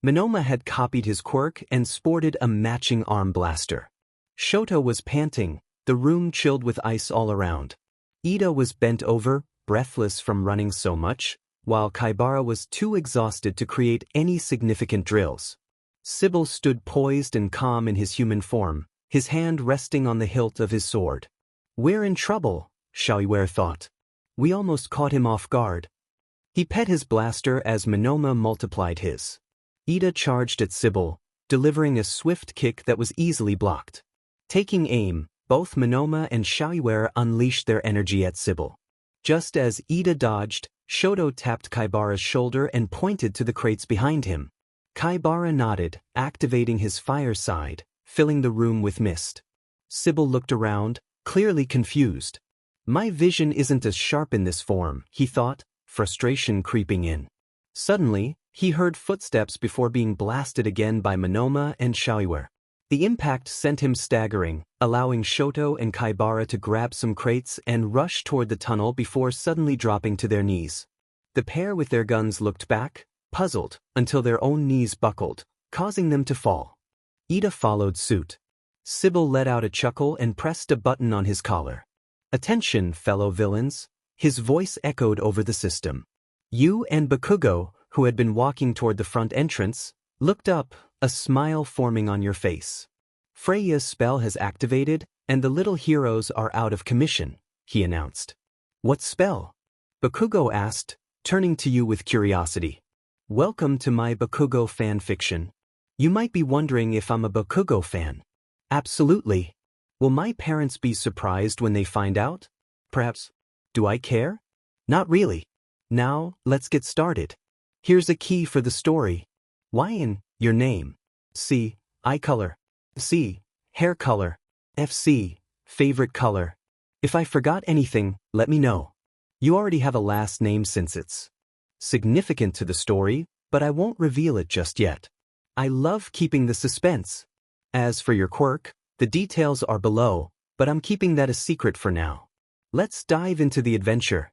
Speaker 1: Monoma had copied his quirk and sported a matching arm blaster. Shoto was panting, the room chilled with ice all around. Ida was bent over, breathless from running so much, while Kaibara was too exhausted to create any significant drills. Sibyl stood poised and calm in his human form, his hand resting on the hilt of his sword. We're in trouble, Xiaoyue thought. We almost caught him off guard. He pet his blaster as Monoma multiplied his. Ida charged at Sibyl, delivering a swift kick that was easily blocked. Taking aim, both Monoma and Xiaoyue unleashed their energy at Sibyl. Just as Ida dodged, Shoto tapped Kaibara's shoulder and pointed to the crates behind him. Kaibara nodded, activating his fire side, filling the room with mist. Sibyl looked around, clearly confused. My vision isn't as sharp in this form, he thought, frustration creeping in. Suddenly, he heard footsteps before being blasted again by Monoma and Xiaoyue. The impact sent him staggering, allowing Shoto and Kaibara to grab some crates and rush toward the tunnel before suddenly dropping to their knees. The pair with their guns looked back, puzzled, until their own knees buckled, causing them to fall. Ida followed suit. Sibyl let out a chuckle and pressed a button on his collar. Attention, fellow villains, his voice echoed over the system. You and Bakugo, who had been walking toward the front entrance, looked up, a smile forming on your face. Freya's spell has activated, and the little heroes are out of commission, he announced. What spell? Bakugo asked, turning to you with curiosity. Welcome to my Bakugo fan fiction. You might be wondering if I'm a Bakugo fan. Absolutely. Will my parents be surprised when they find out? Perhaps. Do I care? Not really. Now, let's get started. Here's a key for the story. Yenne, your name. C, eye color. C, hair color. FC, favorite color. If I forgot anything, let me know. You already have a last name since it's significant to the story, but I won't reveal it just yet. I love keeping the suspense. As for your quirk, the details are below, but I'm keeping that a secret for now. Let's dive into the adventure.